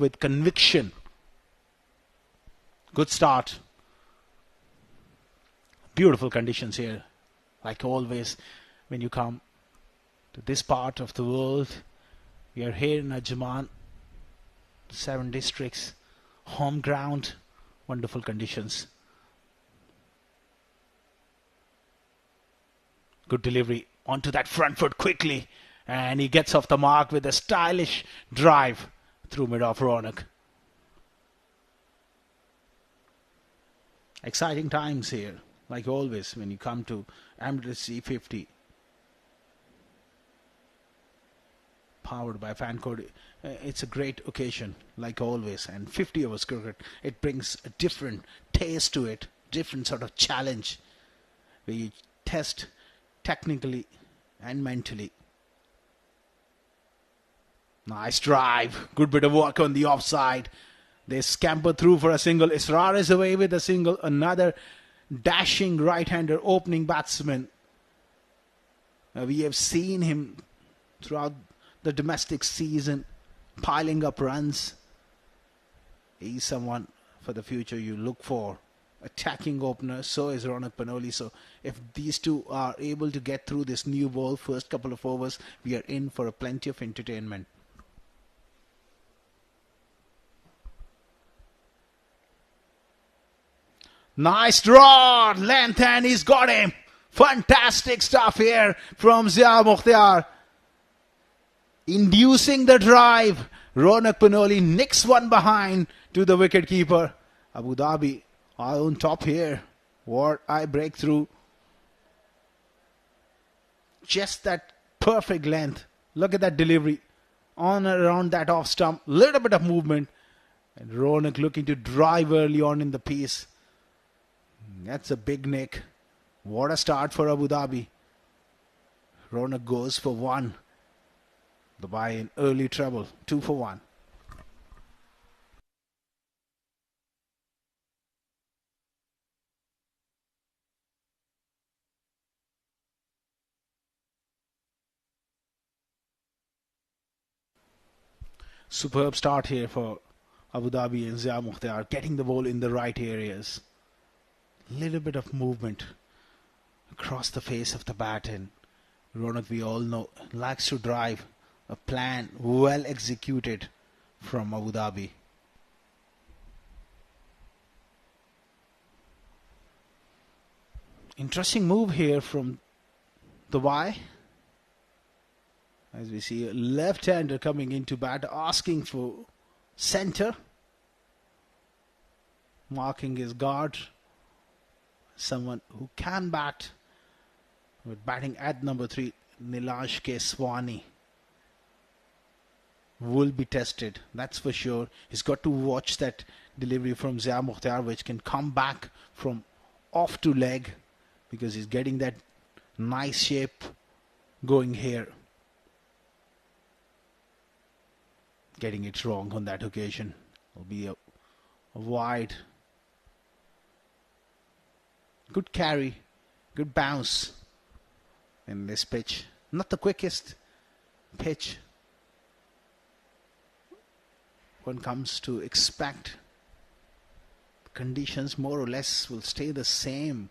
with conviction. Good start. Beautiful conditions here. Like always, when you come to this part of the world, we are here in Ajman, 7 districts, home ground, wonderful conditions. Good delivery onto that front foot quickly, and he gets off the mark with a stylish drive through mid-off Ronak. Exciting times here, like always when you come to Emirates D50. Powered by fan code. It's a great occasion, like always, and 50 overs cricket, it brings a different taste to it, different sort of challenge where you test technically and mentally. Nice drive, good bit of work on the offside. They scamper through for a single. Isra is away with a single. Another dashing right-hander opening batsman. We have seen him throughout the domestic season piling up runs. He's someone for the future you look for. Attacking opener, so is Ronak Panoli. So if these two are able to get through this new ball first couple of overs, we are in for a plenty of entertainment. Nice draw, length, and he's got him. Fantastic stuff here from Zia Mukhtar. Inducing the drive. Ronak Panoli nicks one behind to the wicketkeeper. Abu Dhabi are on top here. What a breakthrough. Just that perfect length. Look at that delivery. On and around that off stump. Little bit of movement. And Ronak looking to drive early on in the piece. That's a big nick. What a start for Abu Dhabi. Ronak goes for 1. Dubai in early trouble. 2 for 1. Superb start here for Abu Dhabi and Zia Mukhtar, getting the ball in the right areas. Little bit of movement across the face of the bat, and Ronak, we all know, likes to drive. A plan well executed from Abu Dhabi. Interesting move here from Dubai. As we see a left-hander coming into bat, asking for centre. Marking his guard. Someone who can bat. With batting at number 3, Nilash Keswani. Will be tested, that's for sure. He's got to watch that delivery from Zia Mukhtar, which can come back from off to leg, because he's getting that nice shape going here. Getting it wrong on that occasion. Will be a wide. Good carry, good bounce in this pitch. Not the quickest pitch one comes to expect. Conditions more or less will stay the same.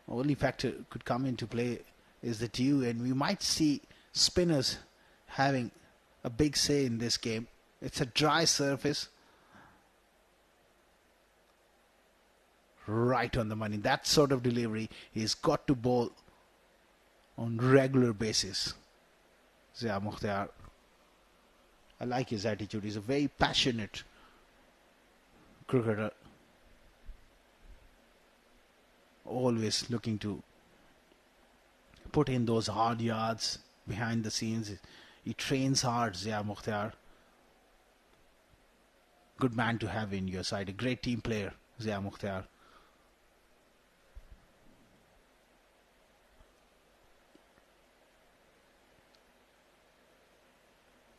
Only factor could come into play is the dew, and we might see spinners having a big say in this game. It's a dry surface. Right on the money. That sort of delivery he's got to bowl on regular basis. Zia Mukhtar. I like his attitude. He's a very passionate cricketer. Always looking to put in those hard yards behind the scenes. He trains hard, Zia Mukhtar. Good man to have in your side. A great team player, Zia Mukhtar.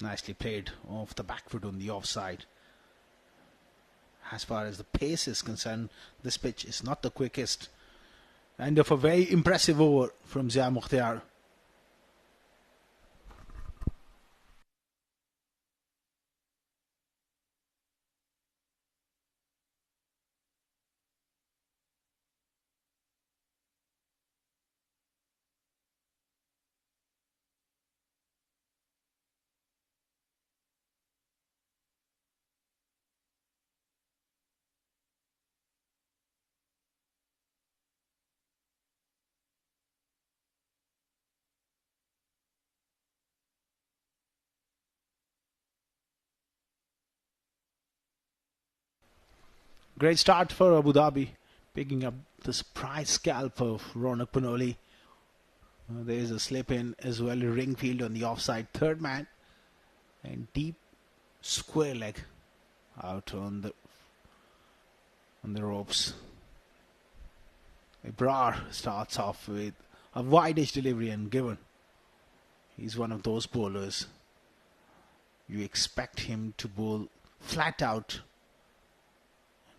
Nicely played off the back foot on the offside. As far as the pace is concerned, this pitch is not the quickest. And of a very impressive over from Zia Mukhtar. Great start for Abu Dhabi, picking up the surprise scalp of Ronak Panoli. There is a slip in as well. Ringfield on the offside third man, and deep square leg out on the ropes. Ibrar starts off with a wide-edge delivery and given. He's one of those bowlers you expect him to bowl flat out,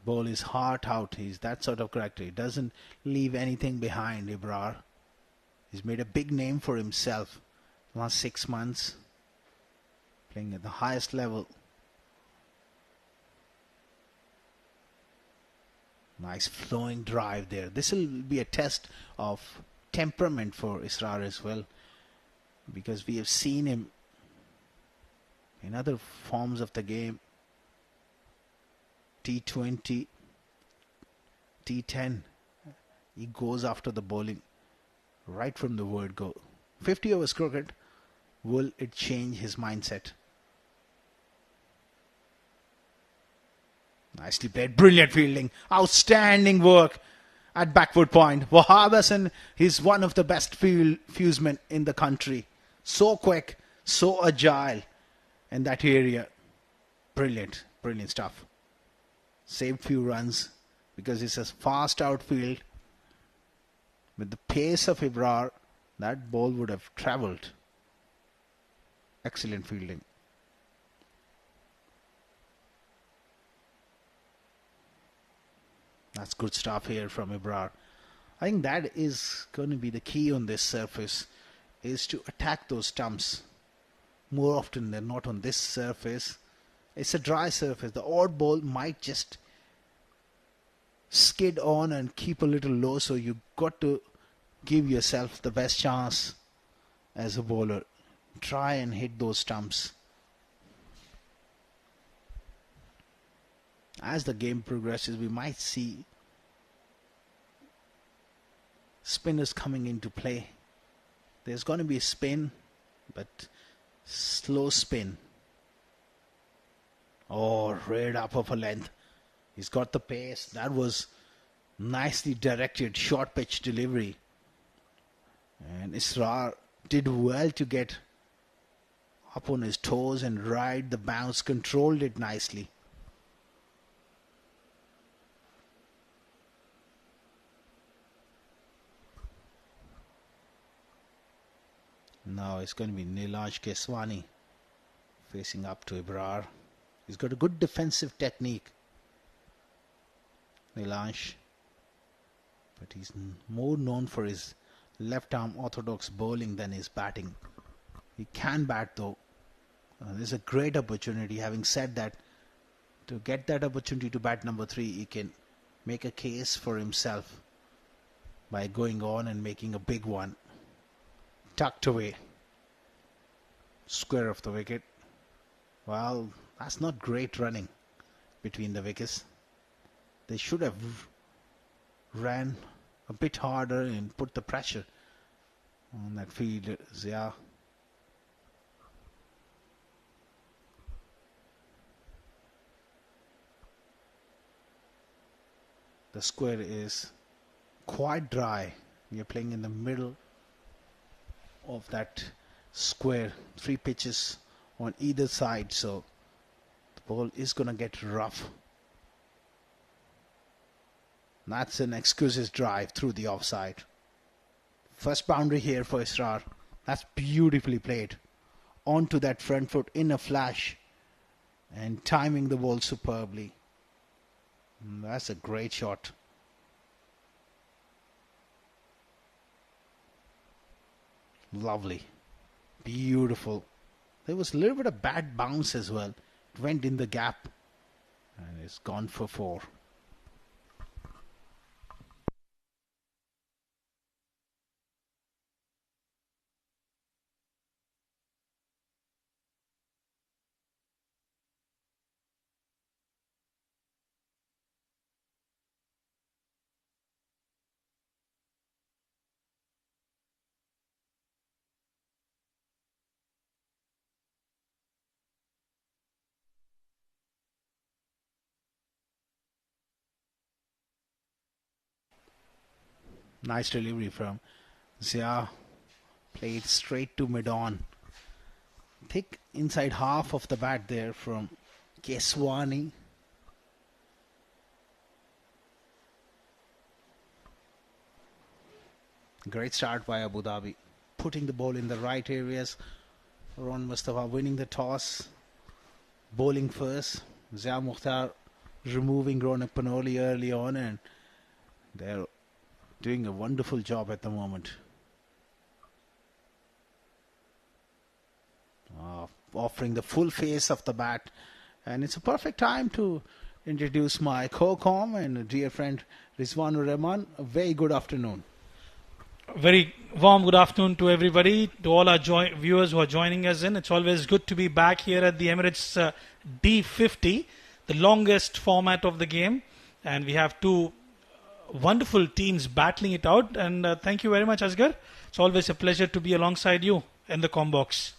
bowl his heart out. He's that sort of character. He doesn't leave anything behind. Ibrar, he's made a big name for himself last 6 months, playing at the highest level. Nice flowing drive there. This will be a test of temperament for Isra as well, because we have seen him in other forms of the game. T20, T10, he goes after the bowling right from the word go. 50 overs cricket, will it change his mindset? Nicely played, brilliant fielding, outstanding work at backward point. Wahab Hassan is one of the best fieldmen in the country. So quick, so agile in that area. Brilliant, brilliant stuff. Saved few runs because it's a fast outfield. With the pace of Ibrar, that ball would have travelled. Excellent fielding. That's good stuff here from Ibrar. I think that is going to be the key on this surface, is to attack those stumps more often than not. On this surface, it's a dry surface. The odd ball might just skid on and keep a little low, so you got to give yourself the best chance as a bowler. Try and hit those stumps. As the game progresses, we might see spinners coming into play. There's going to be a spin, but slow spin. Oh, right up of a length. He's got the pace. That was nicely directed short pitch delivery. And Isra did well to get up on his toes and ride the bounce, controlled it nicely. Now it's going to be Nilaj Keswani facing up to Ibrar. He's got a good defensive technique, Nilaj, but he's more known for his left arm orthodox bowling than his batting. He can bat though. There's a great opportunity. Having said that, to get that opportunity to bat number 3, he can make a case for himself by going on and making a big one. Tucked away. Square of the wicket. Well, that's not great running between the wickets. They should have ran a bit harder and put the pressure on that field. Yeah. The square is quite dry. You're playing in the middle of that square, 3 pitches on either side, so the ball is going to get rough. That's an exquisite drive through the offside. First boundary here for Israr. That's beautifully played. Onto that front foot in a flash and timing the ball superbly. That's a great shot. Lovely. Beautiful. There was a little bit of bad bounce as well. It went in the gap and it's gone for 4. Nice delivery from Zia. Played straight to mid-on. Thick inside half of the bat there from Keswani. Great start by Abu Dhabi. Putting the ball in the right areas. Ron Mustafa winning the toss. Bowling first. Zia Mukhtar removing Ronak Panoli early on, and they're doing a wonderful job at the moment. Offering the full face of the bat, and it's a perfect time to introduce my co-com and dear friend Rizwanur Rahman. A very good afternoon. Very warm good afternoon to everybody, to all our viewers who are joining us in. It's always good to be back here at the Emirates D50, the longest format of the game, and we have two wonderful teams battling it out. And thank you very much, Asghar. It's always a pleasure to be alongside you in the combox.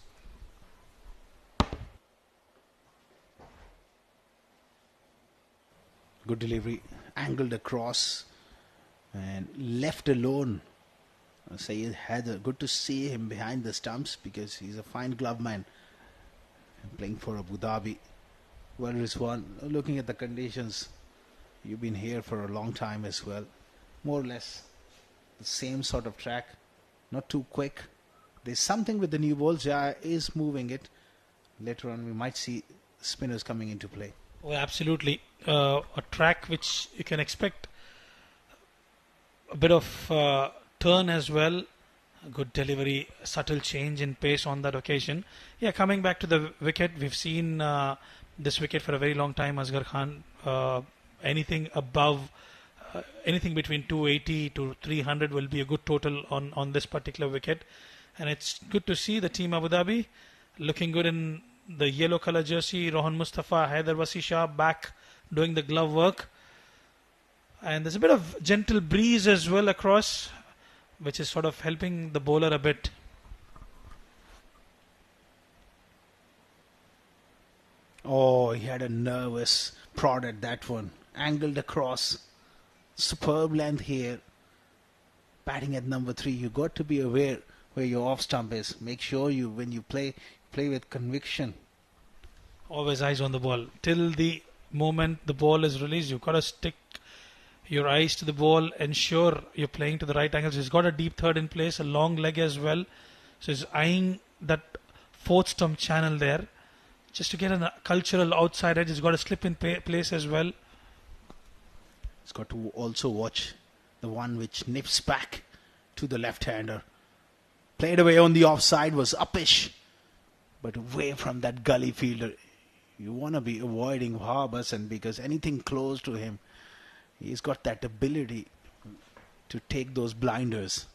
Good delivery, angled across and left alone. Sayed Haider, good to see him behind the stumps because he's a fine glove man and playing for Abu Dhabi. Well, Rizwan, looking at the conditions, you've been here for a long time as well. More or less the same sort of track, not too quick. There's something with the new ball. Jaya is moving it. Later on, we might see spinners coming into play. Oh, absolutely. A track which you can expect a bit of turn as well. A good delivery, subtle change in pace on that occasion. Yeah, coming back to the wicket, we've seen this wicket for a very long time, Asghar Khan. Anything above, anything between 280 to 300 will be a good total on this particular wicket. And it's good to see the team Abu Dhabi looking good in the yellow color jersey. Rohan Mustafa, Haider Wasi Shah back doing the glove work. And there's a bit of gentle breeze as well across, which is sort of helping the bowler a bit. Oh, he had a nervous prod at that one. Angled across. Superb length here. Batting at number 3. You got to be aware where your off stump is. Make sure you, when you play with conviction. Always eyes on the ball. Till the moment the ball is released, you've got to stick your eyes to the ball, ensure you're playing to the right angles. He's got a deep third in place, a long leg as well. So he's eyeing that fourth stump channel there. Just to get a cultural outside edge, he's got to slip in place as well. He's got to also watch the one which nips back to the left-hander. Played away on the offside, was uppish, but away from that gully fielder. You want to be avoiding Harbison because anything close to him, he's got that ability to take those blinders.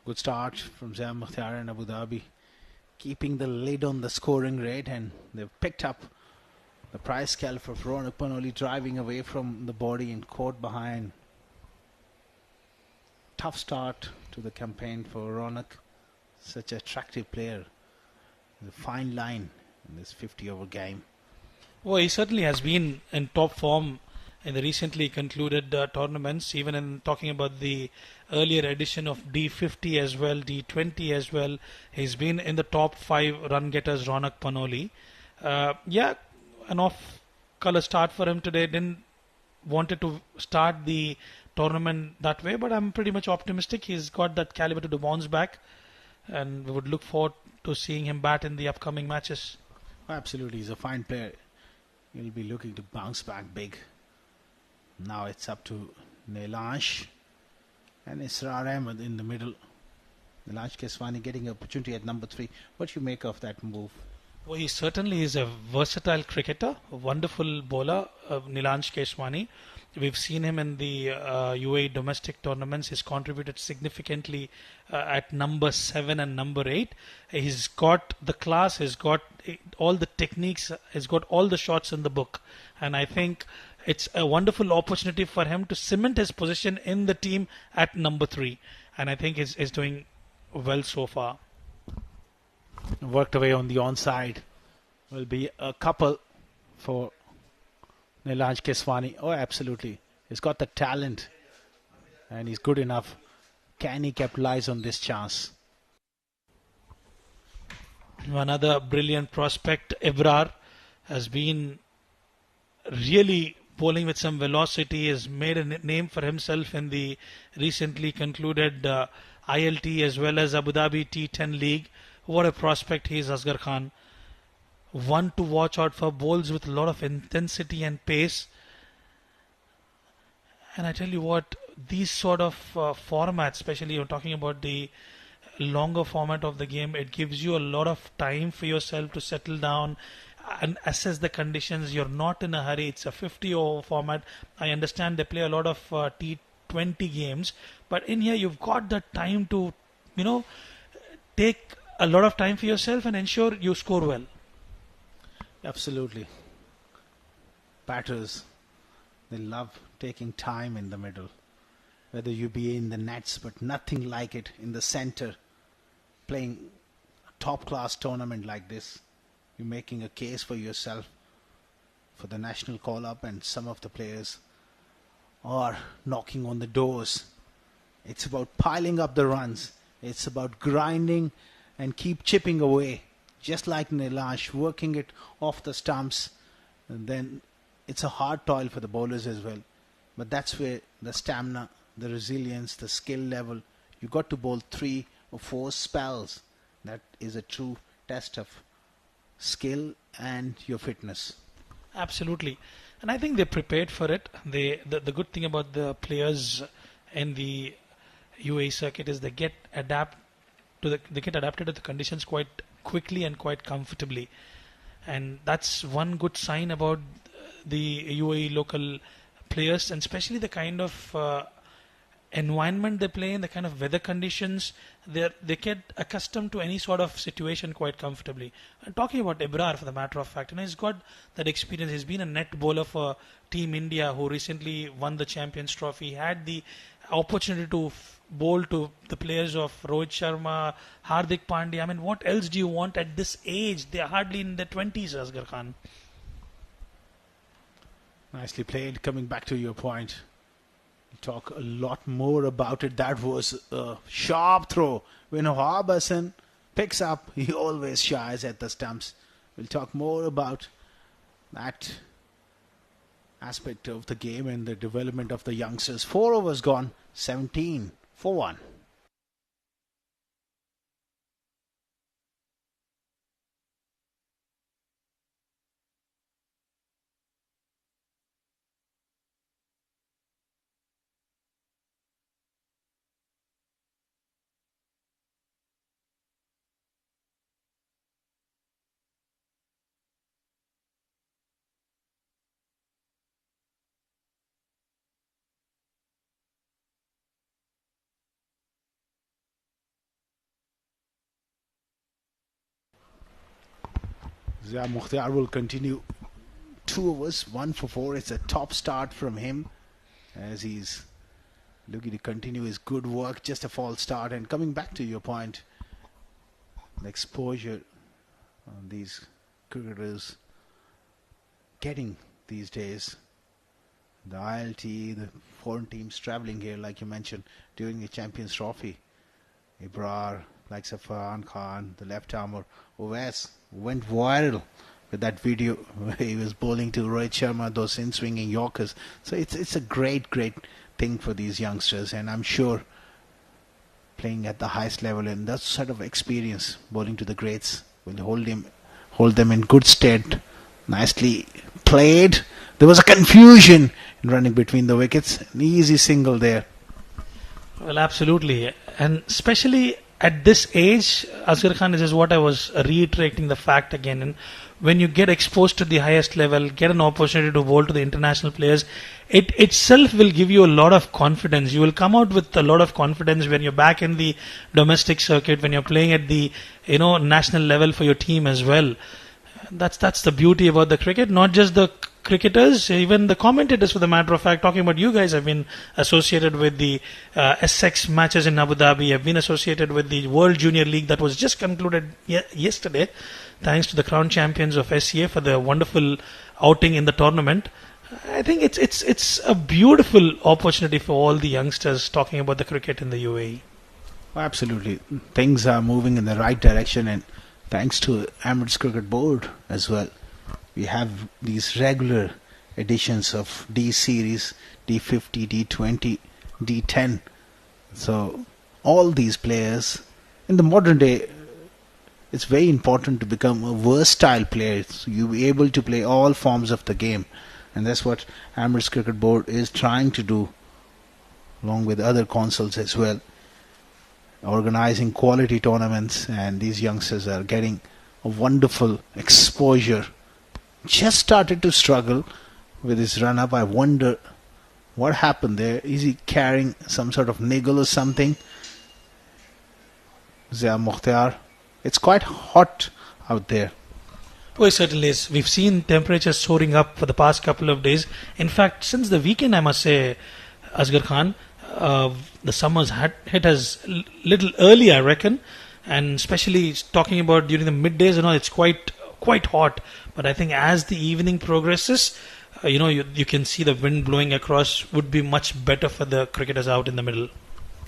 Good start from Zia Mukhtar and Abu Dhabi, keeping the lid on the scoring rate, and they've picked up the prize scalp of Ronak Panoli, driving away from the body and caught behind. Tough start to the campaign for Ronak, such an attractive player. There's a fine line in this 50-over game. Well, he certainly has been in top form in the recently concluded tournaments, even in talking about the earlier edition of D50 as well, D20 as well. He's been in the top 5 run getters, Ronak Panoli. Yeah, an off-color start for him today. Didn't wanted to start the tournament that way, but I'm pretty much optimistic. He's got that caliber to bounce back, and we would look forward to seeing him bat in the upcoming matches. Absolutely, he's a fine player. He'll be looking to bounce back big. Now it's up to Neelash and Isra Ahmed in the middle. Neelash Keswani getting an opportunity at number 3. What do you make of that move? Well, he certainly is a versatile cricketer, a wonderful bowler, Nilansh Keswani. We've seen him in the UAE domestic tournaments. He's contributed significantly at number 7 and number 8. He's got the class, he's got all the techniques, he's got all the shots in the book. And I think it's a wonderful opportunity for him to cement his position in the team at number 3. And I think he's doing well so far. Worked away on the onside. Will be a couple for Nilansh Keswani. Oh, absolutely. He's got the talent and he's good enough. Can he capitalize on this chance? Another brilliant prospect, Ebrar, has been really bowling with some velocity, has made a name for himself in the recently concluded ILT as well as Abu Dhabi T10 League. What a prospect he is, Asghar Khan. One to watch out for, bowls with a lot of intensity and pace. And I tell you what, these sort of formats, especially you're talking about the longer format of the game, it gives you a lot of time for yourself to settle down and assess the conditions. You're not in a hurry. It's a 50 over format. I understand they play a lot of T20 games, but in here you've got the time to, take a lot of time for yourself and ensure you score well. Absolutely. Batters, they love taking time in the middle. Whether you be in the nets, but nothing like it in the center. Playing a top-class tournament like this, you're making a case for yourself for the national call-up, and some of the players are knocking on the doors. It's about piling up the runs. It's about grinding and keep chipping away. Just like Nilansh, working it off the stumps. And then it's a hard toil for the bowlers as well. But that's where the stamina, the resilience, the skill level, you got to bowl 3 or 4 spells. That is a true test of skill and your fitness. Absolutely. And I think they're prepared for it. The good thing about the players in the UAE circuit is they get adapted to the conditions quite quickly and quite comfortably. And that's one good sign about the UAE local players, and especially the kind of environment they play in, the kind of weather conditions. They get accustomed to any sort of situation quite comfortably. And talking about Ebrar, for the matter of fact, he's got that experience. He's been a net bowler for Team India, who recently won the Champions Trophy. He had the opportunity to bowl to the players of Rohit Sharma, Hardik Pandya. I mean, what else do you want at this age? They are hardly in their 20s, Asghar Khan. Nicely played. Coming back to your point, we'll talk a lot more about it. That was a sharp throw. When Harbhasan picks up, he always shies at the stumps. We'll talk more about that aspect of the game and the development of the youngsters. 4 overs gone, 17 for 1. Zia Mukhtar will continue 2 overs, 1 for 4. It's a top start from him as he's looking to continue his good work. Just a false start. And coming back to your point, the exposure these cricketers getting these days, the ILT, the foreign teams traveling here, like you mentioned, during the Champions Trophy. Ibrar, like Farhan Khan, the left armer, Owais went viral with that video where he was bowling to Rohit Sharma, those in-swinging Yorkers. So it's a great thing for these youngsters, and I'm sure playing at the highest level and that sort of experience, bowling to the greats, will hold them in good stead. Nicely played. There was a confusion in running between the wickets. An easy single there. Well, absolutely. And especially at this age, Asghar Khan, this is what I was reiterating the fact again. And when you get exposed to the highest level, get an opportunity to bowl to the international players, it itself will give you a lot of confidence. You will come out with a lot of confidence when you're back in the domestic circuit, when you're playing at the national level for your team as well. That's the beauty about the cricket. Not just the cricketers, even the commentators, for the matter of fact. Talking about you guys, have been associated with the SX matches in Abu Dhabi. Have been associated with the World Junior League that was just concluded yesterday. Thanks to the crown champions of SCA for the wonderful outing in the tournament. I think it's a beautiful opportunity for all the youngsters talking about the cricket in the UAE. Absolutely. Things are moving in the right direction, and thanks to Emirates Cricket Board as well. We have these regular editions of D series, D50, D20, D10. So all these players in the modern day, it's very important to become a versatile player. So you'll be able to play all forms of the game. And that's what Emirates Cricket Board is trying to do, along with other councils as well. Organizing quality tournaments, and these youngsters are getting a wonderful exposure. Just started to struggle with his run up. I wonder what happened there. Is he carrying some sort of niggle or something? Zia Mukhtar. It's quite hot out there. Oh, it certainly is. We've seen temperatures soaring up for the past couple of days. In fact, since the weekend, I must say, Asghar Khan, the summers had hit us little early, I reckon. And especially talking about during the middays and all, it's quite hot. But I think as the evening progresses, you can see the wind blowing across. Would be much better for the cricketers out in the middle.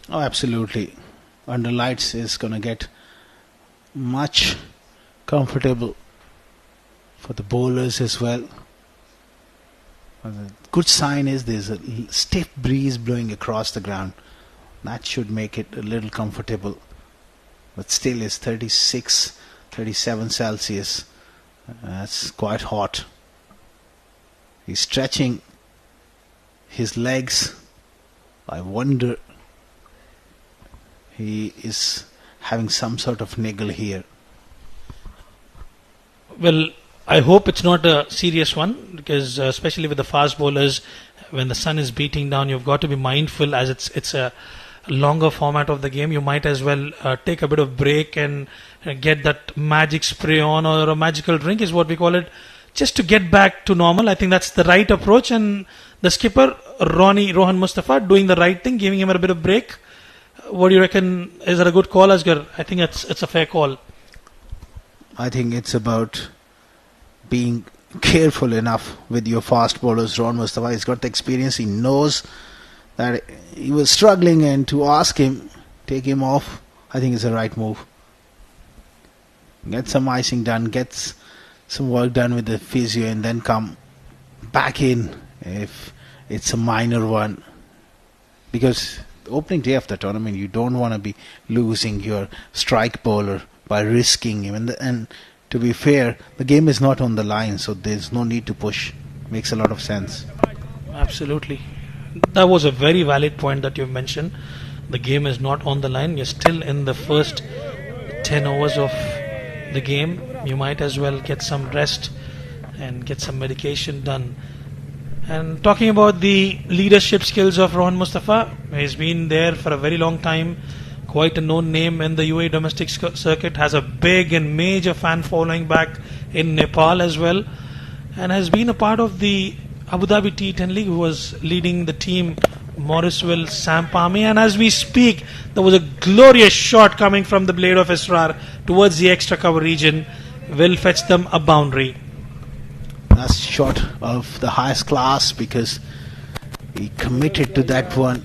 Oh, absolutely. Under lights is going to get much comfortable for the bowlers as well. The good sign is there's a stiff breeze blowing across the ground. That should make it a little comfortable. But still it's 36, 37 Celsius. That's quite hot. He's stretching his legs. I wonder he is having some sort of niggle here. Well, I hope it's not a serious one, because especially with the fast bowlers, when the sun is beating down, you've got to be mindful, as it's a longer format of the game. You might as well take a bit of break and get that magic spray on, or a magical drink is what we call it, just to get back to normal. I think that's the right approach, and the skipper Rohan Mustafa doing the right thing, giving him a bit of break. What do you reckon? Is that a good call, Asghar? I think it's a fair call. I think it's about being careful enough with your fast bowlers. Rohan Mustafa, he's got the experience. He knows that he was struggling, and to ask him, take him off, I think it's the right move. Get some icing done, get some work done with the physio, and then come back in if it's a minor one. Because the opening day of the tournament, you don't want to be losing your strike bowler by risking him. And to be fair, the game is not on the line, so there's no need to push. Makes a lot of sense. Absolutely. That was a very valid point that you mentioned. The game is not on the line. You're still in the first 10 overs of the game. You might as well get some rest and get some medication done. And talking about the leadership skills of Rohan Mustafa, he's been there for a very long time. Quite a known name in the UAE domestic circuit. Has a big and major fan following back in Nepal as well. And has been a part of the Abu Dhabi T10 League, who was leading the team, Morrisville, Sampami. And as we speak, there was a glorious shot coming from the blade of Isra towards the extra cover region. Will fetch them a boundary. That's shot of the highest class, because he committed to that one.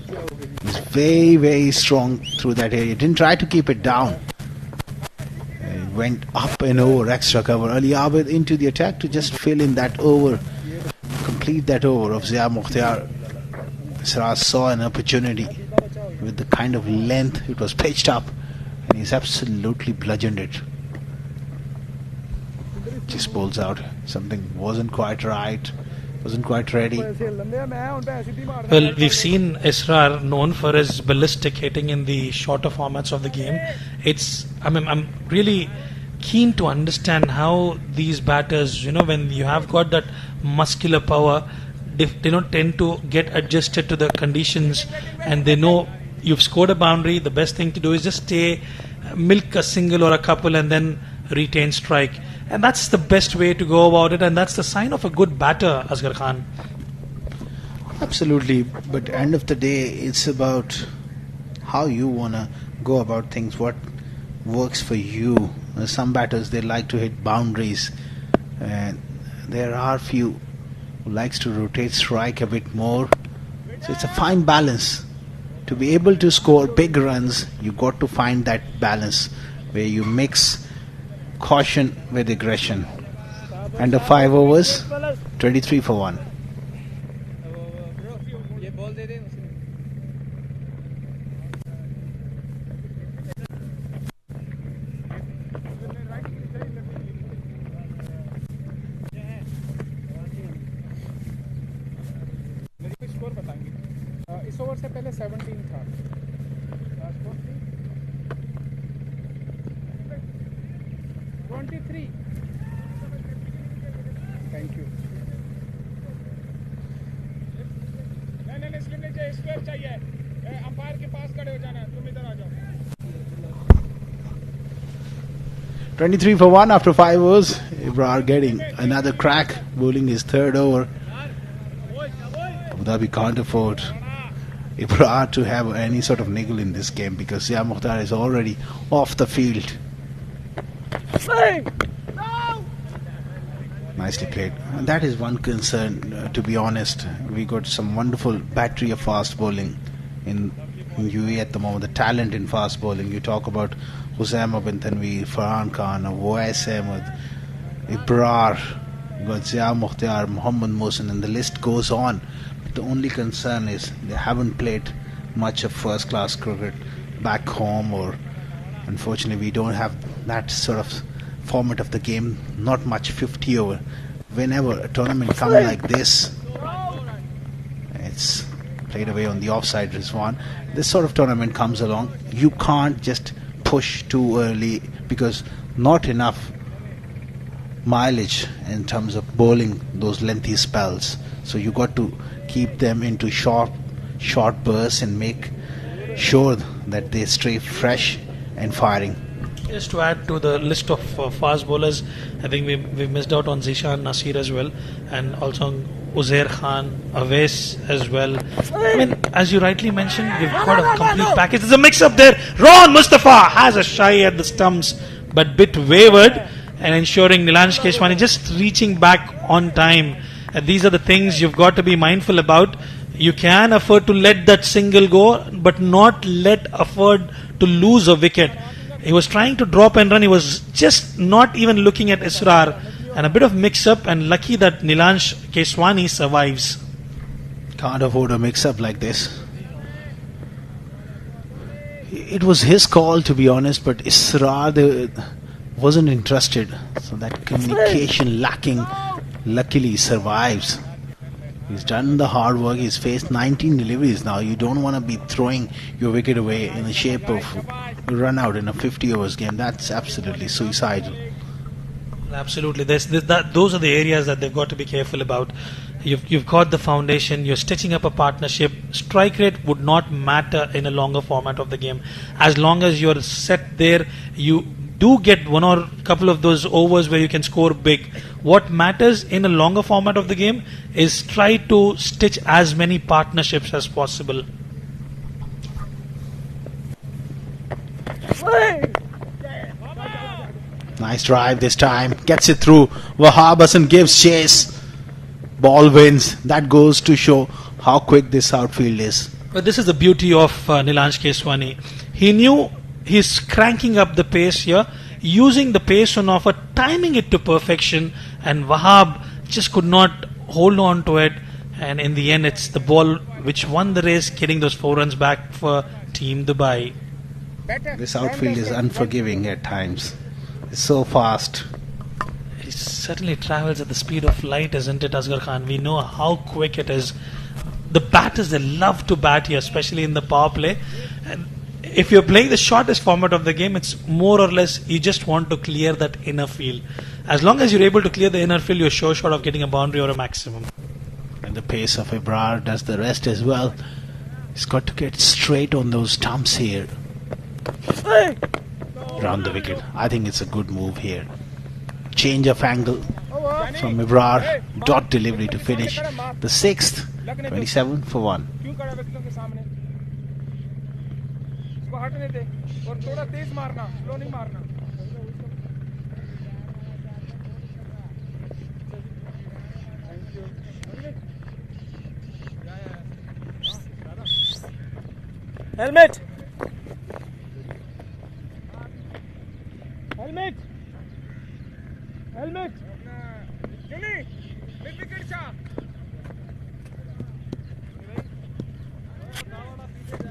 He's very, very strong through that area. Didn't try to keep it down. He went up and over extra cover. Ali Abid into the attack to just fill in that over, complete that over of Zia Mukhtar. Isra saw an opportunity with the kind of length it was pitched up, and he's absolutely bludgeoned it. Just bowls out. Something wasn't quite right. Wasn't quite ready. Well, we've seen Isra known for his ballistic hitting in the shorter formats of the game. I'm really keen to understand how these batters, when you have got that muscular power, they don't tend to get adjusted to the conditions, and they know you've scored a boundary. The best thing to do is just milk a single or a couple and then retain strike. And that's the best way to go about it, and that's the sign of a good batter, Asghar Khan. Absolutely, but end of the day, it's about how you want to go about things, what works for you. Some batters, they like to hit boundaries, and there are few who likes to rotate strike a bit more. So it's a fine balance. To be able to score big runs, you got to find that balance where you mix caution with aggression. Under 5 overs, 23 for 1. इस over से पहले 17 था. Score 23. Thank you. नहीं slip नहीं चाहिए, square चाहिए. Umpire के पास खड़े हो जाना, तुम इधर आ जाओ. 23 for 1 after 5 overs. Ibrar getting another crack, bowling his third over. Abu Dhabi can't afford Ibrar to have any sort of niggle in this game because Zia Mukhtar is already off the field. Nicely played. And that is one concern, to be honest. We got some wonderful battery of fast bowling in UAE at the moment. The talent in fast bowling. You talk about Husaima bin Tanveer, Farhan Khan, Wais Ahmed, Ibrar, got Zia Mukhtar, Mohammad Mohsin, and the list goes on. But the only concern is they haven't played much of first class cricket back home, or unfortunately we don't have that sort of format of the game. Not much 50 over. Whenever a tournament comes like this, it's played away on the offside, Rizwan. This sort of tournament comes along, you can't just push too early because not enough mileage in terms of bowling those lengthy spells. So you got to keep them into short bursts and make sure that they stay fresh and firing. Just to add to the list of fast bowlers, I think we missed out on Zishan Nasir as well, and also Uzair Khan, Awais as well. I mean, as you rightly mentioned, we've got a complete package. There's a mix-up there. Ron Mustafa has a shy at the stumps, but bit wavered, and ensuring Nilansh Keshwani just reaching back on time. And these are the things you've got to be mindful about. You can afford to let that single go, but not afford to lose a wicket. He was trying to drop and run. He was just not even looking at Israr, and a bit of mix-up, and lucky that Nilansh Keshwani survives. Can't afford a mix-up like this. It was his call, to be honest, but Israr wasn't interested. So that communication lacking, luckily survives. He's done the hard work. He's faced 19 deliveries now. You don't want to be throwing your wicket away in the shape of a run out in a 50 overs game. That's absolutely suicidal. Absolutely. Those are the areas that they've got to be careful about. You've got the foundation. You're stitching up a partnership. Strike rate would not matter in a longer format of the game. As long as you're set there, you do get one or couple of those overs where you can score big. What matters in a longer format of the game is try to stitch as many partnerships as possible. Nice drive this time. Gets it through. Wahab Hassan gives chase. Ball wins. That goes to show how quick this outfield is. But this is the beauty of Nilansh Keshwani. He knew he's cranking up the pace here, using the pace on offer, timing it to perfection, and Wahab just could not hold on to it, and in the end it's the ball which won the race, getting those 4 runs back for Team Dubai. This outfield is unforgiving at times. It's so fast. He certainly travels at the speed of light, isn't it, Asghar Khan? We know how quick it is. The batters, they love to bat here, especially in the power play. And if you're playing the shortest format of the game, it's more or less you just want to clear that inner field. As long as you're able to clear the inner field, you're sure short of getting a boundary or a maximum. And the pace of Ibrar does the rest as well. He's got to get straight on those stumps here. Round the wicket. I think it's a good move here. Change of angle from Ibrar. Dot delivery to finish the sixth. 27 for 1. क्यों खड़ा विकेटों के सामने? इसको हटने दे और थोड़ा तेज मारना, slow नहीं मारना. Helmet. Helmet. Helmet. Jimmy, mid-wicket shot.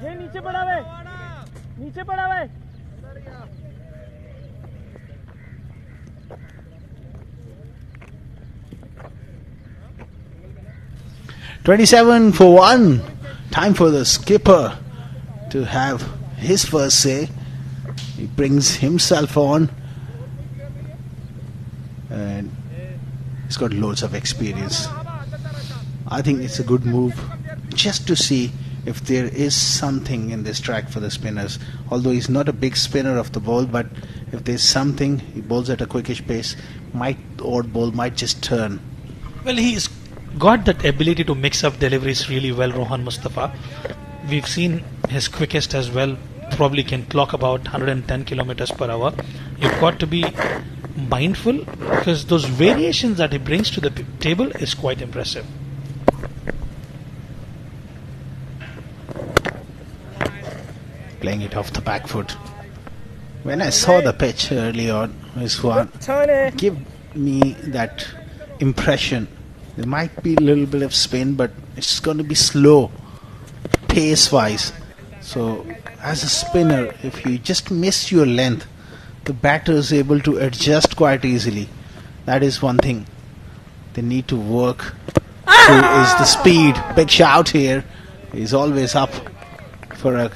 ये नीचे पड़ा है, नीचे पड़ा है. 27 for 1. Time for the skipper to have his first say. He brings himself on. And he's got loads of experience. I think it's a good move just to see if there is something in this track for the spinners. Although he's not a big spinner of the ball, but if there's something, he bowls at a quickish pace, odd ball might just turn. Well, he's got that ability to mix up deliveries really well, Rohan Mustafa. We've seen his quickest as well, probably can clock about 110 kilometers per hour. You've got to be mindful because those variations that he brings to the table is quite impressive. Playing it off the back foot. When I saw the pitch early on, Isra give me that impression. There might be a little bit of spin, but it's going to be slow, pace-wise. So, as a spinner, if you just miss your length, the batter is able to adjust quite easily. That is one thing they need to work through is the speed. Big shout here. He's always up for a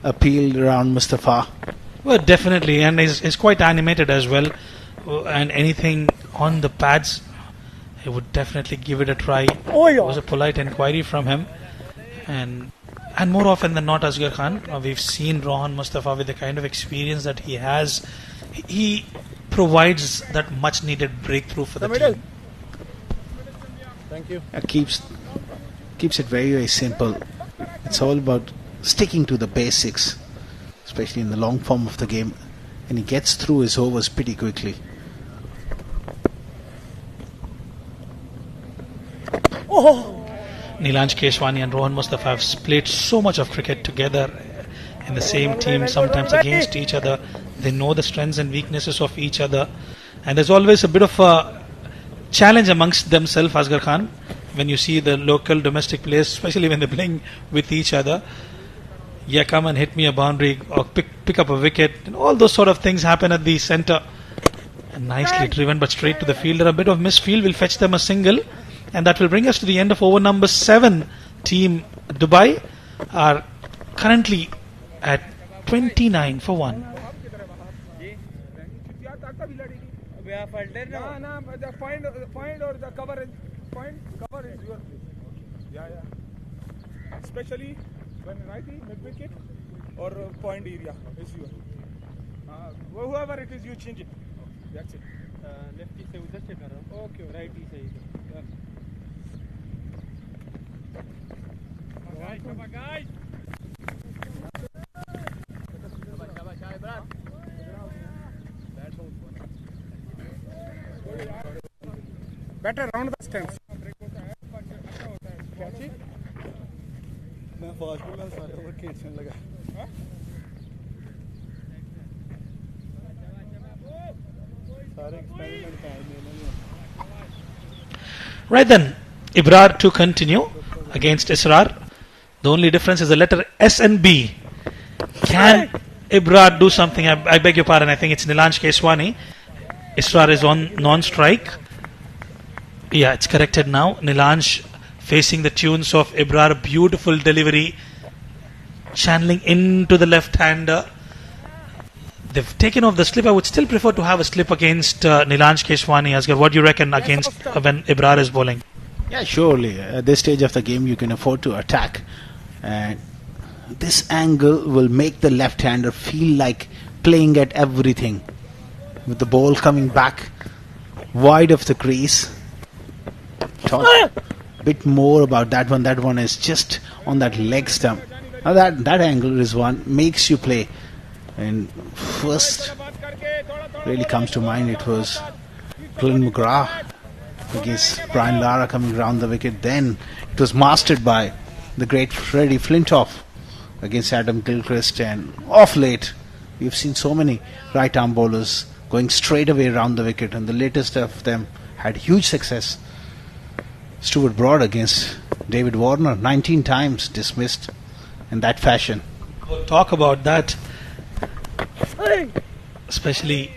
appeal around Mustafa. Well, definitely, and he's quite animated as well. And anything on the pads, he would definitely give it a try. It was a polite inquiry from him, and more often than not, Asghar Khan, we've seen Rohan Mustafa with the kind of experience that he has. He provides that much-needed breakthrough for the team. Thank you. Keeps it very, very simple. It's all about sticking to the basics, especially in the long form of the game, and he gets through his overs pretty quickly. Nilanj Keshwani and Rohan Mustafa have played so much of cricket together in the same team, sometimes against each other. They know the strengths and weaknesses of each other, and there's always a bit of a challenge amongst themselves, Asghar Khan, when you see the local domestic players, especially when they're playing with each other. Yeah, come and hit me a boundary or pick up a wicket, and all those sort of things happen at the centre. And nicely driven but straight to the fielder. A bit of misfield will fetch them a single, and that will bring us to the end of over number 7. Team Dubai are currently at 29 for 1. Point or the cover is your. Yeah. Especially when righty mid wicket or point area is your. Whoever it is, you change it. That's it. Lefty से उधर से कर रहा हूँ. Okay. Righty से इधर. Guys. Better round the stems. मैं fast bowler सारे ओवर खेलने लगा. सारे एक्सपेरिमेंट का Right then, Ibrar to continue against Isra. The only difference is the letter S and B. Can Ibrar do something? I beg your pardon, I think it's Nilanj Keswani. Isra is on non-strike. Yeah, it's corrected now. Nilansh facing the tunes of Ibrar. Beautiful delivery. Channeling into the left-hander. They've taken off the slip. I would still prefer to have a slip against Nilansh Keshwani. Asghar, what do you reckon against when Ibrar is bowling? Yeah, surely. At this stage of the game, you can afford to attack. And this angle will make the left-hander feel like playing at everything. With the ball coming back wide of the crease. Talk a bit more about that one. That one is just on that leg stump. Now that angle is one makes you play. And first really comes to mind, it was Glenn McGrath against Brian Lara coming round the wicket. Then it was mastered by the great Freddie Flintoff against Adam Gilchrist. And off late, we've seen so many right arm bowlers going straight away round the wicket, and the latest of them had huge success. Stuart Broad against David Warner, 19 times dismissed in that fashion. We'll talk about that, especially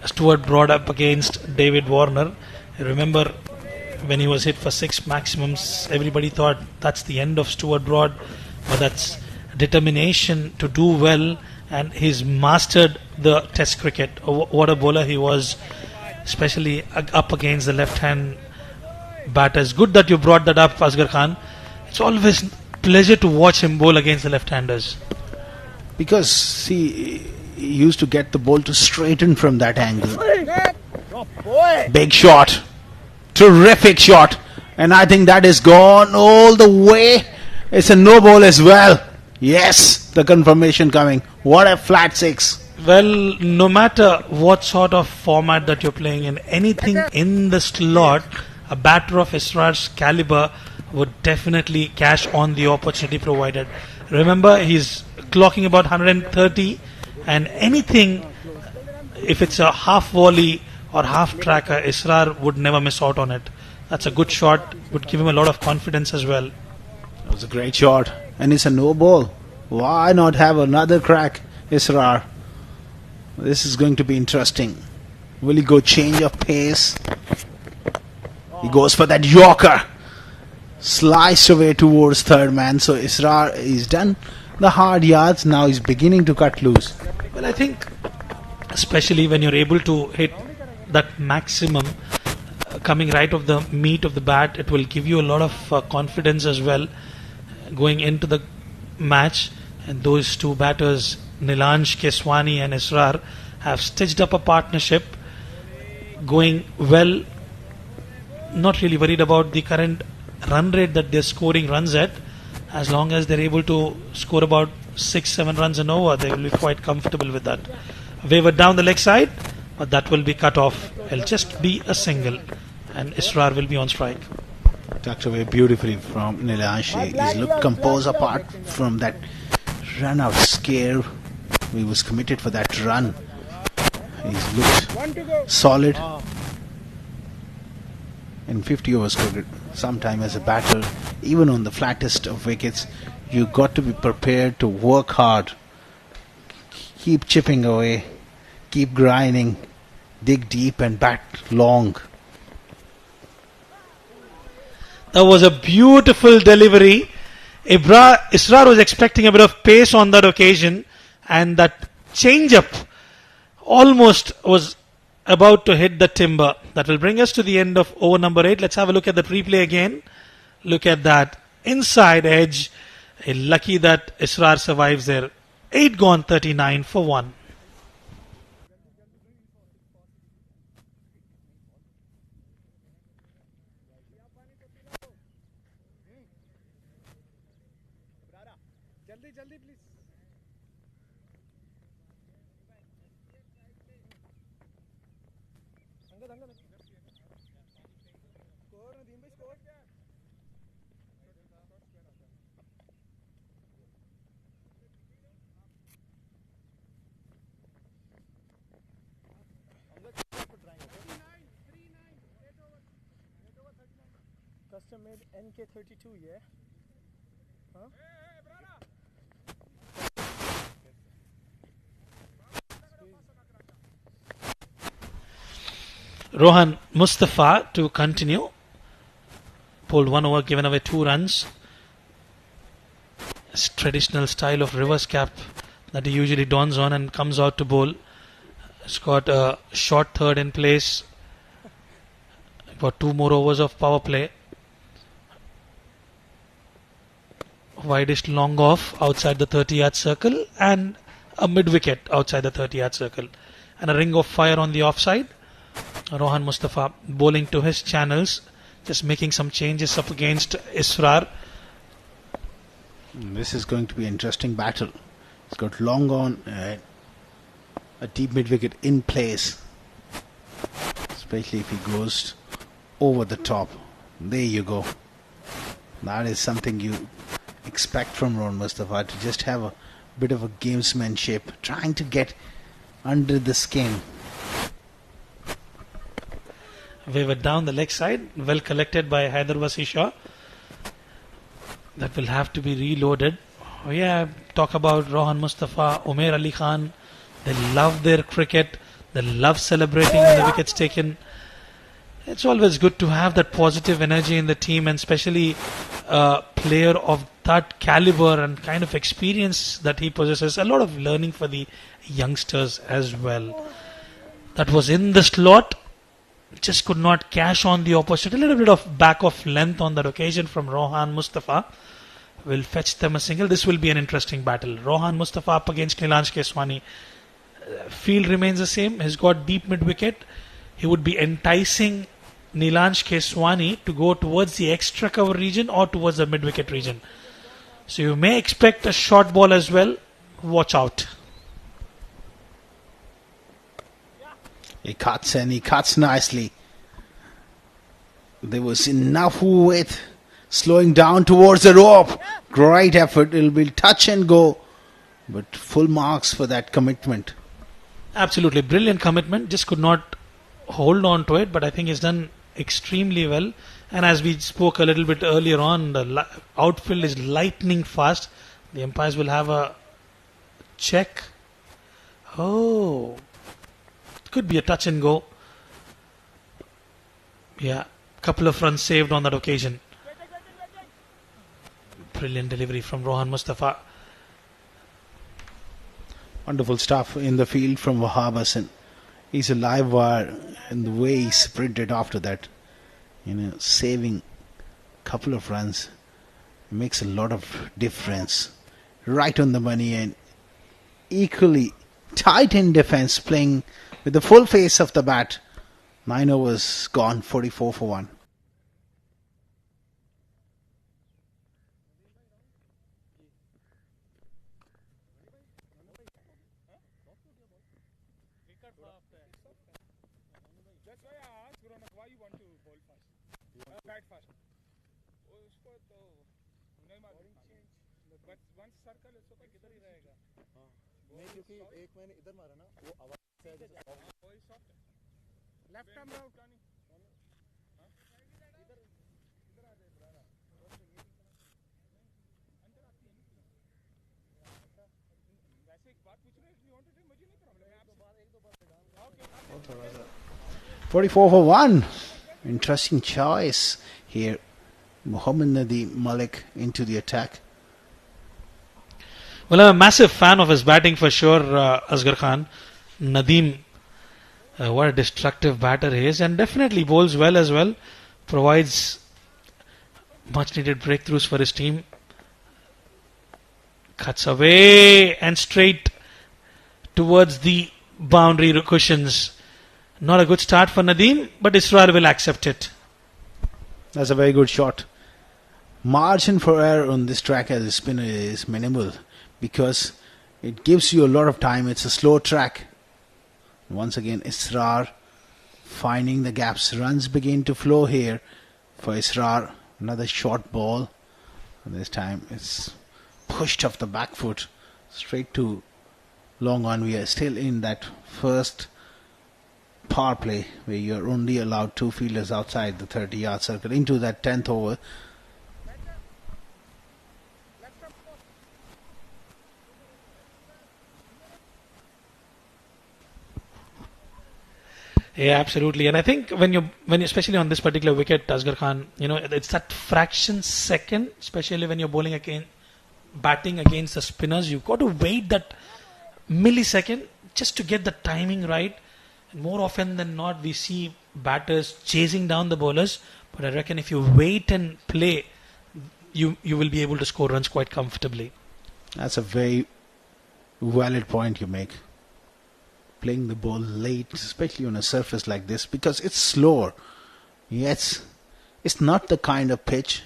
Stuart Broad up against David Warner. I remember when he was hit for 6 maximums, everybody thought that's the end of Stuart Broad, but that's determination to do well, and he's mastered the test cricket. What a bowler he was, especially up against the left hand batters. Good that you brought that up, Asghar Khan. It's always pleasure to watch him bowl against the left-handers. Because he used to get the ball to straighten from that angle. Big shot. Terrific shot. And I think that is gone all the way. It's a no ball as well. Yes, the confirmation coming. What a flat 6. Well, no matter what sort of format that you're playing in, anything in the slot, a batter of Israr's caliber would definitely cash on the opportunity provided. Remember, he's clocking about 130, and anything, if it's a half volley or half tracker, Israr would never miss out on it. That's a good shot, would give him a lot of confidence as well. That was a great shot, and it's a no ball. Why not have another crack, Israr? This is going to be interesting. Will he go change of pace? He goes for that Yorker. Sliced away towards third man. So Isra is done the hard yards. Now he's beginning to cut loose. Well, I think especially when you're able to hit that maximum coming right of the meat of the bat, it will give you a lot of confidence as well going into the match. And those two batters, Nilansh Keswani and Israr, have stitched up a partnership going well. Not really worried about the current run rate that they're scoring runs at. As long as they're able to score about 6-7 runs an over, they will be quite comfortable with that. Wavered down the leg side, but that will be cut off. It'll just be a single, and Israr will be on strike. Tucked away beautifully from Nilansh. He's looked composed apart from that run out scare. He was committed for that run. He's looked solid. In 50 overs cricket, sometime as a batter, even on the flattest of wickets, you got to be prepared to work hard, keep chipping away, keep grinding, dig deep and bat long. That was a beautiful delivery. Israr was expecting a bit of pace on that occasion, and that change-up almost was about to hit the timber. That will bring us to the end of over number 8. Let's have a look at the replay again. Look at that inside edge. Lucky that Israr survives there. 8 gone, 39 for 1. Custom made NK32, yeah? Huh? Rohan Mustafa to continue. Pulled 1 over, given away 2 runs. His traditional style of reverse cap that he usually dons on and comes out to bowl. He's got a short third in place. Got 2 more overs of power play. Widest long off outside the 30-yard circle and a mid-wicket outside the 30-yard circle. And a ring of fire on the offside. Rohan Mustafa bowling to his channels. Just making some changes up against Isra. This is going to be an interesting battle. It's got long on, a deep mid-wicket in place. Especially if he goes over the top. There you go. That is something you expect from Rohan Mustafa, to just have a bit of a gamesmanship, trying to get under the skin. Wavered down the leg side, well collected by Haider Shah. That will have to be reloaded. Oh yeah, talk about Rohan Mustafa, Umair Ali Khan. They love their cricket. They love celebrating when the wicket's taken. It's always good to have that positive energy in the team, and especially a player of that caliber and kind of experience that he possesses. A lot of learning for the youngsters as well. That was in the slot. Just could not cash on the opportunity. A little bit of back of length on that occasion from Rohan Mustafa will fetch them a single. This will be an interesting battle. Rohan Mustafa up against Nilanj Keswani. Field remains the same. He's got deep mid wicket. He would be enticing Nilanj Keswani to go towards the extra cover region or towards the mid wicket region. So you may expect a short ball as well. Watch out. He cuts, and he cuts nicely. There was enough width. Slowing down towards the rope. Great effort. It'll be touch and go. But full marks for that commitment. Absolutely brilliant commitment. Just could not hold on to it, but I think he's done extremely well. And as we spoke a little bit earlier on, the outfield is lightning fast. The umpires will have a check. Oh, could be a touch and go. Yeah, couple of runs saved on that occasion. Brilliant delivery from Rohan Mustafa. Wonderful stuff in the field from Wahab Hassan. He's a live wire, and the way he sprinted after that, saving a couple of runs makes a lot of difference. Right on the money, and equally tight in defense, playing with the full face of the bat. 9 overs gone, 44 for 1. That's why I asked Ronak why you want to bowl fast. Bat fast. उसको तो नहीं मालूम. But once circle है तो किधर ही रहेगा. नहीं क्योंकि एक मैंने इधर मारा ना वो आवाज से वो soft है. Left arm route. इधर आ जाए ब्रारा. अंदर आती है. वैसे एक बात पूछ रहे हैं, you wanted to मुझे नहीं प्रॉब्लम है. एक दो बार डाल. 44 for 1. Interesting choice here. Muhammad Nadeem Malik into the attack. Well, I'm a massive fan of his batting for sure, Asghar Khan. Nadeem, what a destructive batter he is, and definitely bowls well as well. Provides much needed breakthroughs for his team. Cuts away and straight towards the boundary cushions. Not a good start for Nadeem, but Isra will accept it. That's a very good shot. Margin for error on this track as a spinner is minimal because it gives you a lot of time. It's a slow track. Once again, Isra finding the gaps. Runs begin to flow here for Isra. Another short ball. And this time it's pushed off the back foot straight to long on. We are still in that first power play where you're only allowed 2 fielders outside the 30-yard circle into that 10th over. Yeah, absolutely. And I think when especially on this particular wicket, Asghar Khan, it's that fraction second, especially when you're batting against the spinners, you've got to wait that millisecond just to get the timing right. And more often than not, we see batters chasing down the bowlers. But I reckon if you wait and play, you will be able to score runs quite comfortably. That's a very valid point you make. Playing the ball late, especially on a surface like this, because it's slower. Yes, it's not the kind of pitch.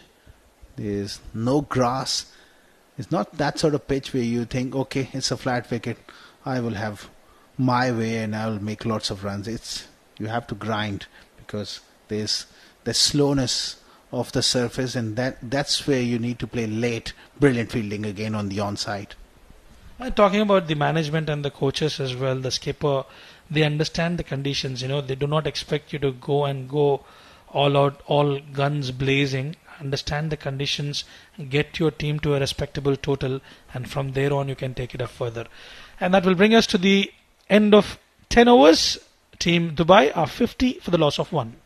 There's no grass. It's not that sort of pitch where you think, okay, it's a flat wicket. I will have my way and I will make lots of runs. You have to grind because there's the slowness of the surface, and that's where you need to play late. Brilliant fielding again on the onside. Talking about the management and the coaches as well, the skipper, they understand the conditions. They do not expect you to go all out, all guns blazing. Understand the conditions, get your team to a respectable total, and from there on you can take it up further. And that will bring us to the end of 10 overs. Team Dubai are 50 for the loss of 1.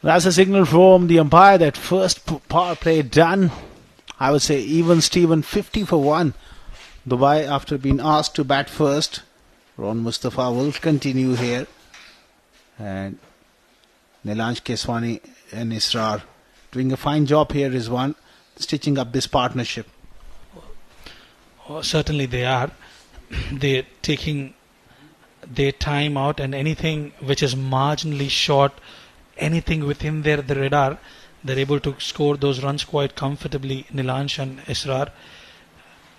That's a signal from the umpire that first power play done. I would say even Steven 50 for 1. Dubai, after being asked to bat first, Ron Mustafa will continue here. And Nilansh Keswani and Isra doing a fine job here, Rizwan, stitching up this partnership. Oh, certainly they are. They're taking their time out, and anything which is marginally short, anything within the radar, they're able to score those runs quite comfortably. Nilansh and Israr,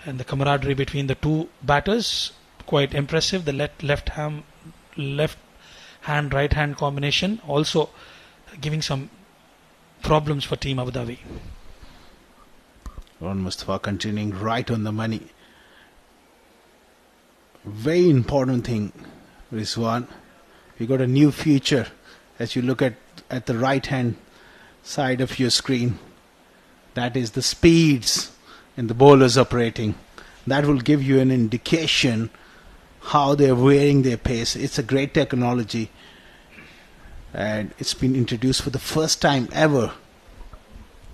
and the camaraderie between the two batters quite impressive. The left hand right hand combination also giving some problems for Team Abu Dhabi. Ron Mustafa continuing right on the money. Very important thing, Rizwan. We got a new feature as you look at the right hand side of your screen. That is the speeds and the bowlers operating. That will give you an indication how they're varying their pace. It's a great technology, and it's been introduced for the first time ever.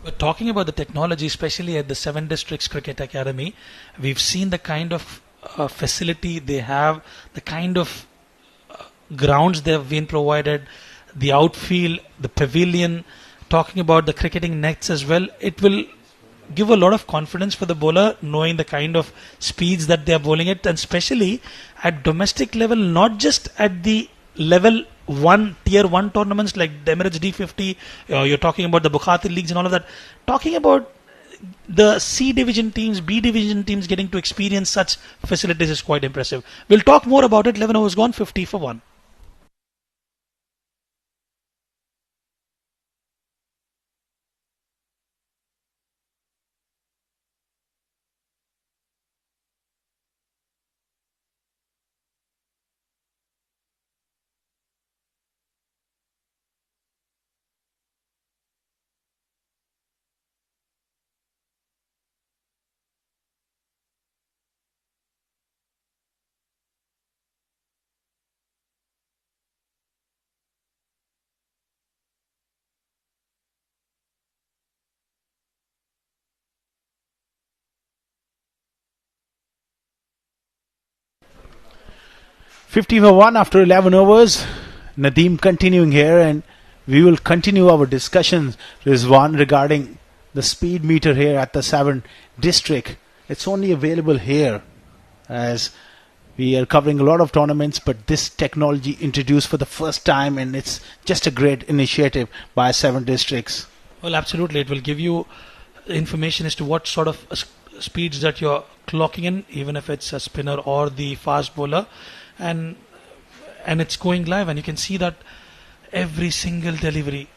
But talking about the technology, especially at the 7 Districts Cricket Academy, we've seen the kind of facility they have, the kind of grounds they've been provided, the outfield, the pavilion, talking about the cricketing nets as well. It will give a lot of confidence for the bowler, knowing the kind of speeds that they are bowling at, and especially at domestic level, not just at the level 1, tier 1 tournaments like the Emirates D50, you're talking about the Bukhati leagues and all of that. Talking about the C division teams, B division teams getting to experience such facilities is quite impressive. We'll talk more about it. 11 overs gone, 50 for 1. $50 for 1 after 11 overs. Nadeem continuing here, and we will continue our discussions, Rizwan, regarding the speed meter here at the 7 District. It's only available here as we are covering a lot of tournaments, but this technology introduced for the first time, and it's just a great initiative by 7 Districts. Well, absolutely. It will give you information as to what sort of speeds that you're clocking in, even if it's a spinner or the fast bowler. And it's going live, and you can see that every single delivery,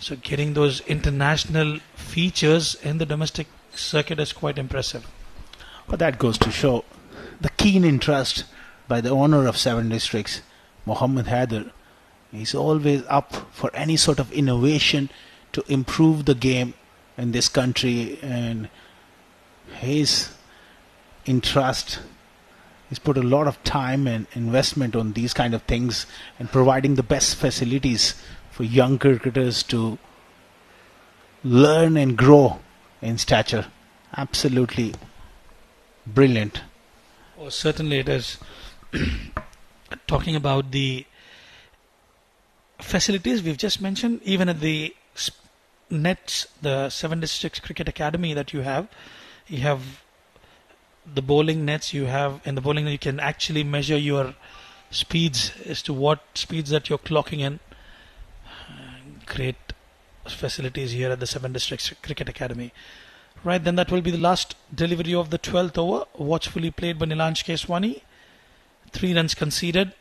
So getting those international features in the domestic circuit is quite impressive. But that goes to show the keen interest by the owner of Seven Districts, Mohammed Haider. He's always up for any sort of innovation to improve the game in this country, and his interest, he's put a lot of time and investment on these kind of things and providing the best facilities for young cricketers to learn and grow in stature. Absolutely brilliant. Oh, certainly it is. Talking about the facilities we've just mentioned, even at the nets, the Seven Districts Cricket Academy that you have the bowling nets. You have in the bowling you can actually measure your speeds as to what speeds that you're clocking in. Great facilities here at the Seven Districts Cricket Academy. Right, then that will be the last delivery of the 12th over. Watchfully played by Nilansh Keswani. 3 runs conceded.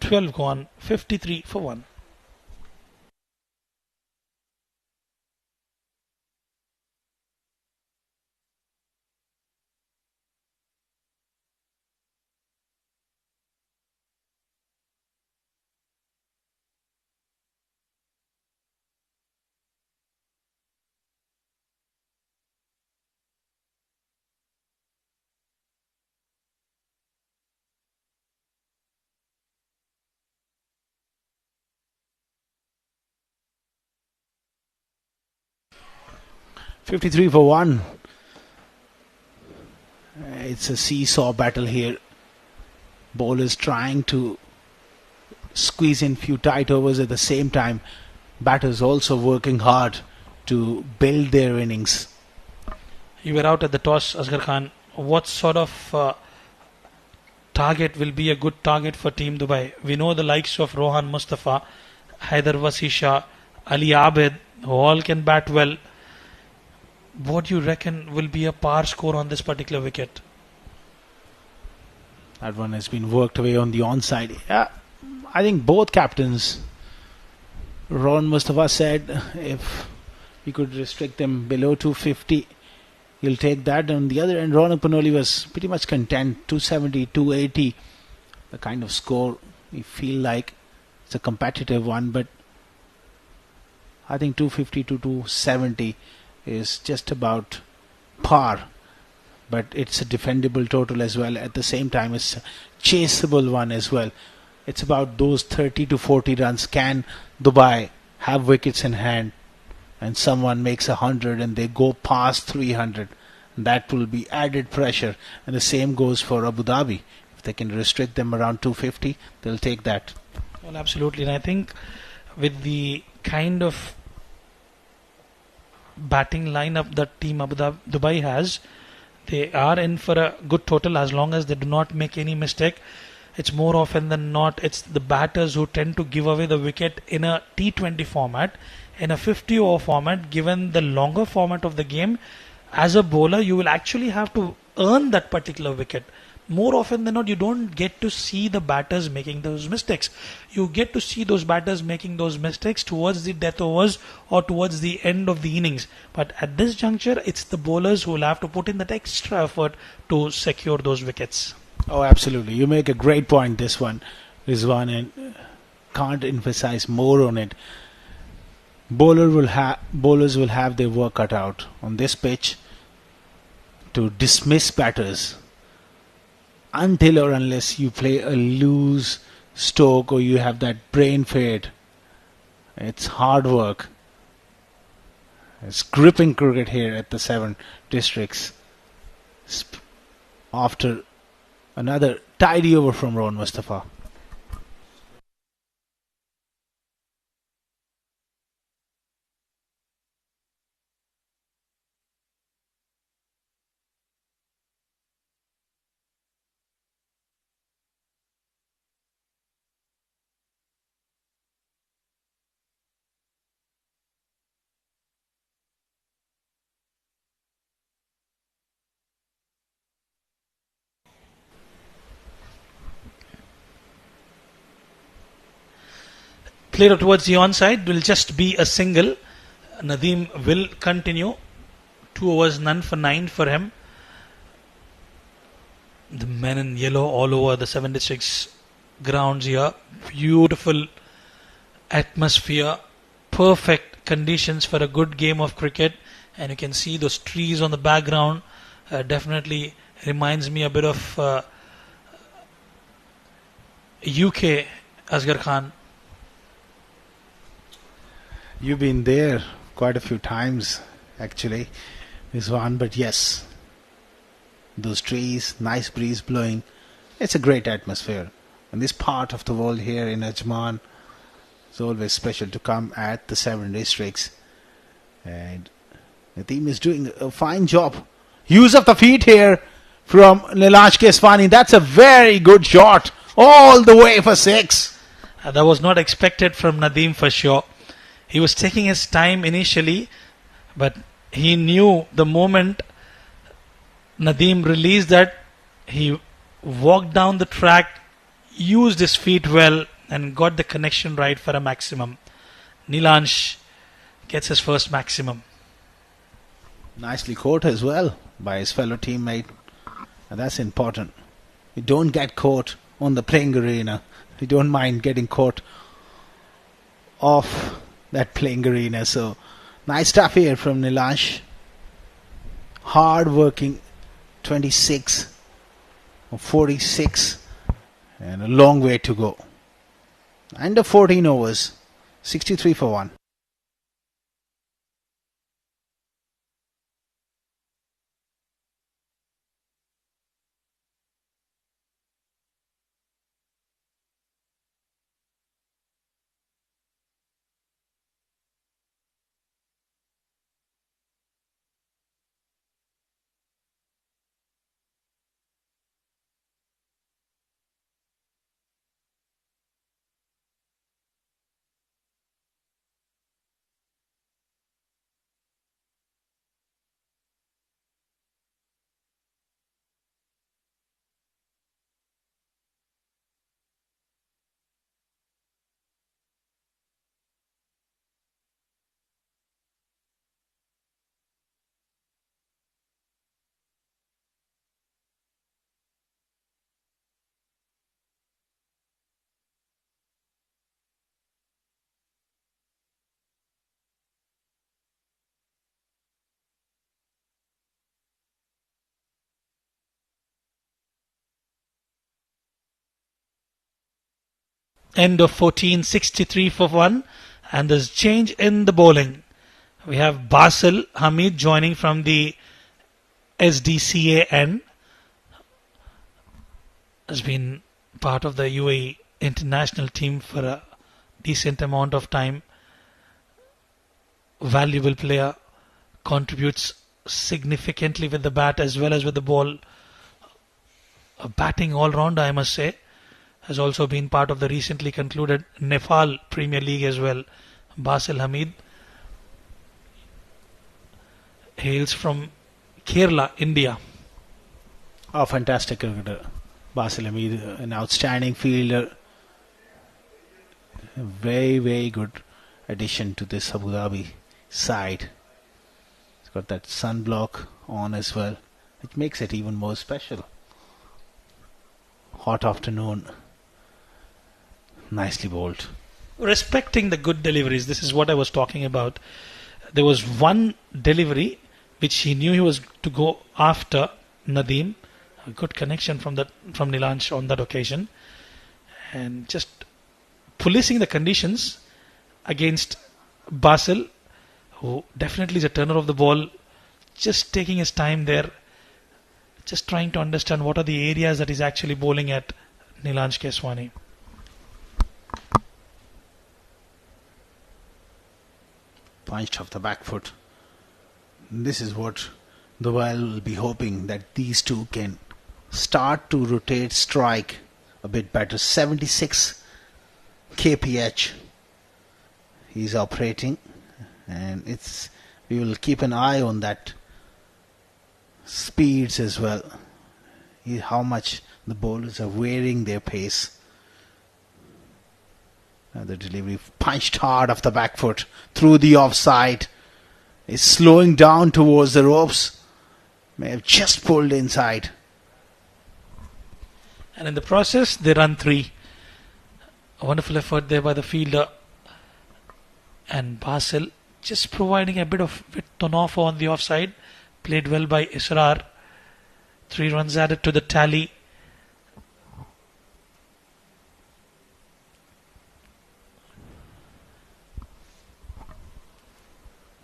12 gone. 53 for 1. $53 for 1. It's a seesaw battle here. Bowlers trying to squeeze in few tight overs at the same time. Batters also working hard to build their innings. You were out at the toss, Asghar Khan. What sort of target will be a good target for Team Dubai? We know the likes of Rohan Mustafa, Haider Wasisha, Ali Abid, who all can bat well. What do you reckon will be a par score on this particular wicket? That one has been worked away on the onside. Yeah, I think both captains, Ron Mustafa said if we could restrict them below 250, he'll take that. On the other end, Ronak Panoli was pretty much content. 270, 280, the kind of score we feel like it's a competitive one, but I think 250 to 270 is just about par. But it's a defendable total as well. At the same time, it's a chaseable one as well. It's about those 30 to 40 runs. Can Dubai have wickets in hand and someone makes 100 and they go past 300? That will be added pressure. And the same goes for Abu Dhabi. If they can restrict them around 250, they'll take that. Well, absolutely. And I think with the kind of batting lineup that Team Dubai has, they are in for a good total as long as they do not make any mistake. It's more often than not, it's the batters who tend to give away the wicket in a T20 format. In a 50 over format, given the longer format of the game, as a bowler, you will actually have to earn that particular wicket. More often than not, you don't get to see the batters making those mistakes. You get to see those batters making those mistakes towards the death overs or towards the end of the innings. But at this juncture, it's the bowlers who will have to put in that extra effort to secure those wickets. Oh, absolutely. You make a great point, this one, Rizwan, and can't emphasize more on it. Bowlers will have their work cut out on this pitch to dismiss batters until or unless you play a loose stroke or you have that brain fade. It's hard work. It's gripping cricket here at the Seven Districts. After another tidy over from Ron Mustafa. clear towards the onside will just be a single. Nadeem will continue. 2 overs, none for 9 for him. The men in yellow all over the 76 grounds here. Beautiful atmosphere. Perfect conditions for a good game of cricket. And you can see those trees on the background. Definitely reminds me a bit of UK, Asghar Khan. You've been there quite a few times, actually, Rizwan, but yes, those trees, nice breeze blowing, it's a great atmosphere. And this part of the world here in Ajman, it's always special to come at the 7 districts. And the team is doing a fine job. Use of the feet here from Nilansh Keswani. That's a very good shot, all the way for 6. That was not expected from Nadeem for sure. He was taking his time initially, but he knew the moment Nadeem released that, he walked down the track, used his feet well, and got the connection right for a maximum. Nilansh gets his first maximum. Nicely caught as well by his fellow teammate. And that's important. You don't get caught on the playing arena. You don't mind getting caught off that playing arena. So nice stuff here from Nilansh. Hard working 26 or 46 and a long way to go. Under 14 overs, 63 for 1. End of 14, 63 for 1. And there's change in the bowling. We have Basil Hamid joining from the SDCA end. Has been part of the UAE international team for a decent amount of time. Valuable player. Contributes significantly with the bat as well as with the ball. A batting all-rounder, I must say. Has also been part of the recently concluded Nepal Premier League as well. Basil Hamid hails from Kerala, India. Oh, fantastic cricketer. Basil Hamid, an outstanding fielder. A very, very good addition to this Abu Dhabi side. He's got that sunblock on as well, which makes it even more special. Hot afternoon. Nicely bowled. Respecting the good deliveries, this is what I was talking about. There was one delivery which he knew he was to go after Nadeem. A good connection from Nilansh on that occasion. And just policing the conditions against Basil, who definitely is a turner of the ball. Just taking his time there. Just trying to understand what are the areas that he's actually bowling at, Nilansh Keswani. Punched off the back foot. This is what the world will be hoping, that these two can start to rotate strike a bit better. 76 kph he's operating, and we will keep an eye on that speeds as well, how much the bowlers are varying their pace. The delivery punched hard off the back foot through the offside. Is slowing down towards the ropes. May have just pulled inside. And in the process, they run 3. A wonderful effort there by the fielder. And Basil just providing a bit of width on offer on the offside. Played well by Isra. 3 runs added to the tally.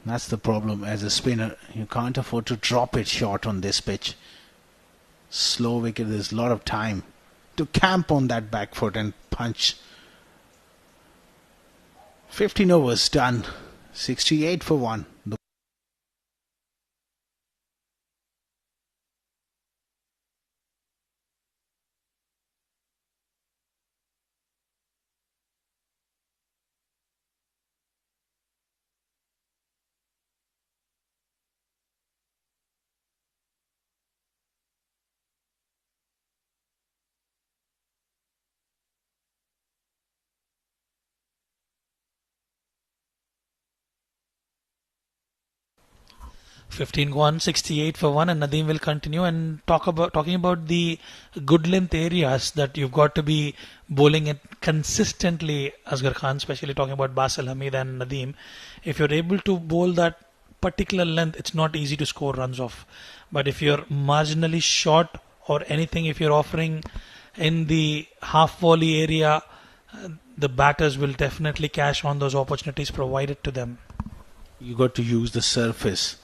That's the problem as a spinner. You can't afford to drop it short on this pitch. Slow wicket, there's a lot of time to camp on that back foot and punch. 15 overs done. 68 for 1. 15 gone, 68 for 1, and Nadeem will continue and talking about the good length areas that you've got to be bowling it consistently, Asghar Khan, especially talking about Basil, Hamid and Nadeem. If you're able to bowl that particular length, it's not easy to score runs off. But if you're marginally short or anything, if you're offering in the half volley area, the batters will definitely cash on those opportunities provided to them. You got to use the surface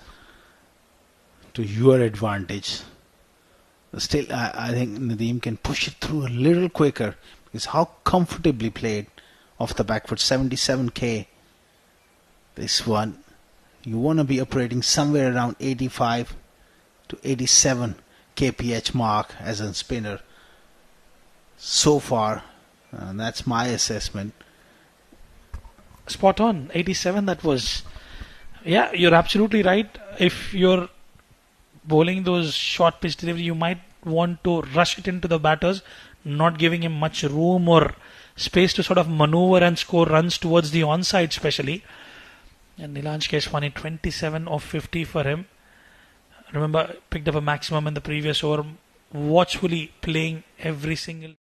to your advantage. Still, I think Nadeem can push it through a little quicker because how comfortably played off the back foot. 77k. This one, you want to be operating somewhere around 85 to 87 kph mark as a spinner so far. That's my assessment. Spot on. 87, that was. Yeah, you're absolutely right. If you're bowling those short pitch delivery, you might want to rush it into the batters, not giving him much room or space to sort of maneuver and score runs towards the onside especially. And Nilanj Keswani, 27 of 50 for him. Remember, picked up a maximum in the previous over, watchfully playing every single.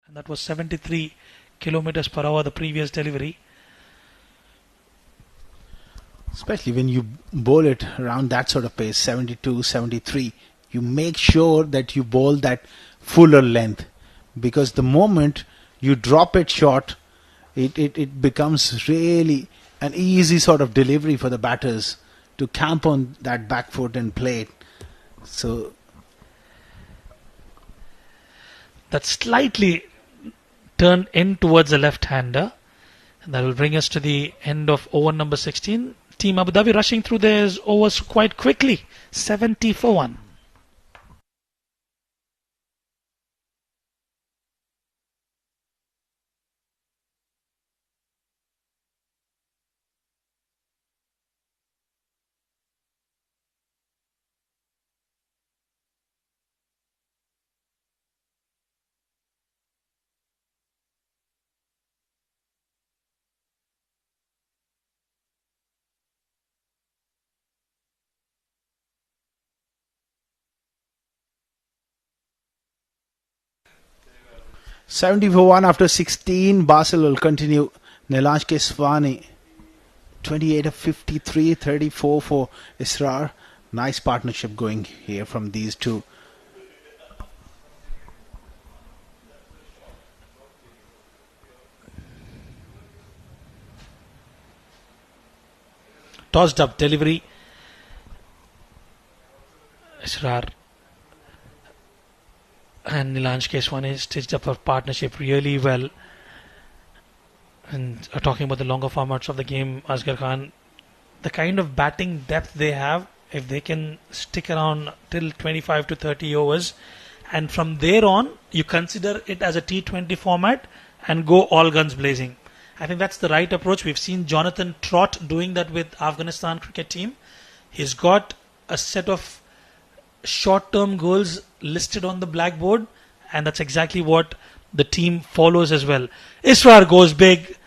And that was 73 kilometers per hour, the previous delivery. Especially when you bowl it around that sort of pace, 72, 73, you make sure that you bowl that fuller length. Because the moment you drop it short, it becomes really an easy sort of delivery for the batters to camp on that back foot and play it. So that slightly turned in towards the left-hander. And that will bring us to the end of over number 16. Team Abu Dhabi rushing through their overs quite quickly. 70 for 1. $70 for 1 after 16. Basil will continue. Nilanj Keswani, 28 of 53, 34 for Isra. Nice partnership going here from these two. Tossed up delivery. Israr and Nilanj Keswani stitched up a partnership really well. And talking about the longer formats of the game, Asghar Khan, the kind of batting depth they have, if they can stick around till 25 to 30 overs, and from there on, you consider it as a T20 format and go all guns blazing. I think that's the right approach. We've seen Jonathan Trott doing that with Afghanistan cricket team. He's got a set of short-term goals listed on the blackboard, and that's exactly what the team follows as well. Isra goes big,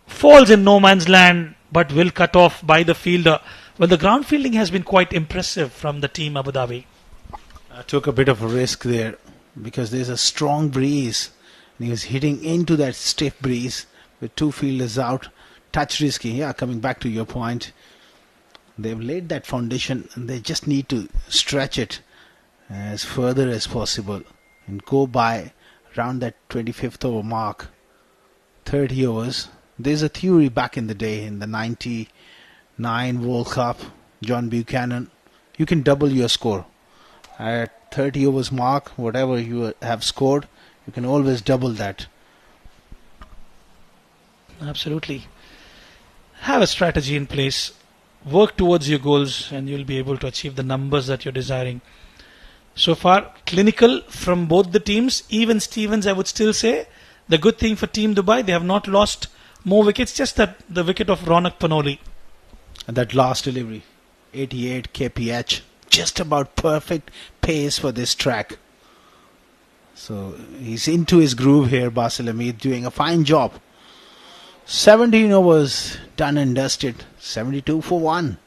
falls in no man's land, but will cut off by the fielder. Well, the ground fielding has been quite impressive from the team Abu Dhabi. I took a bit of a risk there because there's a strong breeze and he was hitting into that stiff breeze with two fielders out. Touch risky. Yeah, coming back to your point, they've laid that foundation and they just need to stretch it as further as possible and go by around that 25th over mark. 30 overs. There's a theory back in the day in the 99 World Cup, John Buchanan, you can double your score. At 30 overs mark, whatever you have scored, you can always double that. Absolutely. Have a strategy in place. Work towards your goals and you'll be able to achieve the numbers that you're desiring. So far, clinical from both the teams. Even Stevens, I would still say. The good thing for Team Dubai, they have not lost more wickets, just that the wicket of Ronak Panoli. And that last delivery, 88 kph, just about perfect pace for this track. So he's into his groove here, Basil Hamid, doing a fine job. 17 overs done and dusted, 72 for 1.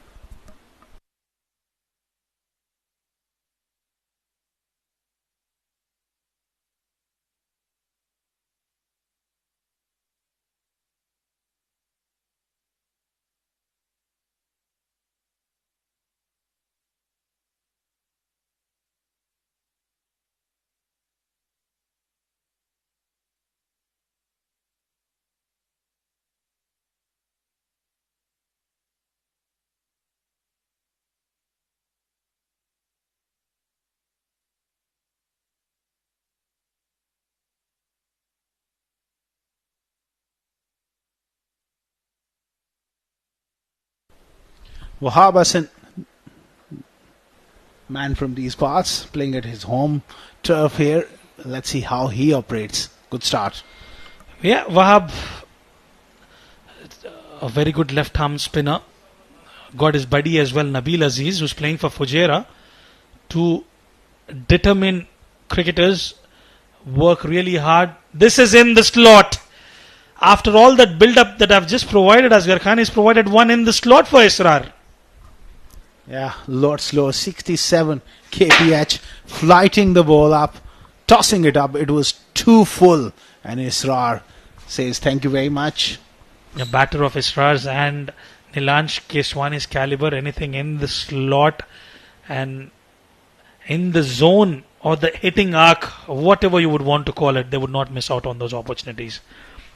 Wahab Hassan, man from these parts, playing at his home turf here. Let's see how he operates. Good start. Yeah, Wahab, a very good left-arm spinner. Got his buddy as well, Nabil Aziz, who's playing for Fujairah. Two determined cricketers, work really hard. This is in the slot. After all that build-up that I've just provided, Asghar Khan has provided one in the slot for Israr. Yeah, lot slow, 67 kph, flighting the ball up, tossing it up. It was too full, and Israr says thank you very much. A batter of Israr's and Nilansh Keswani's caliber, anything in the slot and in the zone or the hitting arc, whatever you would want to call it, they would not miss out on those opportunities.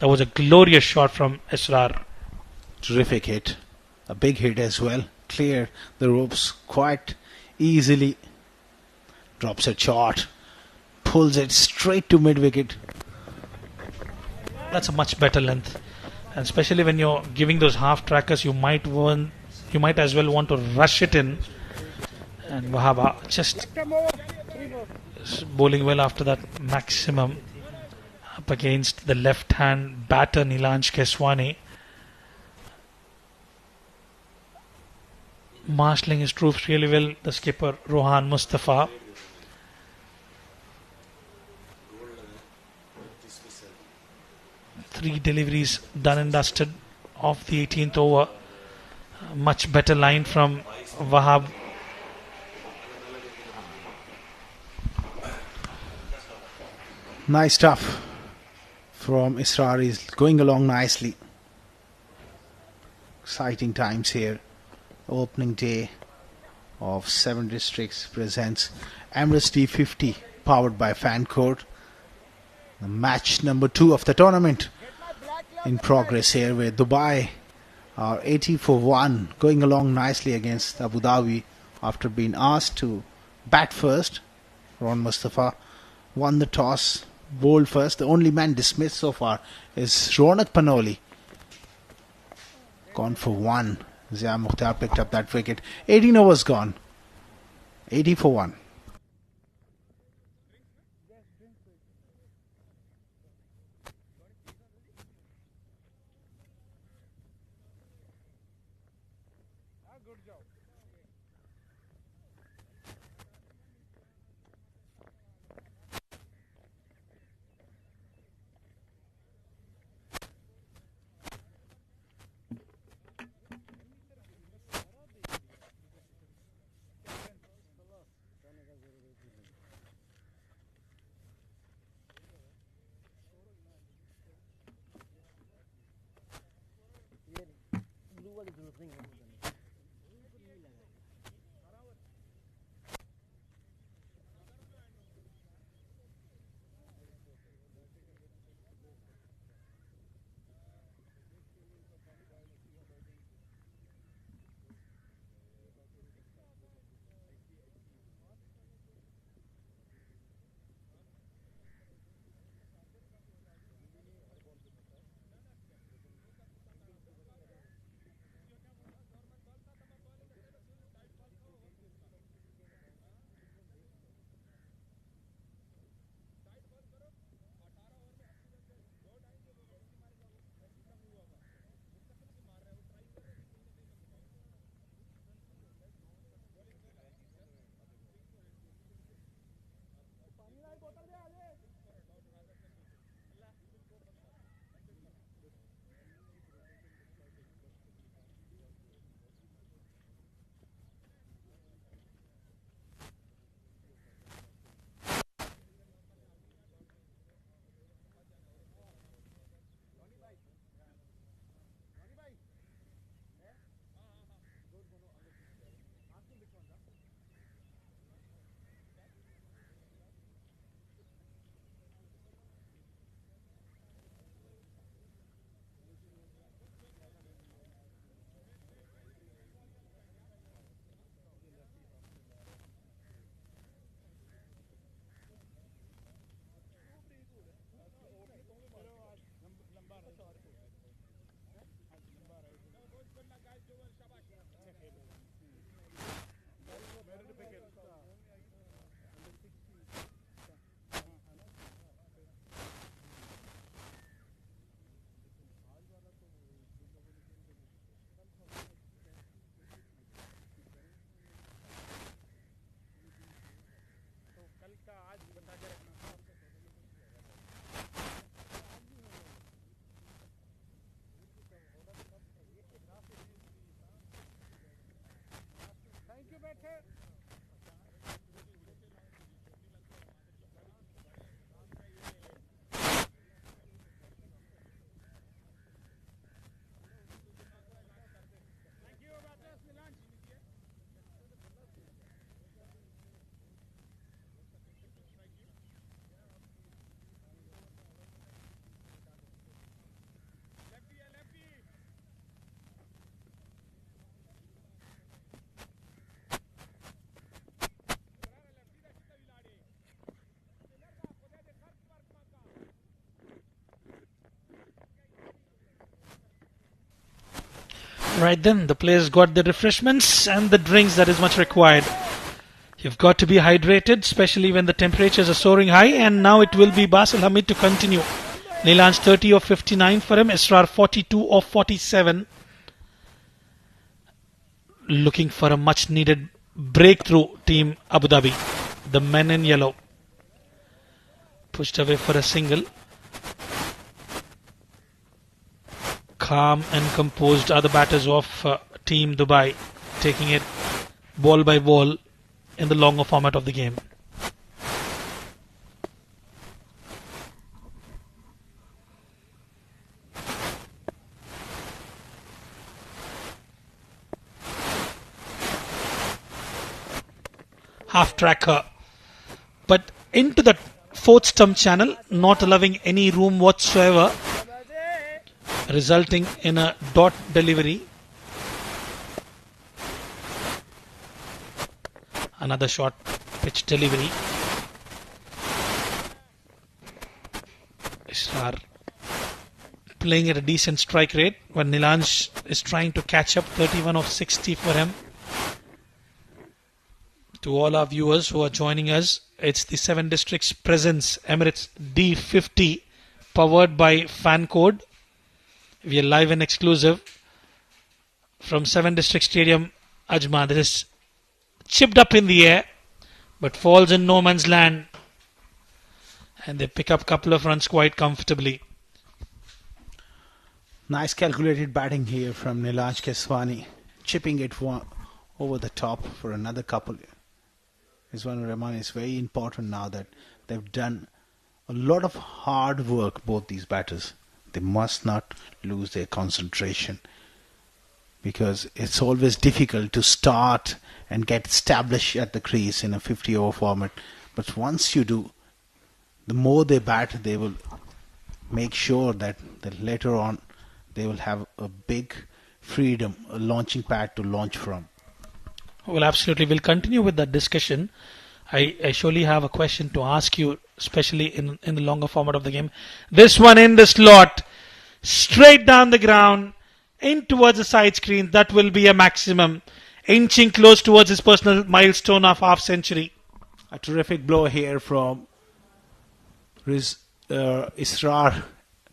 That was a glorious shot from Israr. Terrific hit, a big hit as well. Clear the ropes quite easily. Drops a shot, pulls it straight to mid-wicket. That's a much better length, and especially when you're giving those half trackers, you might as well want to rush it in. And Wahab just bowling well after that maximum up against the left-hand batter Nilansh Keswani. Marshalling his troops really well, the skipper Rohan Mustafa. Three deliveries done and dusted off the 18th over. Much better line from Wahab. Nice stuff from Israr. He's going along nicely. Exciting times here. Opening day of 7 districts presents Emirates D50 powered by Fan Court. The match number 2 of the tournament in progress here with Dubai are 80 for 1, going along nicely against Abu Dhabi after being asked to bat first. Ron Mustafa won the toss, bowled first. The only man dismissed so far is Ronak Panoli. Gone for 1. Zia Mukhtar picked up that wicket. 18 overs gone. 80 for 1. Right then, the players got the refreshments and the drinks that is much required. You've got to be hydrated, especially when the temperatures are soaring high. And now it will be Basil Hamid to continue. Nilanj 30 of 59 for him. Isra 42 of 47. Looking for a much needed breakthrough, team Abu Dhabi. The men in yellow. Pushed away for a single. Calm and composed are the batters of Team Dubai, taking it ball by ball in the longer format of the game. Half tracker, but into the fourth stump channel, not allowing any room whatsoever, resulting in a dot delivery. Another short pitch delivery. Isra playing at a decent strike rate when Nilanj is trying to catch up. 31 of 60 for him. To all our viewers who are joining us, it's the 7 Districts Presence Emirates D50 powered by Fan Code. We are live and exclusive from 7 District Stadium, Ajman. This is chipped up in the air, but falls in no man's land. And they pick up a couple of runs quite comfortably. Nice calculated batting here from Nilanj Keswani. Chipping it over the top for another couple. Rizwan Rahman is very important now that they've done a lot of hard work, both these batters. They must not lose their concentration. because it's always difficult to start and get established at the crease in a 50-over format. But once you do, the more they bat, they will make sure that later on they will have a big freedom, a launching pad to launch from. Well, absolutely. We'll continue with that discussion. I surely have a question to ask you, especially in the longer format of the game. This one in the slot, straight down the ground, in towards the side screen. That will be a maximum. Inching close towards his personal milestone of half century. A terrific blow here from Isra,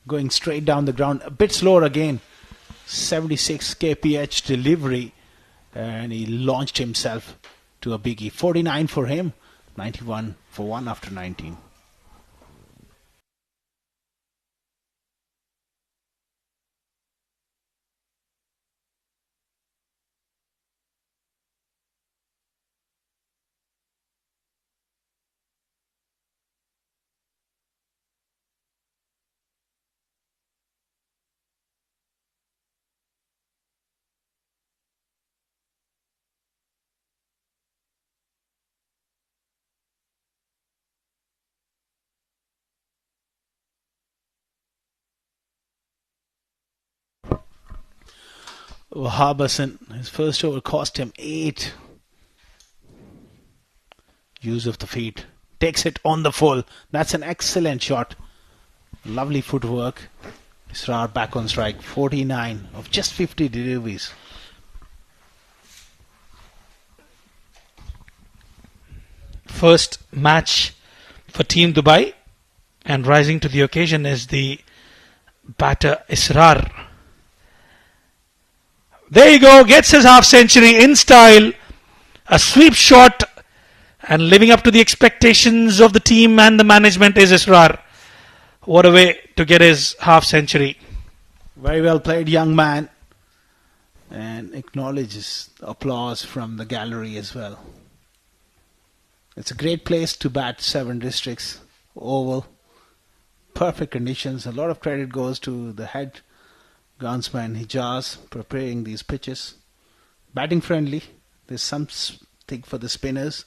going straight down the ground. A bit slower again. 76 kph delivery, and he launched himself to a biggie. 49 for him, 91 for 1 after 19. Wahab Hassan, his first over cost him 8. Use of the feet. Takes it on the full. That's an excellent shot. Lovely footwork. Isra back on strike. 49 of just 50 deliveries. First match for Team Dubai, and rising to the occasion is the batter Israr. There you go, gets his half century in style, a sweep shot, and living up to the expectations of the team and the management is Israr. What a way to get his half century. Very well played, young man, and acknowledges applause from the gallery as well. It's a great place to bat 7 districts, oval, perfect conditions. A lot of credit goes to the head groundsman Hijaz preparing these pitches. Batting friendly. There's something for the spinners.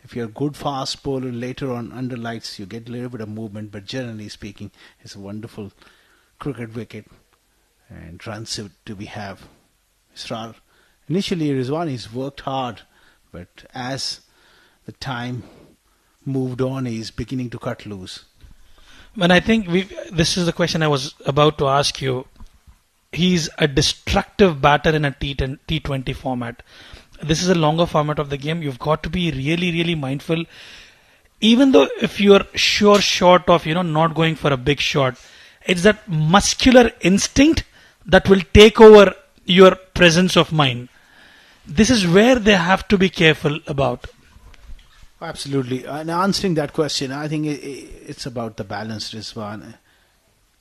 If you're a good fast bowler later on under lights, you get a little bit of movement, but generally speaking, it's a wonderful cricket wicket and runs to be have. Israr, initially Rizwani's worked hard, but as the time moved on, he's beginning to cut loose. When I think this is the question I was about to ask you. He's a destructive batter in a T20 format. This is a longer format of the game. You've got to be really, really mindful. Even though if you're short of, not going for a big shot, it's that muscular instinct that will take over your presence of mind. This is where they have to be careful about. Absolutely. And answering that question, I think it's about the balance, Rizwan.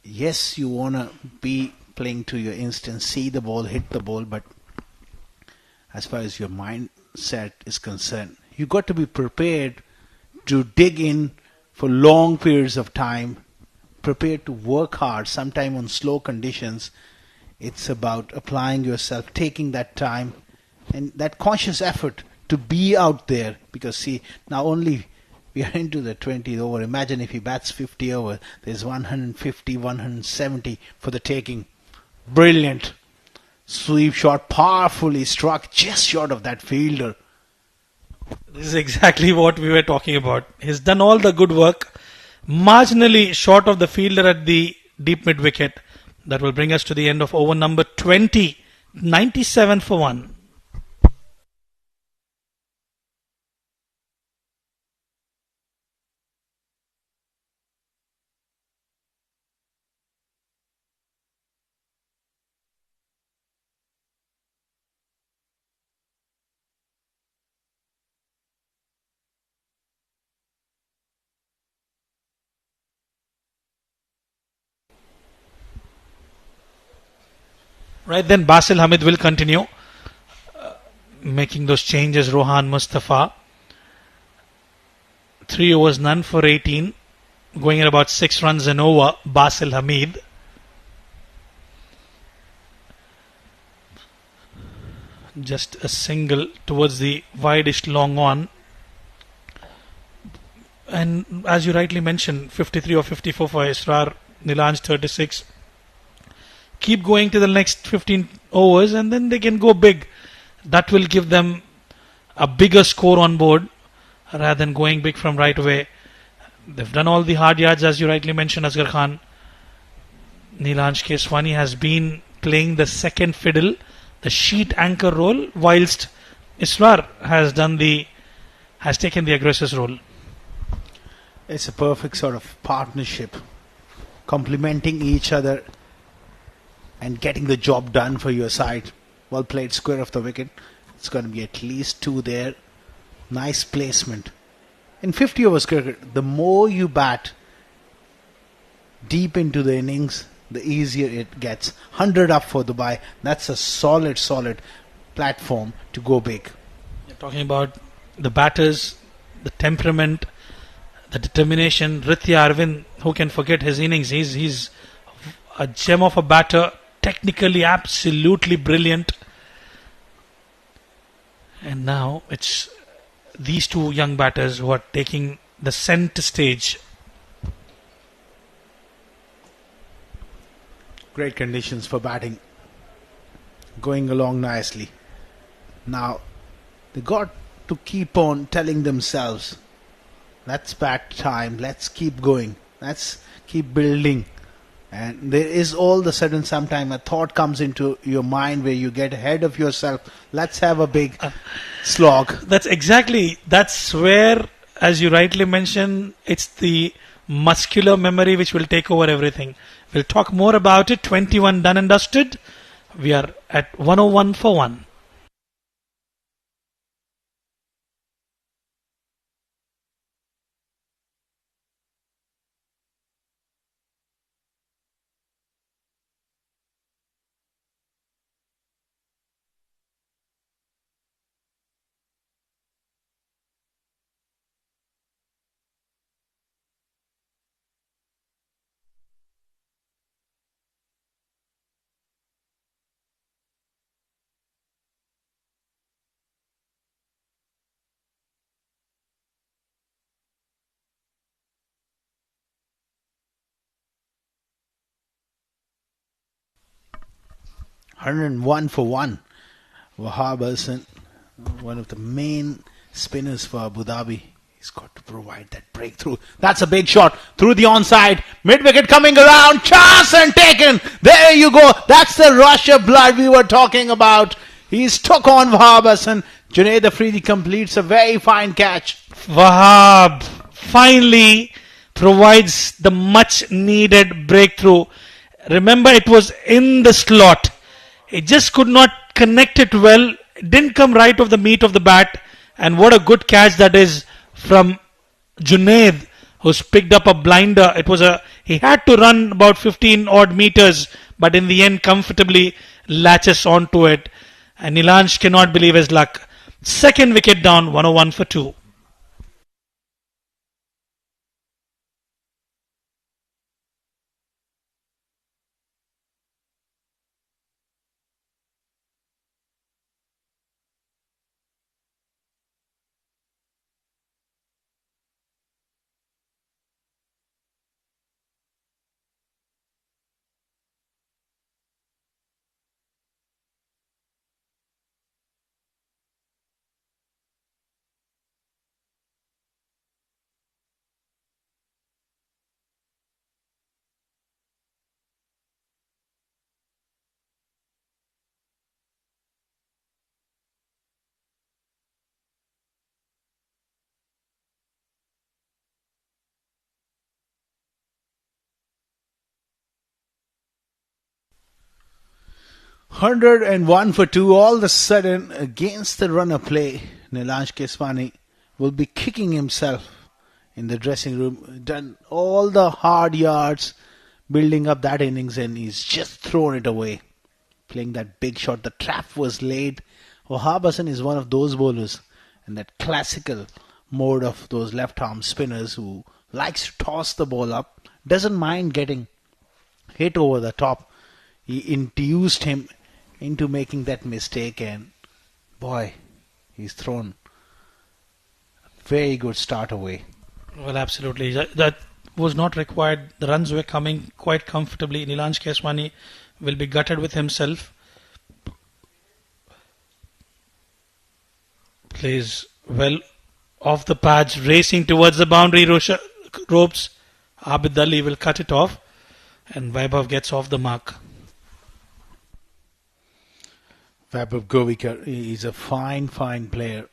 Yes, you want to be playing to your instinct, see the ball, hit the ball, but as far as your mindset is concerned, you've got to be prepared to dig in for long periods of time, prepared to work hard, sometime on slow conditions. It's about applying yourself, taking that time and that conscious effort to be out there, because see, now only we are into the 20th over. Imagine if he bats 50 over, there's 150, 170 for the taking. Brilliant sweep shot, powerfully struck, just short of that fielder. This is exactly what we were talking about. He's done all the good work, marginally short of the fielder at the deep mid wicket. That will bring us to the end of over number 20, 97 for 1. Right then, Basil Hamid will continue making those changes. Rohan Mustafa, 3 overs, none for 18, going at about 6 runs an over. Basil Hamid. Just a single towards the widest long on. And as you rightly mentioned, 53 or 54 for Isra, Nilanj 36. Keep going to the next 15 overs and then they can go big. That will give them a bigger score on board rather than going big from right away. They've done all the hard yards, as you rightly mentioned, Asghar Khan. Nilanj Keswani has been playing the second fiddle, the sheet anchor role, whilst Isra has taken the aggressor's role. It's a perfect sort of partnership, complementing each other and getting the job done for your side. Well played, square of the wicket. It's going to be at least 2 there. Nice placement. In 50 overs cricket, the more you bat deep into the innings, the easier it gets. 100 up for Dubai. That's a solid platform to go big. You're talking about the batters, the temperament, the determination. Ritya Arvind, who can forget his innings? He's a gem of a batter, technically absolutely brilliant. And now it's these two young batters who are taking the center stage. Great conditions for batting. Going along nicely. Now, they got to keep on telling themselves, let's bat time, let's keep going, let's keep building. And there is all of a sudden sometime a thought comes into your mind where you get ahead of yourself. Let's have a big slog. That's where, as you rightly mentioned, it's the muscular memory which will take over everything. We'll talk more about it. 21 done and dusted. We are at 101 for 1. $101 for 1. Wahab Hassan, one of the main spinners for Abu Dhabi. He's got to provide that breakthrough. That's a big shot through the onside. Mid-wicket coming around. Chance and taken. There you go. That's the rush of blood we were talking about. He's took on Wahab Hassan. Junaid Afridi completes a very fine catch. Wahab finally provides the much needed breakthrough. Remember, it was in the slot. It just could not connect it well. It didn't come right off the meat of the bat. And what a good catch that is from Junaid, who's picked up a blinder. He had to run about 15 odd meters, but in the end comfortably latches onto it. And Nilanj cannot believe his luck. Second wicket down, 101 for 2. $101 for 2. All of a sudden, against the run of play, Nilanj Keswani will be kicking himself in the dressing room. Done all the hard yards, building up that innings, and he's just thrown it away. Playing that big shot. The trap was laid. Wahab Hassan is one of those bowlers in that classical mode of those left-arm spinners who likes to toss the ball up, doesn't mind getting hit over the top. He induced him into making that mistake, and Boy, he's thrown very good start away. Well, absolutely. That was not required. The runs were coming quite comfortably. Nilanj Keswani will be gutted with himself. Plays well off the pads, racing towards the boundary ropes. Abid Ali will cut it off, and Vaibhav gets off the mark. Vaibhav Govekar is a fine player.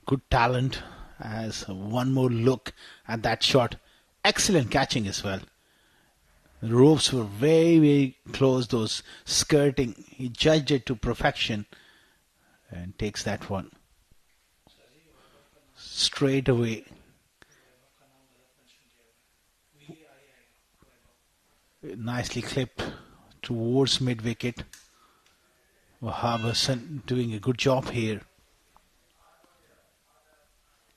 Good talent. Has one more look at that shot. Excellent catching as well. The ropes were very close, those skirting. He judged it to perfection and takes that one straight away. Nicely clipped towards mid-wicket. Wahab Hassan doing a good job here.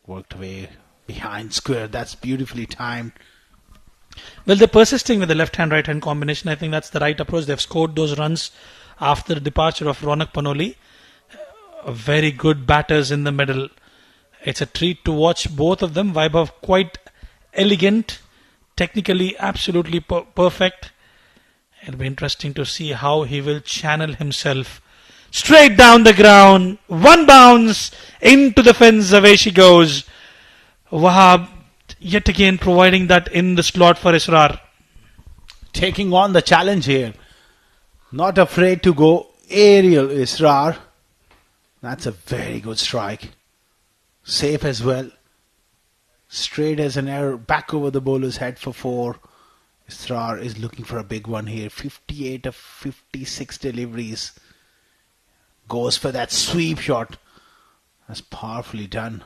Worked away behind square. That's beautifully timed. Well, they're persisting with the left-hand, right-hand combination. I think that's the right approach. They've scored those runs after the departure of Ronak Panoli. Very good batters in the middle. It's a treat to watch both of them. Vaibhav quite elegant, technically absolutely perfect. It'll be interesting to see how he will channel himself. Straight down the ground, one bounce into the fence, away she goes. Wahab yet again providing that in the slot for Isra. Taking on the challenge here. Not afraid to go aerial, Isra. That's a very good strike. Safe as well. Straight as an arrow, back over the bowler's head for 4. Isra is looking for a big one here. 58 of 56 deliveries. Goes for that sweep shot. That's powerfully done.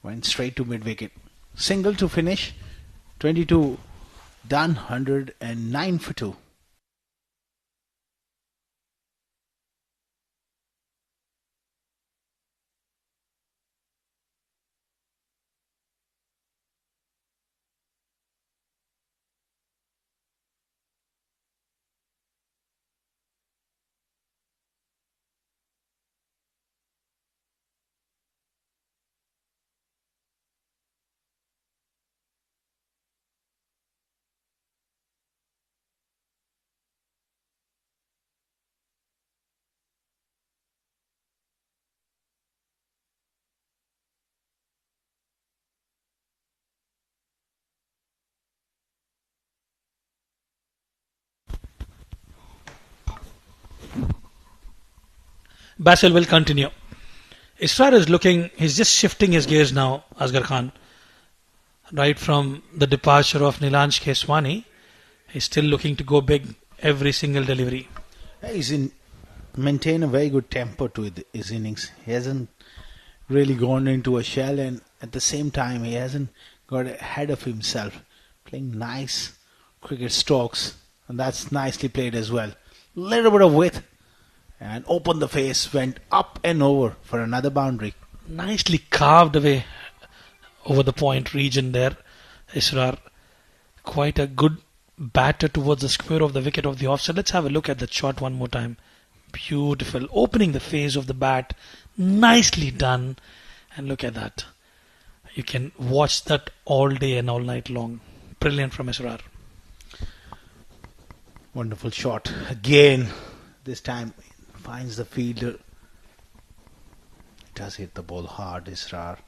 Went straight to mid-wicket. Single to finish. 22 done. 109 for 2. Basil will continue. Isra is looking, he's just shifting his gears now, Asghar Khan. Right from the departure of Nilanj Keswani, he's still looking to go big every single delivery. He's maintain a very good tempo to his innings. He hasn't really gone into a shell, and at the same time he hasn't got ahead of himself. Playing nice cricket strokes, and that's nicely played as well. Little bit of width, and opened the face, went up and over for another boundary. Nicely carved away over the point region there. Israr, quite a good batter towards the square of the wicket of the offside. Let's have a look at the shot one more time. Beautiful. Opening the face of the bat. Nicely done. And look at that. You can watch that all day and all night long. Brilliant from Israr. Wonderful shot. Again, this time finds the fielder. Does hit the ball hard, Israr.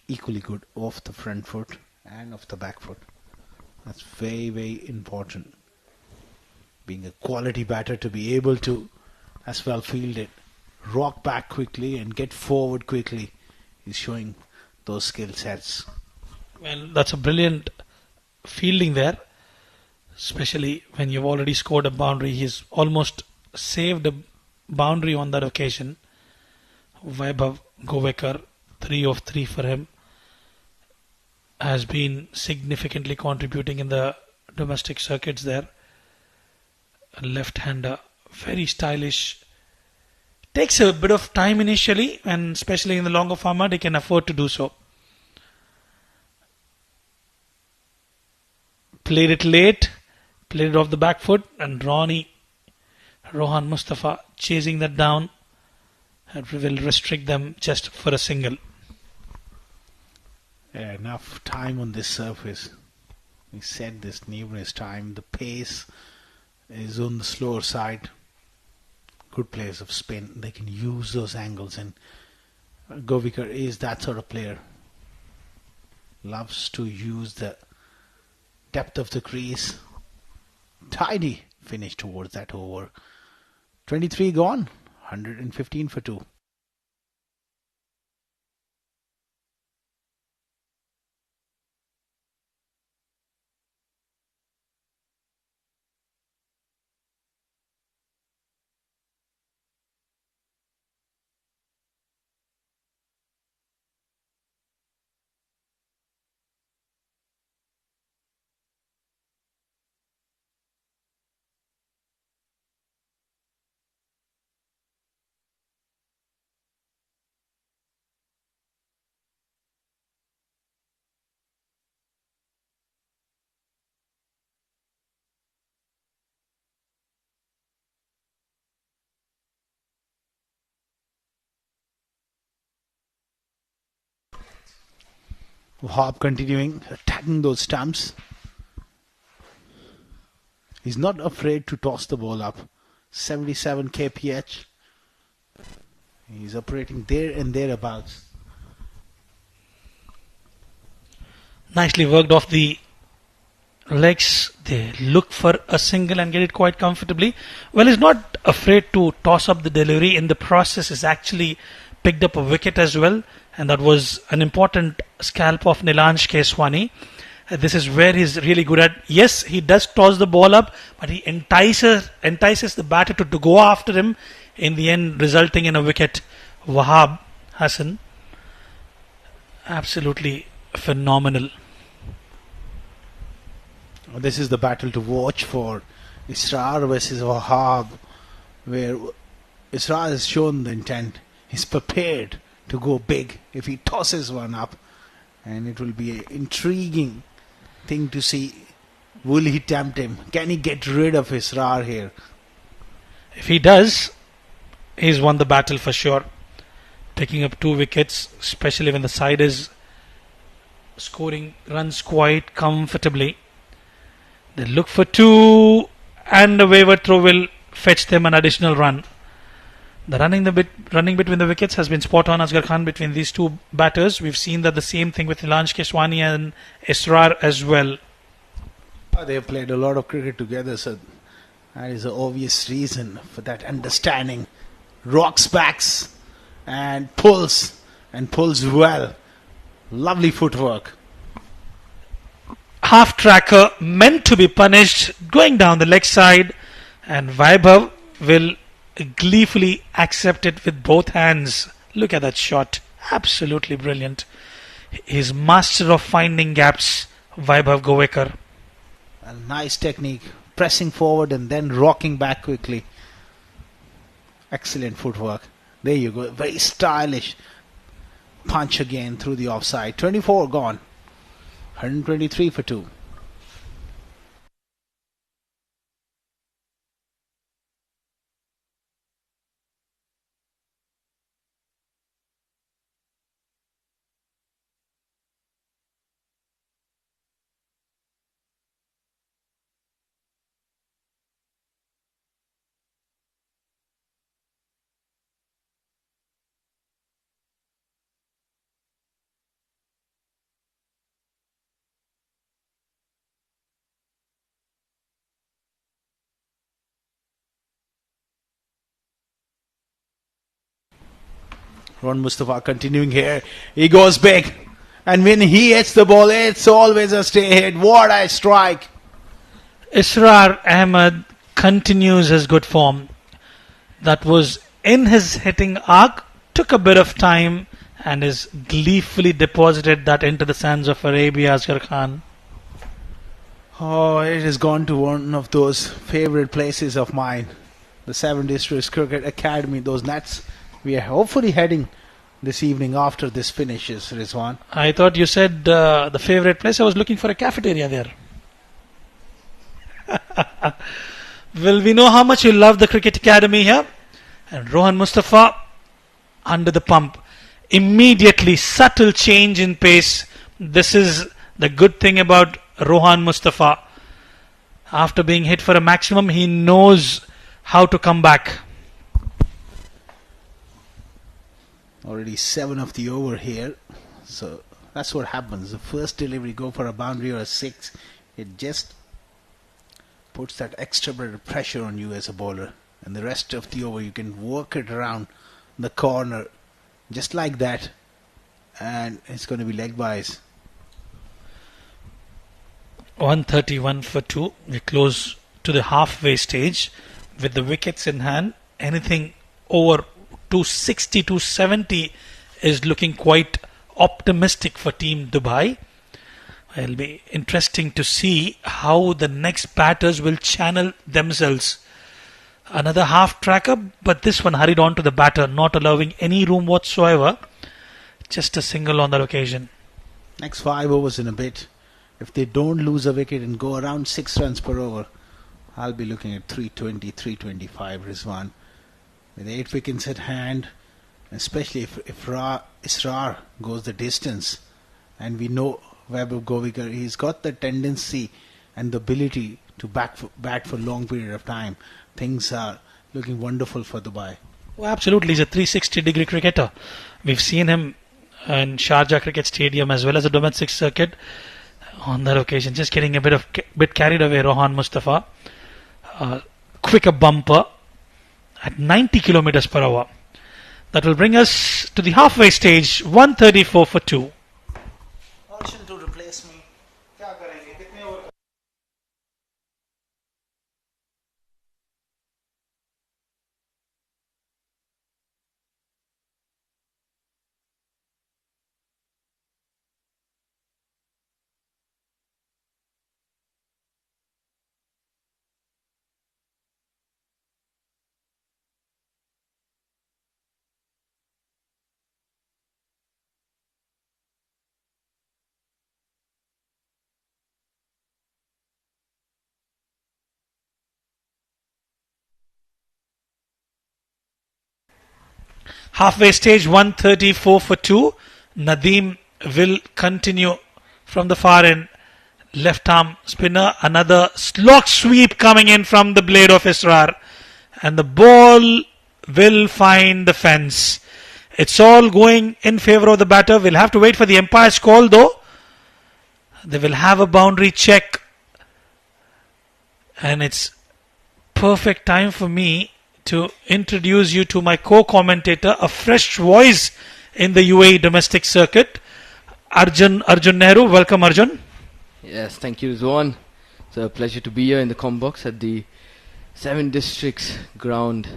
Equally good off the front foot and off the back foot. That's very, very important. Being a quality batter, to be able to as well field it, rock back quickly and get forward quickly, is showing those skill sets. Well, that's a brilliant fielding there, especially when you've already scored a boundary. He's almost saved a boundary on that occasion. Vaibhav Govekar, 3 of 3 for him, has been significantly contributing in the domestic circuits there. A left-hander, very stylish. Takes a bit of time initially, and especially in the longer format, he can afford to do so. Played it late, played it off the back foot, and Ronnie Rohan Mustafa chasing that down. It will restrict them just for a single. Yeah, enough time on this surface. We said this numerous times. The pace is on the slower side. Good players of spin. They can use those angles, and Govekar is that sort of player. Loves to use the depth of the crease. Tidy finish towards that over. 23 gone. 115 for 2. Wahab continuing, attacking those stumps. He's not afraid to toss the ball up. 77 kph. He's operating there and thereabouts. Nicely worked off the legs. They look for a single and get it quite comfortably. Well, he's not afraid to toss up the delivery. In the process, he's actually picked up a wicket as well, and that was an important scalp of Nilansh Keswani. This is where he's really good at. Yes, he does toss the ball up, but he entices the batter to go after him, in the end resulting in a wicket. Wahab Hassan, absolutely phenomenal. This is the battle to watch for Isra versus Wahab, where Isra has shown the intent. He's prepared to go big if he tosses one up, and it will be an intriguing thing to see. Will he tempt him? Can he get rid of Isra here? If he does, he's won the battle for sure. Picking up 2 wickets, especially when the side is scoring runs quite comfortably. They look for 2, and a waiver throw will fetch them an additional run. The running between the wickets has been spot on, Asghar Khan, between these 2 batters. We've seen that the same thing with Nilansh Keswani and Israr as well. They have played a lot of cricket together, so that is an obvious reason for that understanding. Rocks backs and pulls well. Lovely footwork. Half tracker meant to be punished, going down the leg side, and Vaibhav will gleefully accept it with both hands. Look at that shot. Absolutely brilliant. He's master of finding gaps, Vaibhav Govekar. A nice technique. Pressing forward and then rocking back quickly. Excellent footwork. There you go. Very stylish punch again through the offside. 24 gone. 123 for 2. Ron Mustafa continuing here. He goes big. And when he hits the ball, it's always a stay hit. What a strike. Israr Ahmed continues his good form. That was in his hitting arc. Took a bit of time and is gleefully deposited that into the sands of Arabia, Asghar Khan. Oh, it has gone to one of those favorite places of mine. The 7 Districts Cricket Academy, those nets. We are hopefully heading this evening after this finishes, Rizwan. I thought you said the favorite place. I was looking for a cafeteria there. Well, we know how much you love the Cricket Academy here. And Rohan Mustafa under the pump. Immediately, subtle change in pace. This is the good thing about Rohan Mustafa. After being hit for a maximum, he knows how to come back. Already 7 of the over here. So that's what happens. The first delivery, go for a boundary or a 6. It just puts that extra bit of pressure on you as a bowler. And the rest of the over, you can work it around the corner just like that. And it's going to be leg byes. 131 for 2. We close to the halfway stage with the wickets in hand. Anything over 260, 270 is looking quite optimistic for Team Dubai. It'll be interesting to see how the next batters will channel themselves. Another half tracker, but this one hurried on to the batter, not allowing any room whatsoever. Just a single on that occasion. Next 5 overs in a bit. If they don't lose a wicket and go around 6 runs per over, I'll be looking at 320, 325 Rizwan. With 8 wickets at hand, especially if Isra goes the distance, and we know Vaibhav Govekar, he's got the tendency and the ability to bat for long period of time. Things are looking wonderful for Dubai. Well, absolutely, he's a 360-degree cricketer. We've seen him in Sharjah Cricket Stadium as well as the domestic circuit. On that occasion, just getting a bit carried away, Rohan Mustafa. Quicker bumper at 90 kilometers per hour. That will bring us to the halfway stage, 134 for 2. Option to replace me. Halfway stage, 134 for 2. Nadeem will continue from the far end. Left arm spinner. Another slog sweep coming in from the blade of Isra. And the ball will find the fence. It's all going in favour of the batter. We'll have to wait for the umpire's call though. They will have a boundary check. And it's perfect time for me to introduce you to my co-commentator, a fresh voice in the UAE domestic circuit, Arjun Nehru. Welcome, Arjun. Yes, thank you, Zohan. It's a pleasure to be here in the Combox at the 7 Districts ground.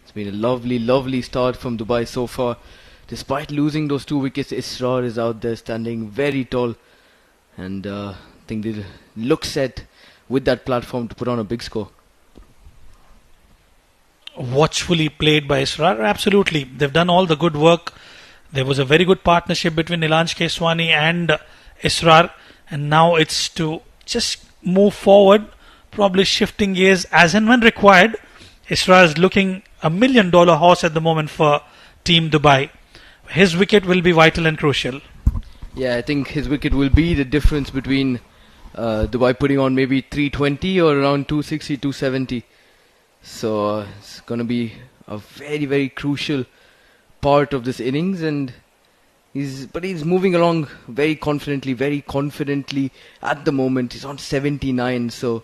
It's been a lovely, lovely start from Dubai so far. Despite losing those 2 wickets, Isra is out there standing very tall. And I think they look set with that platform to put on a big score. Watchfully played by Isra. Absolutely. They've done all the good work. There was a very good partnership between Nilanj Keswani and Isra. And now it's to just move forward, probably shifting gears as and when required. Isra is looking $1 million horse at the moment for Team Dubai. His wicket will be vital and crucial. Yeah, I think his wicket will be the difference between Dubai putting on maybe 320 or around 260, 270. So it's going to be a very, very crucial part of this innings, and he's moving along very confidently at the moment. He's on 79, so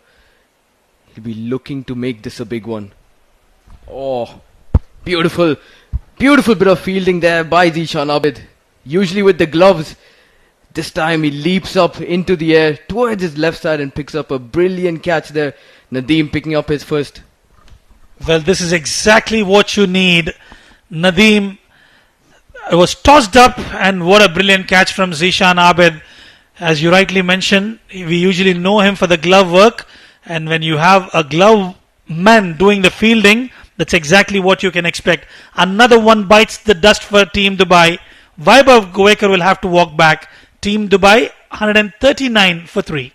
he'll be looking to make this a big one. Oh, beautiful bit of fielding there by Zishan Abid. Usually with the gloves, this time he leaps up into the air towards his left side and picks up a brilliant catch there. Nadeem picking up his first. Well, this is exactly what you need. Nadeem was tossed up, and what a brilliant catch from Zishan Abid. As you rightly mentioned, we usually know him for the glove work, and when you have a glove man doing the fielding, that's exactly what you can expect. Another one bites the dust for Team Dubai. Vaibhav Govekar will have to walk back. Team Dubai 139 for 3.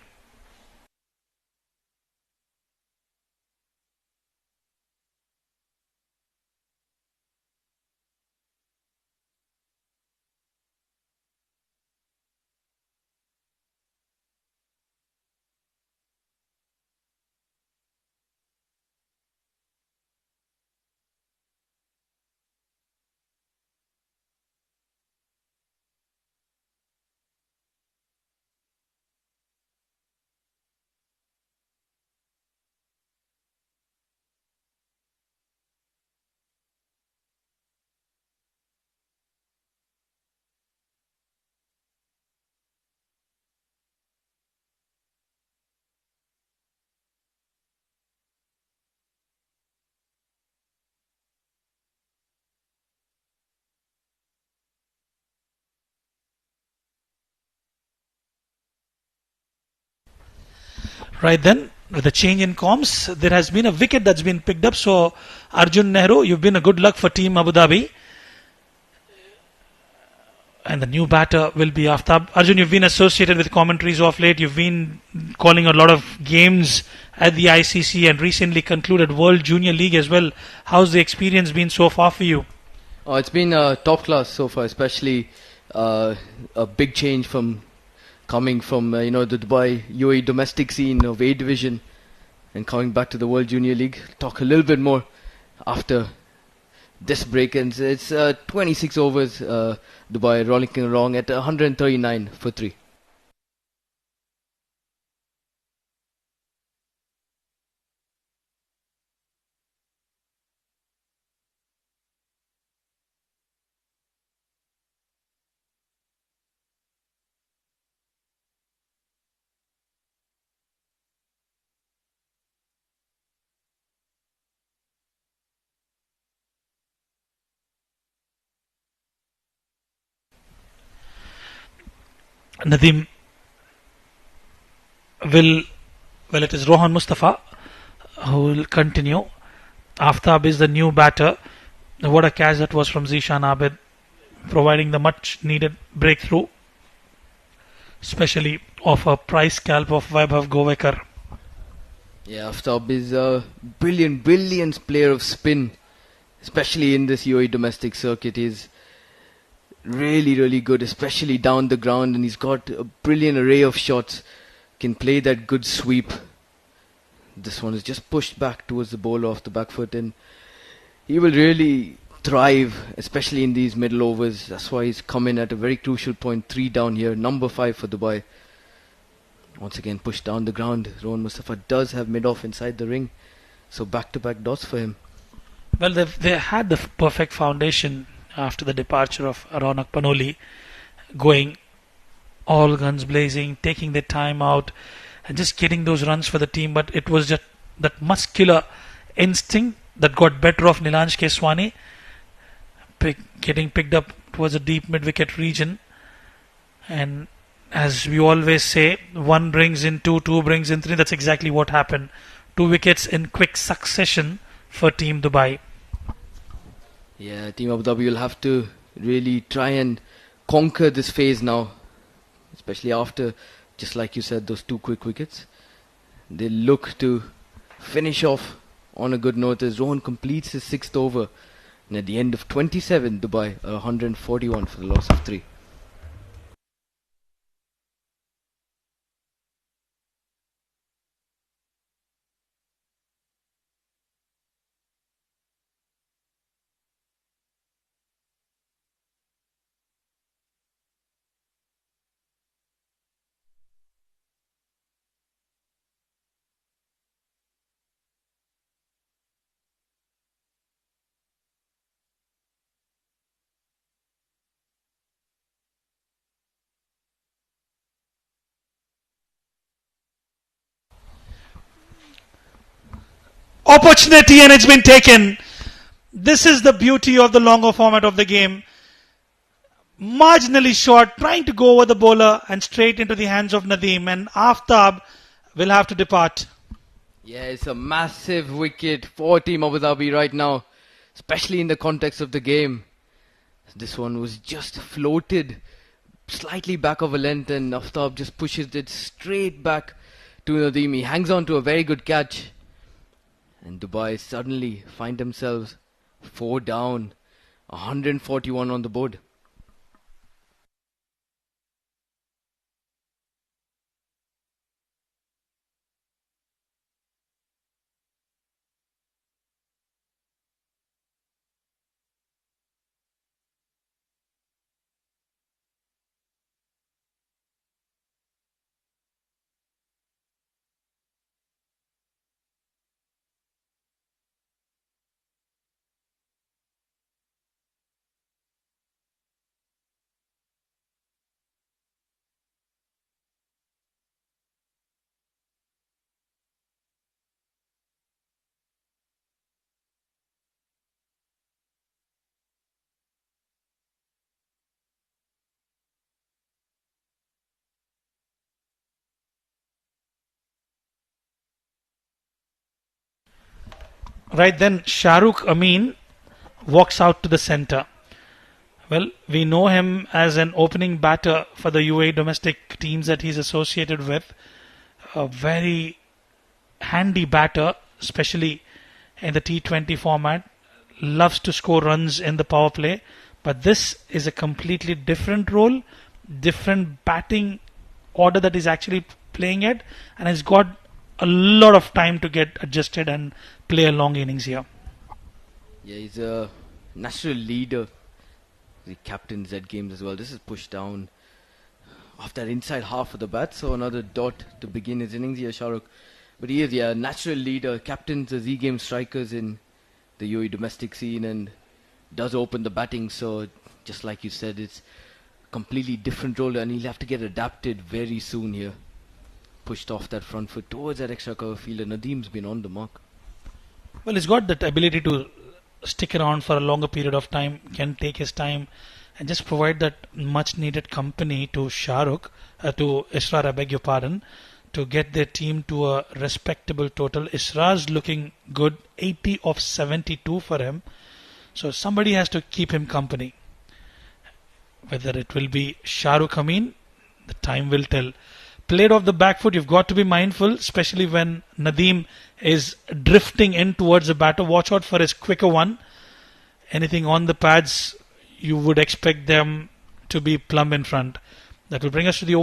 Right then, with the change in comms, there has been a wicket that's been picked up. So, Arjun Nehru, you've been a good luck for Team Abu Dhabi. And the new batter will be Aftab. Arjun, you've been associated with commentaries of late. You've been calling a lot of games at the ICC and recently concluded World Junior League as well. How's the experience been so far for you? Oh, it's been top class so far, especially a big change from coming from the Dubai UAE domestic scene of A division and coming back to the World Junior League. Talk a little bit more after this break, and it's 26 overs. Dubai rolling along at 139 for 3. Nadeem it is Rohan Mustafa who will continue. Aftab is the new batter. What a catch that was from Zishan Abid, providing the much needed breakthrough, especially of a price scalp of Vaibhav Govekar. Yeah, Aftab is a brilliant player of spin, especially in this UAE domestic circuit. He's really good, especially down the ground, and he's got a brilliant array of shots. Can play that good sweep. This one is just pushed back towards the bowler off the back foot, and he will really thrive, especially in these middle overs. That's why he's come in at a very crucial point, 3 down here, number 5 for Dubai. Once again pushed down the ground. Rohan Mustafa does have mid-off inside the ring, so back-to-back dots for him. Well, they had the perfect foundation after the departure of Ronak Panoli, going all guns blazing, taking their time out, and just getting those runs for the team. But it was just that muscular instinct that got better of Nilanj Keswani, getting picked up towards the deep mid-wicket region. And as we always say, 1 brings in 2, 2 brings in 3. That's exactly what happened. 2 wickets in quick succession for Team Dubai. Yeah, Team Abu Dhabi will have to really try and conquer this phase now, especially after, just like you said, those 2 quick wickets. They look to finish off on a good note as Rohan completes his 6th over, and at the end of 27, Dubai 141 for the loss of 3. Opportunity, and it's been taken. This is the beauty of the longer format of the game. Marginally short, trying to go over the bowler and straight into the hands of Nadeem, and Aftab will have to depart. Yeah, it's a massive wicket for Team Abu Dhabi right now, especially in the context of the game. This one was just floated slightly back of a length, and Aftab just pushes it straight back to Nadeem. He hangs on to a very good catch, and Dubai suddenly find themselves 4 down, 141 on the board. Right then, Shahrukh Amin walks out to the center. Well, we know him as an opening batter for the UAE domestic teams that he's associated with. A very handy batter, especially in the T20 format. Loves to score runs in the power play. But this is a completely different role, different batting order that he's actually playing at, and has got a lot of time to get adjusted and play a long innings here. Yeah, he's a natural leader. He captains at games as well. This is pushed down off that inside half of the bat, so another dot to begin his innings here, Shahrukh. But he is, yeah, a natural leader, captains the Z-game strikers in the UAE domestic scene and does open the batting, so just like you said, it's a completely different role and he'll have to get adapted very soon here. Pushed off that front foot towards that extra cover field and Nadeem's been on the mark. Well, he's got that ability to stick around for a longer period of time, can take his time and just provide that much needed company to to Isra, I beg your pardon, to get their team to a respectable total. Isra's looking good, 80 of 72 for him. So somebody has to keep him company. Whether it will be Shahrukh Amin, the time will tell. Played off the back foot, you've got to be mindful, especially when Nadeem is drifting in towards the batter. Watch out for his quicker one. Anything on the pads, you would expect them to be plumb in front. That will bring us to the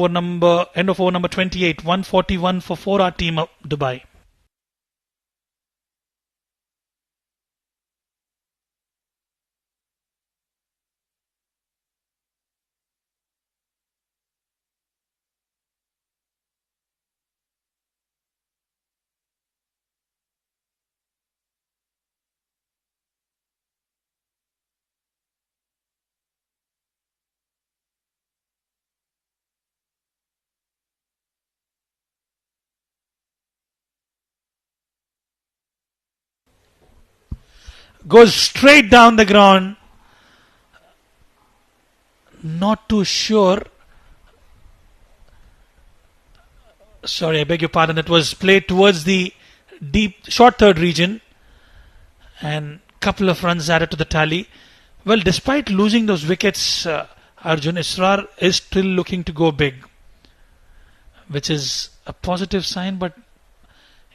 end of over number 28, 141 for 4 our team of Dubai. Goes straight down the ground. Not too sure. Sorry, I beg your pardon. It was played towards the deep, short third region. And couple of runs added to the tally. Well, despite losing those wickets, Arjun Israr is still looking to go big, which is a positive sign. But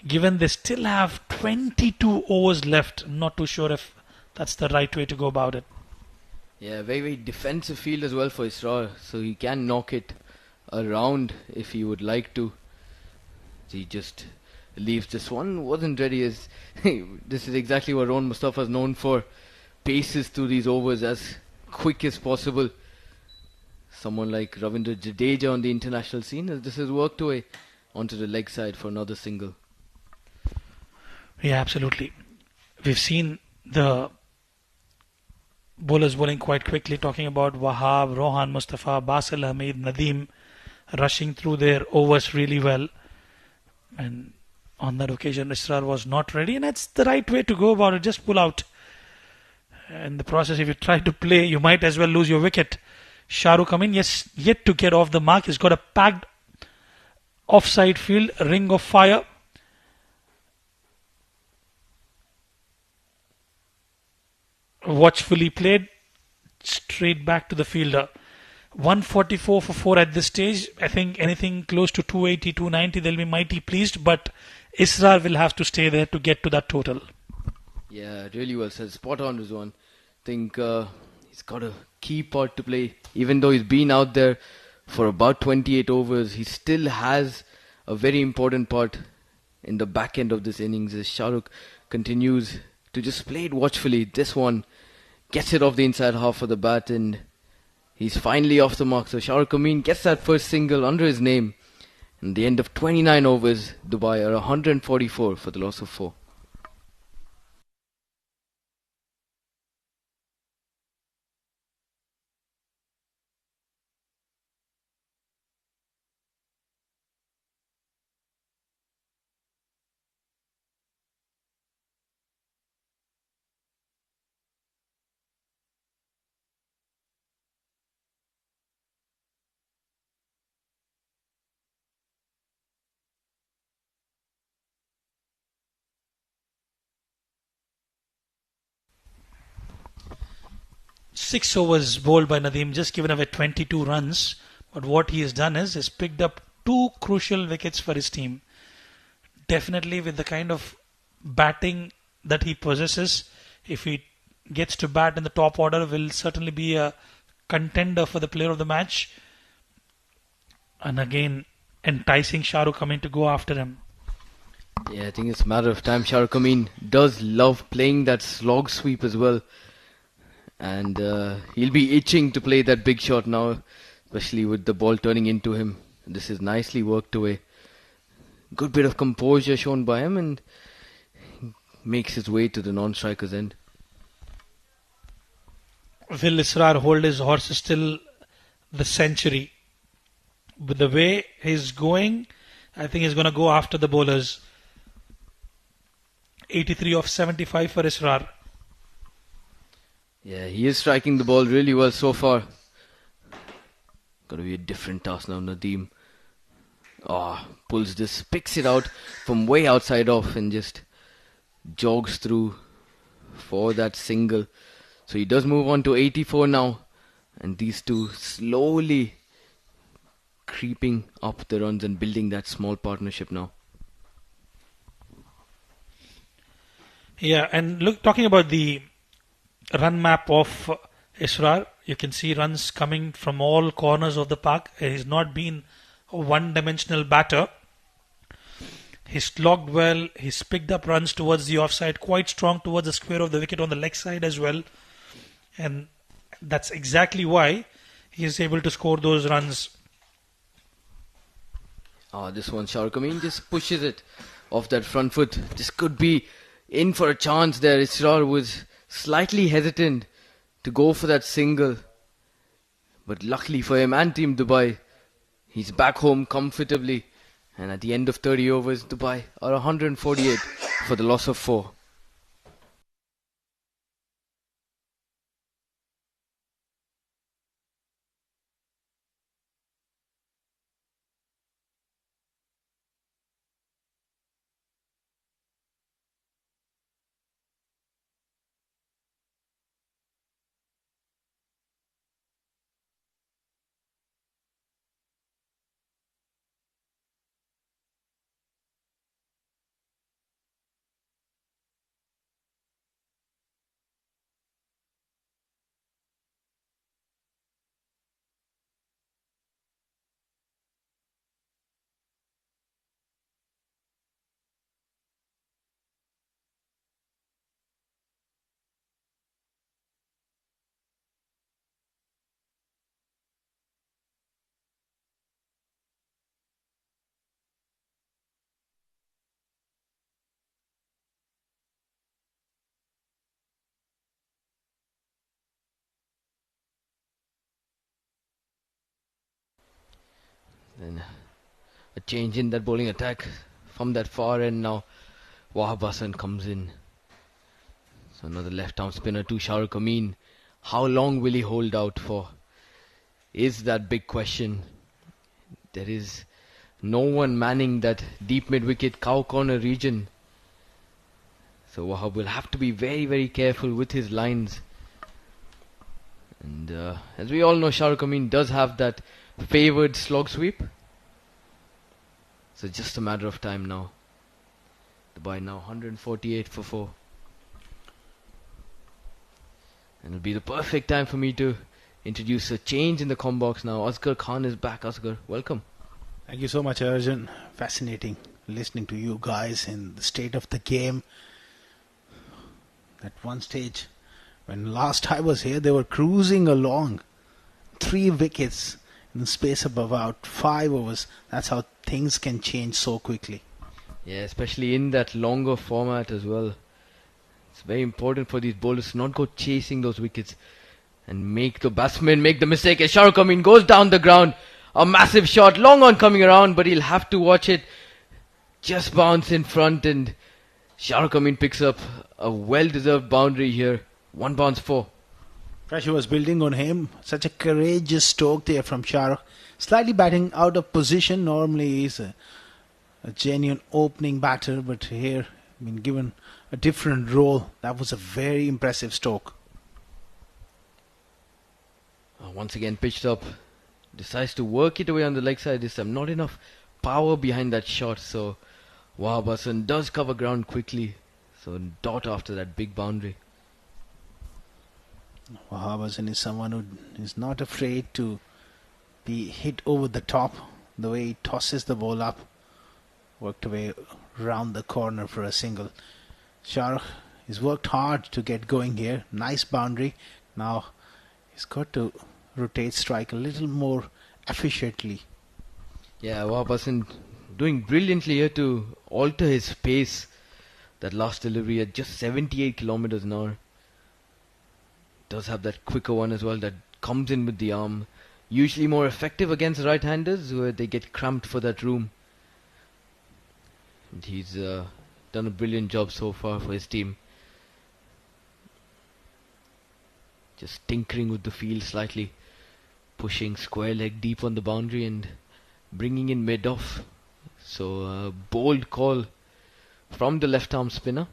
given they still have 22 overs left, not too sure if that's the right way to go about it. Yeah, very, very defensive field as well for Isra, so he can knock it around if he would like to. He just leaves this one, wasn't ready as this is exactly what Ron Mustafa is known for. Paces through these overs as quick as possible. Someone like Ravindra Jadeja on the international scene, as this has worked away onto the leg side for another single. Yeah, absolutely. We've seen the bowlers bowling quite quickly, talking about Wahab, Rohan, Mustafa, Basil Hamid, Nadeem rushing through their overs really well. And on that occasion, Israr was not ready, and that's the right way to go about it. Just pull out. In the process, if you try to play, you might as well lose your wicket. Shahrukh Amin, yes, yet to get off the mark. He's got a packed offside field, ring of fire. Watchfully played, straight back to the fielder. 144 for 4 at this stage. I think anything close to 280, 290, they'll be mighty pleased, but Isra will have to stay there to get to that total. Yeah, really well said. Spot on, Rizwan. I think he's got a key part to play. Even though he's been out there for about 28 overs, he still has a very important part in the back end of this innings as Shahrukh continues to just play it watchfully. This one gets it off the inside half of the bat and he's finally off the mark. So Shahrukh Amin gets that first single under his name. And the end of 29 overs, Dubai are 144 for the loss of 4. 6 overs bowled by Nadeem, just given away 22 runs. But what he has done is he's picked up 2 crucial wickets for his team. Definitely with the kind of batting that he possesses, if he gets to bat in the top order, will certainly be a contender for the player of the match. And again, enticing Shah Rukh coming to go after him. Yeah, I think it's a matter of time. Shah Rukh, I mean, does love playing that slog sweep as well. And he'll be itching to play that big shot now, especially with the ball turning into him. This is nicely worked away. Good bit of composure shown by him, and makes his way to the non-striker's end. Will Isra hold his horses till the century? With the way he's going, I think he's going to go after the bowlers. 83 of 75 for Isra. Yeah, he is striking the ball really well so far. Got to be a different task now, Nadeem. Pulls this, picks it out from way outside off and just jogs through for that single. So he does move on to 84 now. And these two slowly creeping up the runs and building that small partnership now. Yeah, and look, talking about the run map of Isra, you can see runs coming from all corners of the park. He's not been a one-dimensional batter. He's logged well. He's picked up runs towards the offside, quite strong towards the square of the wicket on the leg side as well. And that's exactly why he is able to score those runs. This one, Shah Rukh, I mean, just pushes it off that front foot. This could be in for a chance there. Isra was slightly hesitant to go for that single. But luckily for him and Team Dubai, he's back home comfortably. And at the end of 30 overs, Dubai are 148 for the loss of 4. Then a change in that bowling attack from that far end now. Wahab Hassan comes in. So another left arm spinner to Shah Rukh. I mean, how long will he hold out for? Is that big question. There is no one manning that deep mid-wicket cow corner region. So Wahab will have to be very, very careful with his lines. And as we all know, Shah Rukh, I mean, does have that favoured slog sweep. So just a matter of time now. Dubai now 148 for 4. And it'll be the perfect time for me to introduce a change in the com box now. Asghar Khan is back. Asghar, welcome. Thank you so much, Arjun. Fascinating listening to you guys in the state of the game. At one stage, when last I was here, they were cruising along. 3 wickets in the space of about 5 overs. That's how things can change so quickly. Yeah, especially in that longer format as well. It's very important for these bowlers to not go chasing those wickets and make the batsman make the mistake. As Shah Rukh, I mean, goes down the ground. A massive shot, long on coming around, but he'll have to watch it just bounce in front, and Shah Rukh, I mean, picks up a well-deserved boundary here. 1 bounce 4. Pressure was building on him. Such a courageous stroke there from Shah Rukh. Slightly batting out of position. Normally he's a genuine opening batter, but here, I mean, given a different role, that was a very impressive stroke. Once again pitched up. Decides to work it away on the leg side this time. Not enough power behind that shot. So Wahab Hassan does cover ground quickly. So dot after that big boundary. Wahab Hassan is someone who is not afraid to be hit over the top. The way he tosses the ball up. Worked away round the corner for a single. Shahrukh has worked hard to get going here. Nice boundary. Now he's got to rotate strike a little more efficiently. Yeah, Wahab Hassan doing brilliantly here to alter his pace. That last delivery at just 78 kilometers an hour. Does have that quicker one as well that comes in with the arm. Usually more effective against right-handers where they get cramped for that room. And he's done a brilliant job so far for his team. Just tinkering with the field slightly. Pushing square leg deep on the boundary and bringing in mid-off. So a bold call from the left-arm spinner.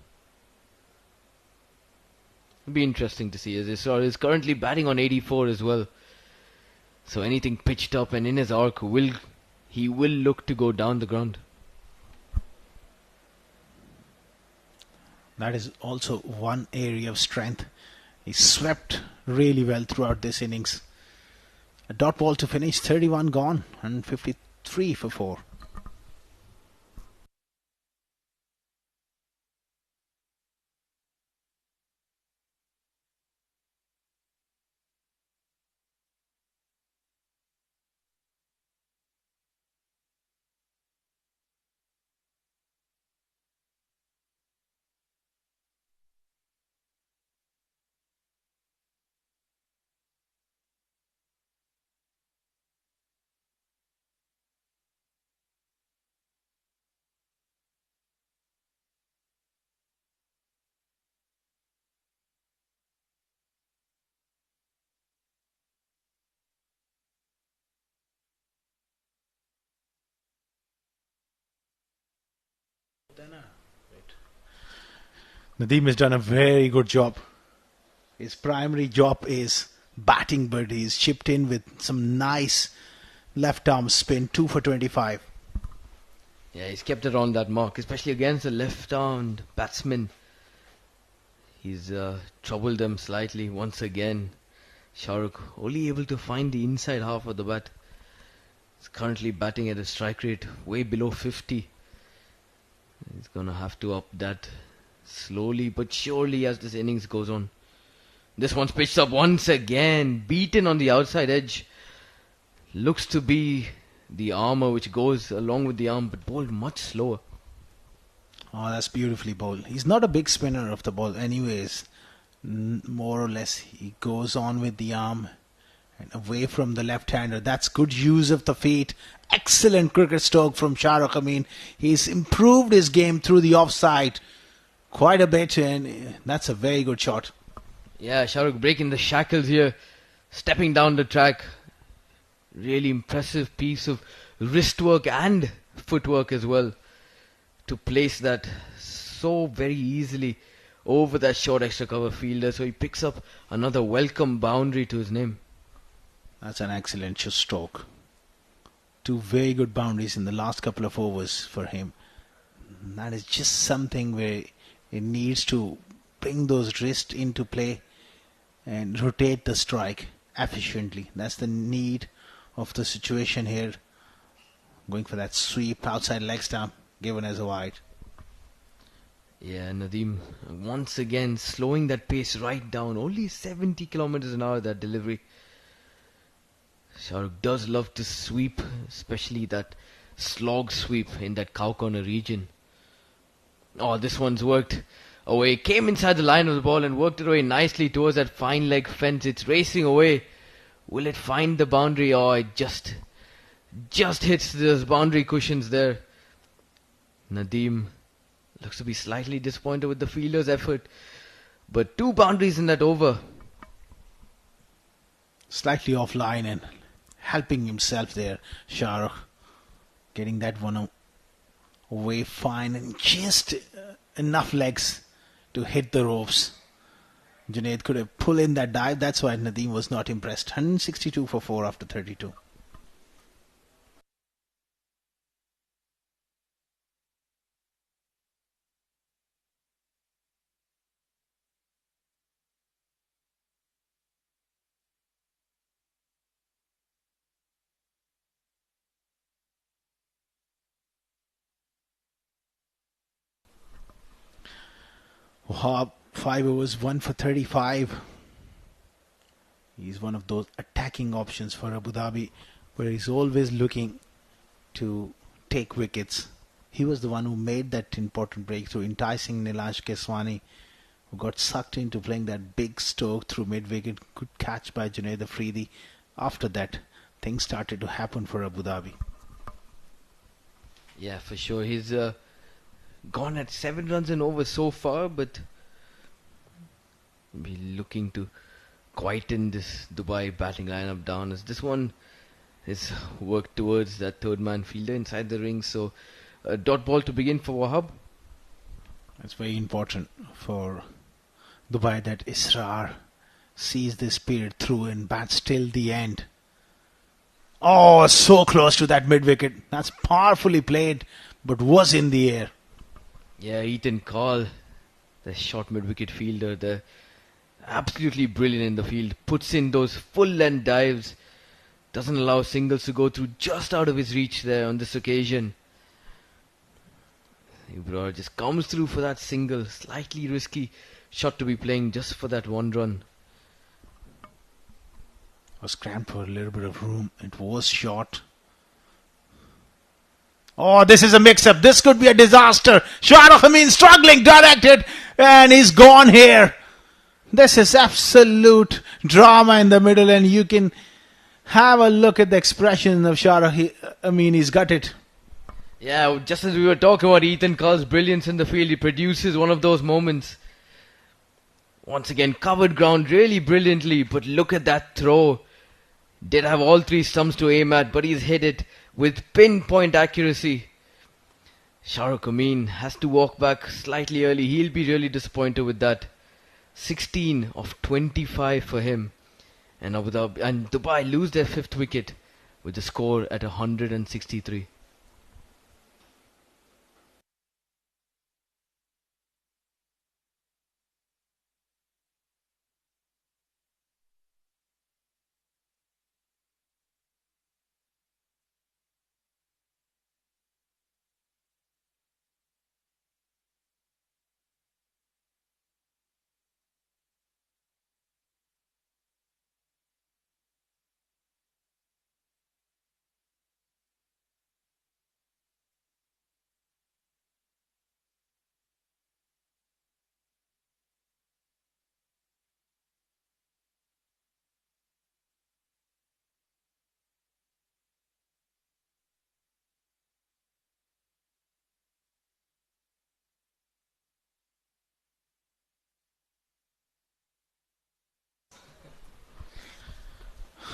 It'll be interesting to see as Isra is currently batting on 84 as well. So anything pitched up and in his arc he will look to go down the ground. That is also one area of strength. He swept really well throughout this innings. A dot ball to finish, 31 gone and 53 for 4. Nadeem has done a very good job. His primary job is batting, but he's chipped in with some nice left arm spin, 2 for 25. Yeah, he's kept it on that mark, especially against the left-armed batsman. He's troubled them slightly once again. Shahrukh only able to find the inside half of the bat. He's currently batting at a strike rate way below 50. He's going to have to up that slowly but surely as this innings goes on. This one's pitched up once again, beaten on the outside edge. Looks to be the armour which goes along with the arm, but bowled much slower. Oh, that's beautifully bowled. He's not a big spinner of the ball anyways. More or less, he goes on with the arm and away from the left-hander. That's good use of the feet. Excellent cricket stroke from Shahrukh. I mean, he's improved his game through the offside quite a bit, and that's a very good shot. Yeah, Shahrukh breaking the shackles here, stepping down the track. Really impressive piece of wrist work and footwork as well to place that so very easily over that short extra cover fielder. So he picks up another welcome boundary to his name. That's an excellent stroke. 2 very good boundaries in the last couple of overs for him. That is just something where it needs to bring those wrists into play and rotate the strike efficiently. That's the need of the situation here. Going for that sweep outside leg stump, given as a wide. Yeah, Nadeem once again slowing that pace right down. Only 70 kilometers an hour that delivery. Shahrukh does love to sweep, especially that slog sweep in that cow corner region. Oh, this one's worked away. Came inside the line of the ball and worked it away nicely towards that fine leg fence. It's racing away. Will it find the boundary? Oh, it just hits those boundary cushions there. Nadeem looks to be slightly disappointed with the fielder's effort. But 2 boundaries in that over. Slightly offline and helping himself there, Shahrukh. Getting that one away fine and just enough legs to hit the ropes. Junaid could have pulled in that dive. That's why Nadeem was not impressed. 162 for 4 after 32. Wahab, 5 overs, 1 for 35. He's one of those attacking options for Abu Dhabi, where he's always looking to take wickets. He was the one who made that important breakthrough, enticing Nilansh Keswani, who got sucked into playing that big stroke through mid-wicket. Good catch by Junaid Afridi. After that, things started to happen for Abu Dhabi. Yeah, for sure. He's gone at 7 runs and over so far, but be looking to quieten this Dubai batting lineup down, as this one is worked towards that third man fielder inside the ring. So a dot ball to begin for Wahab. It's very important for Dubai that Isra sees this period through and bats till the end. Oh, so close to that mid-wicket. That's powerfully played, but was in the air. Yeah, Ethan Call, the short mid-wicket fielder, the absolutely brilliant in the field. Puts in those full-length dives. Doesn't allow singles to go through, just out of his reach there on this occasion. Ibra just comes through for that single. Slightly risky shot to be playing just for that one run. Was cramped for a little bit of room. It was short. Oh, this is a mix-up. This could be a disaster. Shahrukh Amin struggling, directed, and he's gone here. This is absolute drama in the middle, and you can have a look at the expression of Shahrukh Amin. He's got it. Yeah, just as we were talking about Ethan Call's brilliance in the field, he produces one of those moments. Once again, covered ground really brilliantly, but look at that throw. Did have all 3 stumps to aim at, but he's hit it with pinpoint accuracy. Shahrukh Amin has to walk back slightly early. He'll be really disappointed with that. 16 of 25 for him. And Dubai lose their 5th wicket with the score at 163.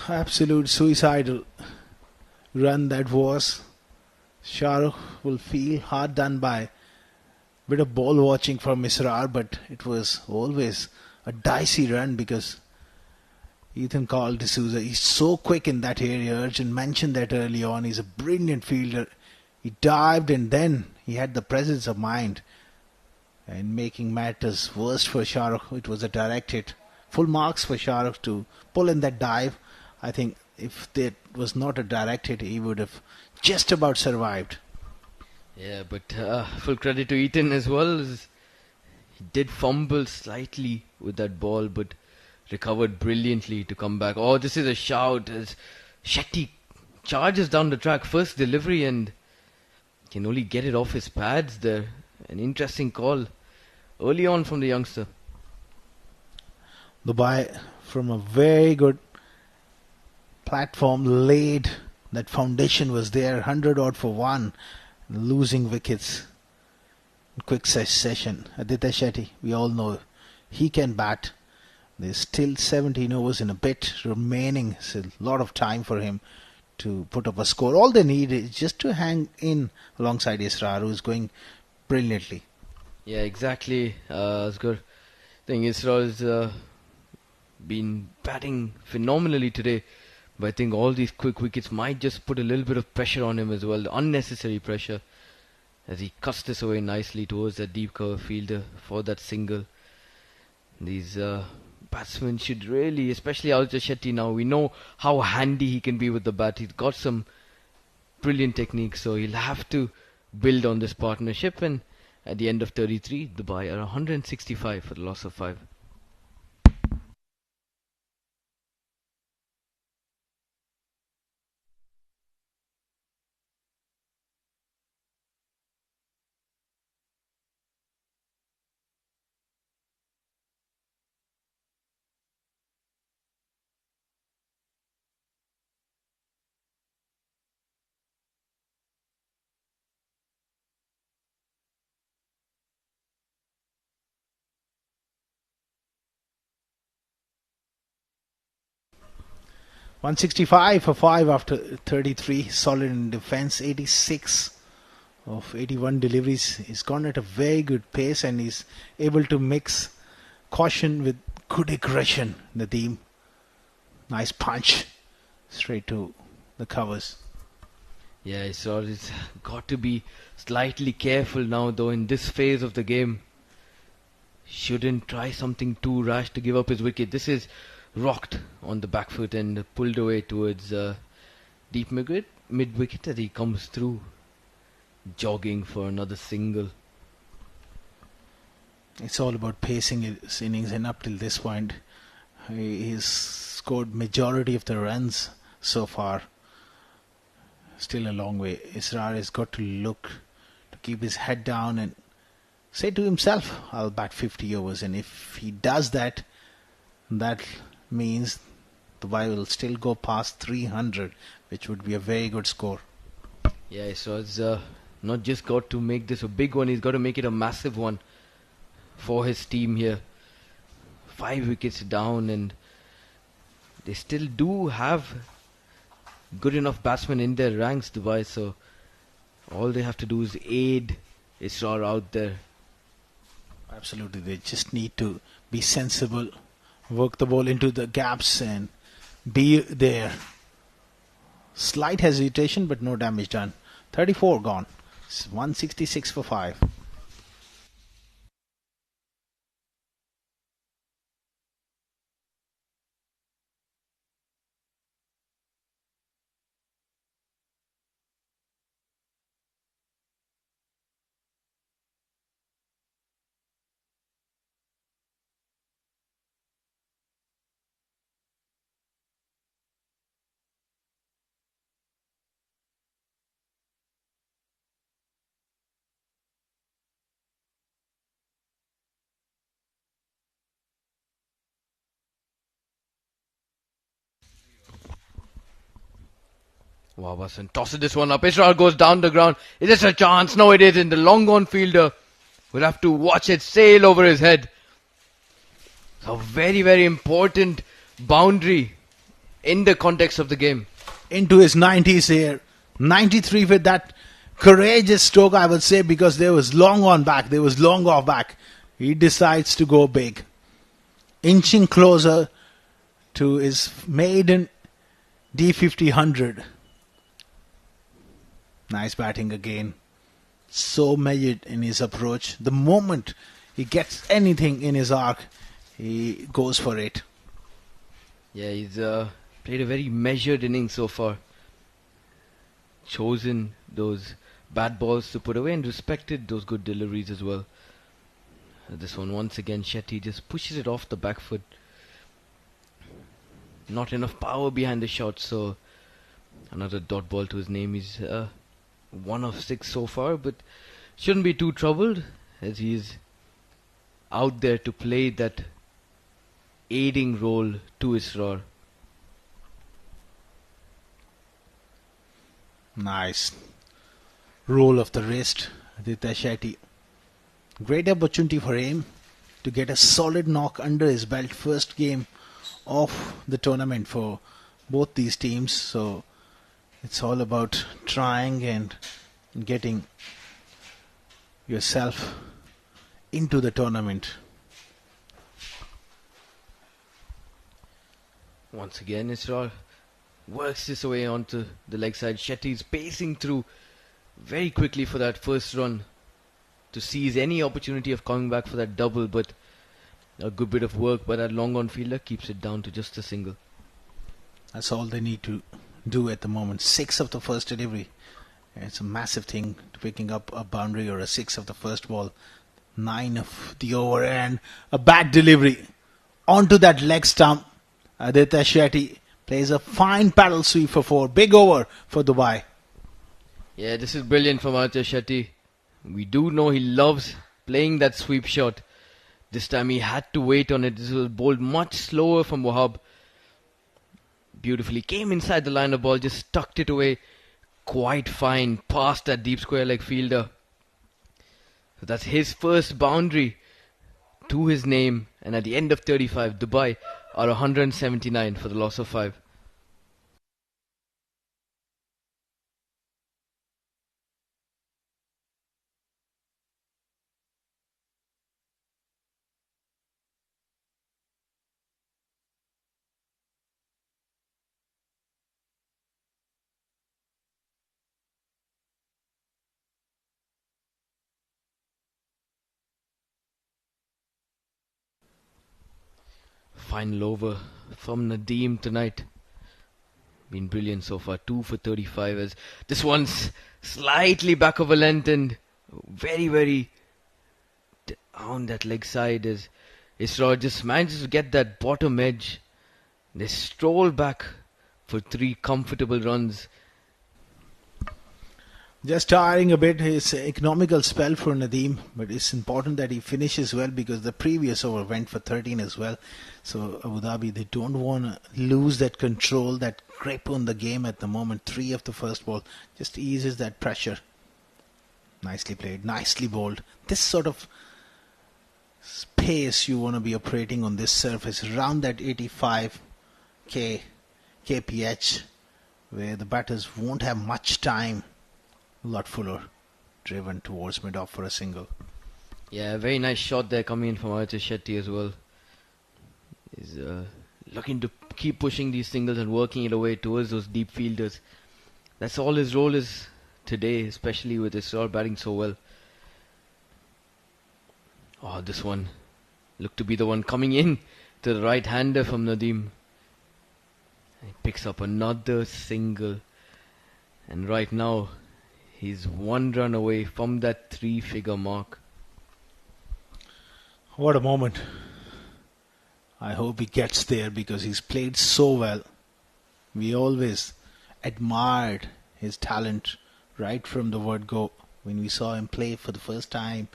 Absolute suicidal run that was. Shahrukh will feel hard done by. Bit of ball watching from Isra, but it was always a dicey run because Ethan Call D'Souza, he's so quick in that area. Urgent mentioned that early on. He's a brilliant fielder. He dived and then he had the presence of mind. And making matters worse for Shahrukh, it was a direct hit. Full marks for Shahrukh to pull in that dive. I think if that was not a direct hit, he would have just about survived. Yeah, but full credit to Ethan as well. He did fumble slightly with that ball, but recovered brilliantly to come back. Oh, this is a shout as Shetty charges down the track. First delivery and can only get it off his pads there. An interesting call early on from the youngster. Dubai, from a very good platform, laid. That foundation was there, 100 odd for 1, losing wickets in quick succession. Aditya Shetty, we all know he can bat. There's still 17 overs and a bit remaining. It's a lot of time for him to put up a score. All they need is just to hang in alongside Isra, who's going brilliantly. Yeah, exactly, Asghar. think Isra has been batting phenomenally today. But I think all these quick wickets might just put a little bit of pressure on him as well. Unnecessary pressure. As he cuts this away nicely towards that deep cover fielder for that single. These batsmen should really, especially Alja Shetty now, we know how handy he can be with the bat. He's got some brilliant technique, so he'll have to build on this partnership. And at the end of 33, Dubai are 165 for the loss of 5. $165 for 5 after 33. Solid in defense. 86 of 81 deliveries. He's gone at a very good pace and he's able to mix caution with good aggression in the team. Nice punch straight to the covers. Yeah, he's got to be slightly careful now though in this phase of the game. Shouldn't try something too rash to give up his wicket. This is rocked on the back foot and pulled away towards deep mid wicket as he comes through, jogging for another single. It's all about pacing his innings, and up till this point he's scored majority of the runs so far. Still a long way. Isra has got to look to keep his head down and say to himself, I'll bat 50 overs, and if he does that, that means Dubai will still go past 300, which would be a very good score. Yeah, so it's not just got to make this a big one, he's got to make it a massive one for his team here. 5 wickets down, and they still do have good enough batsmen in their ranks, Dubai, so all they have to do is aid Isra out there. Absolutely, they just need to be sensible, work the ball into the gaps and be there. Slight hesitation, but no damage done. 34 gone. It's 166 for 5. Wawasan tosses this one up. Isra goes down the ground. Is this a chance? No, it isn't. The long on fielder will have to watch it sail over his head. So very, very important boundary in the context of the game. Into his 90s here. 93 with that courageous stroke, I would say, because there was long on back. There was long off back. He decides to go big. Inching closer to his maiden D50 100. Nice batting again. So measured in his approach. The moment he gets anything in his arc, he goes for it. Yeah, he's played a very measured inning so far. Chosen those bad balls to put away and respected those good deliveries as well. This one once again, Shetty just pushes it off the back foot. Not enough power behind the shot, so another dot ball to his name. He's 1 of 6 so far, but shouldn't be too troubled as he is out there to play that aiding role to Isra. Nice roll of the wrist, Aditya Shetty. Great opportunity for him to get a solid knock under his belt. First game of the tournament for both these teams, so it's all about trying and getting yourself into the tournament. Once again, Isra works his way onto the leg side. Shetty's pacing through very quickly for that first run to seize any opportunity of coming back for that double, but a good bit of work by that long on fielder keeps it down to just a single. That's all they need to do at the moment. 6 of the first delivery. It's a massive thing to picking up a boundary or a 6 of the first ball. 9 of the over and a bad delivery onto that leg stump. Aditya Shetty plays a fine paddle sweep for 4. Big over for Dubai. Yeah, this is brilliant from Aditya Shetty. We do know he loves playing that sweep shot. This time he had to wait on it. This was bowled much slower from Wahab. Beautifully came inside the line of ball, just tucked it away quite fine past that deep square leg fielder. So that's his first boundary to his name, and at the end of 35, Dubai are 179 for the loss of 5. Final over from Nadeem tonight. Been brilliant so far. 2 for 35 as this one's slightly back of a length and very down that leg side as Isra just manages to get that bottom edge. They stroll back for 3 comfortable runs. Just tiring a bit his economical spell for Nadeem, but it's important that he finishes well because the previous over went for 13 as well. So Abu Dhabi, they don't want to lose that control, that grip on the game at the moment. 3 of the first ball just eases that pressure. Nicely played, nicely bowled. This sort of pace you want to be operating on this surface, around that 85 kph, where the batters won't have much time. A lot fuller, driven towards mid-off for a single. Yeah, very nice shot there coming in from Aditya Shetty as well. He's looking to keep pushing these singles and working it away towards those deep fielders. That's all his role is today, especially with Isra batting so well. Oh, this one looked to be the one coming in to the right-hander from Nadeem. He picks up another single. And right now, he's 1 run away from that 3-figure mark. What a moment. I hope he gets there because he's played so well. We always admired his talent right from the word go. When we saw him play for the first time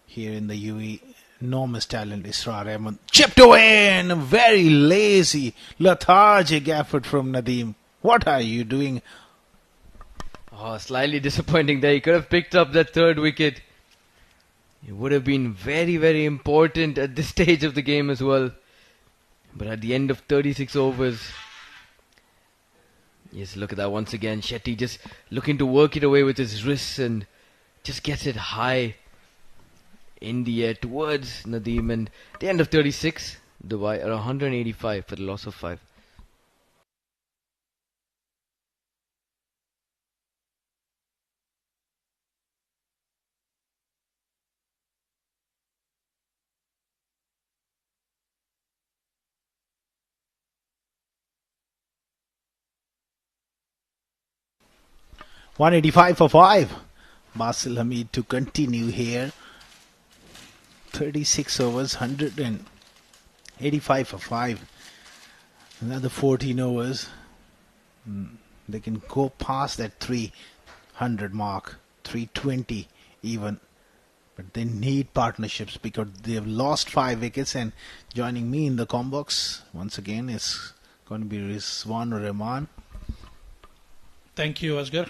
here in the UAE, enormous talent, Isra Rahman. Chipped away and a very lazy, lethargic effort from Nadeem. What are you doing? Oh, slightly disappointing there. He could have picked up that 3rd wicket. It would have been very important at this stage of the game as well. But at the end of 36 overs, yes, look at that once again. Shetty just looking to work it away with his wrists and just gets it high in the air towards Nadeem. And at the end of 36, Dubai are 185 for the loss of 5. $185 for 5. Basil Hamid to continue here. 36 overs, 185 for 5. Another 14 overs. They can go past that 300 mark, 320 even. But they need partnerships because they have lost 5 wickets. And joining me in the combox once again is going to be Rizwan Rahman. Thank you, Asghar.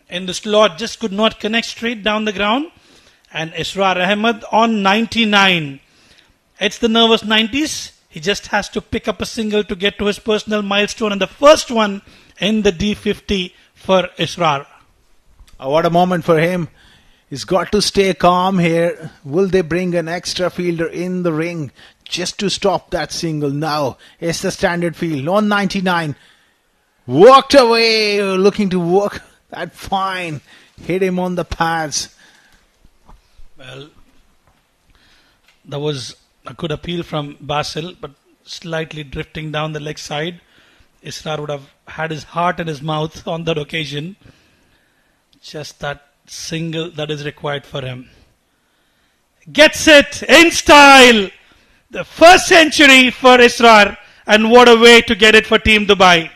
In the slot, just could not connect straight down the ground. And Isra Ahmed on 99. It's the nervous 90s. He just has to pick up a single to get to his personal milestone. And the first one in the D50 for Isra. What a moment for him. He's got to stay calm here. Will they bring an extra fielder in the ring just to stop that single? No. It's the standard field. On 99. Walked away. Looking to work that fine. Hit him on the pads. Well, that was a good appeal from Basil, but slightly drifting down the leg side. Isra would have had his heart in his mouth on that occasion. Just that single that is required for him. Gets it in style. The first century for Isra, and what a way to get it for Team Dubai.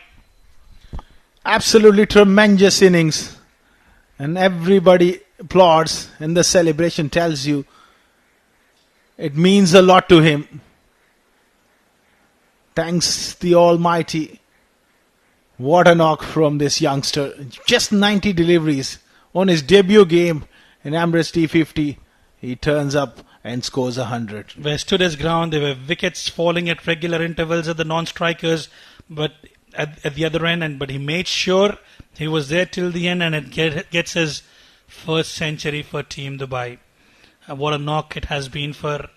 Absolutely tremendous innings. And everybody applauds, and the celebration tells you it means a lot to him. Thanks the Almighty. What a knock from this youngster. Just 90 deliveries on his debut game in Emirates D50. He turns up and scores 100. Where stood his ground, there were wickets falling at regular intervals at the non-strikers, but at the other end, but he made sure he was there till the end, and it gets his first century for Team Dubai. What a knock it has been for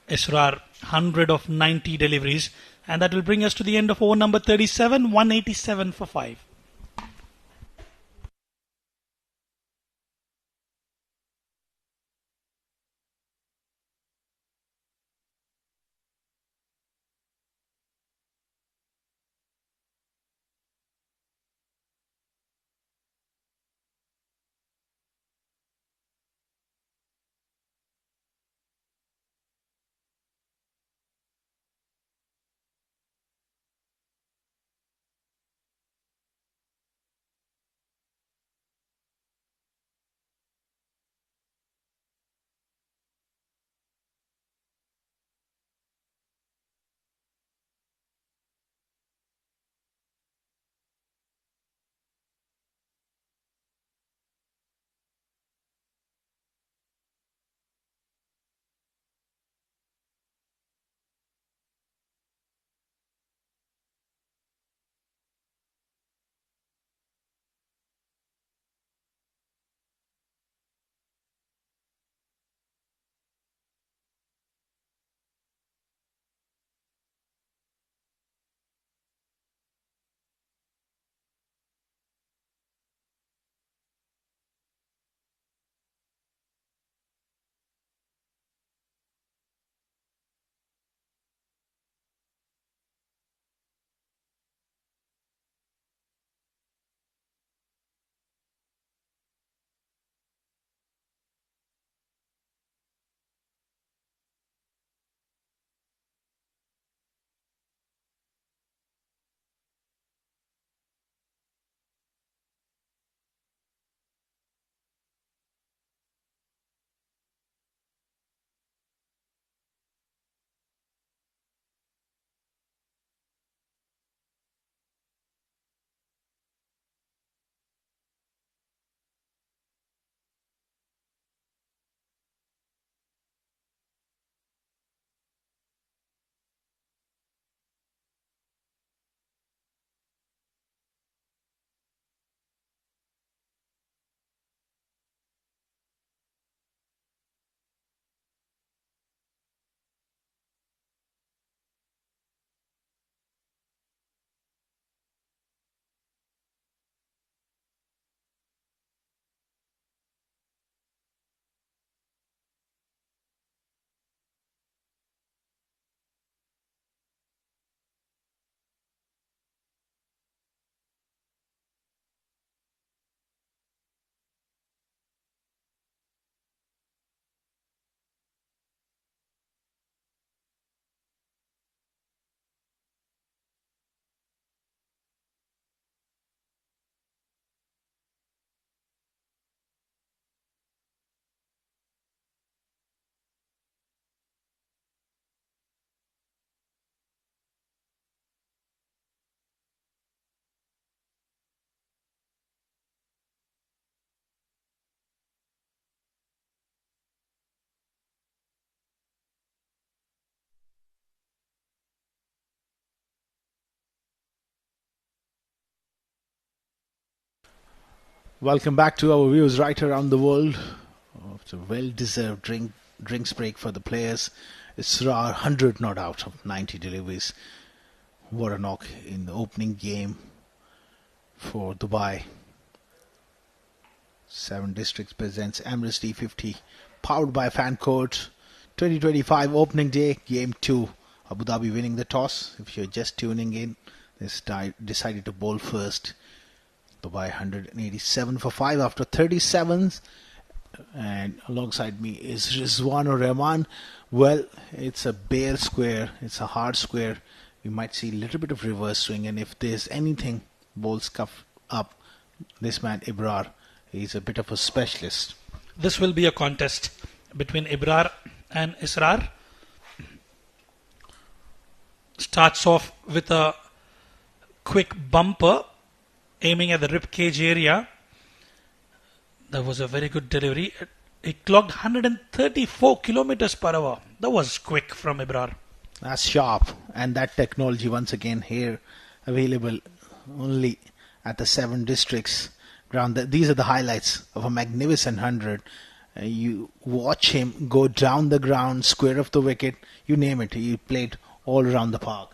Israr. 100 of 90 deliveries, and that will bring us to the end of over number 37, 187 for 5. Welcome back to our viewers right around the world It's a well-deserved drinks break for the players. Isra 100 not out of 90 deliveries. What a knock in the opening game for Dubai. 7 Districts presents Emirates D50, powered by Fan Court. 2025 opening day, game 2. Abu Dhabi winning the toss. If you're just tuning in, they decided to bowl first. Dubai 187 for 5 after 37s. And alongside me is Rizwanur Rahman. Well, it's a bare square. It's a hard square. We might see a little bit of reverse swing. And if there's anything, ball scuff up, this man Ibrar, he's a bit of a specialist. This will be a contest between Ibrar and Israr. Starts off with a quick bumper aiming at the rib cage area. That was a very good delivery. It clocked 134 kilometers per hour. That was quick from Ibrar. That's sharp. And that technology once again here available only at the 7 Districts ground. These are the highlights of a magnificent 100. You watch him go down the ground, square of the wicket, you name it. He played all around the park.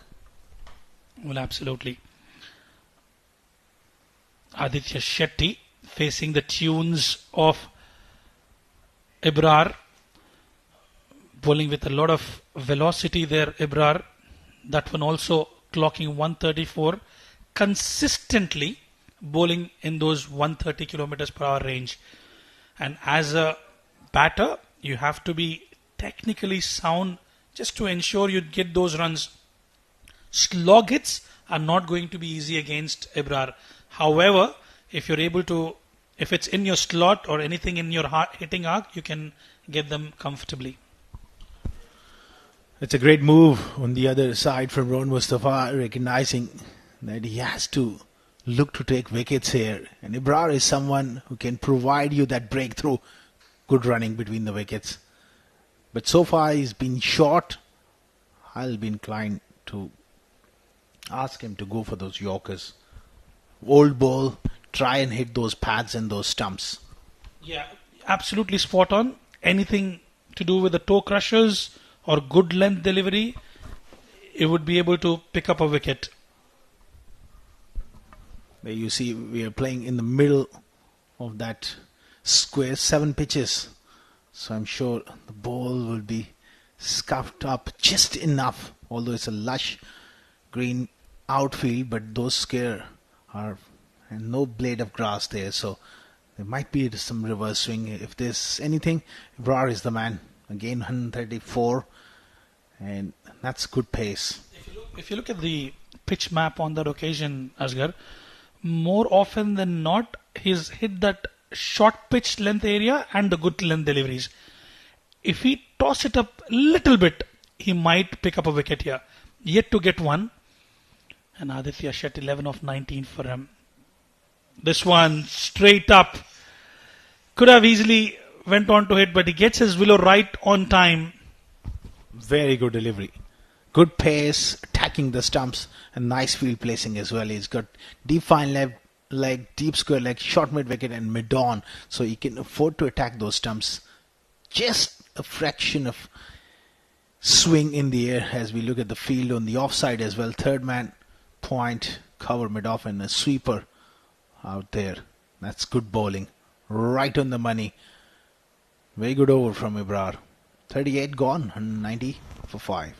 Well, absolutely. Aditya Shetty facing the tunes of Ibrar. Bowling with a lot of velocity there, Ibrar. That one also clocking 134. Consistently bowling in those 130 kilometers per hour range. And as a batter, you have to be technically sound just to ensure you get those runs. Slog hits are not going to be easy against Ibrar. However, if you're able to, if it's in your slot or anything in your hitting arc, you can get them comfortably. It's a great move on the other side from Mustafa, recognizing that he has to look to take wickets here. And Ibrar is someone who can provide you that breakthrough. Good running between the wickets. But so far he's been short. I'll be inclined to ask him to go for those Yorkers. Old ball, try and hit those pads and those stumps. Yeah, absolutely spot on. Anything to do with the toe crushers or good length delivery, it would be able to pick up a wicket. There you see we are playing in the middle of that square, 7 pitches. So I'm sure the ball will be scuffed up just enough, although it's a lush green outfield, but those square are and no blade of grass there, so there might be some reverse swing. If there's anything, Ibrar is the man. Again 134, and that's good pace. If you look at the pitch map on that occasion, Asghar, more often than not, he's hit that short pitch length area and the good length deliveries. If he toss it up a little bit, he might pick up a wicket here. Yet to get one. And Aditya Shetty 11 of 19 for him. This one straight up. Could have easily went on to hit, but he gets his willow right on time. Very good delivery. Good pace, attacking the stumps, and nice field placing as well. He's got deep fine leg, deep square leg, short mid wicket, and mid on, so he can afford to attack those stumps. Just a fraction of swing in the air as we look at the field on the offside as well. Third man, point, cover mid off, and a sweeper out there. That's good bowling. Right on the money. Very good over from Ibrar. 38 gone, 190 for 5.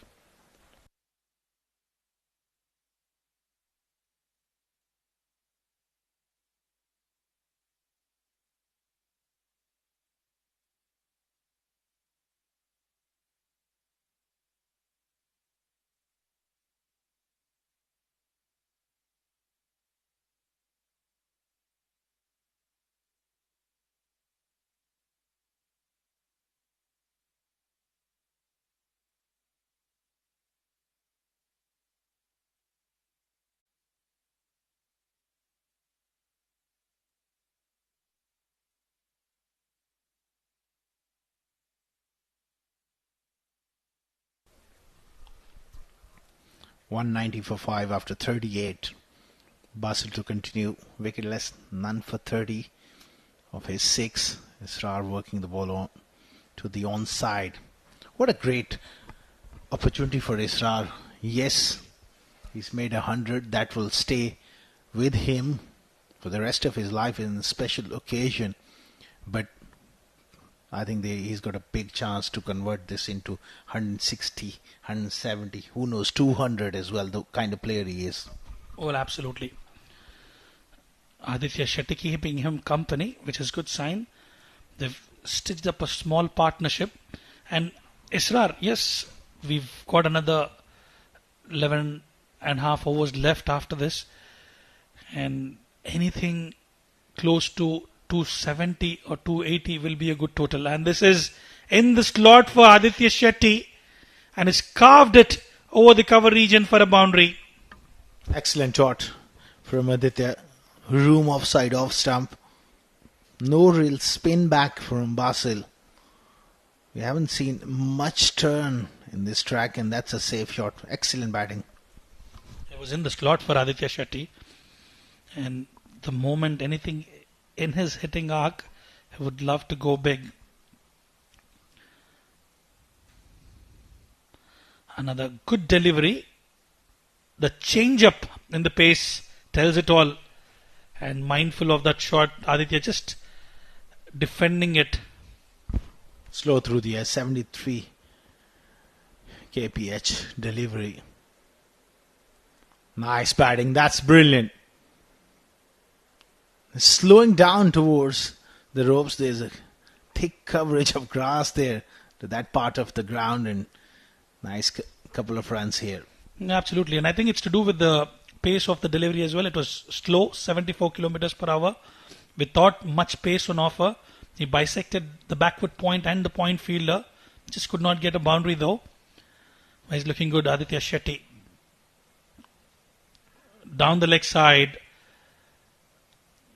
$190 for 5 after 38. Basil to continue. Wicketless, none for 30 of his 6. Isra working the ball on to the onside. What a great opportunity for Isra. Yes, he's made 100. That will stay with him for the rest of his life in a special occasion. But I think he's got a big chance to convert this into 160, 170, who knows, 200 as well, the kind of player he is. Well, absolutely. Aditya Shetty keeping him company, which is good sign. They've stitched up a small partnership. And Isra, yes, we've got another 11 and a half overs left after this. And anything close to 270 or 280 will be a good total. And this is in the slot for Aditya Shetty. And he's carved it over the cover region for a boundary. Excellent shot from Aditya. Room offside off stump. No real spin back from Basil. We haven't seen much turn in this track, and that's a safe shot. Excellent batting. It was in the slot for Aditya Shetty. And the moment anything in his hitting arc, he would love to go big. Another good delivery. The change up in the pace tells it all. And mindful of that shot, Aditya just defending it. Slow through the air, 73 kph delivery. Nice batting, that's brilliant. Slowing down towards the ropes, there's a thick coverage of grass there to that part of the ground, and nice couple of runs here. Absolutely, and I think it's to do with the pace of the delivery as well. It was slow, 74 kilometers per hour, without much pace on offer. He bisected the backward point and the point fielder. Just could not get a boundary though. He's looking good, Aditya Shetty. Down the leg side.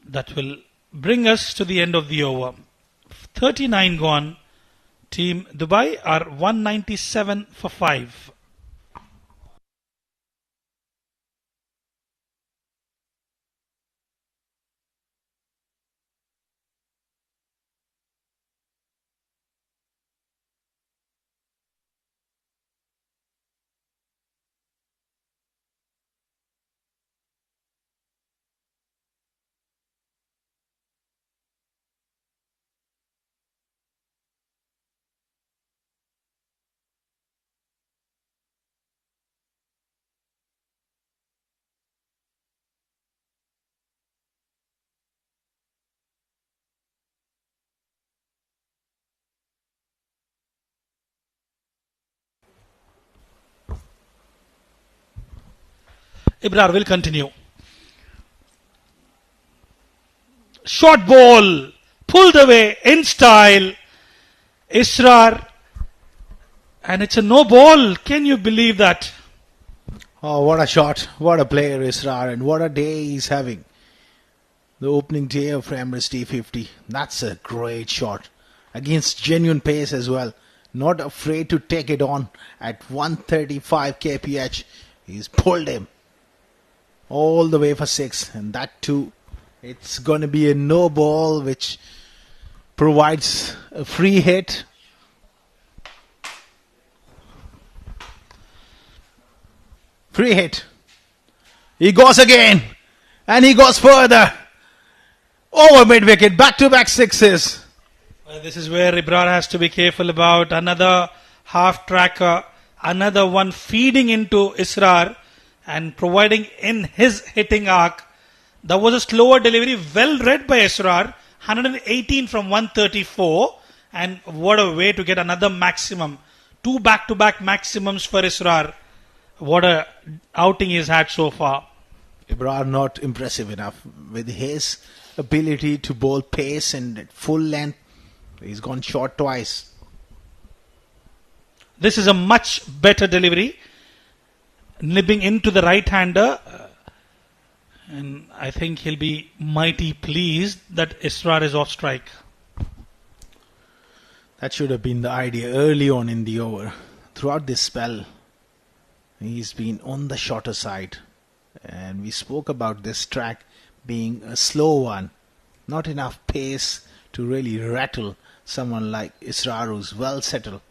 That will bring us to the end of the over. 39 gone. Team Dubai are 197 for 5. Ibrar will continue. Short ball, pulled away in style. Isra, and it's a no ball. Can you believe that? Oh, what a shot. What a player Isra, and what a day he's having. The opening day of Emirates D50. That's a great shot. Against genuine pace as well. Not afraid to take it on at 135 kph. He's pulled him all the way for 6, and that too, it's going to be a no ball which provides a free hit. Free hit. He goes again, and he goes further. Over mid wicket, back to back sixes. Well, this is where Ibrar has to be careful about. Another half tracker, another one feeding into Isra and providing in his hitting arc. That was a slower delivery, well read by Isra. 118 from 134, and what a way to get another maximum. 2 back-to-back maximums for Isra. What a outing he's had so far. Ibrar not impressive enough with his ability to bowl pace and at full length. He's gone short twice. This is a much better delivery. Nibbing into the right-hander. And I think he'll be mighty pleased that Isra is off strike. That should have been the idea early on in the over. Throughout this spell, he's been on the shorter side. And we spoke about this track being a slow one. Not enough pace to really rattle someone like Isra, who's well settled.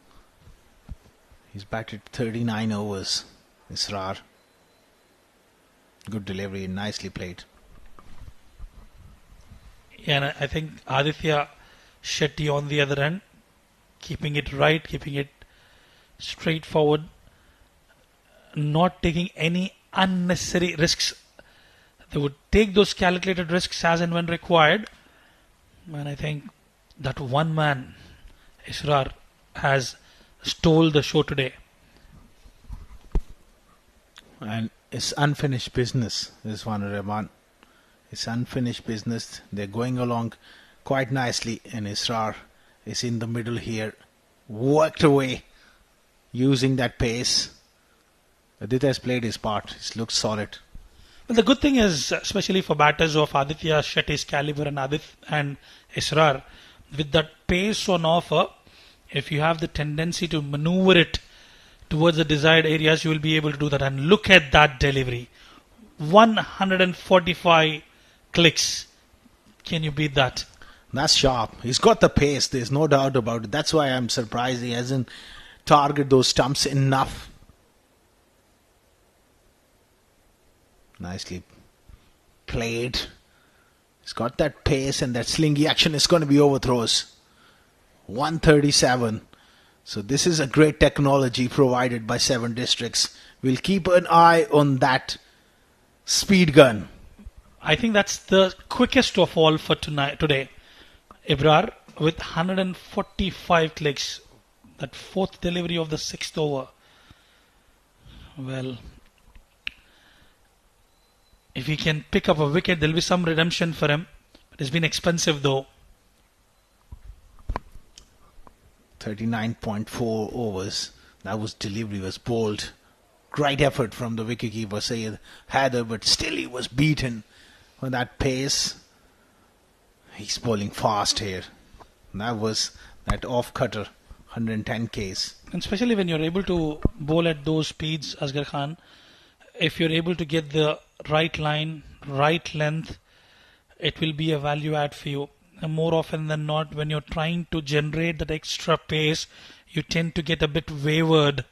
He's batted 39 overs. Isra. Good delivery, nicely played. Yeah, and I think Aditya Shetty on the other end, keeping it right, keeping it straightforward, not taking any unnecessary risks. They would take those calculated risks as and when required. And I think that one man, Isra, has stole the show today. And it's unfinished business, Rizwan Rahman. It's unfinished business. They're going along quite nicely, and Isra is in the middle here, worked away using that pace. Aditya has played his part. It looks solid. Well, the good thing is, especially for batters of Aditya Shetty's caliber and Isra, with that pace on offer, if you have the tendency to maneuver it towards the desired areas, you will be able to do that. And look at that delivery. 145 clicks. Can you beat that? That's sharp. He's got the pace. There's no doubt about it. That's why I'm surprised he hasn't targeted those stumps enough. Nicely played. He's got that pace and that slingy action. Is going to be overthrows. 137. So this is a great technology provided by Seven Districts. We'll keep an eye on that speed gun. I think that's the quickest of all for today. Ibrar with 145 clicks. That fourth delivery of the sixth over. Well, if he can pick up a wicket, there'll be some redemption for him. It's been expensive though. 39.4 overs. That was delivery, was bold. Great effort from the wicketkeeper Syed Haider, but still he was beaten on that pace. He's bowling fast here. That was that off cutter, 110 Ks. And especially when you're able to bowl at those speeds, Asghar Khan, if you're able to get the right line, right length, it will be a value add for you. And more often than not, when you're trying to generate that extra pace, you tend to get a bit wavered.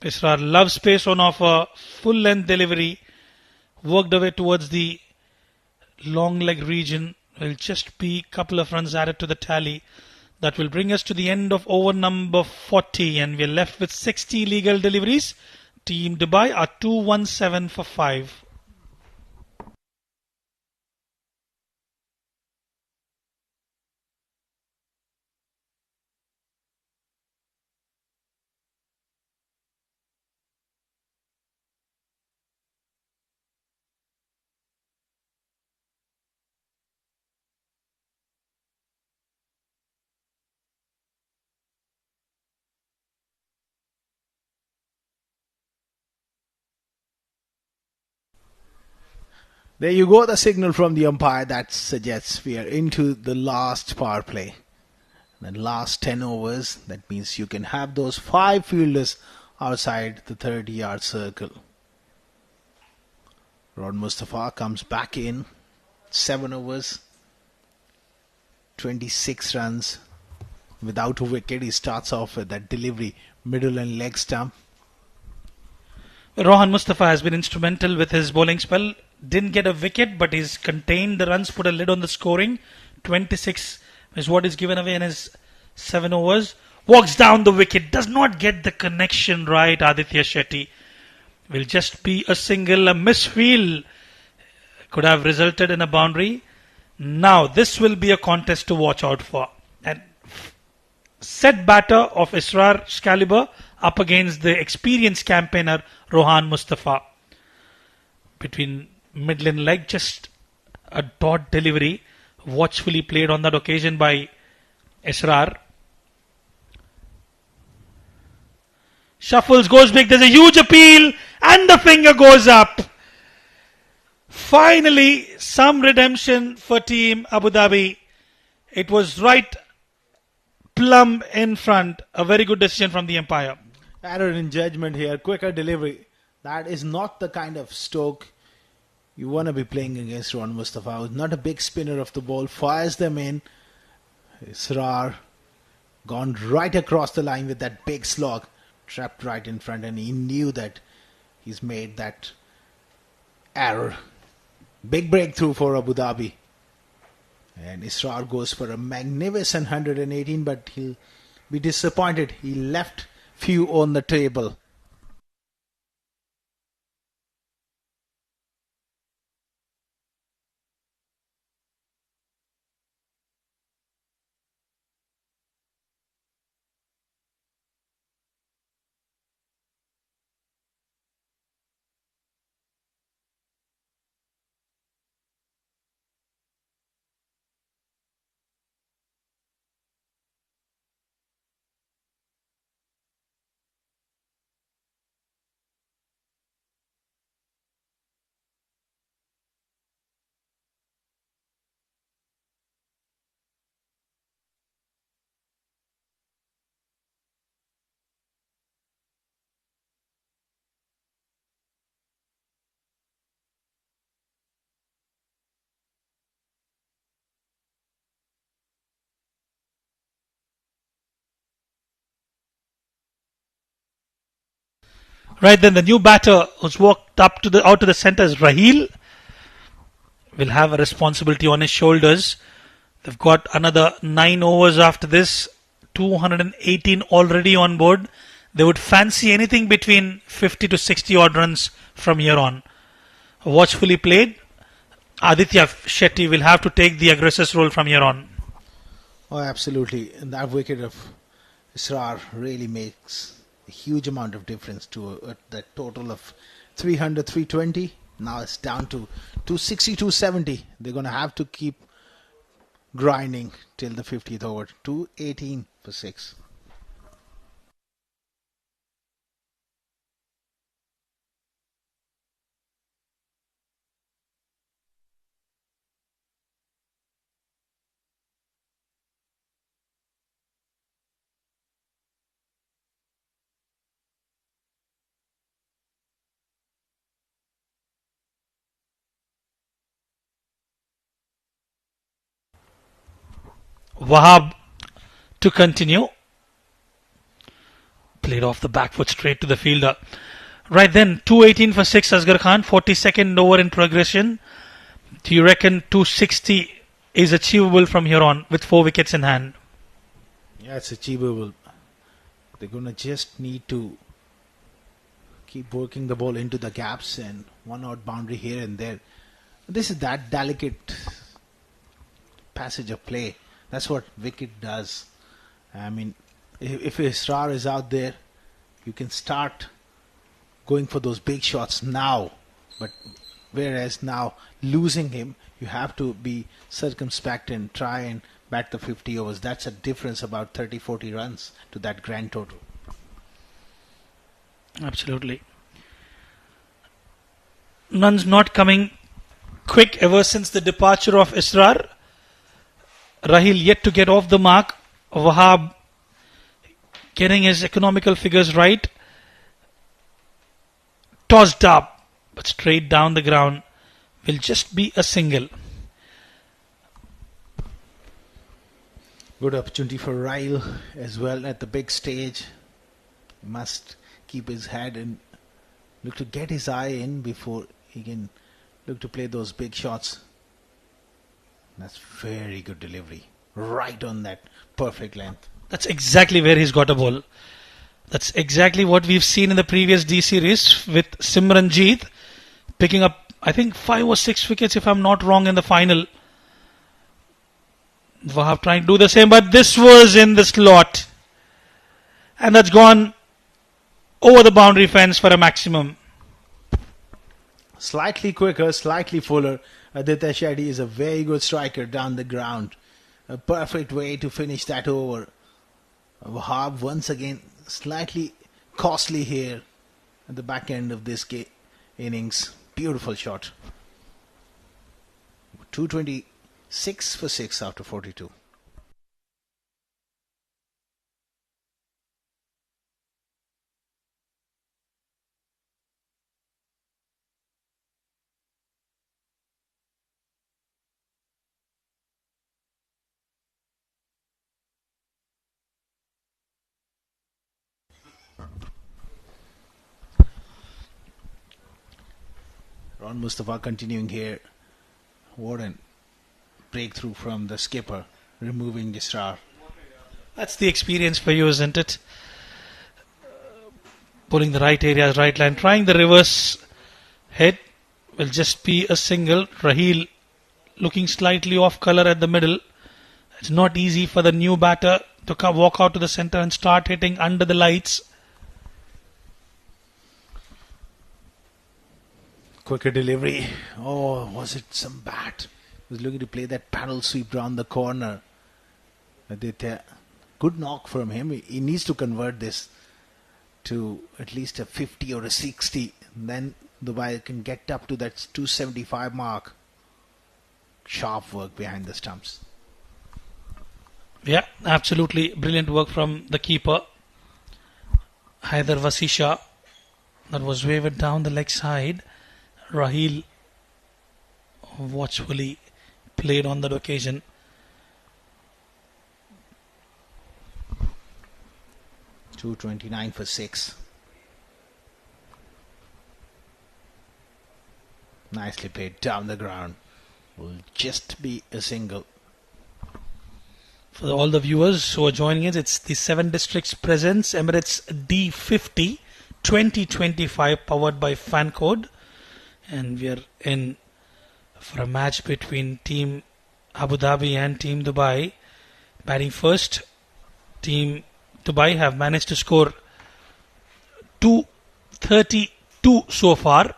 Isra loves space on offer, full length delivery, worked away towards the long leg region. Will just be a couple of runs added to the tally. That will bring us to the end of over number 40, and we're left with 60 legal deliveries. Team Dubai are 217 for 5. There you go, the signal from the umpire that suggests we are into the last power play. The last 10 overs, that means you can have those 5 fielders outside the 30-yard circle. Rod Mustafa comes back in, 7 overs, 26 runs without a wicket. He starts off with that delivery, middle and leg stump. Rohan Mustafa has been instrumental with his bowling spell. Didn't get a wicket, but he's contained the runs, put a lid on the scoring. 26 is what is given away in his 7 overs. Walks down the wicket, does not get the connection right. Aditya Shetty will just be a single. A misfield could have resulted in a boundary. Now this will be a contest to watch out for. And set batter of Israr's caliber up against the experienced campaigner Rohan Mustafa. Between middle and leg, just a dot delivery, watchfully played on that occasion by Isra. Shuffles, goes big, there's a huge appeal, and the finger goes up. Finally, some redemption for Team Abu Dhabi. It was right plumb in front. A very good decision from the umpire. Error in judgment here, quicker delivery. That is not the kind of stroke You want to be playing against Ron Mustafa, who's not a big spinner of the ball, fires them in. Isra gone right across the line with that big slog, trapped right in front, and he knew that he's made that error. Big breakthrough for Abu Dhabi. And Isra goes for a magnificent 118, but he'll be disappointed. He left few on the table. Right then, the new batter who's walked up to the out to the centre is Raheel. Will have a responsibility on his shoulders. They've got another 9 overs after this. 218 already on board. They would fancy anything between 50 to 60 odd runs from here on. Watchfully played. Aditya Shetty will have to take the aggressor's role from here on. Oh, absolutely. And that wicket of Isra really makes a huge amount of difference to that total of 300, 320. Now it's down to 260, 270. They're going to have to keep grinding till the 50th over. 218 for 6. Wahab to continue. Played off the back foot straight to the fielder. Right then, 218 for 6, Asghar Khan. 42nd over in progression. Do you reckon 260 is achievable from here on with 4 wickets in hand? Yeah, it's achievable. They're going to just need to keep working the ball into the gaps and one out boundary here and there. This is that delicate passage of play. That's what wicket does. I mean, if Isra is out there, you can start going for those big shots now. But whereas now, losing him, you have to be circumspect and try and bat the 50 overs. That's a difference about 30, 40 runs to that grand total. Absolutely. Runs not coming quick ever since the departure of Israr. Raheel yet to get off the mark. Wahab getting his economical figures right. Tossed up, but straight down the ground. Will just be a single. Good opportunity for Raheel as well at the big stage. Must keep his head and look to get his eye in before he can look to play those big shots. That's very good delivery. Right on that perfect length. That's exactly where he's got a ball. That's exactly what we've seen in the previous D series with Simranjeet picking up, I think, 5 or 6 wickets if I'm not wrong in the final. Wahab trying to do the same, but this was in the slot. And that's gone over the boundary fence for a maximum. Slightly quicker, slightly fuller. Aditya Shetty is a very good striker down the ground. A perfect way to finish that over. Wahab once again slightly costly here at the back end of this innings. Beautiful shot. 226 for 6 after 42. Ron Mustafa continuing here. What a breakthrough from the skipper, removing Isra. That's the experience for you, isn't it? Pulling the right areas, right line, trying the reverse head will just be a single. Raheel looking slightly off color at the middle. It's not easy for the new batter to walk out to the center and start hitting under the lights. Quicker delivery. Oh, was it some bat? He was looking to play that paddle sweep round the corner. Aditya, good knock from him. He needs to convert this to at least a 50 or a 60. Then Dubai can get up to that 275 mark. Sharp work behind the stumps. Yeah, absolutely brilliant work from the keeper. Haider Vasisha. That was wavered down the leg side. Raheel watchfully played on that occasion. $229 for 6. Nicely played down the ground. Will just be a single. For all the viewers who are joining us, it's the 7 Districts Presents Emirates D50 2025 powered by FanCode. And we are in for a match between Team Abu Dhabi and Team Dubai. Batting first, Team Dubai have managed to score 232 so far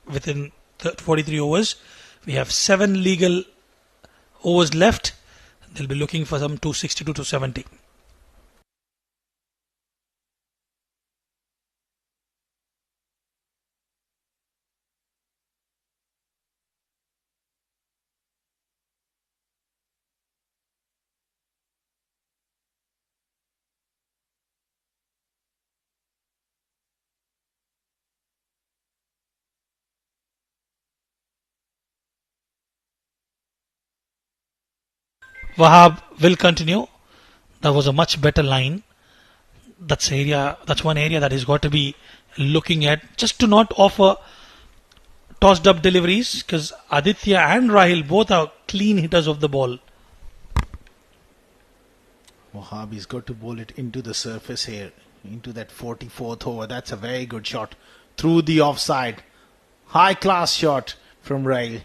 within 43 overs. We have 7 legal overs left. They'll be looking for some 260 to 270. Wahab will continue. That was a much better line. That's one area that he's got to be looking at, just to not offer tossed up deliveries, because Aditya and Raheel both are clean hitters of the ball. Wahhabi's got to bowl it into the surface here, into that 44th over. That's a very good shot through the offside. High class shot from Raheel.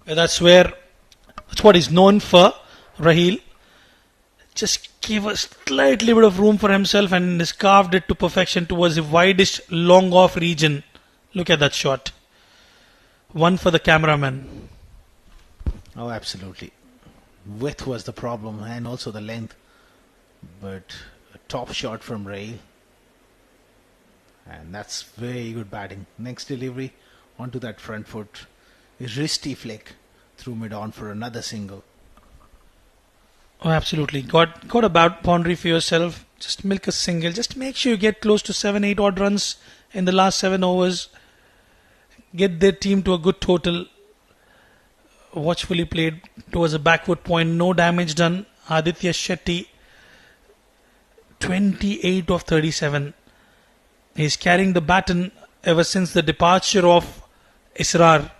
That's what he's known for. Raheel just gave a slightly bit of room for himself and has carved it to perfection towards the widest long off region. Look at that shot. One for the cameraman. Oh, absolutely. Width was the problem and also the length. But a top shot from Raheel. And that's very good batting. Next delivery onto that front foot. A wristy flick through mid-on for another single. Oh, absolutely. Got a boundary for yourself. Just milk a single. Just make sure you get close to 7-8 odd runs in the last 7 overs. Get their team to a good total. Watchfully played towards a backward point. No damage done. Aditya Shetty, 28 of 37. He's carrying the baton ever since the departure of Isra.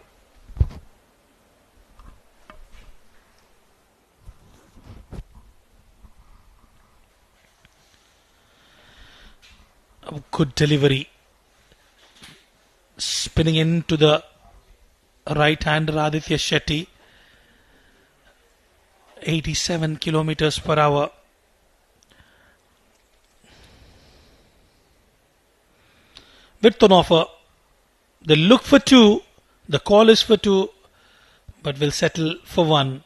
Good delivery. Spinning into the right-hander Aditya Shetty. 87 kilometers per hour. Width on offer. They look for 2. The call is for 2. But will settle for 1.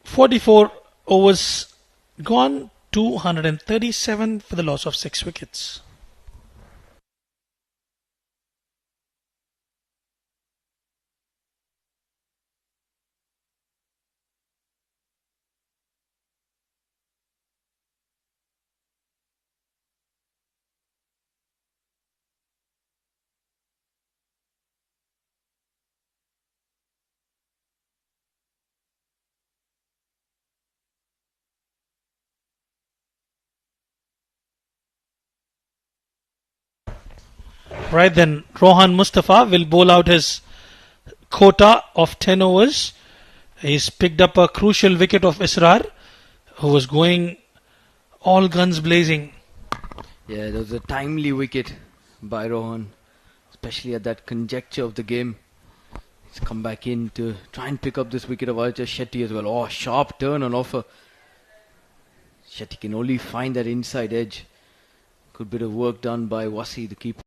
44 overs gone. 237 for the loss of 6 wickets. Right then, Rohan Mustafa will bowl out his quota of 10 overs. He's picked up a crucial wicket of Israr, who was going all guns blazing. Yeah, there was a timely wicket by Rohan, especially at that conjecture of the game. He's come back in to try and pick up this wicket of Archer Shetty as well. Oh, sharp turn on offer. Shetty can only find that inside edge. Good bit of work done by Wasi, the keeper.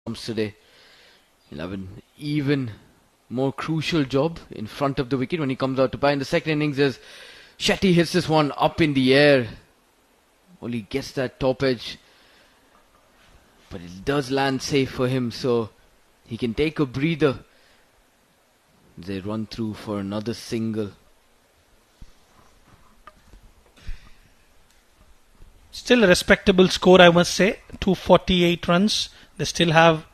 comes today. He'll have an even more crucial job in front of the wicket when he comes out to bat. In the second innings, as Shetty hits this one up in the air. Only gets that top edge, but it does land safe for him, so he can take a breather. They run through for another single. Still a respectable score, I must say. 248 runs. They still have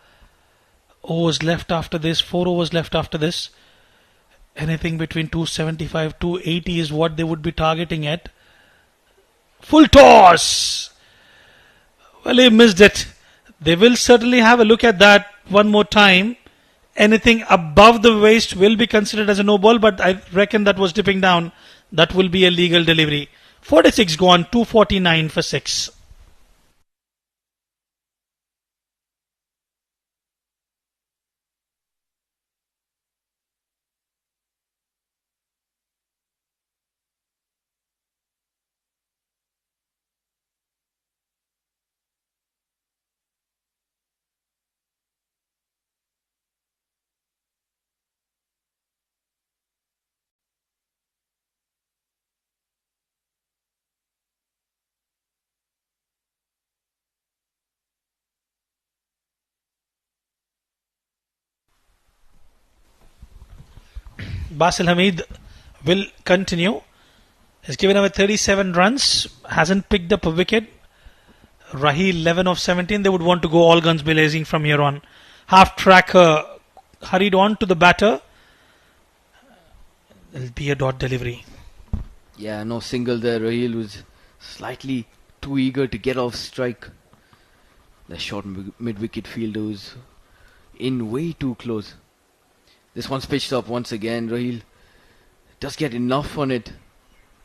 overs left after this, 4 overs left after this. Anything between 275, 280 is what they would be targeting at. Full toss! Well, he missed it. They will certainly have a look at that one more time. Anything above the waist will be considered as a no ball, but I reckon that was dipping down. That will be a legal delivery. 46 gone, 249 for 6. Basil Hamid will continue. Has given away 37 runs. Hasn't picked up a wicket. Raheel 11 of 17. They would want to go all guns blazing from here on. Half tracker hurried on to the batter. There'll be a dot delivery. Yeah, no single there. Raheel was slightly too eager to get off strike. The short mid-wicket fielder was in way too close. This one's pitched up once again. Raheel does get enough on it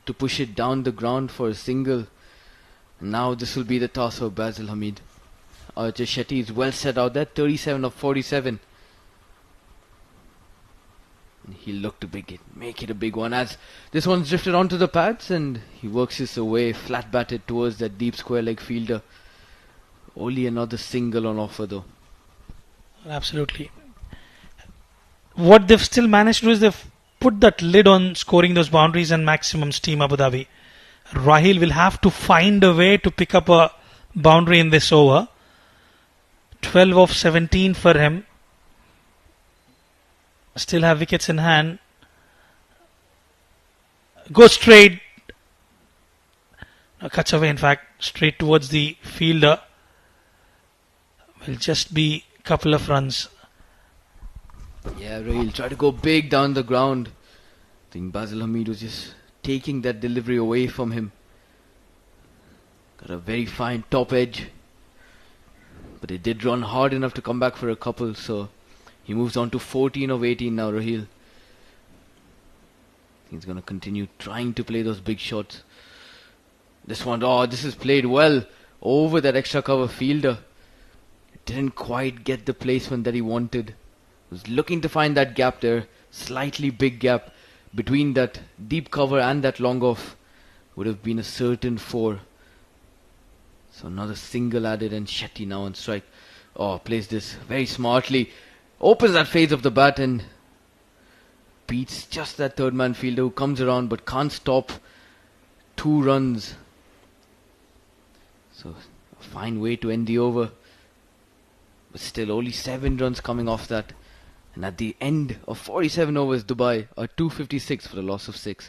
to push it down the ground for a single. Now this will be the toss of Basil Hamid. Shetty is well set out there. 37 of 47. And he'll look to make it a big one, as this one's drifted onto the pads and he works his way flat batted towards that deep square leg fielder. Only another single on offer though. Absolutely. What they've still managed to do is they've put that lid on scoring those boundaries and maximums, Team Abu Dhabi. Raheel will have to find a way to pick up a boundary in this over. 12 of 17 for him. Still have wickets in hand. Go straight. Cuts away, in fact, straight towards the fielder. Will just be a couple of runs. Yeah, Raheel tried to go big down the ground. I think Basil Hamid was just taking that delivery away from him. Got a very fine top edge. But it did run hard enough to come back for a couple, so he moves on to 14 of 18 now, Raheel. He's going to continue trying to play those big shots. This one, this is played well over that extra cover fielder. Didn't quite get the placement that he wanted. Was looking to find that gap there. Slightly big gap between that deep cover and that long off. Would have been a certain 4. So another single added, and Shetty now on strike. Plays this very smartly. Opens that phase of the bat and beats just that third man fielder who comes around but can't stop. 2 runs. So a fine way to end the over. But still only 7 runs coming off that. And at the end of 47 overs, Dubai are 256 for the loss of 6.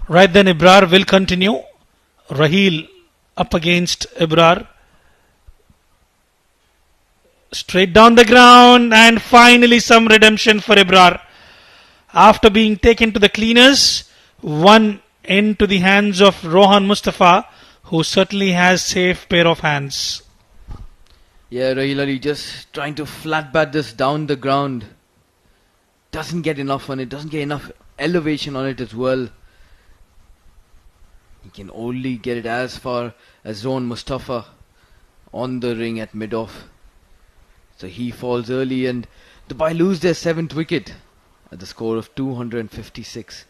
Right then, Ibrar will continue. Raheel up against Ibrar. Straight down the ground, and finally some redemption for Ibrar. After being taken to the cleaners, one into the hands of Rohan Mustafa, who certainly has safe pair of hands. Yeah, Raheel Ali just trying to flat bat this down the ground. Doesn't get enough on it, doesn't get enough elevation on it as well. He can only get it as far as Rohan Mustafa on the ring at mid-off. So he falls early and Dubai lose their 7th wicket at the score of 256.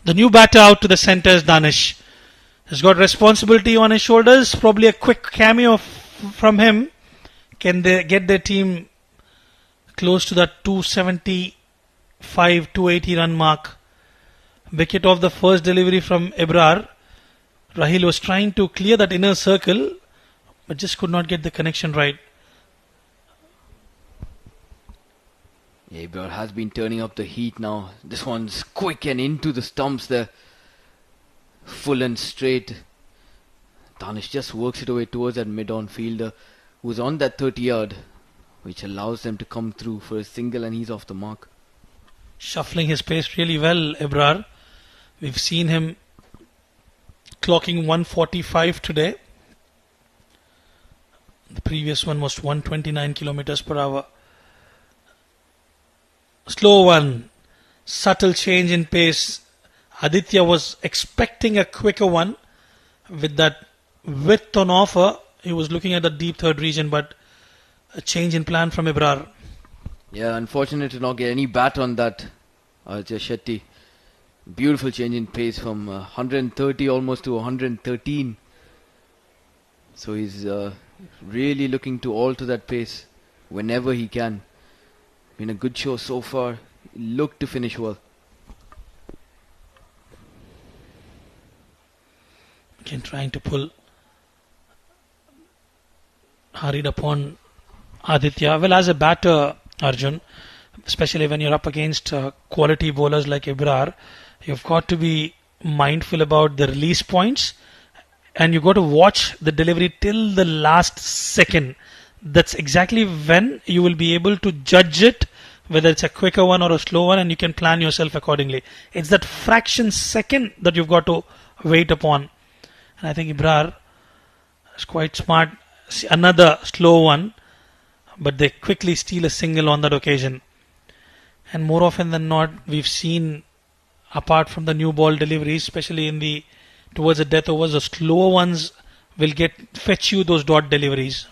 The new batter out to the centre is Danish. Has got responsibility on his shoulders. Probably a quick cameo from him. Can they get their team close to that 275, 280 run mark? Wicket off the first delivery from Ibrar. Raheel was trying to clear that inner circle, but just could not get the connection right. Yeah, Ibrar has been turning up the heat now. This one's quick and into the stumps there. Full and straight. Danish just works it away towards that mid-on fielder who's on that 30 yard, which allows them to come through for a single, and he's off the mark. Shuffling his pace really well, Ibrar. We've seen him clocking 145 today. The previous one was 129 kilometers per hour. Slow one. Subtle change in pace. Aditya was expecting a quicker one. With that width on offer, he was looking at the deep third region, but a change in plan from Ibrar. Yeah, unfortunate to not get any bat on that. Shetty. Beautiful change in pace from 130 almost to 113. So he's really looking to alter that pace whenever he can. Been a good show so far. Looked to finish well. Again, trying to pull hurried upon Aditya. Well, as a batter, Arjun, especially when you're up against quality bowlers like Ibrar, you've got to be mindful about the release points, and you've got to watch the delivery till the last second. That's exactly when you will be able to judge it, whether it's a quicker one or a slow one, and you can plan yourself accordingly. It's that fraction second that you've got to wait upon. And I think Ibrar is quite smart. See, another slow one, but they quickly steal a single on that occasion. And more often than not, we've seen, apart from the new ball deliveries, especially in the towards the death overs, the slower ones will fetch you those dot deliveries.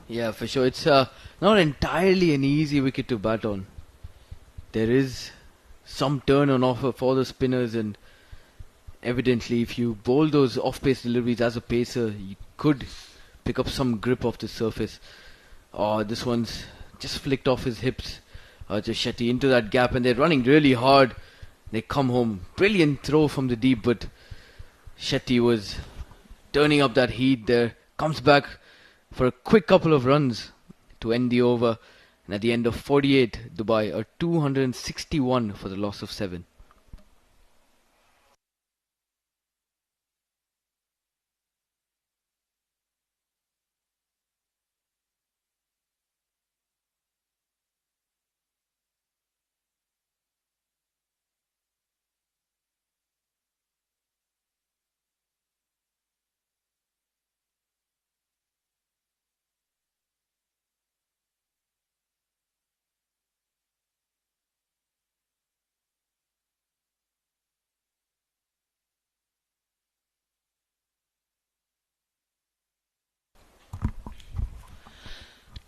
Yeah, for sure. It's not entirely an easy wicket to bat on. There is some turn on offer for the spinners, and evidently if you bowl those off-pace deliveries as a pacer, you could pick up some grip off the surface. Oh, this one's just flicked off his hips. Just Shetty into that gap, and they're running really hard. They come home. Brilliant throw from the deep, but Shetty was turning up that heat there. Comes back for a quick couple of runs to end the over. And at the end of 48, Dubai are 261 for the loss of 7.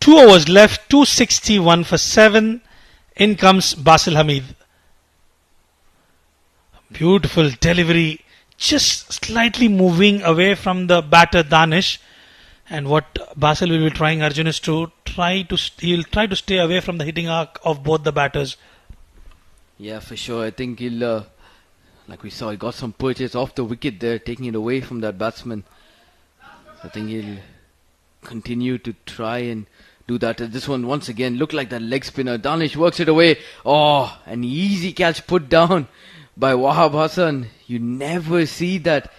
2 overs left, 261 for 7. In comes Basil Hamid. Beautiful delivery, just slightly moving away from the batter Danish. And what Basil will be trying, Arjun, is he'll try to stay away from the hitting arc of both the batters. Yeah, for sure. I think he'll, like we saw, he got some purchase off the wicket there, taking it away from that batsman. I think he'll continue to try and do that. This one, once again, looked like that leg spinner. Danish works it away. Oh, an easy catch put down by Wahab Hassan. You never see that.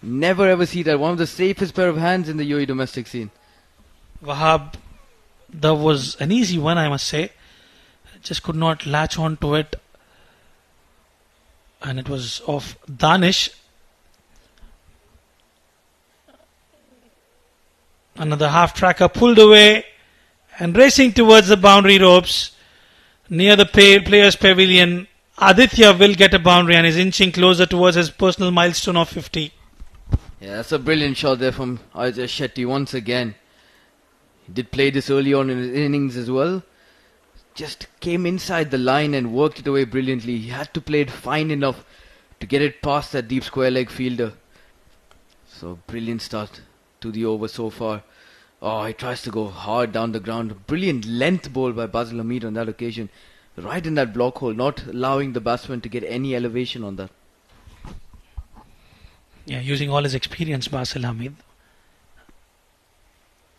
Never ever see that. One of the safest pair of hands in the UAE domestic scene. Wahab, that was an easy one, I must say. Just could not latch on to it. And it was of Danish. Another half tracker pulled away and racing towards the boundary ropes near the players' pavilion. Aditya will get a boundary and is inching closer towards his personal milestone of 50. Yeah, that's a brilliant shot there from Isra Shetty once again. He did play this early on in his innings as well. Just came inside the line and worked it away brilliantly. He had to play it fine enough to get it past that deep square leg fielder. So brilliant start to the over so far. Oh, he tries to go hard down the ground. Brilliant length ball by Basil Hamid on that occasion. Right in that block hole, not allowing the batsman to get any elevation on that. Yeah, using all his experience, Basil Hamid.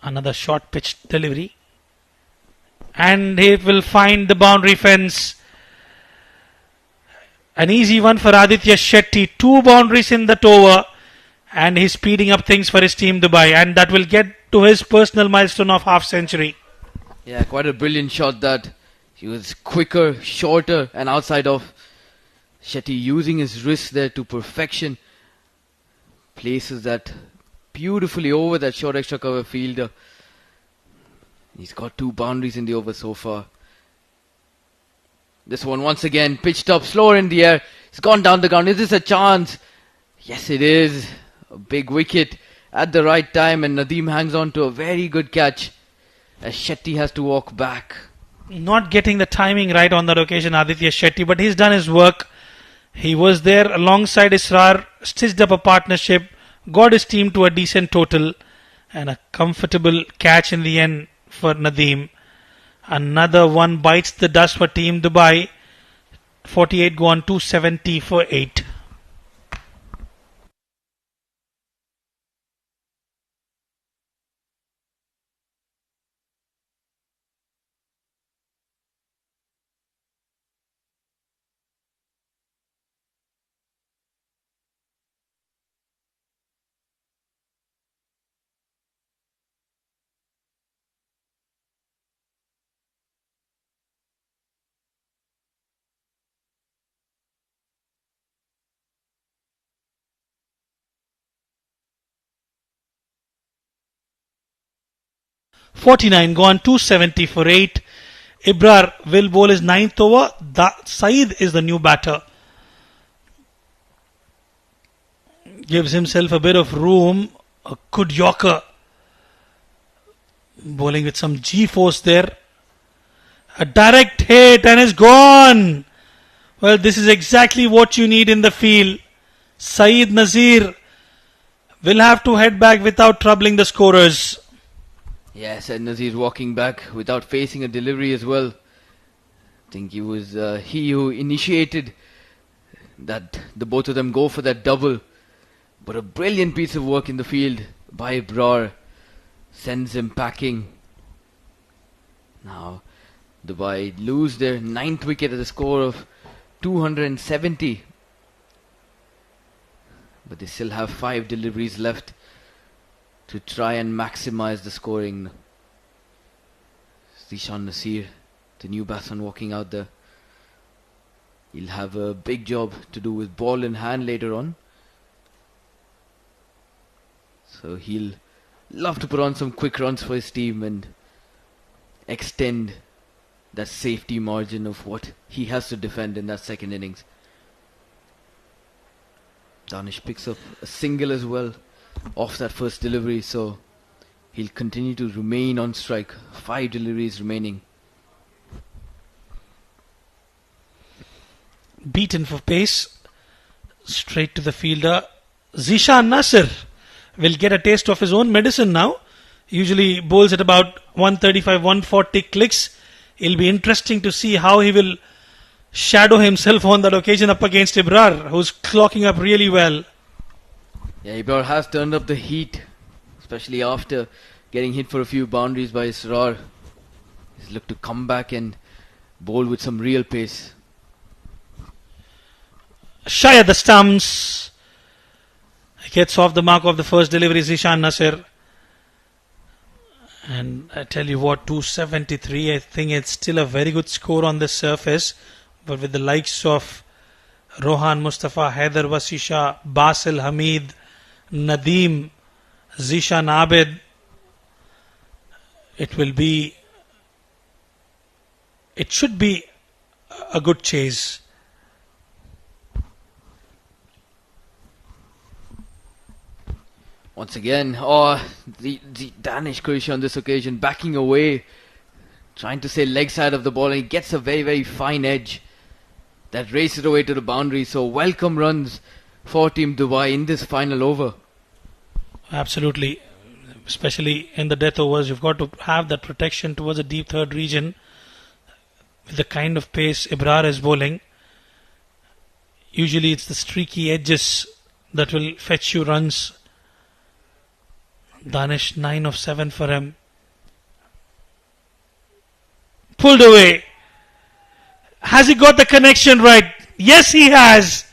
Another short pitch delivery. And he will find the boundary fence. An easy one for Aditya Shetty. 2 boundaries in that over. And he's speeding up things for his team Dubai. And that will get to his personal milestone of half century. Yeah, quite a brilliant shot that. He was quicker, shorter and outside of Shetty, using his wrist there to perfection. Places that beautifully over that short extra cover fielder. He's got 2 boundaries in the over so far. This one once again pitched up, slower in the air. It's gone down the ground. Is this a chance? Yes, it is. A big wicket at the right time, and Nadeem hangs on to a very good catch as Shetty has to walk back. Not getting the timing right on that occasion, Aditya Shetty, but he's done his work. He was there alongside Isra, stitched up a partnership, got his team to a decent total, and a comfortable catch in the end for Nadeem. Another one bites the dust for Team Dubai. 48 go on 270 for 8. .49 gone 270 for 8. Ibrar will bowl his 9th over. Saeed is the new batter. Gives himself a bit of room. A good Yorker. Bowling with some G-force there. A direct hit and is gone. Well, this is exactly what you need in the field. Saeed Nazir will have to head back without troubling the scorers. Yes, and Nazir walking back without facing a delivery as well. I think it was he who initiated that the both of them go for that double. But a brilliant piece of work in the field by Ibrar sends him packing. Now Dubai lose their 9th wicket at a score of 270. But they still have 5 deliveries left to try and maximize the scoring. Zishan Nasir, the new batsman, walking out there. He'll have a big job to do with ball in hand later on. So he'll love to put on some quick runs for his team and extend that safety margin of what he has to defend in that second innings. Danish picks up a single as well off that first delivery, so he'll continue to remain on strike. 5 deliveries remaining. Beaten for pace. Straight to the fielder. Zishan Nasir will get a taste of his own medicine now. Usually bowls at about 135, 140 clicks. It'll be interesting to see how he will shadow himself on that occasion up against Ibrar, who's clocking up really well. Yeah, Ibrar has turned up the heat, especially after getting hit for a few boundaries by Isra. He's looked to come back and bowl with some real pace. Shy at the stumps. Gets off the mark of the first delivery, Zishan Nasir. And I tell you what, 273, I think it's still a very good score on the surface. But with the likes of Rohan Mustafa, Haider Wasisha, Basil Hamid, Nadeem, Zishan Abid, it should be a good chase. Once again, the Danish Croatia on this occasion backing away, trying to say leg side of the ball, and he gets a very, very fine edge that races away to the boundary. So welcome runs for Team Dubai in this final over. Absolutely. Especially in the death overs, you've got to have that protection towards the deep third region. With the kind of pace Ibrar is bowling, usually it's the streaky edges that will fetch you runs. Danish 9 of 7 for him. Pulled away. Has he got the connection right? Yes, he has.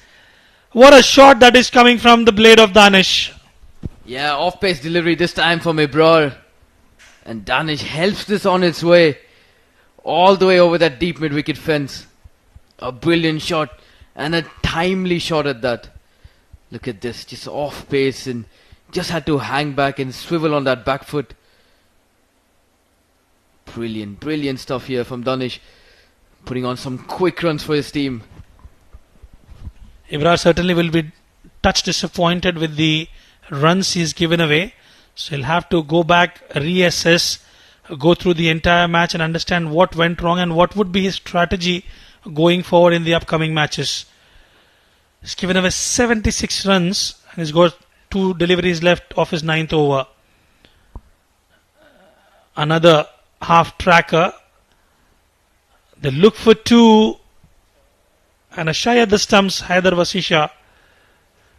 What a shot that is coming from the blade of Danish. Yeah, off-pace delivery this time from Ibrar. And Danish helps this on its way. All the way over that deep mid-wicket fence. A brilliant shot. And a timely shot at that. Look at this. Just off-pace and just had to hang back and swivel on that back foot. Brilliant, brilliant stuff here from Danish. Putting on some quick runs for his team. Ibrar certainly will be touch disappointed with the runs he's given away. So he'll have to go back, reassess, go through the entire match and understand what went wrong and what would be his strategy going forward in the upcoming matches. He's given away 76 runs and he's got 2 deliveries left of his 9th over. Another half tracker. They look for 2 and a shy at the stumps, Haider Wasisha,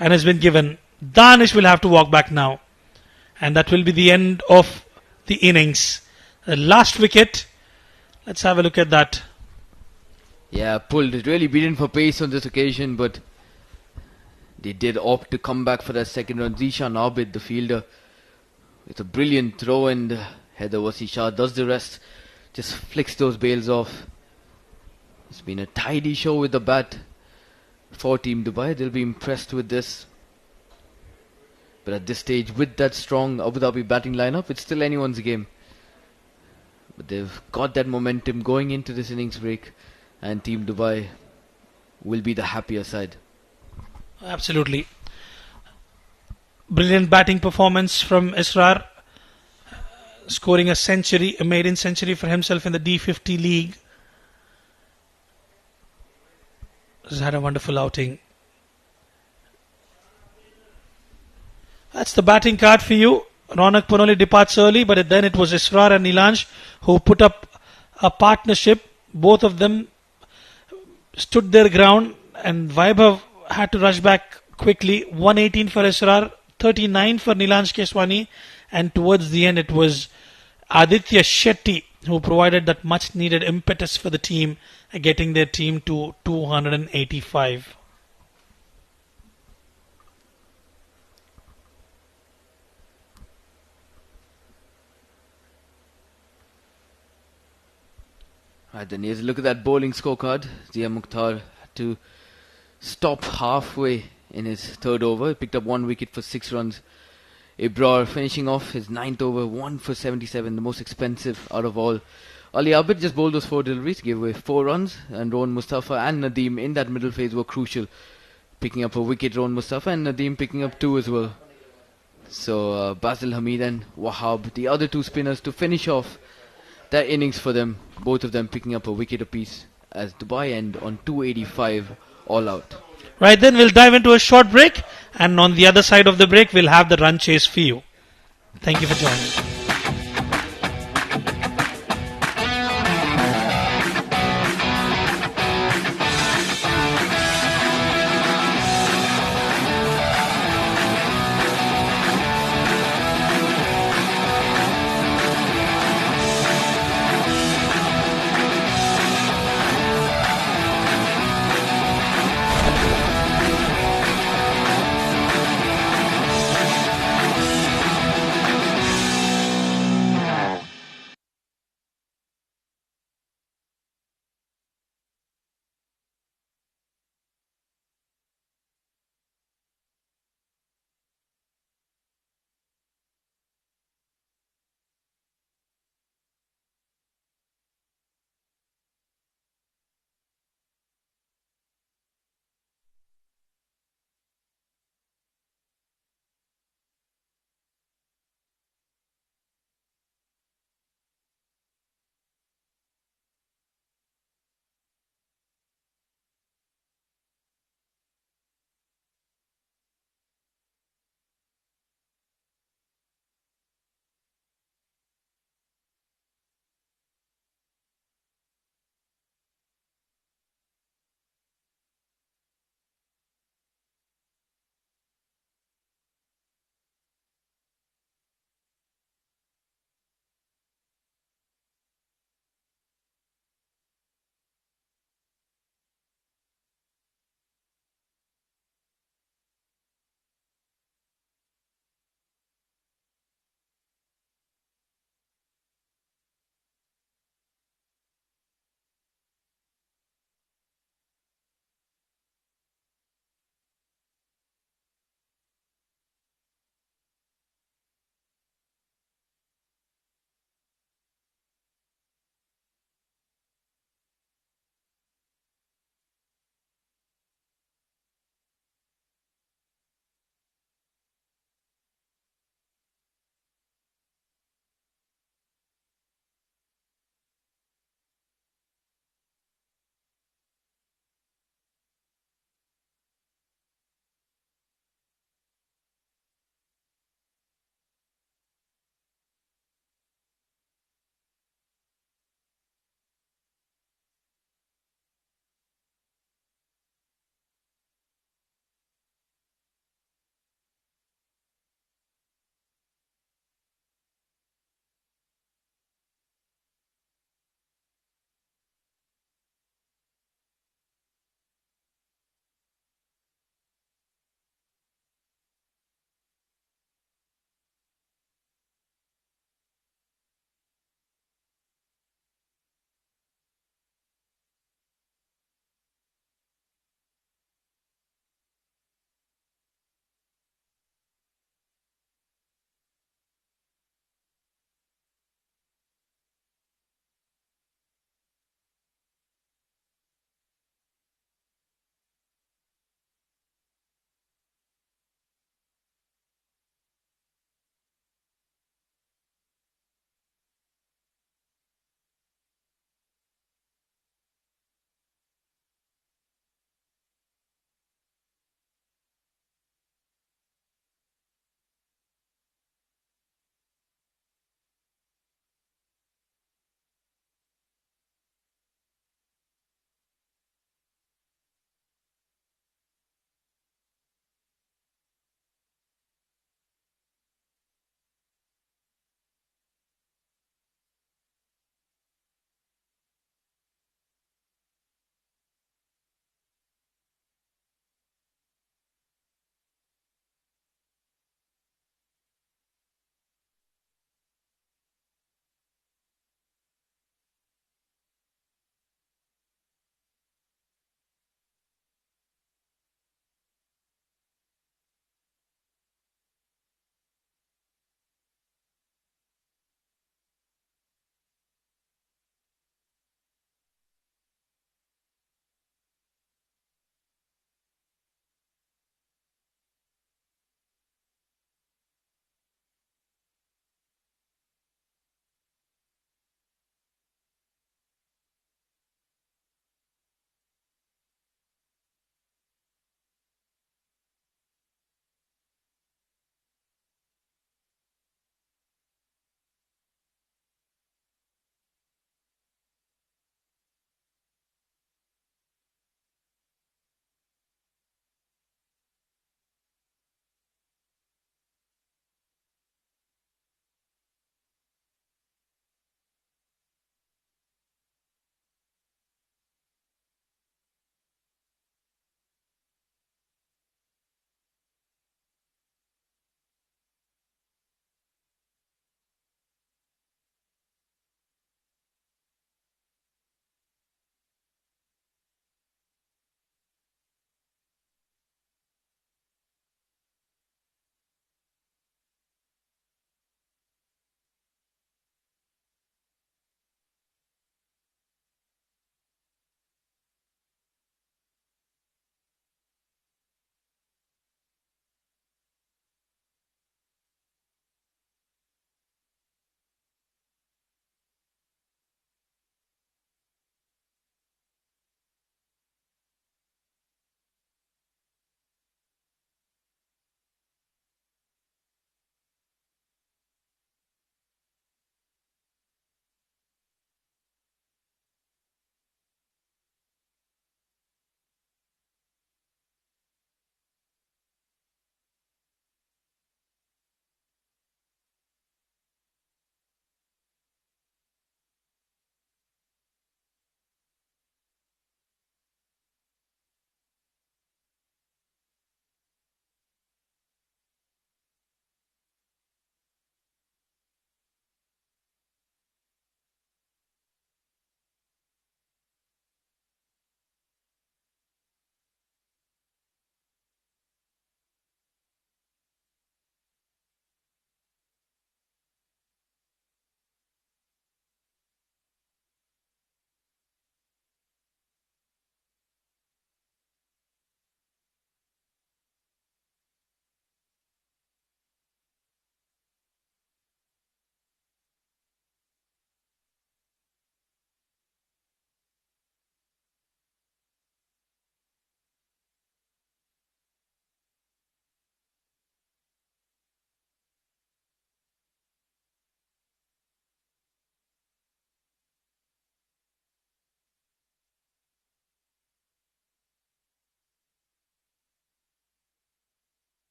and has been given. Danish will have to walk back now, and that will be the end of the innings. The last wicket. Let's have a look at that. Yeah, pulled. Really beaten for pace on this occasion, but they did opt to come back for that second run. Zishan Abid, the fielder, with a brilliant throw, and Haider Wasisha does the rest. Just flicks those bails off. It's been a tidy show with the bat for Team Dubai. They'll be impressed with this. But at this stage, with that strong Abu Dhabi batting lineup, it's still anyone's game. But they've got that momentum going into this innings break, and Team Dubai will be the happier side. Absolutely. Brilliant batting performance from Isra, scoring a century, a maiden century for himself in the D50 league. He's had a wonderful outing. That's the batting card for you. Ronak Panoli departs early, but then it was Isra and Nilanj who put up a partnership. Both of them stood their ground, and Vaibhav had to rush back quickly. 118 for Isra, 39 for Nilanj Keswani, and towards the end it was Aditya Shetty who provided that much needed impetus for the team, getting their team to 285. Right, then here's a look at that bowling scorecard. Zia Mukhtar had to stop halfway in his third over. He picked up 1 wicket for 6 runs. Ibrar finishing off his 9th over, 1 for 77, the most expensive out of all. Ali Abid just bowled those 4 deliveries, gave away 4 runs, and Rohan Mustafa and Nadeem in that middle phase were crucial. Picking up a wicket, Rohan Mustafa, and Nadeem picking up 2 as well. So Basil Hamid and Wahab, the other two spinners, to finish off that innings for them. Both of them picking up a wicket apiece as Dubai end on 285 all out. Right, then we'll dive into a short break, and on the other side of the break, we'll have the run chase for you. Thank you for joining.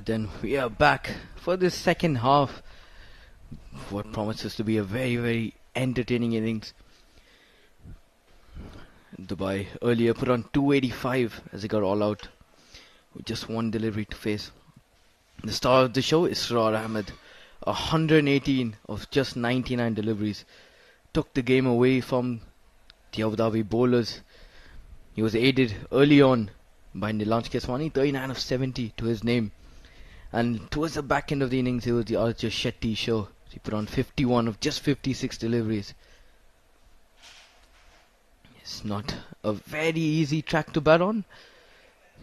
But then we are back for this second half. What promises to be a very, very entertaining innings. Dubai earlier put on 285 as they got all out with just one delivery to face. The star of the show, Isra Ahmed, 118 of just 99 deliveries. Took the game away from the Abu Dhabi bowlers. He was aided early on by Nilanj Keswani, 39 of 70 to his name. And towards the back end of the innings, it was the Archer Shetty show. He put on 51 of just 56 deliveries. It's not a very easy track to bat on.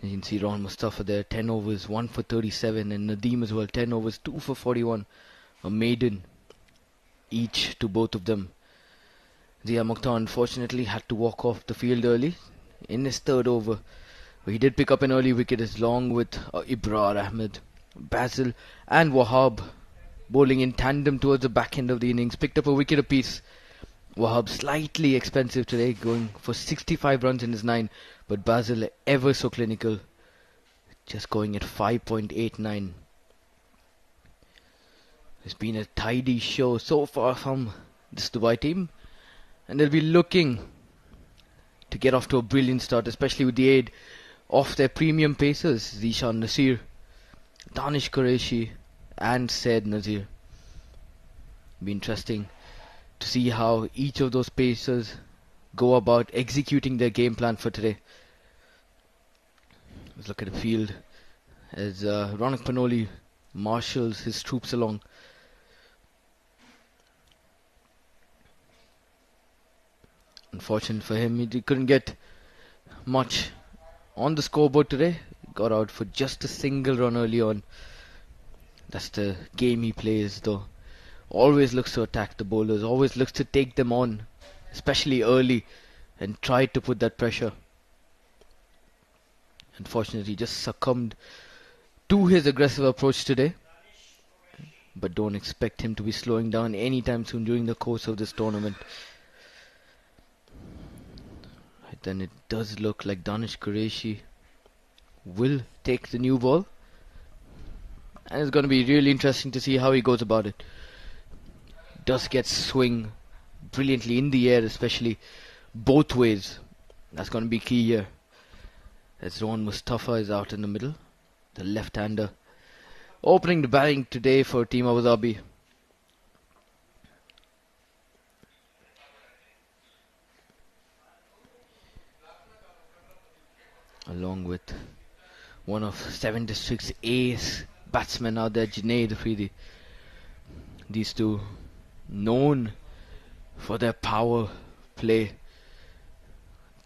You can see Ron Mustafa there, 10 overs, 1 for 37, and Nadeem as well, 10 overs, 2 for 41. A maiden each to both of them. Zia Mukhtar unfortunately had to walk off the field early in his third over. But he did pick up an early wicket along with Ibrar Ahmed, Basil and Wahab bowling in tandem towards the back end of the innings. Picked up a wicket apiece. Wahab slightly expensive today, going for 65 runs in his 9. But Basil ever so clinical, just going at 5.89. It's been a tidy show so far from this Dubai team. And they'll be looking to get off to a brilliant start, especially with the aid of their premium pacers, Zishan Nasir, Danish Qureshi and Said Nazir. Be interesting to see how each of those pacers go about executing their game plan for today. Let's look at the field as Ronak Panoli marshals his troops along. Unfortunate for him, he couldn't get much on the scoreboard today. Got out for just a single run early on. That's the game he plays though. Always looks to attack the bowlers, always looks to take them on, especially early, and try to put that pressure. Unfortunately, he just succumbed to his aggressive approach today. But don't expect him to be slowing down anytime soon during the course of this tournament. Then it does look like Danish Qureshi will take the new ball. And it's going to be really interesting to see how he goes about it. Does get swing brilliantly in the air, especially both ways. That's going to be key here. As Ron Mustafa is out in the middle, the left-hander, opening the batting today for Team Abu Dhabi. Along with one of 7 District's ace batsmen out there, Junaid Afridi. These two known for their power play,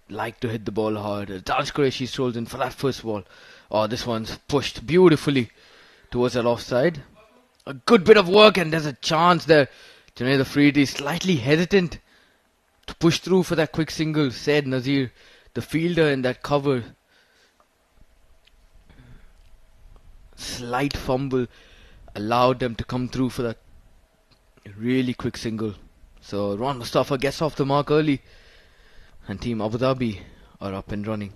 like to hit the ball hard. Danish Qureshi strolls in for that first ball. Oh, this one's pushed beautifully towards that offside. A good bit of work, and there's a chance there. Junaid Afridi slightly hesitant to push through for that quick single. Said Nazir, the fielder in that cover, slight fumble allowed them to come through for that really quick single. So Ron Mustafa gets off the mark early, and Team Abu Dhabi are up and running.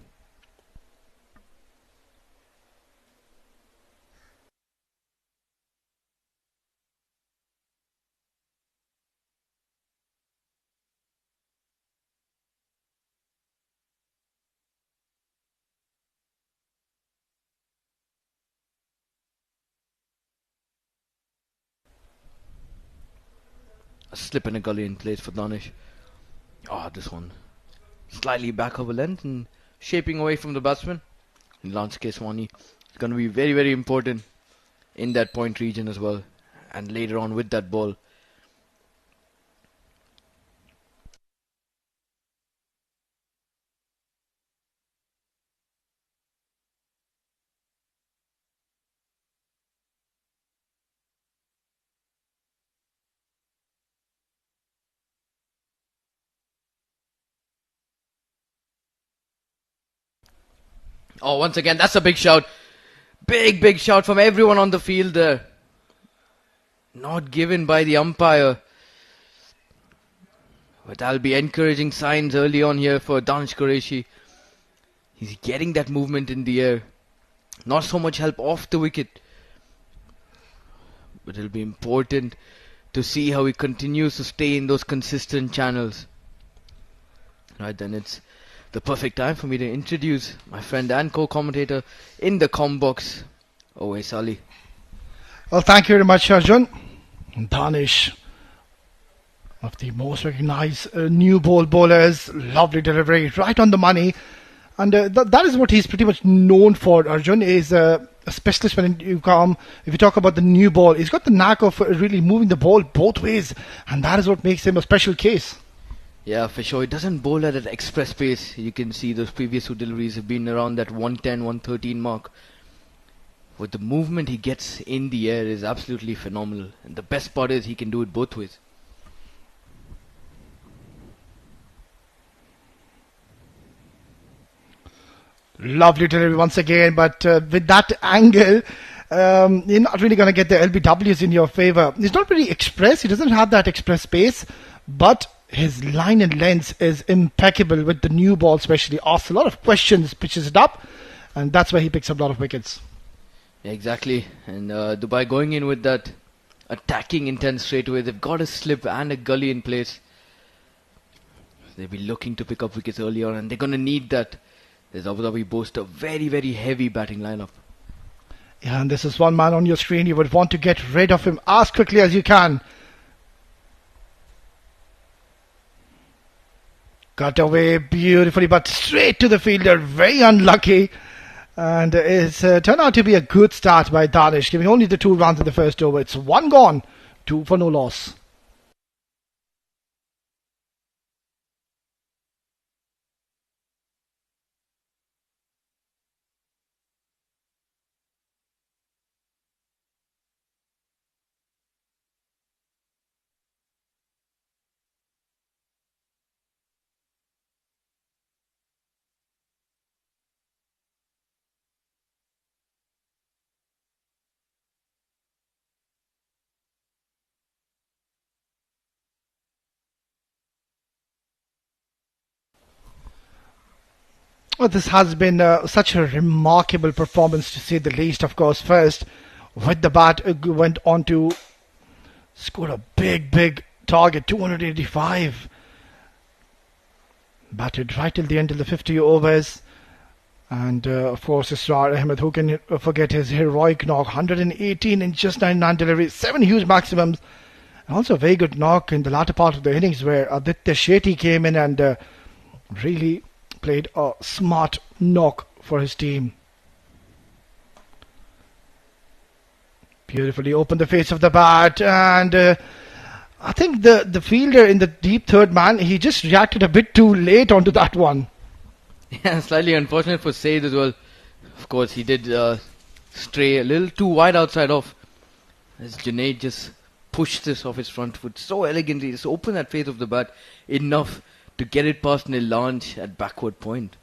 A slip in a gully in place for Danish. This one slightly back over length and shaping away from the batsman. Nilanj Keswani is going to be very, very important in that point region as well, and later on with that ball. Once again, that's a big shout. Big shout from everyone on the field there. Not given by the umpire. But that'll be encouraging signs early on here for Danish Qureshi. He's getting that movement in the air. Not so much help off the wicket, but it'll be important to see how he continues to stay in those consistent channels. Right then, it's the perfect time for me to introduce my friend and co-commentator in the com box, Owais Ali. Well, thank you very much, Arjun. Danish, of the most recognized new ball bowlers. Lovely delivery, right on the money. And that is what he's pretty much known for, Arjun, is a specialist when if you talk about the new ball. He's got the knack of really moving the ball both ways, and that is what makes him a special case. Yeah, for sure. He doesn't bowl at an express pace. You can see those previous two deliveries have been around that 110, 113 mark. With the movement he gets in the air is absolutely phenomenal. And the best part is he can do it both ways. Lovely delivery once again, but with that angle, you're not really going to get the LBWs in your favor. He's not really express. He doesn't have that express pace, but his line and length is impeccable with the new ball, especially. Asks a lot of questions, pitches it up, and that's where he picks up a lot of wickets. Yeah, exactly. And Dubai going in with that attacking intent straight away. They've got a slip and a gully in place. They'll be looking to pick up wickets early on, and they're going to need that. There's Abu Dhabi boast a very, very heavy batting lineup. Yeah, and this is one man on your screen. You would want to get rid of him as quickly as you can. Cut away beautifully, but straight to the fielder. Very unlucky. And it's turned out to be a good start by Danish, giving only the 2 runs in the first over. It's 1 gone, 2 for no loss. Well, this has been such a remarkable performance, to say the least. Of course, first with the bat, went on to score a big target, 285. Batted right till the end of the 50 overs. And of course, Isra Ahmed, who can forget his heroic knock, 118 in just 99 deliveries, 7 huge maximums. And also a very good knock in the latter part of the innings where Aditya Shetty came in and really played a smart knock for his team. Beautifully opened the face of the bat, and I think the fielder in the deep third man, he just reacted a bit too late onto that one. Yeah, slightly unfortunate for Said as well. Of course, he did stray a little too wide outside off, as Junaid just pushed this off his front foot so elegantly, just opened that face of the bat enough to get it past Neil launch at backward point.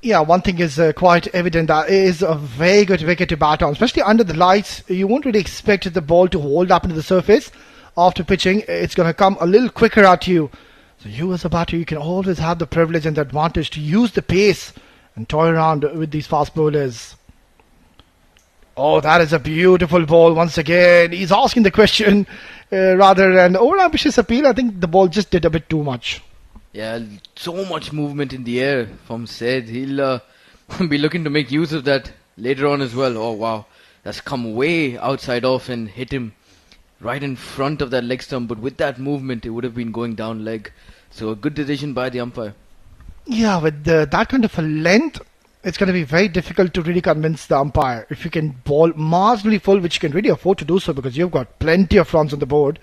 Yeah, one thing is quite evident, that it is a very good wicket to bat on, especially under the lights. You won't really expect the ball to hold up into the surface. After pitching, it's going to come a little quicker at you. So you as a batter, you can always have the privilege and the advantage to use the pace and toy around with these fast bowlers. Oh, that is a beautiful ball once again. He's asking the question rather than overambitious appeal. I think the ball just did a bit too much. Yeah, so much movement in the air from Said. He'll be looking to make use of that later on as well. Oh, wow. That's come way outside off and hit him right in front of that leg stump. But with that movement, it would have been going down leg. So a good decision by the umpire. Yeah, with that kind of a length, it's going to be very difficult to really convince the umpire. If you can bowl marginally full, which you can really afford to do so because you've got plenty of runs on the board.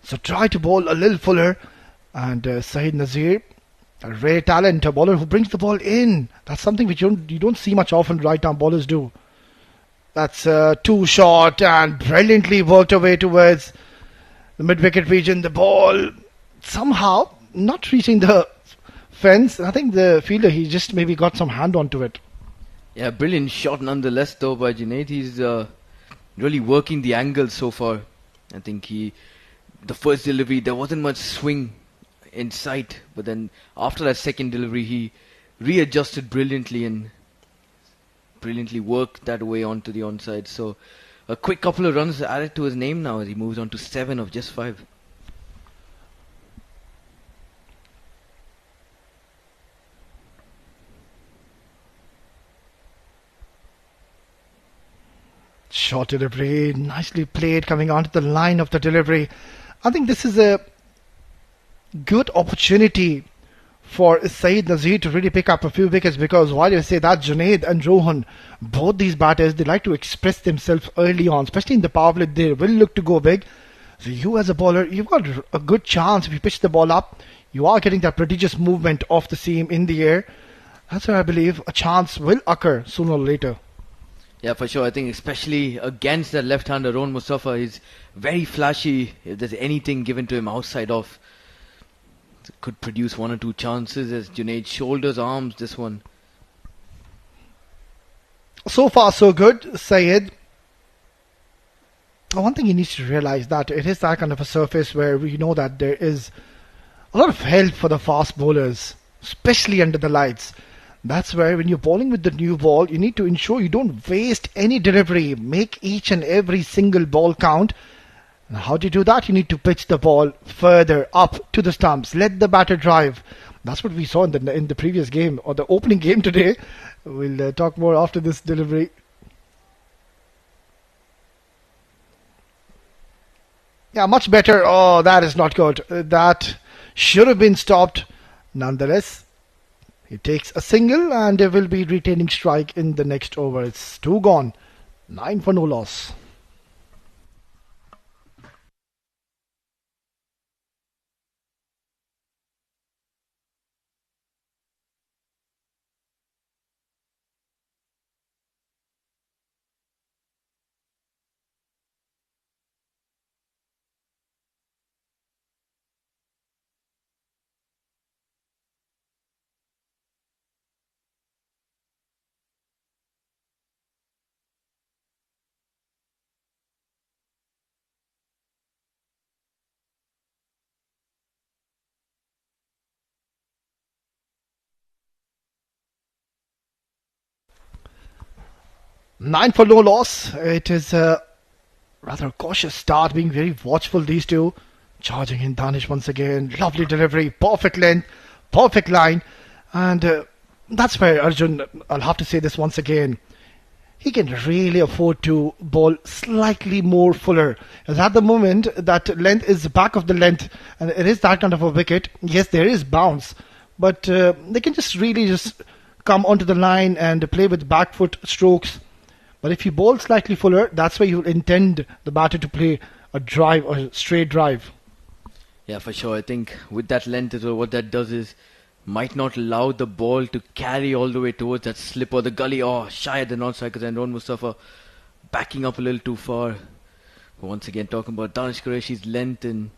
So try to bowl a little fuller. And Saeed Nazir, a rare talent, a bowler who brings the ball in. That's something which you don't see much often right-arm bowlers do. That's too short and brilliantly worked away towards the mid-wicket region. The ball somehow not reaching the fence. I think the fielder, he just maybe got some hand onto it. Yeah, brilliant shot nonetheless though by Junaid. He's really working the angle so far. I think the first delivery, there wasn't much swing in sight, but then after that second delivery he readjusted brilliantly and brilliantly worked that way onto the onside. So a quick couple of runs added to his name now as he moves on to 7 of just 5. Short delivery, nicely played, coming onto the line of the delivery. I think this is a good opportunity for Saeed Nazir to really pick up a few wickets, because while you say that, Junaid and Rohan, both these batters, they like to express themselves early on, especially in the power play. They will look to go big. So you as a bowler, you've got a good chance if you pitch the ball up. You are getting that prodigious movement of the seam in the air. That's where I believe a chance will occur sooner or later. Yeah, for sure. I think especially against that left-hander, Rohan Mustafa is very flashy. If there's anything given to him outside off, it could produce 1 or 2 chances as Junaid shoulders, arms this one. So far, so good, Syed. One thing you need to realize that it is that kind of a surface where we know that there is a lot of help for the fast bowlers, especially under the lights. That's where when you're bowling with the new ball, you need to ensure you don't waste any delivery. Make each and every single ball count. And how do you do that? You need to pitch the ball further up to the stumps. Let the batter drive. That's what we saw in the previous game, or the opening game today. We'll talk more after this delivery. Yeah, much better. Oh, that is not good. That should have been stopped. Nonetheless, he takes a single and they will be retaining strike in the next over. It's 2 gone. 9 for no loss. Nine for no loss. It is a rather cautious start, being very watchful, these two. Charging in Danish once again. Lovely delivery, perfect length, perfect line. And that's where Arjun, I'll have to say this once again, he can really afford to bowl slightly more fuller. As at the moment, that length is back of the length, and it is that kind of a wicket. Yes, there is bounce, but they can just really just come onto the line and play with back foot strokes. But if you bowl slightly fuller, that's where you intend the batter to play a drive or a straight drive. Yeah, for sure. I think with that length as well, what that does is might not allow the ball to carry all the way towards that slip or the gully. Oh, shy at the non-strikers, and Rohan Mustafa backing up a little too far. But once again, talking about Danish Qureshi's length, and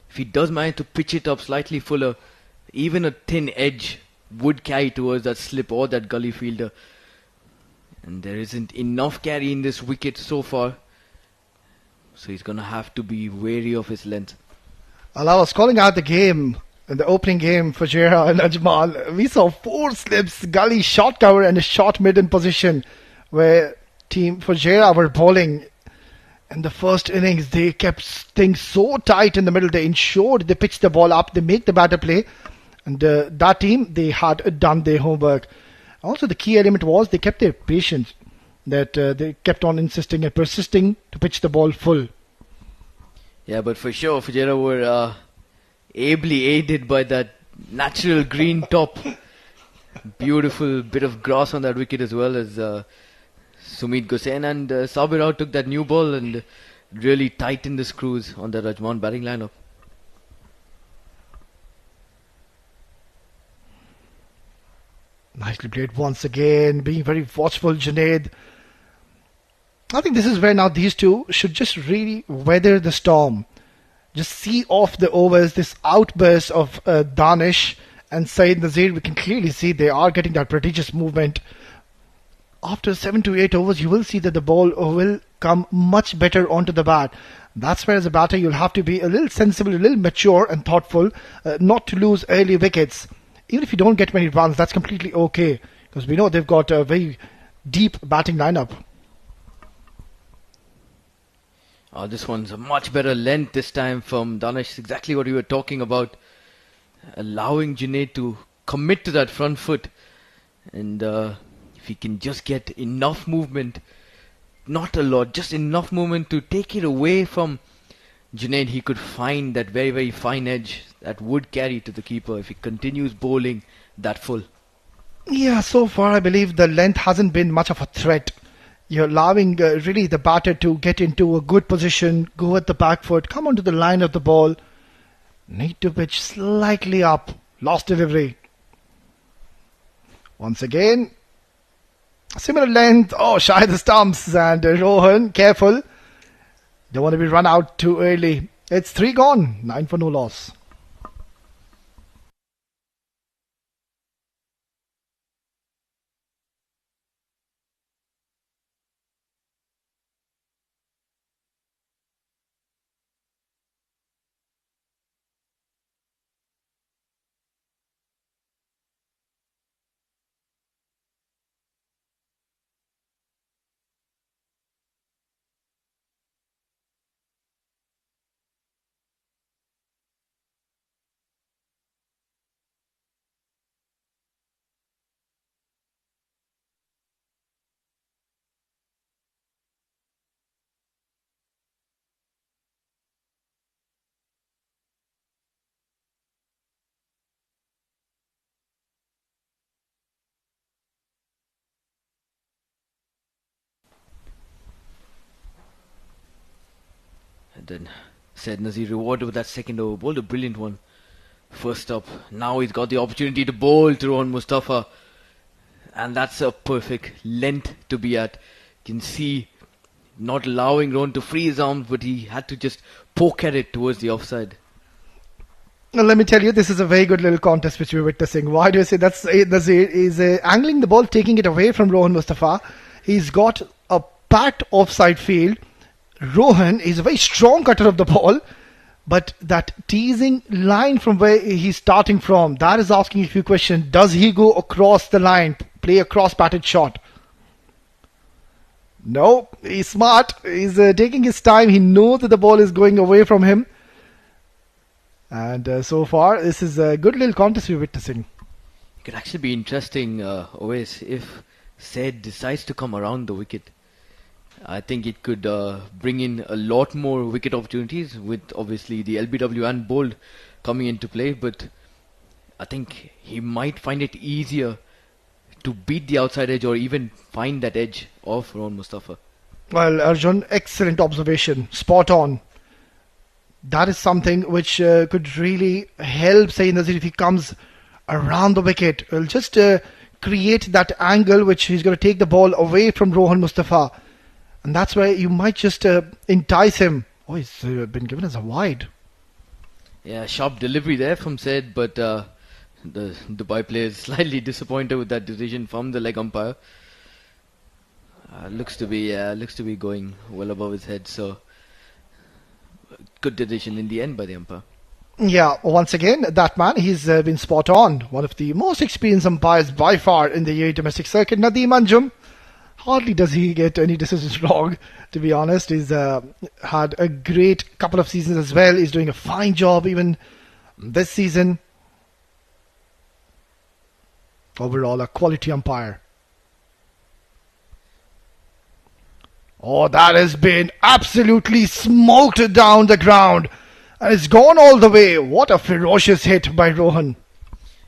if he does manage to pitch it up slightly fuller, even a thin edge would carry towards that slip or that gully fielder. And there isn't enough carry in this wicket so far, so he's going to have to be wary of his length. Well, I was calling out the game, in the opening game for Jera and Ajmal. We saw 4 slips, gully, short cover and a short mid-in position, where team for Jera were bowling. In the first innings, they kept things so tight in the middle. They ensured they pitched the ball up, they make the batter play. And that team, they had done their homework. Also, the key element was they kept their patience, that they kept on insisting and persisting to pitch the ball full. Yeah, but for sure, Fujairah were ably aided by that natural green top. Beautiful bit of grass on that wicket as well as Sumit Gosain, and Sabir Rao took that new ball and really tightened the screws on the Rajman batting lineup. Nicely played once again, being very watchful, Junaid. I think this is where now these two should just really weather the storm. Just see off the overs, this outburst of Danish and Saeed Nazir. We can clearly see they are getting that prodigious movement. After 7 to 8 overs, you will see that the ball will come much better onto the bat. That's where as a batter you'll have to be a little sensible, a little mature and thoughtful, not to lose early wickets. Even if you don't get many runs, that's completely okay, because we know they've got a very deep batting lineup. This one's a much better length this time from Danish. Exactly what we were talking about. Allowing Junaid to commit to that front foot. And if he can just get enough movement, not a lot, just enough movement to take it away from Junaid, he could find that very, very fine edge that would carry to the keeper if he continues bowling that full. Yeah, so far I believe the length hasn't been much of a threat. You're allowing really the batter to get into a good position, go at the back foot, come onto the line of the ball. Need to pitch slightly up. Lost delivery. Once again, similar length. Oh, shy the stumps. And Rohan, careful. Don't want to be run out too early. It's 3 gone. 9 for no loss. And then Said Nazir rewarded with that second over. Bowled a brilliant one. First up. Now he's got the opportunity to bowl to Rohan Mustafa. And that's a perfect length to be at. You can see not allowing Rohan to free his arms, but he had to just poke at it towards the offside. Now, let me tell you, this is a very good little contest which we're witnessing. Why do I say that's Nazir is angling the ball, taking it away from Rohan Mustafa. He's got a packed offside field. Rohan is a very strong cutter of the ball, but that teasing line from where he's starting from, that is asking a few questions. Does he go across the line, play a cross-batted shot? No, he's smart. He's taking his time. He knows that the ball is going away from him. And so far, this is a good little contest we're witnessing. It could actually be interesting, always, if Said decides to come around the wicket. I think it could bring in a lot more wicket opportunities with obviously the LBW and Bold coming into play. But I think he might find it easier to beat the outside edge or even find that edge of Rohan Mustafa. Well, Arjun, excellent observation. Spot on. That is something which could really help Sayyid Nazir if he comes around the wicket. It will just create that angle which he's going to take the ball away from Rohan Mustafa. And that's where you might just entice him. Oh, he's been given as a wide. Yeah, sharp delivery there from Said, but the Dubai player is slightly disappointed with that decision from the leg umpire. Looks to be going well above his head, so good decision in the end by the umpire. Yeah, once again, that man, he's been spot on. One of the most experienced umpires by far in the UAE domestic circuit, Nadeem Anjum. Hardly does he get any decisions wrong, to be honest. He's had a great couple of seasons as well. He's doing a fine job even this season. Overall, a quality umpire. Oh, that has been absolutely smoked down the ground. And it's gone all the way. What a ferocious hit by Rohan.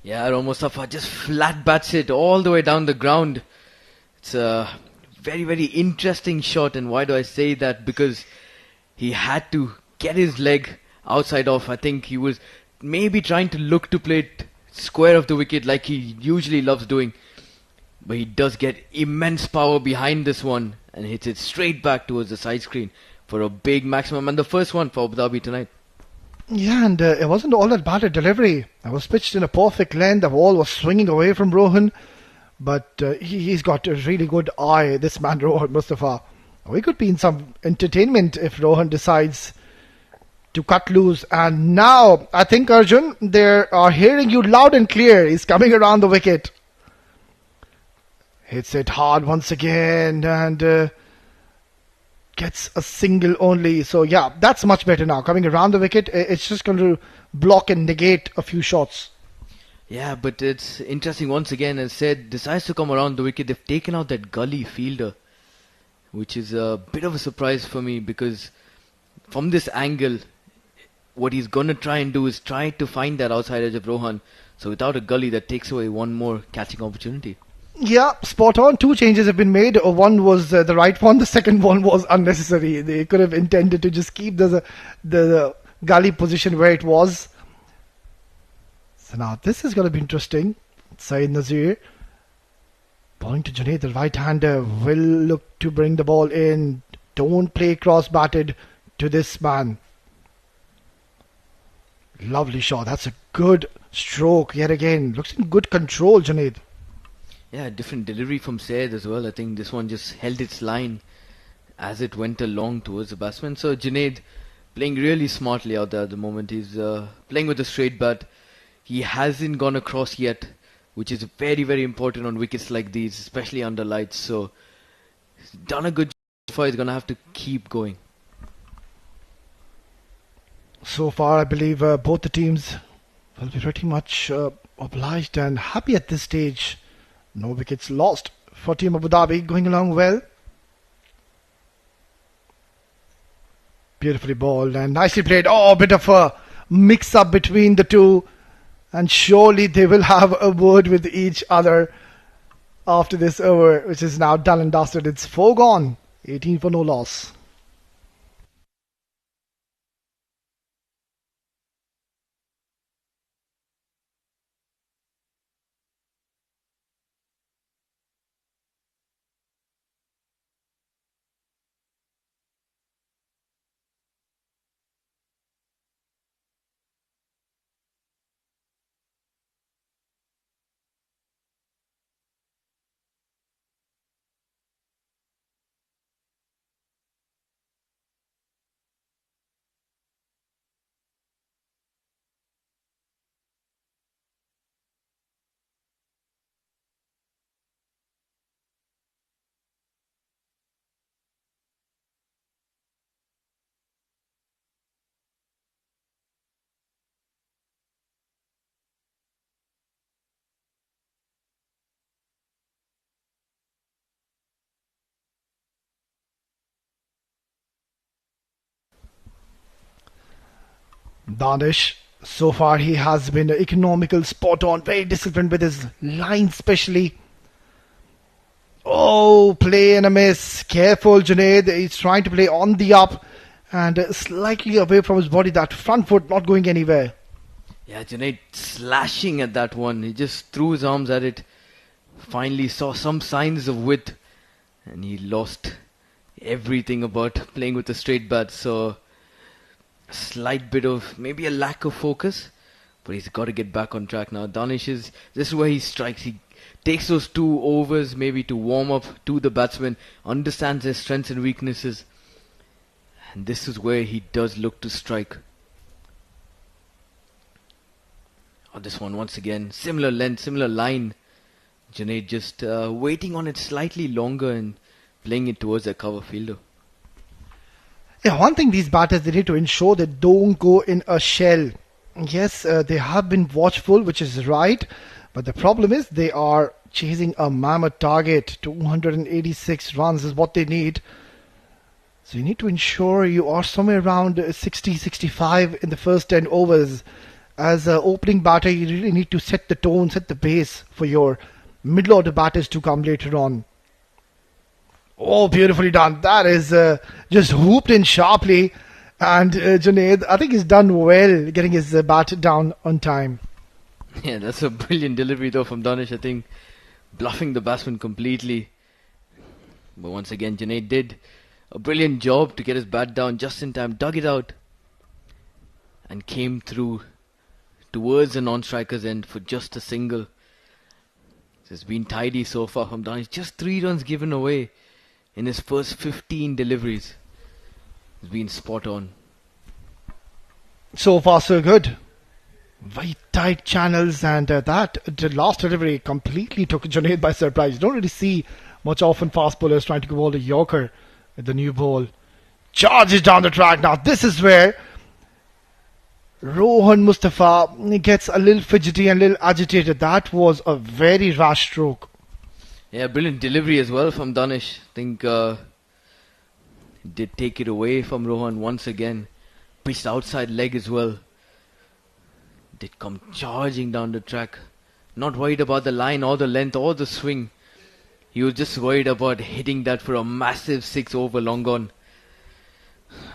Yeah, Rohan Mustafa just flat bats it all the way down the ground. It's a very, very interesting shot. And why do I say that? Because he had to get his leg outside off. I think he was maybe trying to look to play it square of the wicket like he usually loves doing. But he does get immense power behind this one and hits it straight back towards the side screen for a big maximum. And the first one for Abu Dhabi tonight. Yeah, and it wasn't all that bad a delivery. It was pitched in a perfect length. The ball was swinging away from Rohan. But he's got a really good eye, this man Rohan Mustafa. We could be in some entertainment if Rohan decides to cut loose. And now, I think, Arjun, they are hearing you loud and clear. He's coming around the wicket. Hits it hard once again. And gets a single only. So yeah, that's much better now. Coming around the wicket, it's just going to block and negate a few shots. Yeah, but it's interesting once again. As said, decides to come around the wicket. They've taken out that gully fielder, which is a bit of a surprise for me because from this angle, what he's gonna try and do is try to find that outside edge of Rohan. So without a gully, that takes away one more catching opportunity. Yeah, spot on. Two changes have been made. One was the right one. The second one was unnecessary. They could have intended to just keep the gully position where it was. So now this is going to be interesting. Saeed Nazir bowling to Junaid, the right-hander, will look to bring the ball in. Don't play cross-batted to this man. Lovely shot. That's a good stroke yet again. Looks in good control, Junaid. Yeah, different delivery from Said as well. I think this one just held its line as it went along towards the batsman. So Junaid playing really smartly out there at the moment. He's playing with a straight bat. He hasn't gone across yet, which is very, very important on wickets like these, especially under lights. So he's done a good job so far. He's going to have to keep going. So far, I believe both the teams will be pretty much obliged and happy at this stage. No wickets lost for Team Abu Dhabi, going along well. Beautifully bowled and nicely played. Oh, a bit of a mix-up between the two. And surely they will have a word with each other after this over, which is now done and dusted. It's 4 gone, 18 for no loss. Danish, so far he has been economical, spot on, very disciplined with his line especially. Oh, play and a miss. Careful, Junaid. He's trying to play on the up and slightly away from his body. That front foot not going anywhere. Yeah, Junaid slashing at that one. He just threw his arms at it. Finally saw some signs of width. And he lost everything about playing with a straight bat. So a slight bit of maybe a lack of focus. But he's got to get back on track now. Danish is, this is where he strikes. He takes those 2 overs maybe to warm up to the batsman, understands their strengths and weaknesses, and this is where he does look to strike. Oh, this one once again, similar length, similar line. Junaid just waiting on it slightly longer and playing it towards their cover fielder. Yeah, one thing these batters, they need to ensure they don't go in a shell. Yes, they have been watchful, which is right. But the problem is they are chasing a mammoth target. 286 runs is what they need. So you need to ensure you are somewhere around 60, 65 in the first 10 overs. As an opening batter, you really need to set the tone, set the base for your middle order batters to come later on. Oh, beautifully done. That is just whooped in sharply. And Junaid, I think he's done well getting his bat down on time. Yeah, that's a brilliant delivery though from Danish. I think bluffing the batsman completely. But once again, Junaid did a brilliant job to get his bat down just in time, dug it out, and came through towards the non-striker's end for just a single. It's been tidy so far from Danish. Just 3 runs given away in his first 15 deliveries. It's been spot on. So far, so good. Very tight channels, and the last delivery completely took Junaid by surprise. You don't really see much often fast bowlers trying to go all the Yorker with the new ball. charges down the track. Now this is where Rohan Mustafa gets a little fidgety and a little agitated. That was a very rash stroke. Yeah, brilliant delivery as well from Danish. I think did take it away from Rohan once again. Pitched outside leg as well. Did come charging down the track. Not worried about the line or the length or the swing. He was just worried about hitting that for a massive 6 over long on.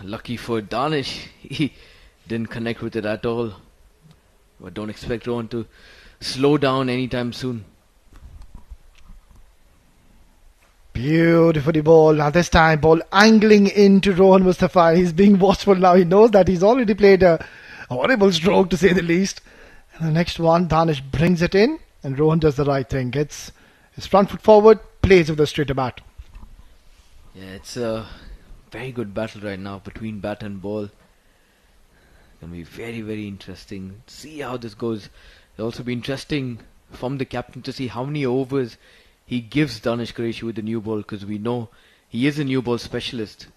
Lucky for Danish, he didn't connect with it at all. But don't expect Rohan to slow down anytime soon. Beautifully ball. Now this time ball angling into Rohan Mustafa. He's being watchful now. He knows that he's already played a horrible stroke, to say the least. And the next one, Danish brings it in, and Rohan does the right thing. Gets his front foot forward, plays with a straighter bat. Yeah, it's a very good battle right now between bat and ball. Gonna be very, very interesting. See how this goes. It'll also be interesting from the captain to see how many overs he gives Danish Qureshi with the new ball, because we know he is a new ball specialist.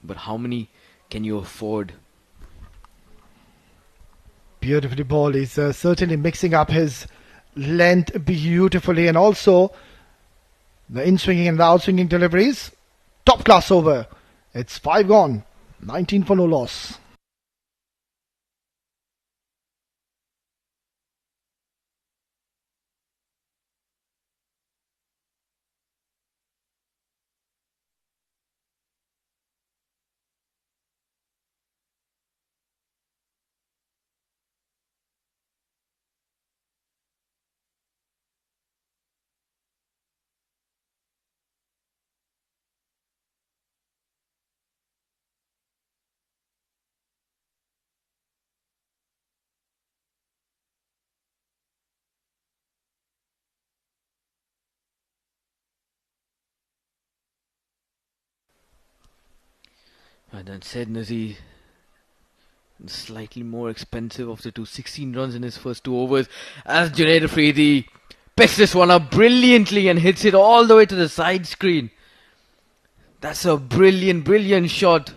But how many can you afford? Beautifully ball. He's certainly mixing up his length beautifully, and also the in-swinging and the out-swinging deliveries. Top class over. It's 5 gone. 19 for no loss. And then said Nazir, slightly more expensive of the two, 16 runs in his first 2 overs, as Junaid Afridi picks this one up brilliantly and hits it all the way to the side screen. That's a brilliant, brilliant shot.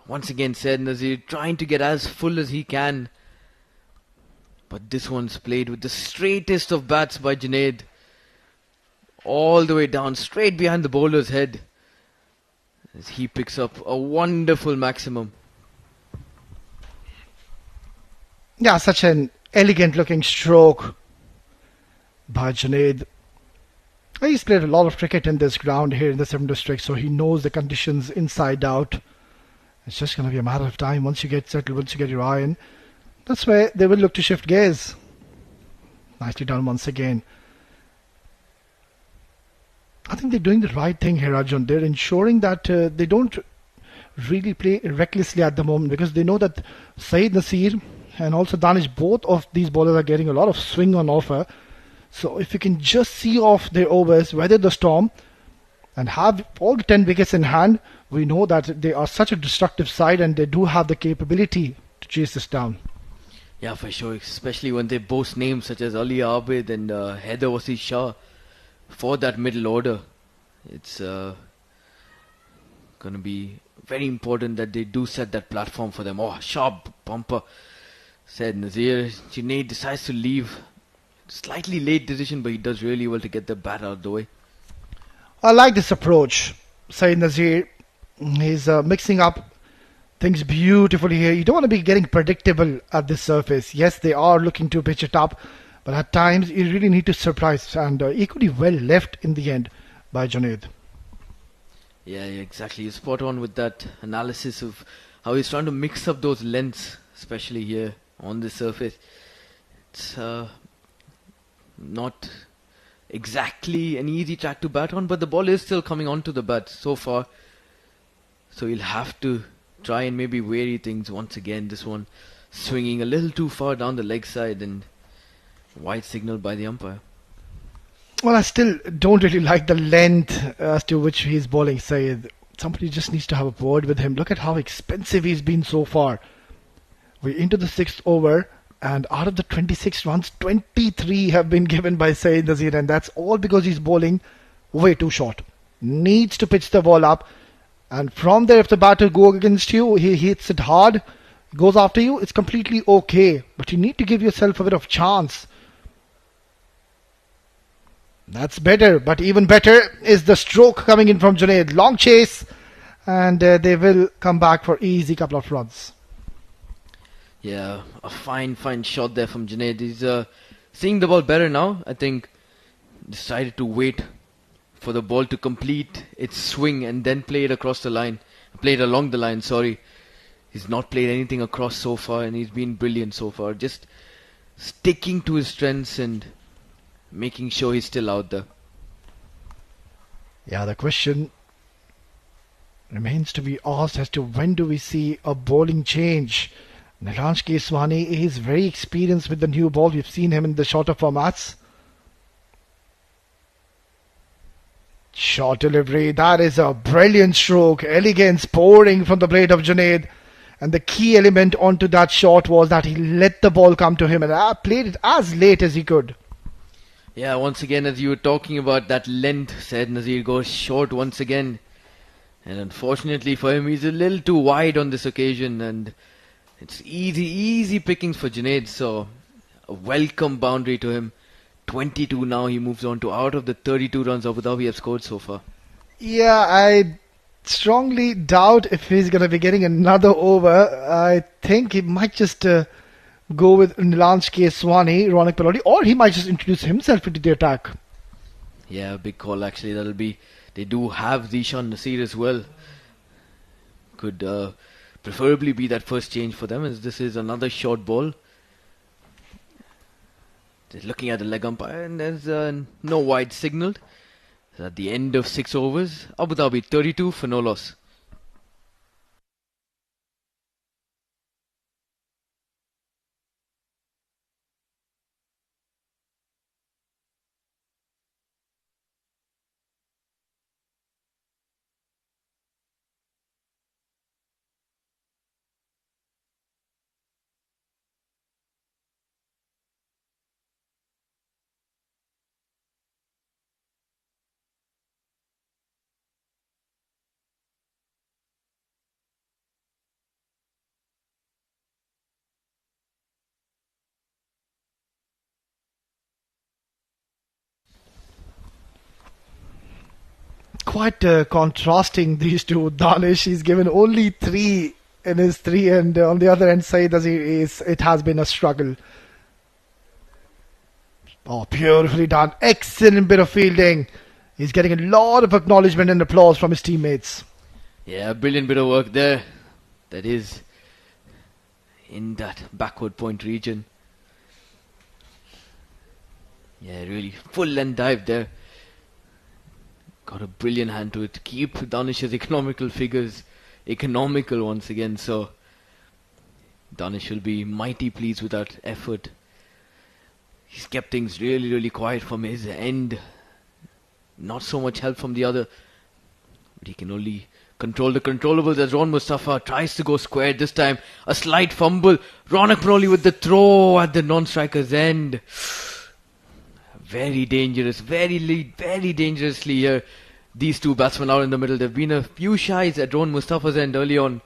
Once again, said Nazir trying to get as full as he can. But this one's played with the straightest of bats by Junaid. All the way down, straight behind the bowler's head. As he picks up a wonderful maximum. Yeah, such an elegant looking stroke by Junaid. He's played a lot of cricket in this ground here in the 7th district, so he knows the conditions inside out. It's just going to be a matter of time once you get settled, once you get your eye in. That's where they will look to shift gears. Nicely done once again. I think they're doing the right thing here, Arjun. They're ensuring that they don't really play recklessly at the moment, because they know that Saeed Nasir and also Danish, both of these bowlers are getting a lot of swing on offer. So if you can just see off their overs, weather the storm, and have all the 10 wickets in hand, we know that they are such a destructive side and they do have the capability to chase this down. Yeah, for sure, especially when they boast names such as Ali Abid and Haider Wasi Shah for that middle order. It's going to be very important that they do set that platform for them. Oh, sharp bumper, said Nazir. Junaid decides to leave. Slightly late decision, but he does really well to get the bat out of the way. I like this approach. Saeed Nazir, he's mixing up things beautifully here. You don't want to be getting predictable at this surface. Yes, they are looking to pitch it up, but at times you really need to surprise, and equally well left in the end by Junaid. Yeah, exactly. You're spot on with that analysis of how he's trying to mix up those lengths, especially here on the surface. It's not exactly an easy track to bat on, but the ball is still coming onto the bat so far. So he'll have to try and maybe vary things once again. This one swinging a little too far down the leg side, and wide signal by the umpire. Well, I still don't really like the length as to which he's bowling Saeed. Somebody just needs to have a word with him. Look at how expensive he's been so far. We're into the 6th over, and out of the 26 runs, 23 have been given by Saeed Nazir, and that's all because he's bowling way too short. Needs to pitch the ball up, And from there, if the batter goes against you, he hits it hard, goes after you, it's completely okay. But you need to give yourself a bit of chance. That's better, but even better is the stroke coming in from Junaid. Long chase, and they will come back for easy couple of runs. Yeah, a fine shot there from Junaid. He's seeing the ball better now. I think decided to wait for the ball to complete its swing and then play it across the line. Play it along the line, sorry. He's not played anything across so far, and he's been brilliant so far. Just sticking to his strengths and making sure he's still out there. Yeah, the question remains to be asked as to when do we see a bowling change. Nilansh Keswani is very experienced with the new ball. We've seen him in the shorter formats. Short delivery, that is a brilliant stroke. Elegance pouring from the blade of Junaid. And the key element onto that shot was that he let the ball come to him and played it as late as he could. Yeah, once again, as you were talking about that length, Said Nazir goes short once again. And unfortunately for him, he's a little too wide on this occasion. And it's easy pickings for Junaid. So a welcome boundary to him. 22 now, he moves on to out of the 32 runs Abu Dhabi have scored so far. Yeah, I strongly doubt if he's going to be getting another over. I think he might just go with Nilansh Keswani, Ronak Palodi, or he might just introduce himself into the attack. Yeah, big call actually. That'll be. They do have Zishan Nasir as well. Could preferably be that first change for them, as this is another short ball. They're looking at the leg umpire, and there's no wide signalled. At the end of 6 overs, Abu Dhabi 32 for no loss. Quite contrasting these two. Danish, he's given only 3 in his 3, and on the other end, Saeed Nazir it has been a struggle. Oh, beautifully done. Excellent bit of fielding. He's getting a lot of acknowledgement and applause from his teammates. Yeah, brilliant bit of work there. That is in that backward point region. Yeah, really full length dive there. Got a brilliant hand to it to keep Danish's economical figures economical once again. So Danish will be mighty pleased with that effort. He's kept things really quiet from his end. Not so much help from the other. But he can only control the controllables as Ron Mustafa tries to go square this time. A slight fumble. Ronak Panoli with the throw at the non-striker's end. Very dangerous, very dangerously here. These two batsmen are in the middle. There have been a few shies at Ron Mustafa's end early on.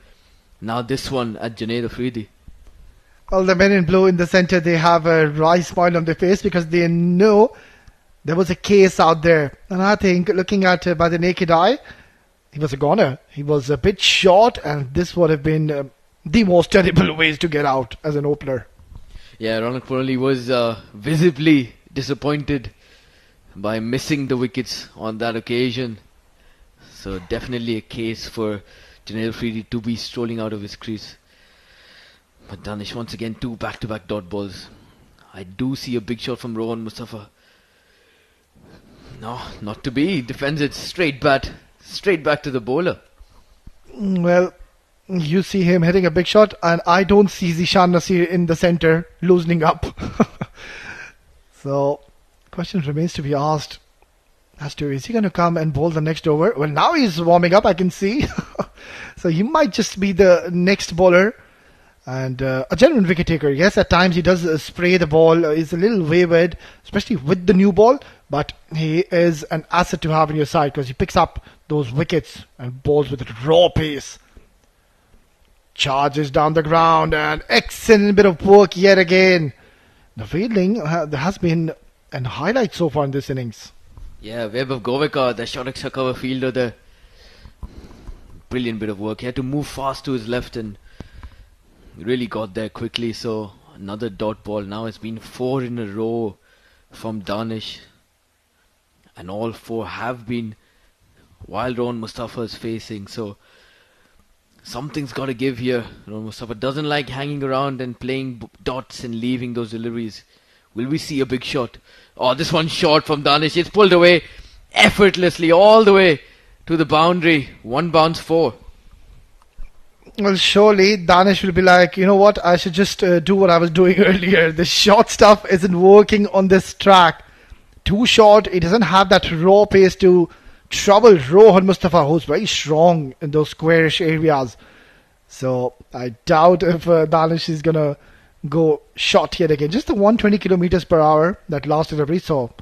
Now this one at Junaid Afridi. Well, the men in blue in the centre, they have a wry smile on their face because they know there was a case out there. And I think, looking at by the naked eye, he was a goner. He was a bit short, and this would have been the most terrible ways to get out as an opener. Yeah, Ronak Panoli was visibly disappointed by missing the wickets on that occasion. So definitely a case for Junaid Afridi to be strolling out of his crease. But Danish once again 2 back-to-back dot balls. I do see a big shot from Rohan Mustafa. No, not to be. He defends it straight back to the bowler. Well, you see him hitting a big shot, and I don't see Zishan Nasir in the centre loosening up. So, question remains to be asked as to, is he going to come and bowl the next over? Well, now he's warming up, I can see. So he might just be the next bowler. And a genuine wicket taker. Yes, at times he does spray the ball. He's a little wayward, especially with the new ball. But he is an asset to have in your side because he picks up those wickets and balls with raw pace. Charges down the ground and excellent bit of work yet again. The fielding there has been a highlight so far in this innings. Yeah, Webb of Goveka, the short extra cover fielder there. Brilliant bit of work. He had to move fast to his left and really got there quickly. So another dot ball. Now it's been 4 in a row from Danish. And all 4 have been while Rohan Mustafa is facing. So something's got to give here. Rohan Mustafa doesn't like hanging around and playing dots and leaving those deliveries. Will we see a big shot? Oh, this one short from Danish. It's pulled away effortlessly all the way to the boundary. 1 bounce 4. Well, surely Danish will be like, you know what, I should just do what I was doing earlier. The short stuff isn't working on this track. Too short. It doesn't have that raw pace to trouble Rohan Mustafa, who's very strong in those squarish areas. So I doubt if Danish is going to go short yet again. Just the 120 kilometers per hour that last delivery. So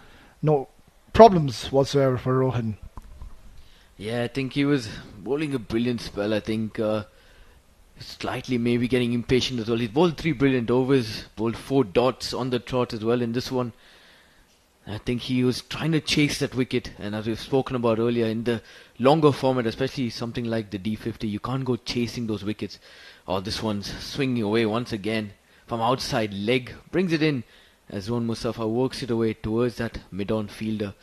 no problems whatsoever for Rohan. Yeah, I think he was bowling a brilliant spell. I think slightly maybe getting impatient as well. He's bowled 3 brilliant overs, bowled 4 dots on the trot as well in this one. I think he was trying to chase that wicket, and as we've spoken about earlier, in the longer format, especially something like the D50, you can't go chasing those wickets. Oh, this one's swinging away once again from outside leg, brings it in as Rohan Mustafa works it away towards that mid-on fielder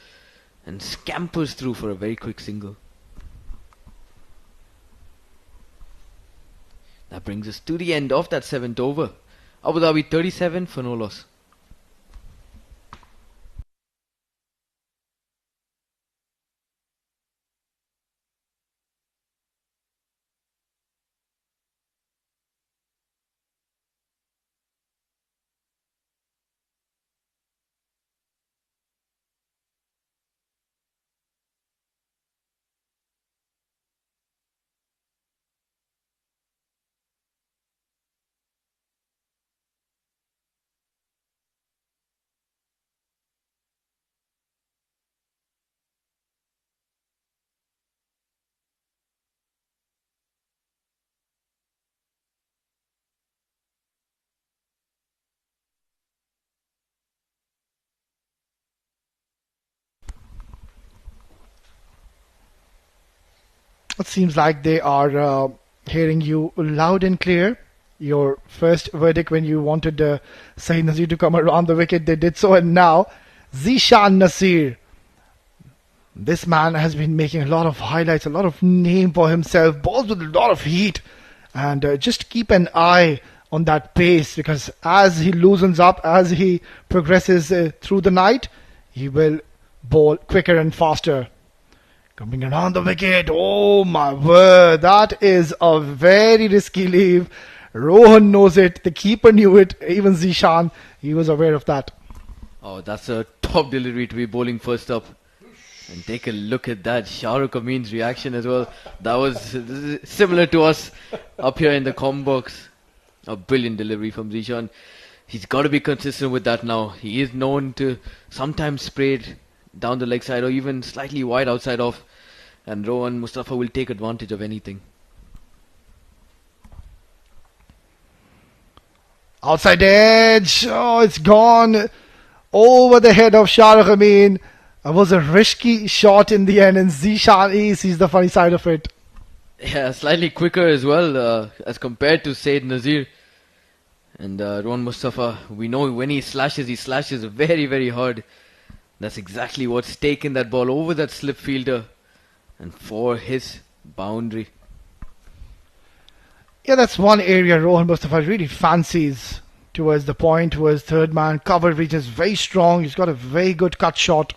and scampers through for a very quick single. That brings us to the end of that 7th over. Abu Dhabi 37 for no loss. It seems like they are hearing you loud and clear. Your first verdict when you wanted Saeed Nazir to come around the wicket, they did so. And now, Zishan Nasir. This man has been making a lot of highlights, a lot of name for himself, balls with a lot of heat. And just keep an eye on that pace, because as he loosens up, as he progresses through the night, he will bowl quicker and faster. Coming around the wicket. Oh my word. That is a very risky leave. Rohan knows it. The keeper knew it. Even Zishan, he was aware of that. Oh, that's a top delivery to be bowling first up. And take a look at that. Shahrukh Amin's reaction as well. That was similar to us up here in the comm box. A brilliant delivery from Zishan. He's got to be consistent with that now. He is known to sometimes spray it down the leg side or even slightly wide outside off, and Rohan Mustafa will take advantage of anything. Outside edge. Oh, it's gone over the head of Shahrukh Amin. It was a risky shot in the end, and Zishan sees the funny side of it. Yeah, slightly quicker as well as compared to Saeed Nazir. And Rohan Mustafa, we know when he slashes very, very hard. That's exactly what's taken that ball over that slip fielder and for his boundary. Yeah, that's one area Rohan Mustafa really fancies towards the point, towards third man. Cover reaches very strong. He's got a very good cut shot.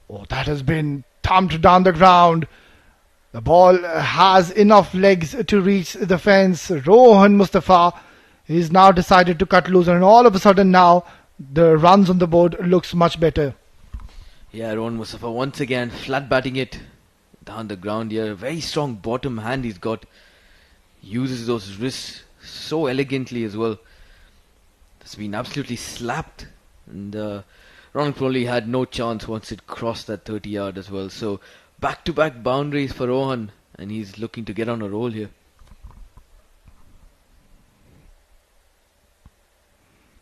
Oh, that has been thumped down the ground. The ball has enough legs to reach the fence. Rohan Mustafa is now decided to cut loose, and all of a sudden now the runs on the board looks much better. Yeah, Rohan Mustafa once again flat batting it down the ground here. Very strong bottom hand he's got. uses those wrists so elegantly as well. It's been absolutely slapped, and Ron probably had no chance once it crossed that 30 yard as well. So back-to-back boundaries for Rohan, and he's looking to get on a roll here.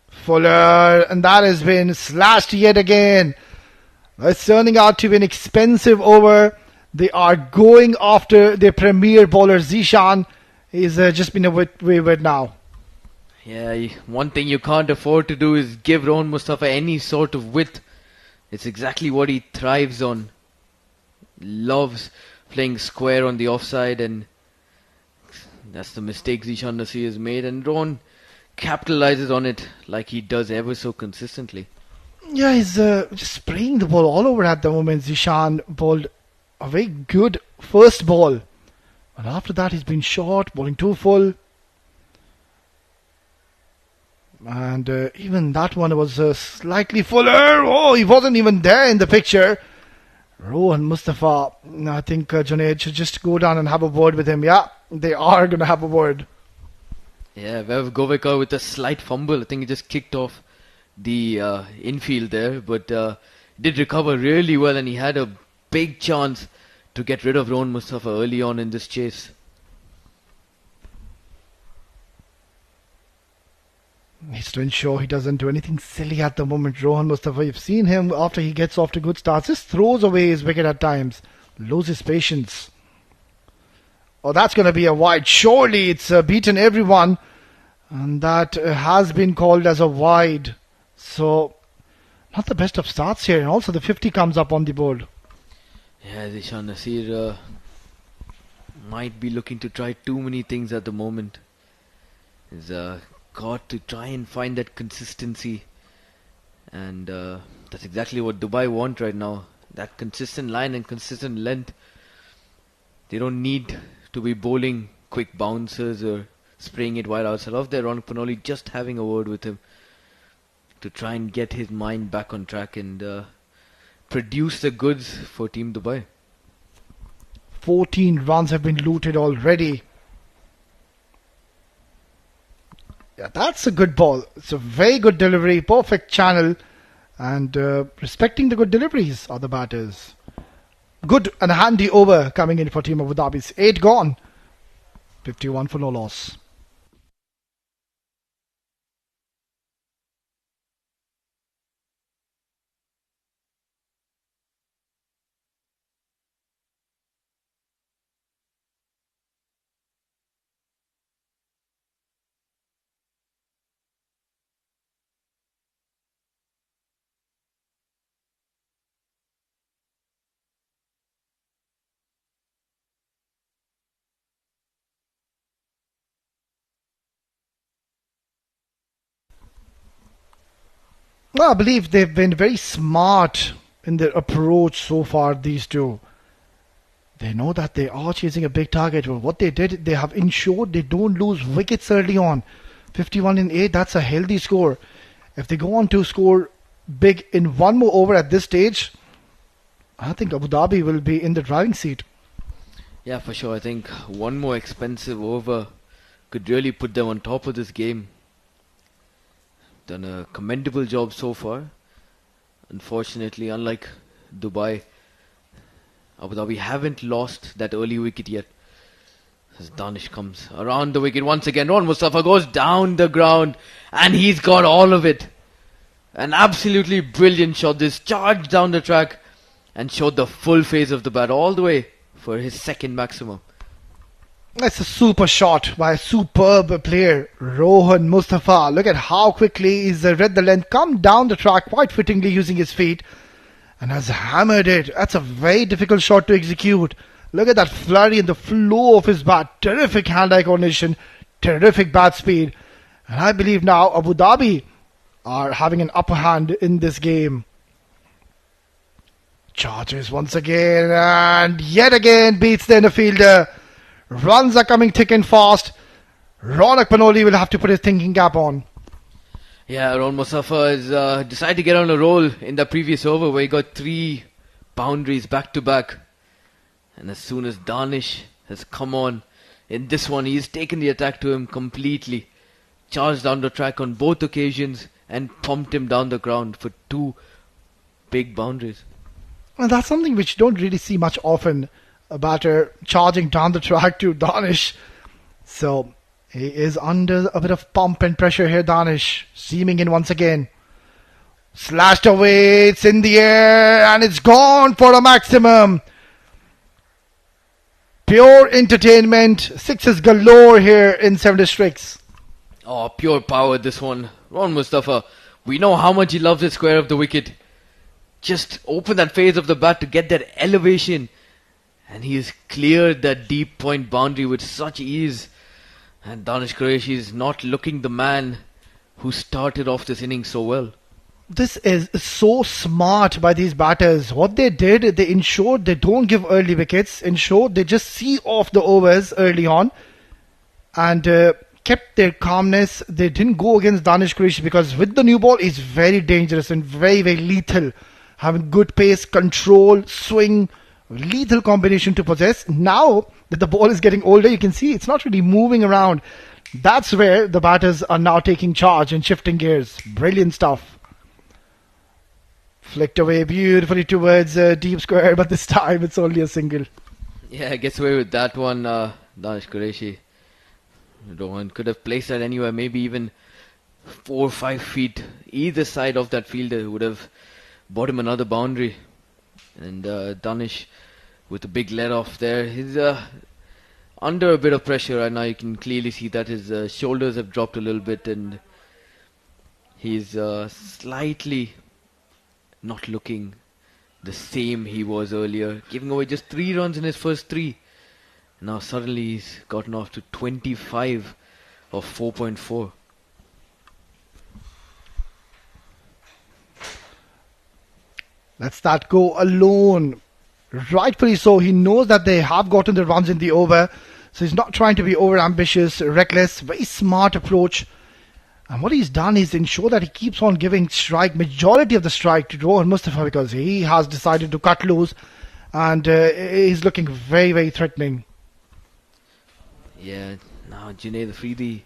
Fuller, and that has been slashed yet again. It's turning out to be an expensive over. They are going after their premier bowler Zishan. He's just been a bit wayward now. Yeah, one thing you can't afford to do is give Rohan Mustafa any sort of width. It's exactly what he thrives on. Loves playing square on the offside, and that's the mistake Zishan Nasir has made, and Rohan capitalizes on it like he does ever so consistently. Yeah, he's just spraying the ball all over at the moment. Zishan bowled a very good first ball, and after that he's been short, bowling too full. And even that one was slightly fuller. Oh, he wasn't even there in the picture. Rohan Mustafa, I think Junaid should just go down and have a word with him. Yeah, they are going to have a word. Yeah, Vev Govekar with a slight fumble. I think he just kicked off the infield there, but did recover really well, and he had a big chance to get rid of Rohan Mustafa early on in this chase. Needs to ensure he doesn't do anything silly at the moment. Rohan Mustafa, you've seen him after he gets off to good starts, just throws away his wicket at times, loses patience. Oh, that's going to be a wide. Surely it's beaten everyone, and that has been called as a wide. So, not the best of starts here, and also the 50 comes up on the board. Yeah, Zishan Nasir might be looking to try too many things at the moment. He's got to try and find that consistency, and that's exactly what Dubai want right now. That consistent line and consistent length. They don't need to be bowling quick bouncers or spraying it wide outside off there. Ronak Panoli just having a word with him to try and get his mind back on track and produce the goods for Team Dubai. 14 runs have been looted already. Yeah, that's a good ball. It's a very good delivery, perfect channel, and respecting the good deliveries are the batters. Good and handy over coming in for Team Abu Dhabi's 8 gone. 51 for no loss. Well, I believe they've been very smart in their approach so far, these two. They know that they are chasing a big target. Well, what they did, they have ensured they don't lose wickets early on. 51 in 8, that's a healthy score. If they go on to score big in one more over at this stage, I think Abu Dhabi will be in the driving seat. Yeah, for sure. I think one more expensive over could really put them on top of this game. Done a commendable job so far. Unfortunately, unlike Dubai, Abu Dhabi haven't lost that early wicket yet. As Danish comes around the wicket once again, Rohan Mustafa goes down the ground, and he's got all of it. An absolutely brilliant shot. This charged down the track and showed the full phase of the bat all the way for his second maximum. That's a super shot by a superb player, Rohan Mustafa. Look at how quickly he's read the length, come down the track quite fittingly using his feet, and has hammered it. That's a very difficult shot to execute. Look at that flurry and the flow of his bat. Terrific hand-eye coordination, terrific bat speed. And I believe now Abu Dhabi are having an upper hand in this game. Charges once again, and yet again beats the inner fielder. Runs are coming thick and fast. Ronak Panoli will have to put his thinking cap on. Yeah, Rohan Mustafa has decided to get on a roll in the previous over where he got 3 boundaries back to back. And as soon as Danish has come on, in this one, he's taken the attack to him completely. Charged down the track on both occasions and pumped him down the ground for 2 big boundaries. And that's something which you don't really see much often. A batter charging down the track to Danish. So he is under a bit of pump and pressure here, Danish. Seaming in once again. Slashed away, it's in the air and it's gone for a maximum. Pure entertainment. Sixes galore here in 7 districts. Oh, pure power this one. Ron Mustafa, we know how much he loves the square of the wicket. Just open that phase of the bat to get that elevation. And he has cleared that deep point boundary with such ease. And Danish Qureshi is not looking the man who started off this inning so well. This is so smart by these batters. What they did, they ensured they don't give early wickets, ensured they just see off the overs early on, and kept their calmness. They didn't go against Danish Qureshi because with the new ball, he's very dangerous and very, very lethal. Having good pace, control, swing, lethal combination to possess. Now that the ball is getting older, you can see it's not really moving around. That's where the batters are now taking charge and shifting gears. Brilliant stuff. Flicked away beautifully towards deep square, but this time it's only a single. Yeah, gets away with that one, Danish Qureshi. Rohan could have placed that anywhere, maybe even 4 or 5 feet either side of that fielder would have bought him another boundary. And Danish with a big let off there. He's under a bit of pressure right now. You can clearly see that his shoulders have dropped a little bit and he's slightly not looking the same he was earlier. Giving away just 3 runs in his first 3. Now suddenly he's gotten off to 25 of 4.4. Let's that go alone. Rightfully so. He knows that they have gotten the runs in the over. So he's not trying to be over ambitious, reckless. Very smart approach. And what he's done is ensure that he keeps on giving majority of the strike to Rohan Mustafa because he has decided to cut loose and he's looking very, very threatening. Yeah, now Junaid Afridi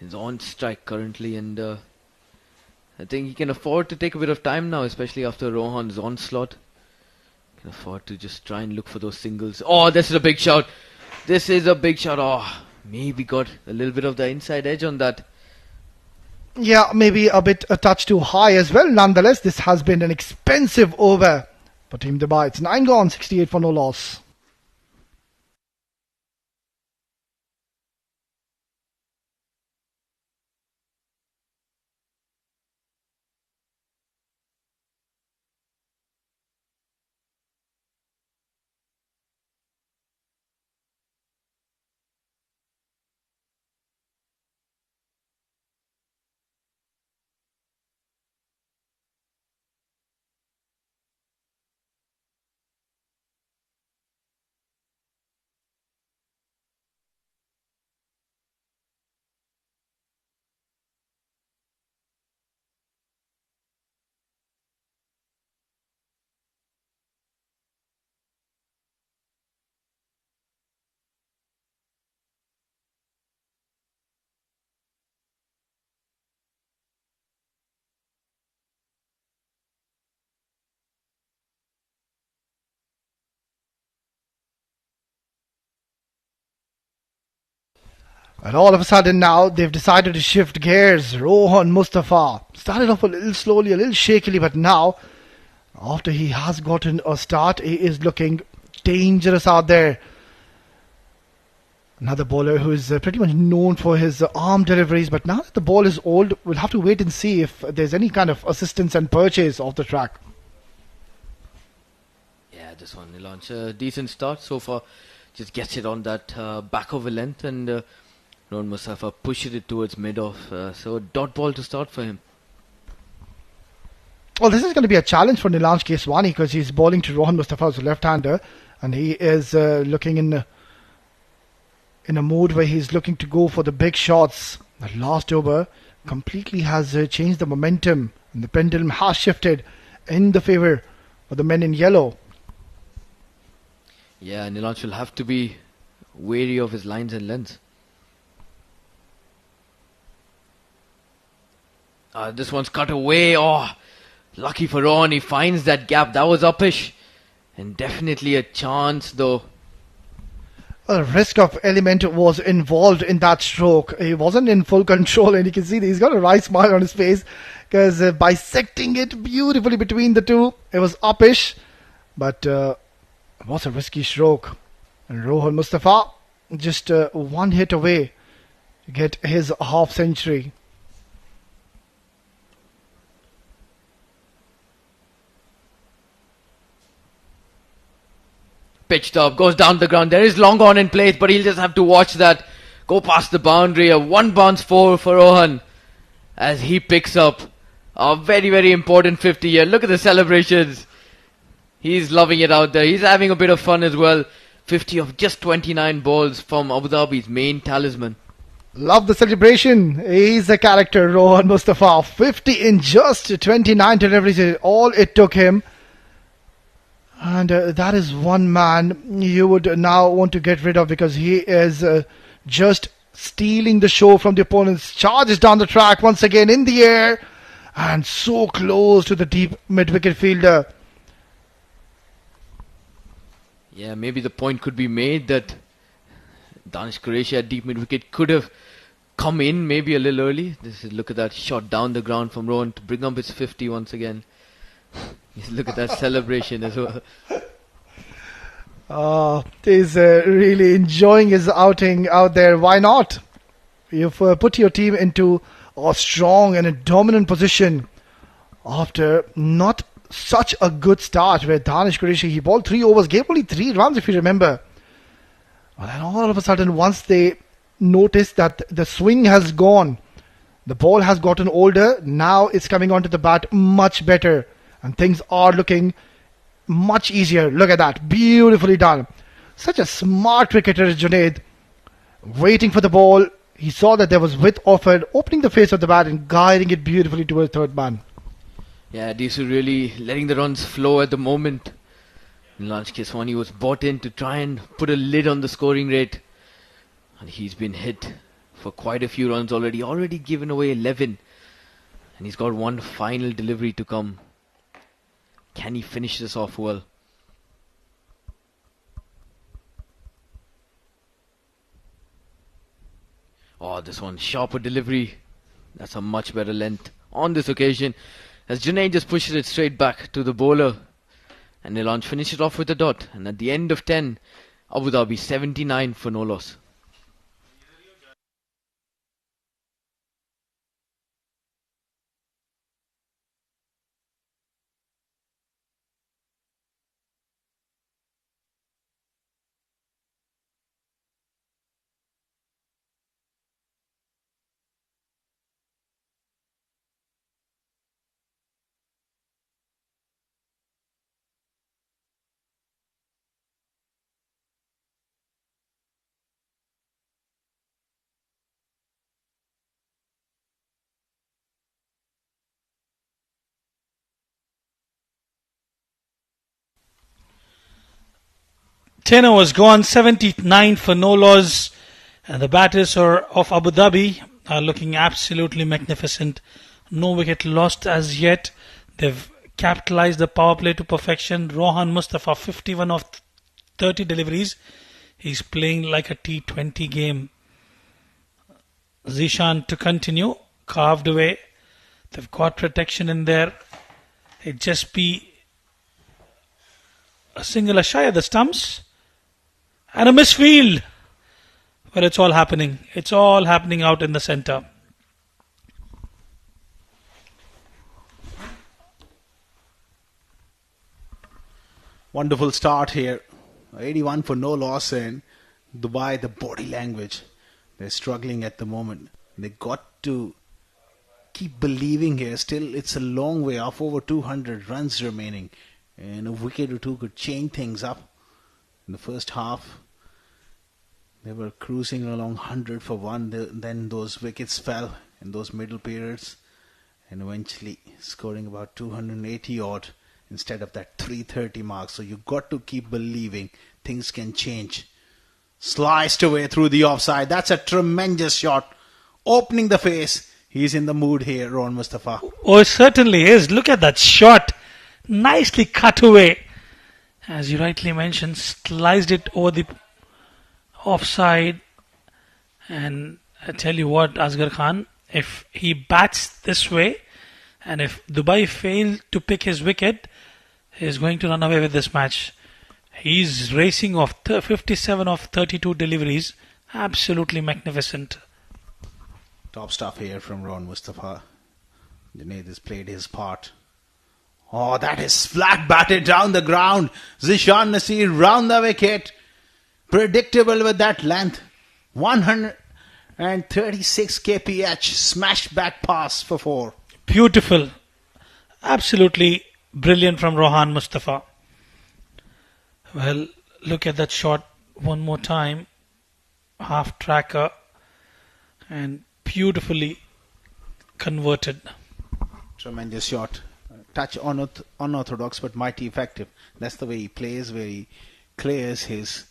is on strike currently and I think he can afford to take a bit of time now, especially after Rohan's onslaught. Can afford to just try and look for those singles. Oh, this is a big shot. This is a big shot. Oh, maybe got a little bit of the inside edge on that. Yeah, maybe a touch too high as well. Nonetheless, this has been an expensive over for Team Dubai. It's 9 gone, 68 for no loss. And all of a sudden now they've decided to shift gears. Rohan Mustafa started off a little slowly, a little shakily, but now after he has gotten a start, he is looking dangerous out there. Another bowler who is pretty much known for his arm deliveries, but now that the ball is old, we'll have to wait and see if there's any kind of assistance and purchase off the track. Yeah, this one, he launched a decent start so far. Just gets it on that back of a length and Rohan Mustafa pushed it towards mid-off. So dot ball to start for him. Well, this is going to be a challenge for Nilansh Keswani because he's bowling to Rohan Mustafa as a left-hander and he is looking in a mode where he's looking to go for the big shots. The last over completely has changed the momentum and the pendulum has shifted in the favour of the men in yellow. Yeah, Nilansh will have to be wary of his lines and lengths. This one's cut away. Oh, lucky for Rohan, he finds that gap. That was uppish. And definitely a chance though. A risk of element was involved in that stroke. He wasn't in full control, and you can see that he's got a wry smile on his face because bisecting it beautifully between the two, it was uppish, but it was a risky stroke. And Rohan Mustafa just one hit away to get his half century. Pitched up, goes down the ground. There is long on in place, but he'll just have to watch that go past the boundary. A one bounce four for Rohan as he picks up a very, very important 50 here. Look at the celebrations. He's loving it out there. He's having a bit of fun as well. 50 of just 29 balls from Abu Dhabi's main talisman. Love the celebration. He's a character, Rohan Mustafa. 50 in just 29 deliveries. All it took him. And that is one man you would now want to get rid of because he is just stealing the show from the opponents. Charges down the track once again in the air and so close to the deep mid-wicket fielder. Yeah, maybe the point could be made that Danish Qureshi at deep mid-wicket could have come in maybe a little early. Look at that shot down the ground from Rohan to bring up his 50 once again. Look at that celebration as well. He's really enjoying his outing out there. Why not? You've put your team into a strong and a dominant position after not such a good start where Danish Qureshi, he bowled 3 overs, gave only 3 runs if you remember. And then all of a sudden, once they noticed that the swing has gone, the ball has gotten older, now it's coming onto the bat much better. And things are looking much easier. Look at that. Beautifully done. Such a smart cricketer is Junaid. Waiting for the ball. He saw that there was width offered, opening the face of the bat and guiding it beautifully to a third man. Yeah, Disu really letting the runs flow at the moment. Nilanj Keswani was brought in to try and put a lid on the scoring rate. And he's been hit for quite a few runs already. Already given away 11. And he's got one final delivery to come. Can he finish this off well? Oh, this one, sharper delivery. That's a much better length on this occasion. As Junaid just pushes it straight back to the bowler. And Nilanj finishes off with a dot. And at the end of 10, Abu Dhabi 79 for no loss. Ten overs gone, 79 for no loss, and the batters of Abu Dhabi are looking absolutely magnificent. No wicket lost as yet. They've capitalized the power play to perfection. Rohan Mustafa, 51 of 30 deliveries. He's playing like a T20 game. Zishan to continue, carved away. They've got protection in there. It'd just be a single shy of the stumps. And a misfield. But it's all happening. It's all happening out in the center. Wonderful start here. 81 for no loss in Dubai. The body language. They're struggling at the moment. They got to keep believing here. Still, it's a long way off. Over 200 runs remaining. And a wicket or two could change things up. In the first half, they were cruising along 100 for 1. Then those wickets fell in those middle periods. And eventually scoring about 280 odd instead of that 330 mark. So you got to keep believing things can change. Sliced away through the offside. That's a tremendous shot. Opening the face. He's in the mood here, Rohan Mustafa. Oh, it certainly is. Look at that shot. Nicely cut away. As you rightly mentioned, sliced it over the offside. And I tell you what, Asghar Khan, if he bats this way, and if Dubai fail to pick his wicket, he's going to run away with this match. He's racing off 57 of 32 deliveries. Absolutely magnificent. Top stuff here from Rohan Mustafa. Junaid has played his part. Oh, that is flat batted down the ground. Zishan Nasir round the wicket. Predictable with that length. 136 kph. Smashed back pass for 4. Beautiful. Absolutely brilliant from Rohan Mustafa. Well, look at that shot one more time. Half tracker. And beautifully converted. Tremendous shot. Touch unorthodox but mighty effective. That's the way he plays, where he clears his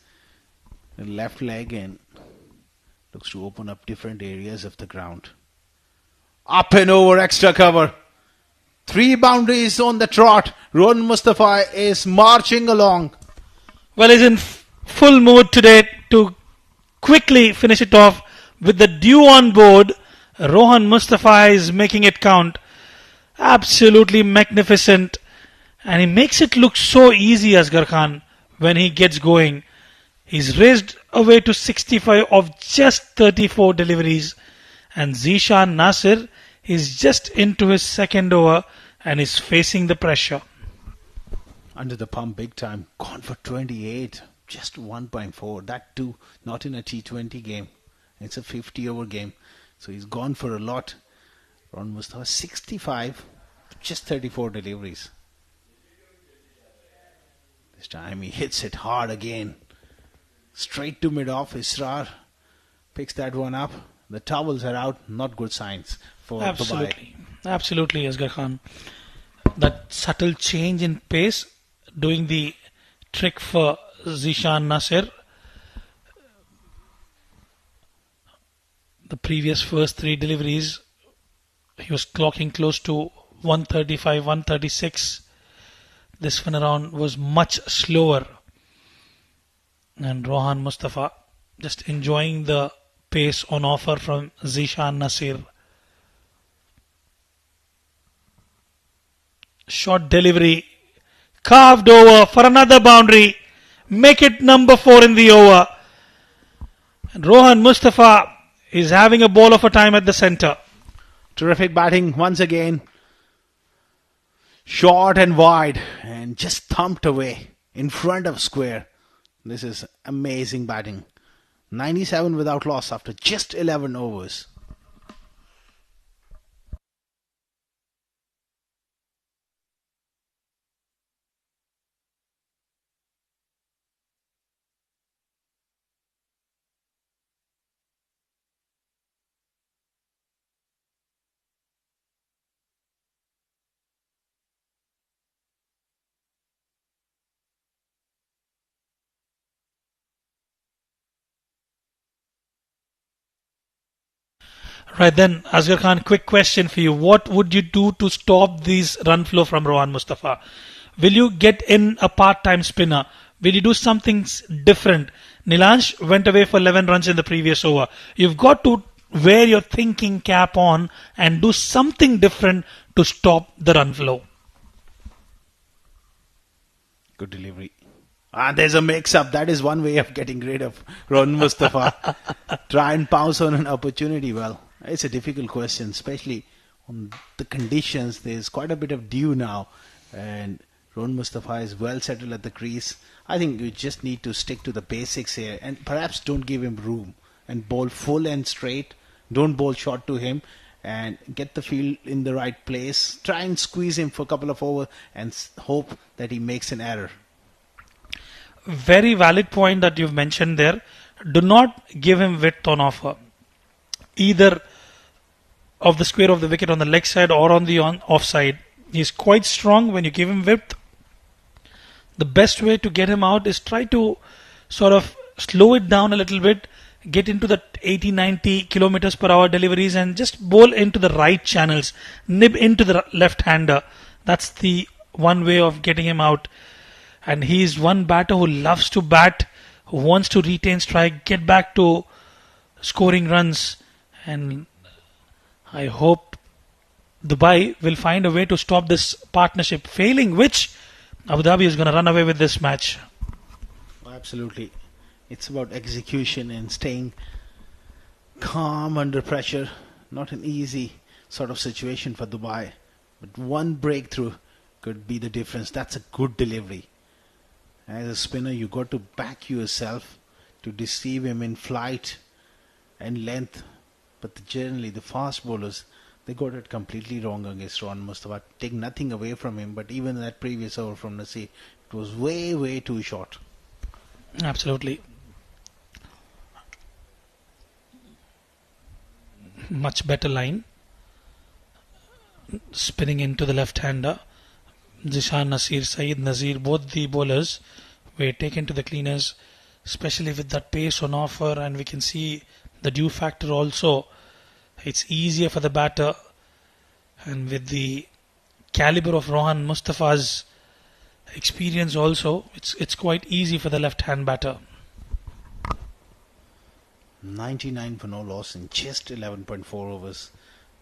left leg and looks to open up different areas of the ground. Up and over, extra cover. 3 boundaries on the trot. Rohan Mustafa is marching along. Well, he's in full mood today to quickly finish it off with the dew on board. Rohan Mustafa is making it count. Absolutely magnificent. And he makes it look so easy, Asghar Khan, when he gets going. He's raised away to 65 of just 34 deliveries. And Zishan Nasir is just into his second over and is facing the pressure. Under the pump big time. Gone for 28. Just 1.4. That too not in a T20 game. It's a 50 over game. So he's gone for a lot. Rohan Mustafa 65. Just 34 deliveries. This time he hits it hard again. Straight to mid-off. Isra picks that one up. The towels are out. Not good signs for Absolutely. Dubai. Absolutely, Asghar Khan. That subtle change in pace doing the trick for Zishan Nasir. The previous first 3 deliveries, he was clocking close to 135, 136. This one around was much slower. And Rohan Mustafa just enjoying the pace on offer from Zishan Nasir. Short delivery. Carved over for another boundary. Make it number 4 in the over. And Rohan Mustafa is having a ball of a time at the centre. Terrific batting once again. Short and wide and just thumped away in front of square. This is amazing batting. 97 without loss after just 11 overs. Right then, Asghar Khan, quick question for you. What would you do to stop these run flow from Rohan Mustafa? Will you get in a part-time spinner? Will you do something different? Nilansh went away for 11 runs in the previous over. You've got to wear your thinking cap on and do something different to stop the run flow. Good delivery. There's a mix-up. That is one way of getting rid of Rohan Mustafa. Try and pounce on an opportunity. Well, it's a difficult question, especially on the conditions. There's quite a bit of dew now, and Rohan Mustafa is well settled at the crease. I think you just need to stick to the basics here, and perhaps don't give him room and bowl full and straight. Don't bowl short to him, and get the field in the right place. Try and squeeze him for a couple of overs and hope that he makes an error. Very valid point that you've mentioned there. Do not give him width on offer. Either of the square of the wicket on the leg side or on the offside. He's quite strong when you give him width. The best way to get him out is try to sort of slow it down a little bit, get into the 80-90 kilometers per hour deliveries and just bowl into the right channels, nib into the left-hander. That's the one way of getting him out. And he's one batter who loves to bat, who wants to retain strike, get back to scoring runs. And I hope Dubai will find a way to stop this partnership, failing which Abu Dhabi is going to run away with this match. Absolutely. It's about execution and staying calm under pressure. Not an easy sort of situation for Dubai. But one breakthrough could be the difference. That's a good delivery. As a spinner, you got to back yourself to deceive him in flight and length. But generally, the fast bowlers, they got it completely wrong against Ron Mustafa. Take nothing away from him, but even that previous over from Nasir, it was way, way too short. Absolutely. Much better line. Spinning into the left-hander. Zishan, Nasir, Saeed, Nazir, both the bowlers were taken to the cleaners, especially with that pace on offer, and we can see the dew factor also. It's easier for the batter, and with the caliber of Rohan Mustafa's experience also, it's quite easy for the left-hand batter. 99 for no loss in just 11.4 overs.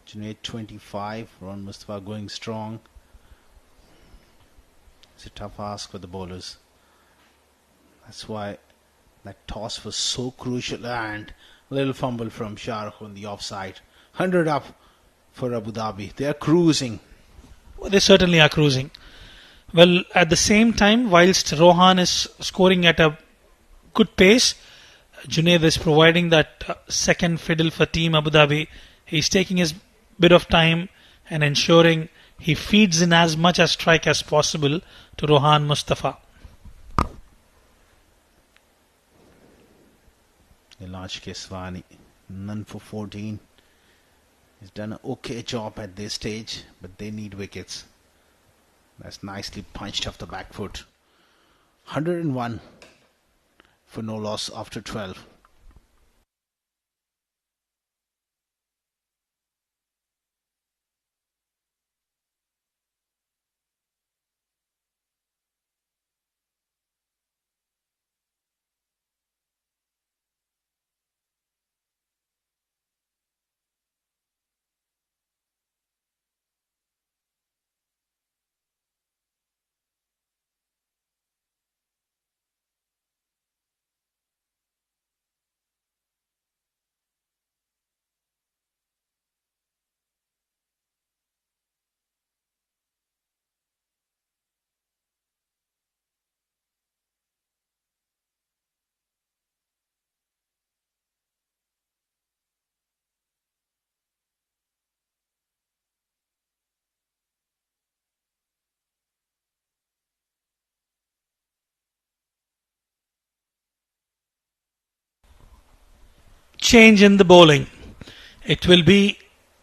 Junaid 25, Ron Mustafa going strong. It's a tough ask for the bowlers. That's why that toss was so crucial, and a little fumble from Shahrukh on the offside. 100 up for Abu Dhabi. They are cruising. Well, they certainly are cruising. Well, at the same time, whilst Rohan is scoring at a good pace, Junaid is providing that second fiddle for Team Abu Dhabi. He's taking his bit of time and ensuring he feeds in as much as strike as possible to Rohan Mustafa. Ilaj Keswani, none for 14. He's done an okay job at this stage, but they need wickets. That's nicely punched off the back foot. 101 for no loss after 12. Change in the bowling. It will be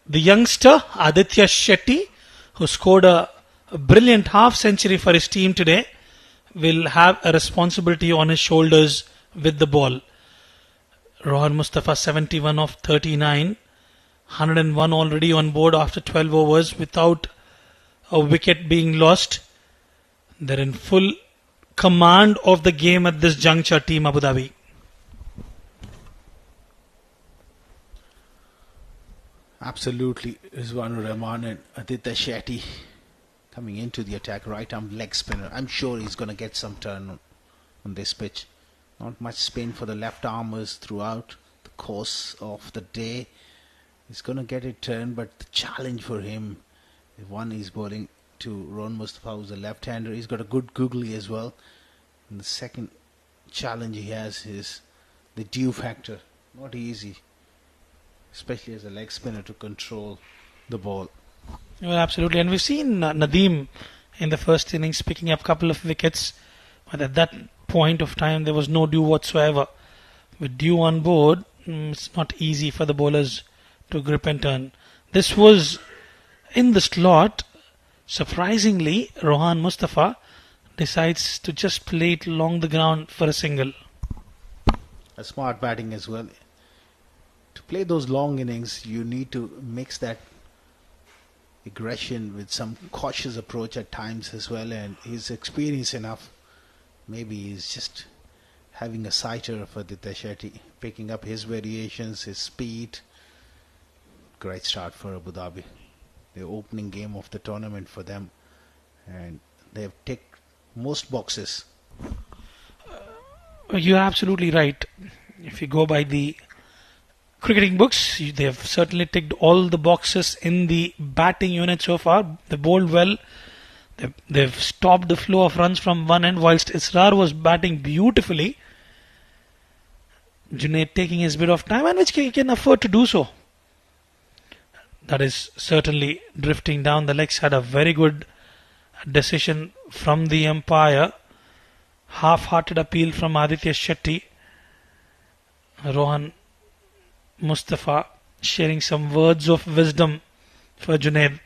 the youngster Aditya Shetty, who scored a brilliant half century for his team today, will have a responsibility on his shoulders with the ball. Rohan Mustafa 71 of 39, 101 already on board after 12 overs without a wicket being lost. They're in full command of the game at this juncture, Team Abu Dhabi. Absolutely, Rizwanur Rahman and Aditya Shetty coming into the attack. Right arm leg spinner. I'm sure he's going to get some turn on this pitch. Not much spin for the left armers throughout the course of the day. He's going to get it turned, but the challenge for him, one is bowling to Ron Mustafa, who's a left-hander. He's got a good googly as well. And the second challenge he has is the dew factor. Not easy, especially as a leg spinner, to control the ball. Well, absolutely. And we've seen Nadeem in the first innings picking up a couple of wickets. But at that point of time, there was no dew whatsoever. With dew on board, it's not easy for the bowlers to grip and turn. This was in the slot. Surprisingly, Rohan Mustafa decides to just play it along the ground for a single. a smart batting as well. To play those long innings, you need to mix that aggression with some cautious approach at times as well. And he's experienced enough. Maybe he's just having a sighter for Aditya Shetty, picking up his variations, his speed. Great start for Abu Dhabi. The opening game of the tournament for them, and they have ticked most boxes. You're absolutely right. If you go by the cricketing books, they have certainly ticked all the boxes in the batting unit so far. They bowled well. They've stopped the flow of runs from one end, whilst Isra was batting beautifully. Junaid taking his bit of time, and which he can afford to do so. That is certainly drifting down. The legs had a very good decision from the umpire. Half-hearted appeal from Aditya Shetty. Rohan Mustafa sharing some words of wisdom for Junaid.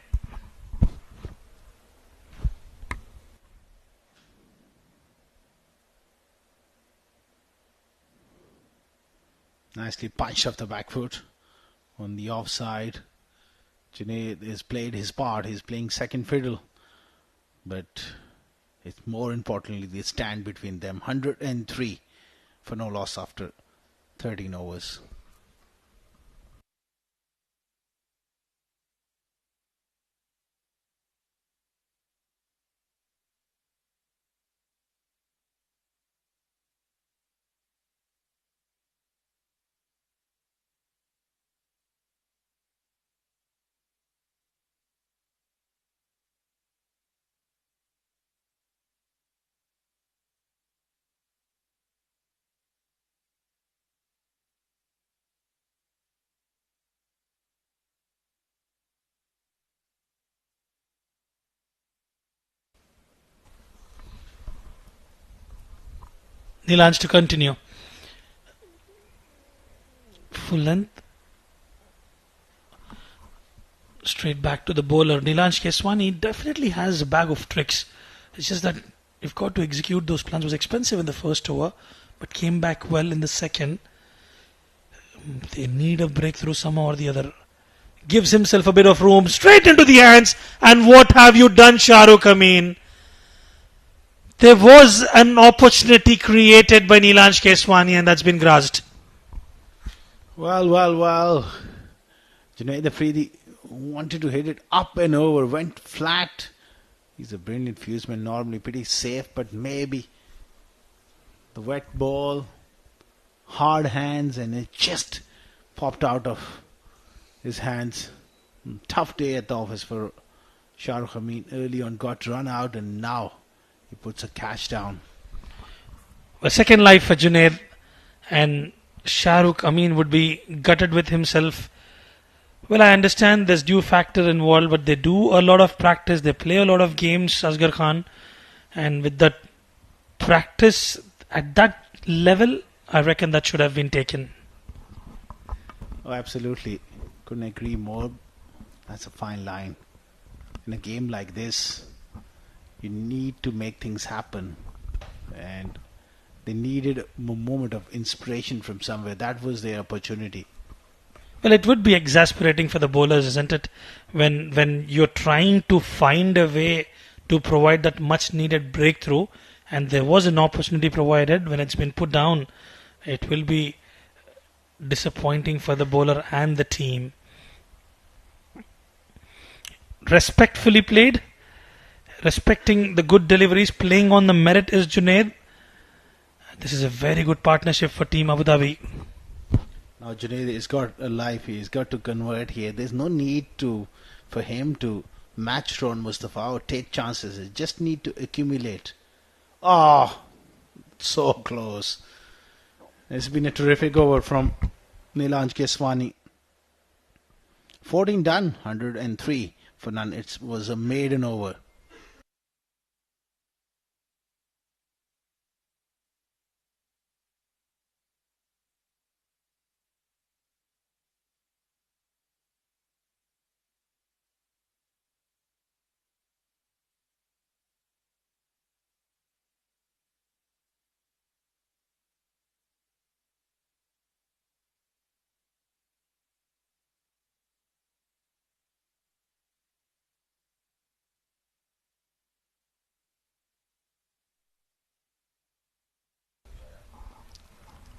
Nicely punched off the back foot on the offside. Junaid has played his part. He's playing second fiddle. But it's more importantly the stand between them. 103 for no loss after 13 overs. Neelanj to continue. Full length. Straight back to the bowler. Neelanj Keswani definitely has a bag of tricks. It's just that you've got to execute those plans. It was expensive in the first over, but came back well in the second. They need a breakthrough somehow or the other. Gives himself a bit of room. Straight into the hands. And what have you done, Shahrukh Amin? There was an opportunity created by Neelanj Keswani, and that's been grasped. Well. Junaid Afridi wanted to hit it up and over, went flat. He's a brilliant fuseman, normally pretty safe, but maybe the wet ball, hard hands, and it just popped out of his hands. Tough day at the office for Shahrukh Amin. Early on got run out, and now he puts a catch down. A second life for Junaid, and Shahrukh Amin would be gutted with himself. Well, I understand there's due factor involved, but they do a lot of practice. They play a lot of games, Asghar Khan, and with that practice at that level, I reckon that should have been taken. Oh, absolutely. Couldn't agree more. That's a fine line. In a game like this, you need to make things happen. And they needed a moment of inspiration from somewhere. That was their opportunity. Well, it would be exasperating for the bowlers, isn't it? When you're trying to find a way to provide that much needed breakthrough, and there was an opportunity provided, when it's been put down, it will be disappointing for the bowler and the team. Respectfully played, respecting the good deliveries, playing on the merit is Junaid. This is a very good partnership for Team Abu Dhabi. Now Junaid has got a life. He's got to convert here. There's no need for him to match Ron Mustafa or take chances. He just need to accumulate. Oh, so close. It's been a terrific over from Neelanj Keswani. 14 done, 103 for none. It was a maiden over.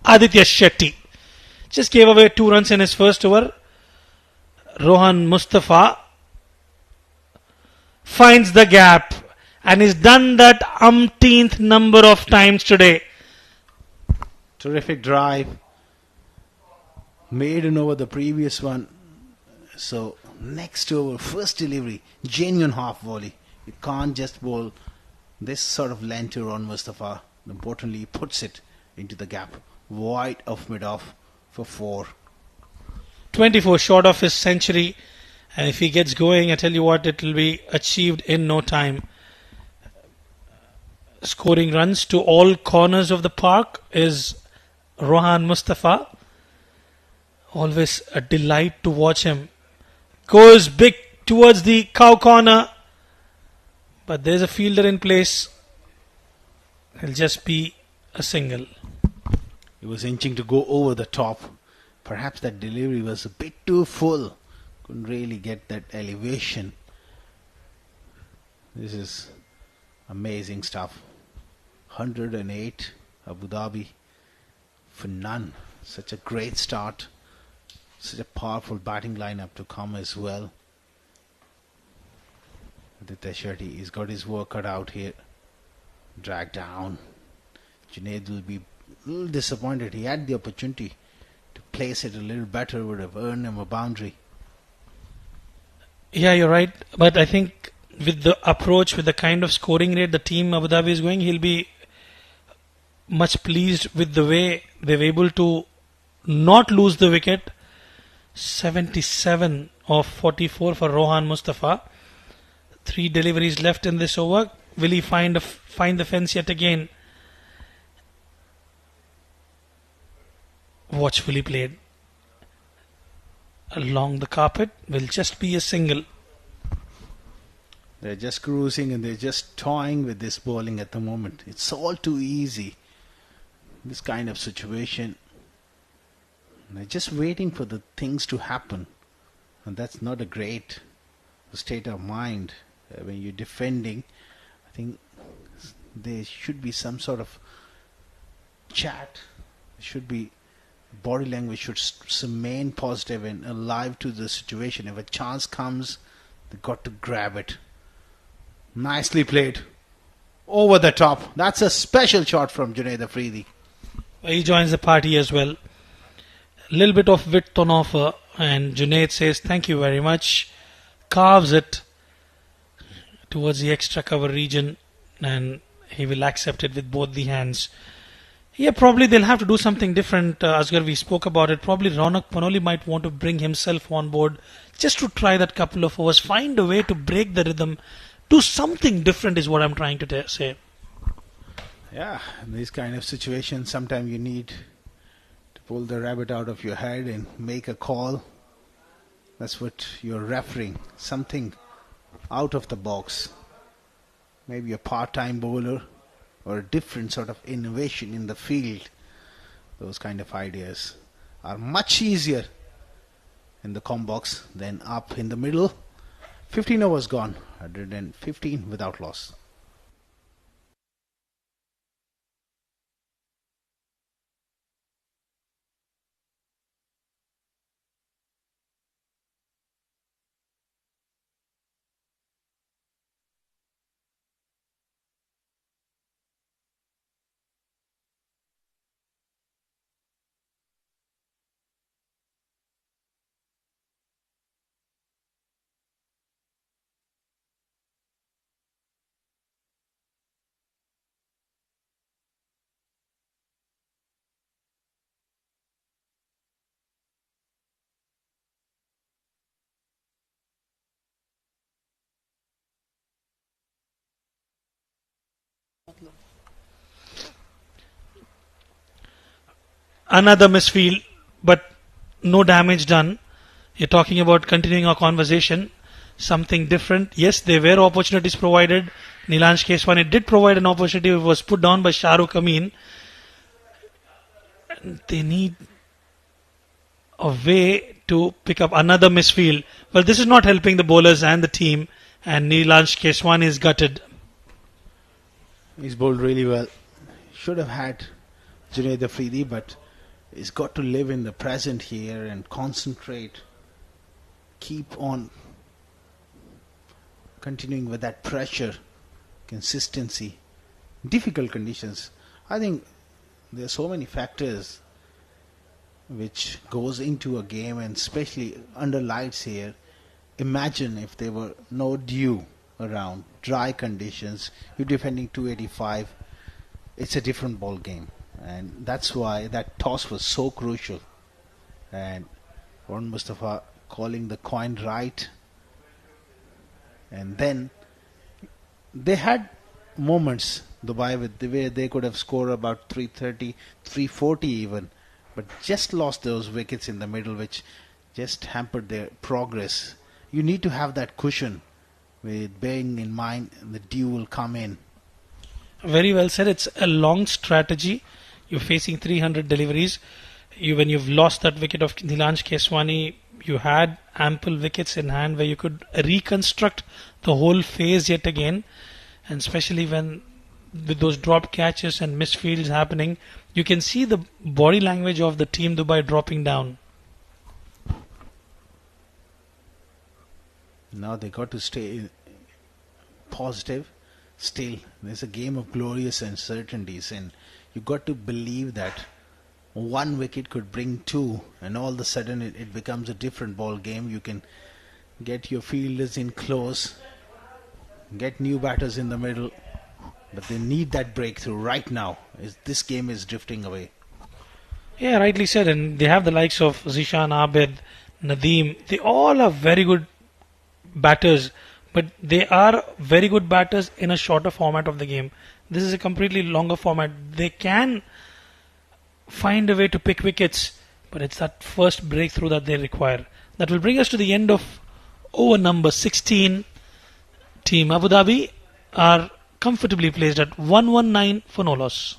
Aditya Shetty. Just gave away 2 runs in his first over. Rohan Mustafa finds the gap and he's done that umpteenth number of times today. Terrific drive. Maiden over the previous one. So next over, first delivery, genuine half volley. You can't just bowl this sort of length to Ron Mustafa. Importantly, he puts it into the gap, wide of mid-off for 4. 24 short of his century, and if he gets going, I tell you what, it will be achieved in no time. Scoring runs to all corners of the park is Rohan Mustafa. Always a delight to watch him. Goes big towards the cow corner, but there's a fielder in place. It'll just be a single. He was inching to go over the top. Perhaps that delivery was a bit too full. Couldn't really get that elevation. This is amazing stuff. 108 Abu Dhabi for none. Such a great start. Such a powerful batting lineup to come as well. Aditya Shetty, he's got his work cut out here. Drag down. Junaid will be a little disappointed. He had the opportunity to place it a little better, would have earned him a boundary. Yeah, you're right. But I think with the approach, with the kind of scoring rate the team Abu Dhabi is going, he'll be much pleased with the way they were able to not lose the wicket. 77 of 44 for Rohan Mustafa. 3 deliveries left in this over. Will he find the fence yet again? Watchfully played. Along the carpet will just be a single. They're just cruising and they're just toying with this bowling at the moment. It's all too easy. This kind of situation. They're just waiting for the things to happen. And that's not a great state of mind. When you're defending, I think there should be some sort of chat. There should be body language should remain positive and alive to the situation. If a chance comes, they've got to grab it. Nicely played. Over the top. That's a special shot from Junaid Afridi. He joins the party as well. A little bit of width on offer, and Junaid says thank you very much. Carves it towards the extra cover region, and he will accept it with both the hands. Yeah, probably they'll have to do something different. Asghar, we spoke about it. Probably Ronak Panoli might want to bring himself on board just to try that couple of overs. Find a way to break the rhythm. Do something different is what I'm trying to say. Yeah, in these kind of situations, sometimes you need to pull the rabbit out of your head and make a call. That's what you're referring. Something out of the box. Maybe a part-time bowler or a different sort of innovation in the field. Those kind of ideas are much easier in the com box than up in the middle. 15 overs gone. 115 without loss. Another misfield, but no damage done. You're talking about continuing our conversation. Something different. Yes, there were opportunities provided. Nilansh Keswani did provide an opportunity. It was put down by Shahrukh Amin. They need a way to pick up another misfield. Well, this is not helping the bowlers and the team. And Nilansh Keswani is gutted. He's bowled really well. Should have had Junaid Afridi, but He's got to live in the present here and concentrate. Keep on continuing with that pressure, consistency, difficult conditions. I think there are so many factors which goes into a game, and especially under lights here. Imagine if there were no dew around, dry conditions, you're defending 285. It's a different ball game, and that's why that toss was so crucial. And Ron Mustafa calling the coin right, and then they had moments, Dubai, with the way they could have scored about 330, 340 even, but just lost those wickets in the middle, which just hampered their progress. You need to have that cushion, with bearing in mind the dew will come in. Very well said. It's a long strategy. You're facing 300 deliveries. When you've lost that wicket of Nilanj Keswani, you had ample wickets in hand where you could reconstruct the whole phase yet again. And especially when with those drop catches and misfields happening, you can see the body language of the team Dubai dropping down. Now they got to stay positive. Still, there's a game of glorious uncertainties, and you got to believe that one wicket could bring two, and all of a sudden it becomes a different ball game. You can get your fielders in close, get new batters in the middle, but they need that breakthrough right now. This game is drifting away. Yeah, rightly said. And they have the likes of Zishan, Abid, Nadeem. They all are very good batters, but they are very good batters in a shorter format of the game. This is a completely longer format. They can find a way to pick wickets, but it's that first breakthrough that they require. That will bring us to the end of over number 16. Team Abu Dhabi are comfortably placed at 119 for no loss.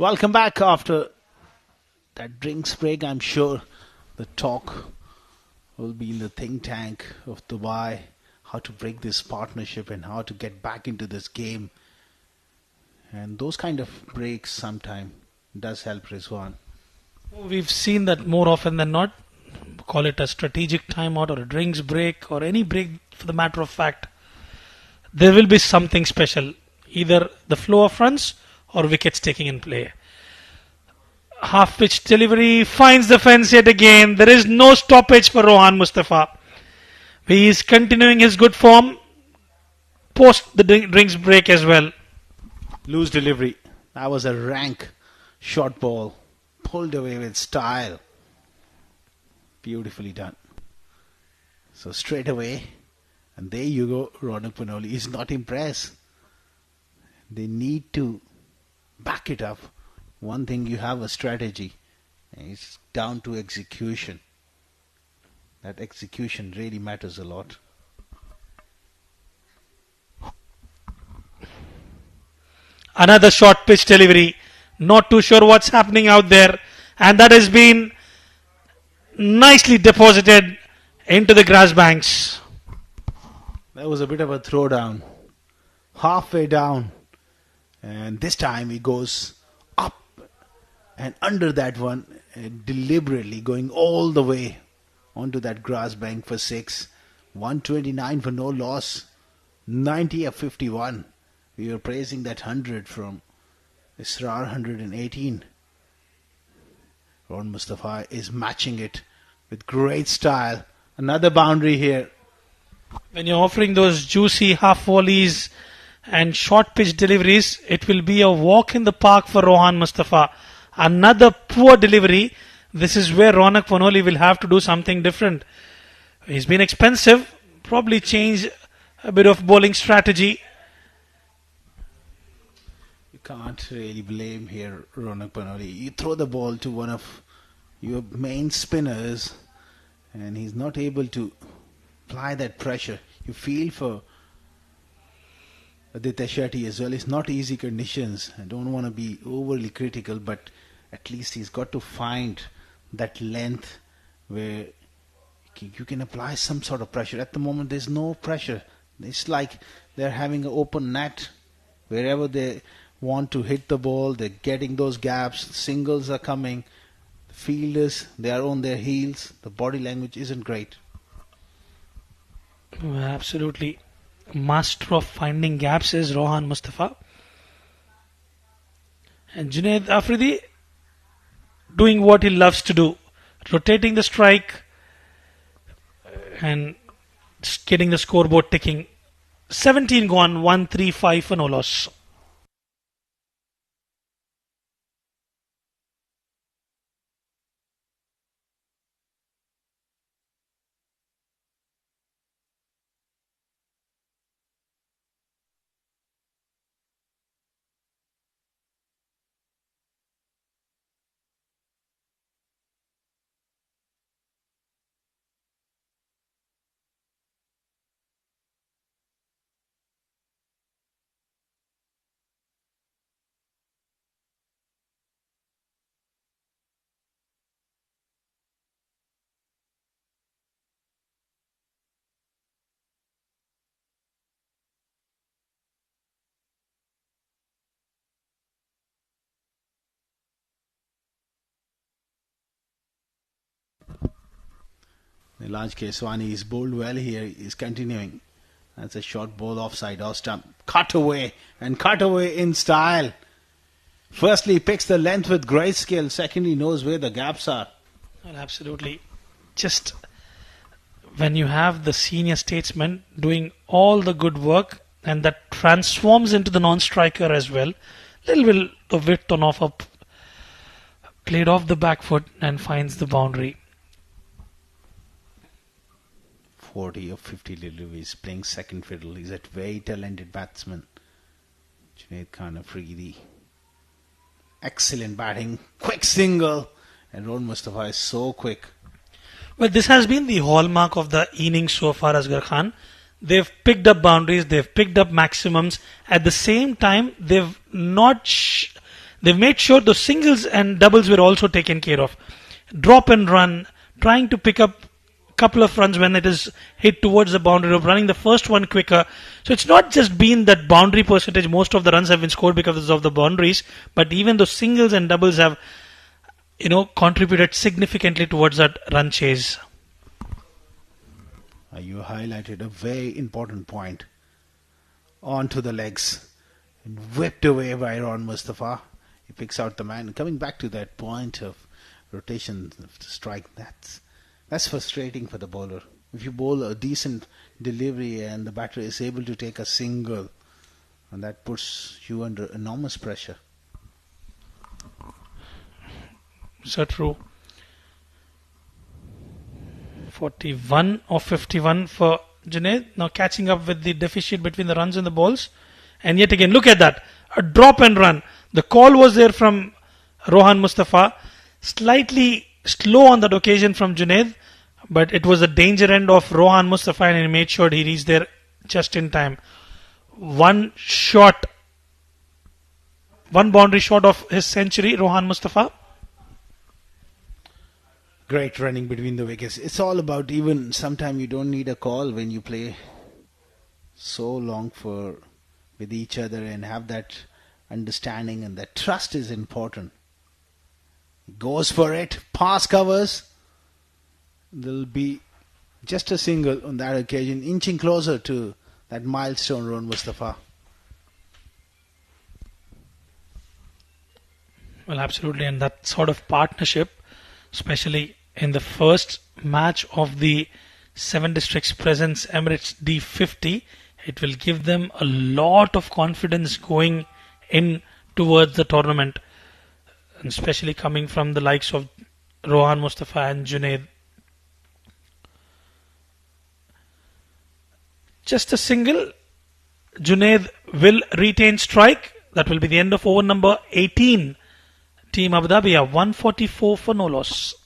Welcome back after that drinks break. I'm sure the talk will be in the think tank of Dubai, how to break this partnership and how to get back into this game. And those kind of breaks sometimes does help Rizwan. We've seen that more often than not. Call it a strategic timeout or a drinks break or any break for the matter of fact. There will be something special. Either the flow of runs or wickets taking in play. Half pitch delivery finds the fence yet again. There is no stoppage for Rohan Mustafa. He is continuing his good form post the drinks break as well. Loose delivery. That was a rank short ball. Pulled away with style. Beautifully done. So straight away. And there you go. Ronak Panoli is not impressed. They need to back it up. One thing, you have a strategy. It's down to execution. That execution really matters a lot. Another short pitch delivery. Not too sure what's happening out there. And that has been nicely deposited into the grass banks. That was a bit of a throwdown. Halfway down. And this time he goes up and under that one, deliberately going all the way onto that grass bank for 6. 129 for no loss. 90 of 51. We were praising that 100 from Isra, 118. Ron Mustafa is matching it with great style. Another boundary here. When you're offering those juicy half volleys and short pitch deliveries, it will be a walk in the park for Rohan Mustafa. Another poor delivery. This is where Ronak Panoli will have to do something different. He's been expensive. Probably change a bit of bowling strategy. You can't really blame here Ronak Panoli. You throw the ball to one of your main spinners and he's not able to apply that pressure. You feel for Aditya Shetty as well. It's not easy conditions. I don't want to be overly critical, but at least he's got to find that length where you can apply some sort of pressure. At the moment, there's no pressure. It's like they're having an open net. Wherever they want to hit the ball, they're getting those gaps. Singles are coming. The fielders, they are on their heels. The body language isn't great. Absolutely. Master of finding gaps is Rohan Mustafa. And Junaid Afridi doing what he loves to do. Rotating the strike and getting the scoreboard ticking. 17 gone, 135 for no loss. Nilaj Keswani is bowled well here. He's continuing. That's a short ball offside, off stump. Cut away in style. Firstly, he picks the length with great skill. Secondly, knows where the gaps are. Well, absolutely. Just when you have the senior statesman doing all the good work and that transforms into the non-striker as well, little bit of width on off up, played off the back foot and finds the boundary. 40 of 50 deliveries, playing second fiddle. He's a very talented batsman. Junaid Khan Afridi. Excellent batting. Quick single. And Ron Mustafa is so quick. Well, this has been the hallmark of the innings so far, Asghar Khan. They've picked up boundaries, they've picked up maximums. At the same time, they've not they've made sure the singles and doubles were also taken care of. Drop and run, trying to pick up a couple of runs when it is hit towards the boundary rope, running the first one quicker. So it's not just been that boundary percentage, most of the runs have been scored because of the boundaries, but even the singles and doubles have, contributed significantly towards that run chase. You highlighted a very important point. Onto the legs. And whipped away by Ron Mustafa. He picks out the man. Coming back to that point of rotation of the strike, that's frustrating for the bowler. If you bowl a decent delivery and the batter is able to take a single, and that puts you under enormous pressure. So true. 41 of 51 for Junaid. Now catching up with the deficit between the runs and the balls. And yet again, look at that. A drop and run. The call was there from Rohan Mustafa. Slightly slow on that occasion from Junaid. But it was the danger end of Rohan Mustafa and he made sure he reached there just in time. One boundary shot of his century, Rohan Mustafa. Great running between the wickets. It's all about, even sometimes you don't need a call when you play so long with each other and have that understanding, and that trust is important. He goes for it, pass covers. There'll be just a single on that occasion, inching closer to that milestone, Ron Mustafa. Well, absolutely, and that sort of partnership, especially in the first match of the 7 districts presents Emirates D50, it will give them a lot of confidence going in towards the tournament, and especially coming from the likes of Rohan Mustafa and Junaid. Just a single. Junaid will retain strike. That will be the end of over number 18. Team Abu Dhabi 144 for no loss.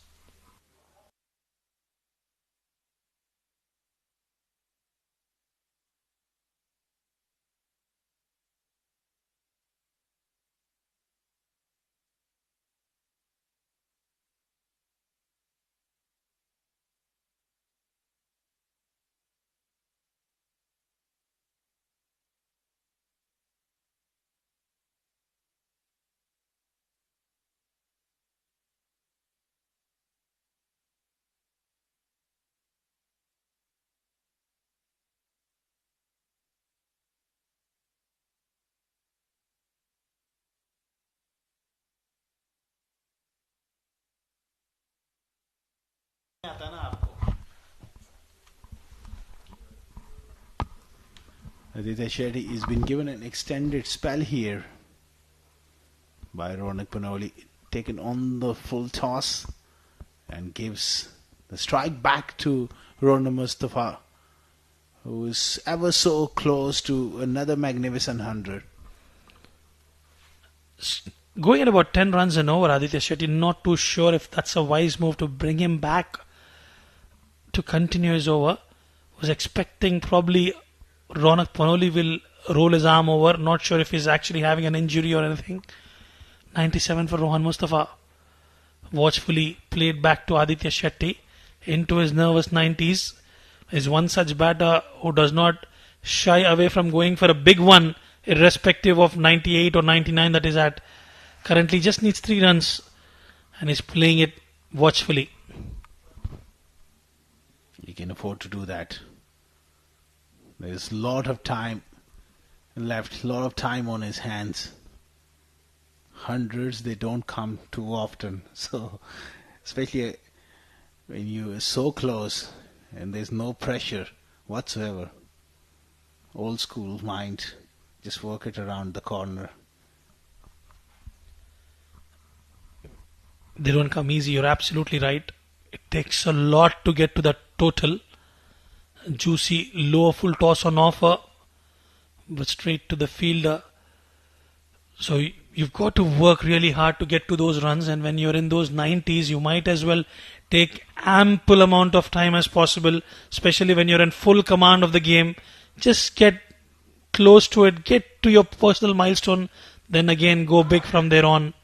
Aditya Shetty has been given an extended spell here by Ronak Panoli, taken on the full toss and gives the strike back to Ronak Mustafa, who is ever so close to another magnificent 100. Going at about 10 runs an over, Aditya Shetty, not too sure if that's a wise move to bring him back to continue his over. Was expecting probably Ronak Panoli will roll his arm over. Not sure if he's actually having an injury or anything. 97 for Rohan Mustafa. Watchfully played back to Aditya Shetty into his nervous 90s. Is one such batter who does not shy away from going for a big one, irrespective of 98 or 99 that is at. Currently just needs 3 runs and is playing it watchfully. He can afford to do that. There's a lot of time left, a lot of time on his hands. Hundreds, they don't come too often. So, especially when you are so close and there's no pressure whatsoever. Old school mind, just work it around the corner. They don't come easy, you're absolutely right. It takes a lot to get to that total. Juicy, lower full toss on offer, but straight to the fielder. So you've got to work really hard to get to those runs, and when you're in those 90s, you might as well take ample amount of time as possible, especially when you're in full command of the game. Just get close to it, get to your personal milestone then again go big from there on.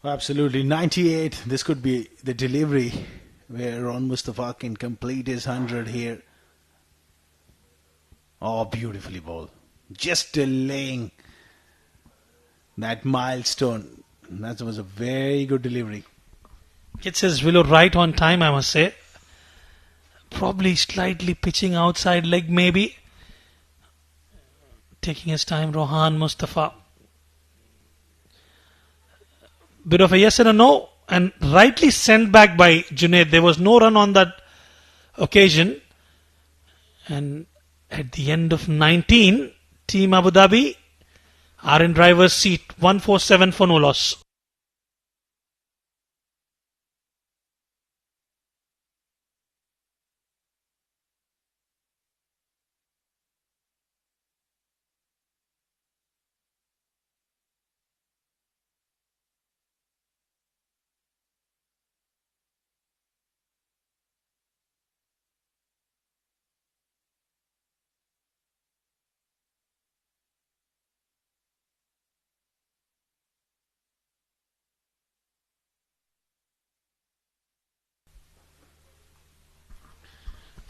Absolutely. 98. This could be the delivery where Ron Mustafa can complete his 100 here. Oh, beautifully bowled. Just delaying that milestone. That was a very good delivery. Gets his willow right on time, I must say. Probably slightly pitching outside leg, maybe. Taking his time, Rohan Mustafa. Bit of a yes and a no, and rightly sent back by Junaid. There was no run on that occasion. And at the end of 19, Team Abu Dhabi are in driver's seat. 147 for no loss.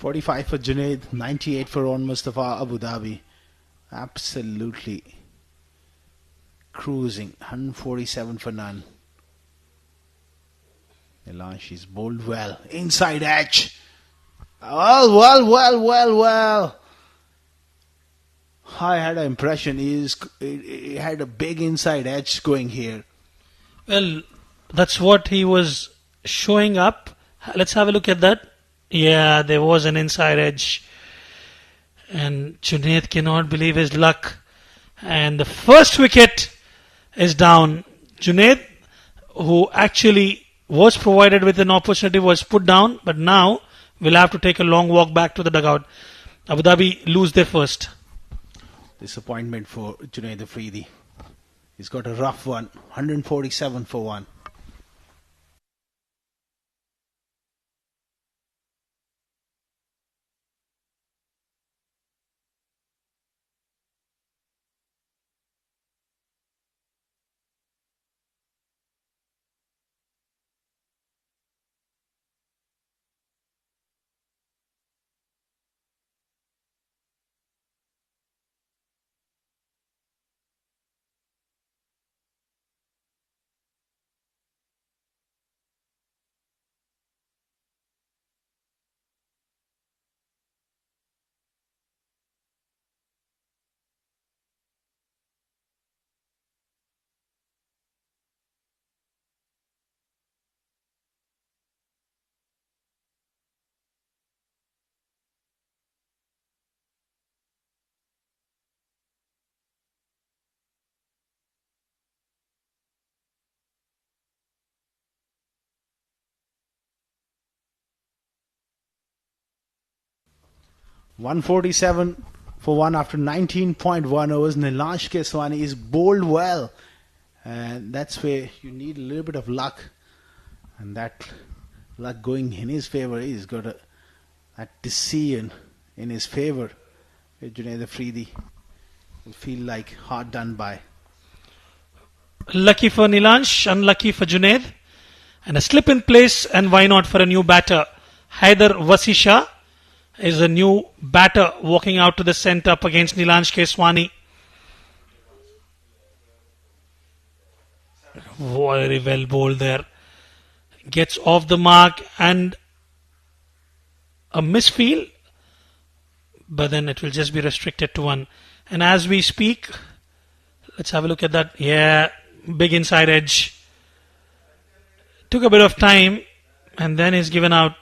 .45 for Junaid, 98 for Ron Mustafa, Abu Dhabi. Absolutely cruising. 147 for none. Elash is bowled well. Inside edge. Well. I had an impression he had a big inside edge going here. Well, that's what he was showing up. Let's have a look at that. Yeah, there was an inside edge. And Junaid cannot believe his luck. And the first wicket is down. Junaid, who actually was provided with an opportunity, was put down. But now will have to take a long walk back to the dugout. Abu Dhabi lose their first. Disappointment for Junaid Afridi. He's got a rough one. 147 for one. .147 for one after 19.1 overs. Nilansh Keswani is bowled well. And that's where you need a little bit of luck. And that luck going in his favour. He's got that decision in his favour. Junaid Afridi will feel like hard done by. Lucky for Nilansh, unlucky for Junaid. And a slip in place, and why not for a new batter? Haider Vasisha is a new batter walking out to the centre up against Nilansh Keswani. Very well bowled there. Gets off the mark and a misfield, but then it will just be restricted to one. And as we speak, let's have a look at that. Yeah, big inside edge. Took a bit of time and then is given out.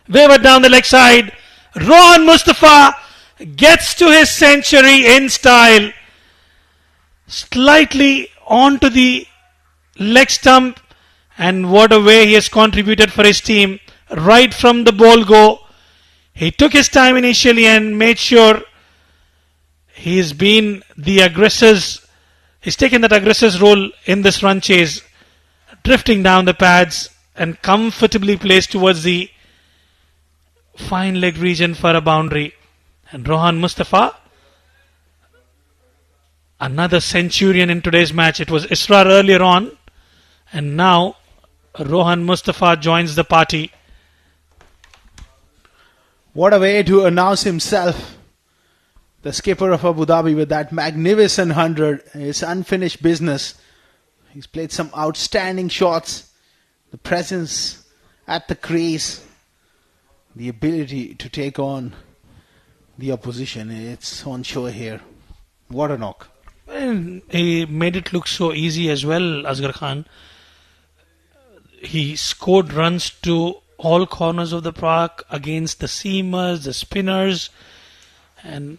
Wavered down the leg side. Ron Mustafa gets to his century in style. Slightly onto the leg stump. And what a way he has contributed for his team. Right from the ball go. He took his time initially and made sure he's been the aggressors. He's taken that aggressor's role in this run chase, drifting down the pads and comfortably placed towards the fine leg region for a boundary. And Rohan Mustafa, another centurion in today's match. It was Isra earlier on, and now Rohan Mustafa joins the party. What a way to announce himself. The skipper of Abu Dhabi with that magnificent 100. His unfinished business. He's played some outstanding shots. The presence at the crease. The ability to take on the opposition. It's on show here. What a knock. And he made it look so easy as well, Asghar Khan. He scored runs to all corners of the park against the seamers, the spinners, and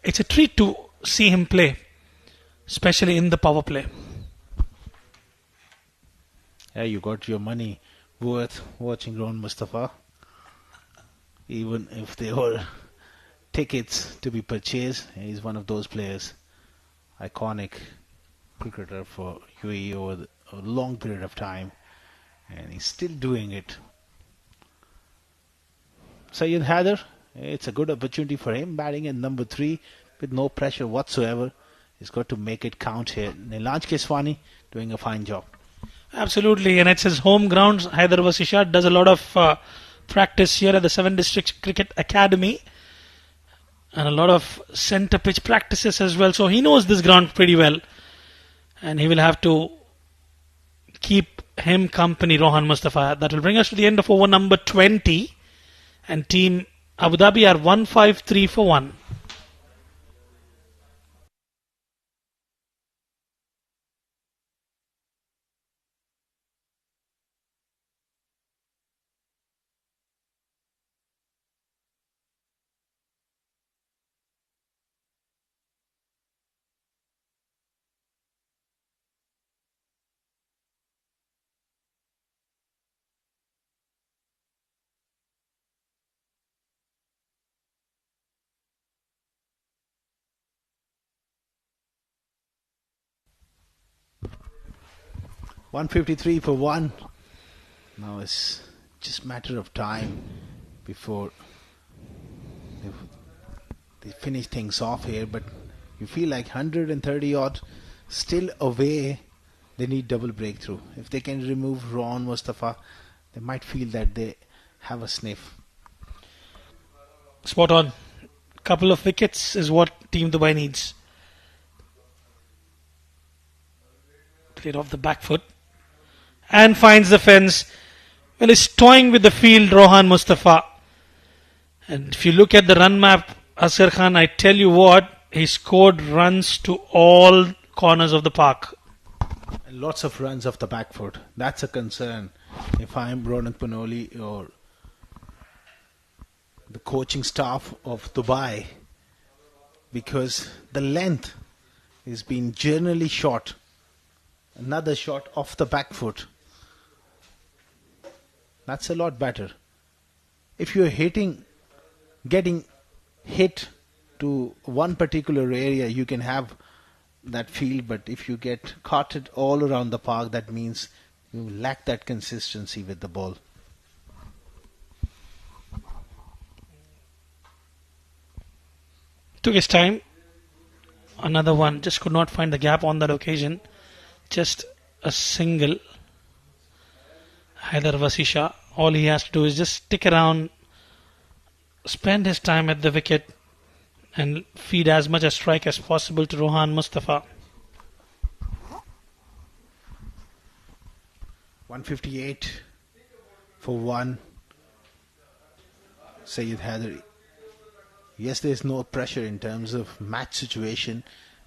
it's a treat to see him play, especially in the power play. Yeah, you got your money worth watching Rohan Mustafa. Even if they were tickets to be purchased, he's one of those players. Iconic cricketer for UAE over a long period of time, and he's still doing it. Syed Haider, it's a good opportunity for him, batting at number 3 with no pressure whatsoever. He's got to make it count here. Nilanj Keswani doing a fine job. Absolutely, and it's his home ground. Haider Vasisha does a lot of practice here at the 7 District Cricket Academy, and a lot of centre pitch practices as well. So he knows this ground pretty well, and he will have to keep him company, Rohan Mustafa. That will bring us to the end of over number 20, and team Abu Dhabi are 153 for 1. $153 for 1. Now it's just a matter of time before they finish things off here, but you feel like 130 odd still away. They need double breakthrough. If they can remove Rohan Mustafa, they might feel that they have a sniff. Spot on. Couple of wickets is what Team Dubai needs. Played off the back foot and finds the fence. Well, he's toying with the field, Rohan Mustafa. And if you look at the run map, Asghar Khan, I tell you what, he scored runs to all corners of the park. Lots of runs off the back foot. That's a concern. If I'm Ronak Panoli or the coaching staff of Dubai, because the length is being generally short. Another shot off the back foot. That's a lot better. If you're getting hit to one particular area, you can have that field, but if you get caught it all around the park, that means you lack that consistency with the ball. Took his time. Another one, just could not find the gap on that occasion. Just a single. Haider Vasisha, all he has to do is just stick around, spend his time at the wicket and feed as much a strike as possible to Rohan Mustafa. 158 for 1. Syed Haider. Yes, there's no pressure in terms of match situation,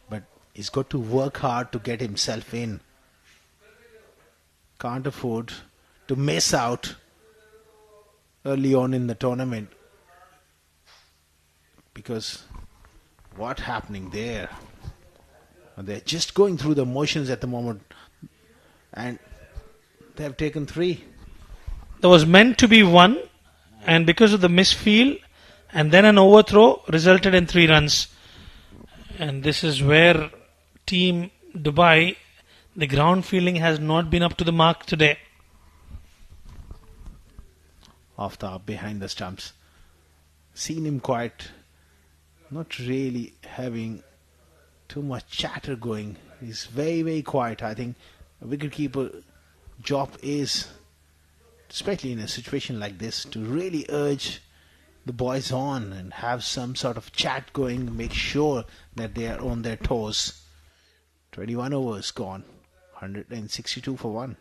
but he's got to work hard to get himself in. Can't afford to miss out early on in the tournament, because what happening there? They're just going through the motions at the moment, and they have taken 3. There was meant to be 1, and because of the misfield and then an overthrow resulted in 3 runs. And this is where Team Dubai, the ground fielding has not been up to the mark today. Aftab behind the stumps. Seen him quite, not really having too much chatter going. He's very, very quiet. I think a wicketkeeper job is, especially in a situation like this, to really urge the boys on and have some sort of chat going, make sure that they are on their toes. 21 overs gone, 162 for 1.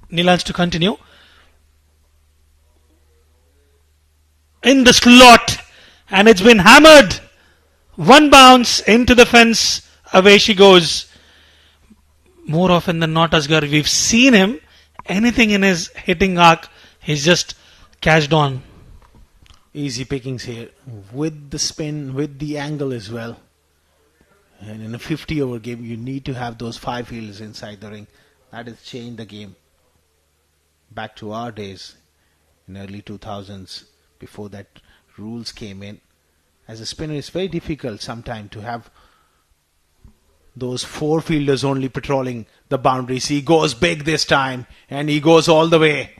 Neelanj to continue. In the slot, and it's been hammered. 1 bounce into the fence, away she goes. More often than not, Asghar, we've seen him, anything in his hitting arc, he's just catched on. Easy pickings here, with the spin, with the angle as well. And in a 50-over game, you need to have those 5 fielders inside the ring. That has changed the game. Back to our days, in early 2000s, before that rules came in. As a spinner, it's very difficult sometimes to have those 4 fielders only patrolling the boundaries. He goes big this time, and he goes all the way.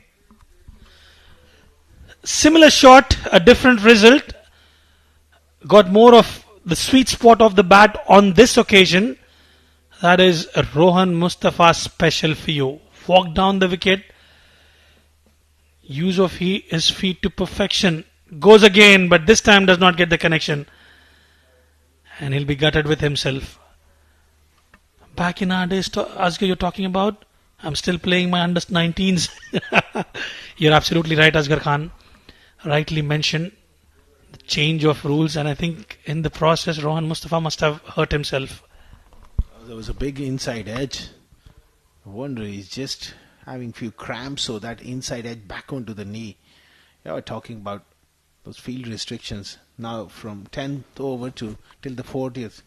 Similar shot, a different result. Got more of the sweet spot of the bat on this occasion. That is Rohan Mustafa special for you. Walked down the wicket. Use of his feet to perfection. Goes again, but this time does not get the connection. And he'll be gutted with himself. Back in our days, Asghar, you're talking about, I'm still playing my under 19s. You're absolutely right, Asghar Khan. Rightly mentioned the change of rules, and I think in the process, Rohan Mustafa must have hurt himself. There was a big inside edge. I wonder he's just having few cramps, so that inside edge back onto the knee. We're talking about those field restrictions. Now from 10th over till the 40th,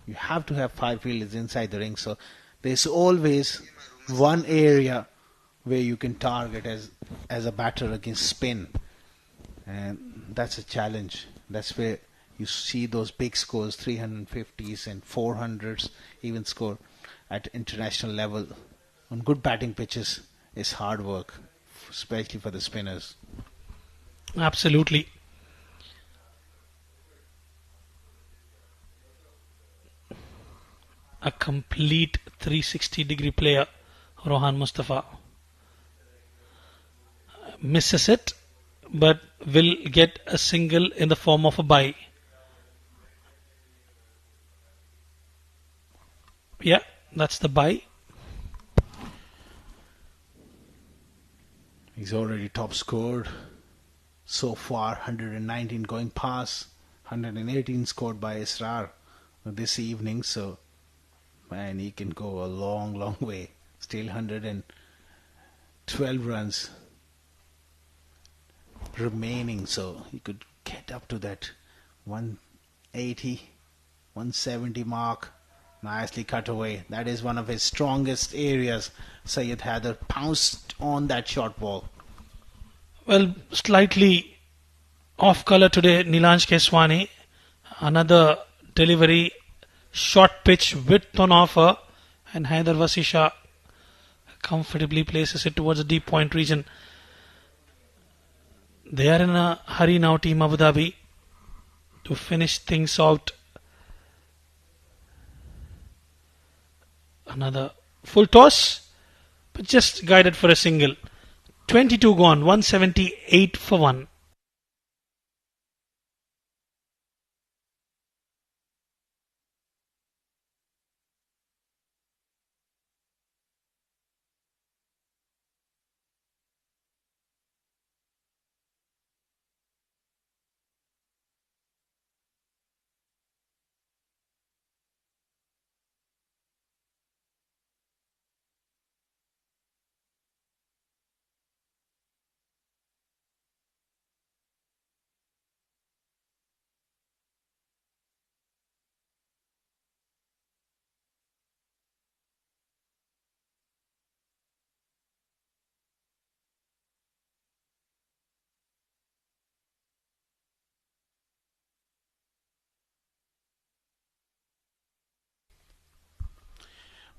you have to have 5 fielders inside the ring. So there's always one area where you can target as a batter against spin. And that's a challenge. That's where you see those big scores, 350s and 400s even score at international level. On good batting pitches is hard work, especially for the spinners. Absolutely. A complete 360-degree player, Rohan Mustafa. Misses it, but will get a single in the form of a bye. Yeah, that's the bye. He's already top scored so far, 119 going past, 118 scored by Isra this evening. So, man, he can go a long, long way. Still 112 runs remaining, so he could get up to that 180, 170 mark. Nicely cut away. That is one of his strongest areas. Syed Haider pounced on that short ball. Well, slightly off color today, Neelanj Keswani. Another delivery, short pitch, width on offer, and Haider Vasisha comfortably places it towards the deep point region. They are in a hurry now, Team Abu Dhabi, to finish things out. Another full toss, but just guided for a single. 22 gone, 178 for 1.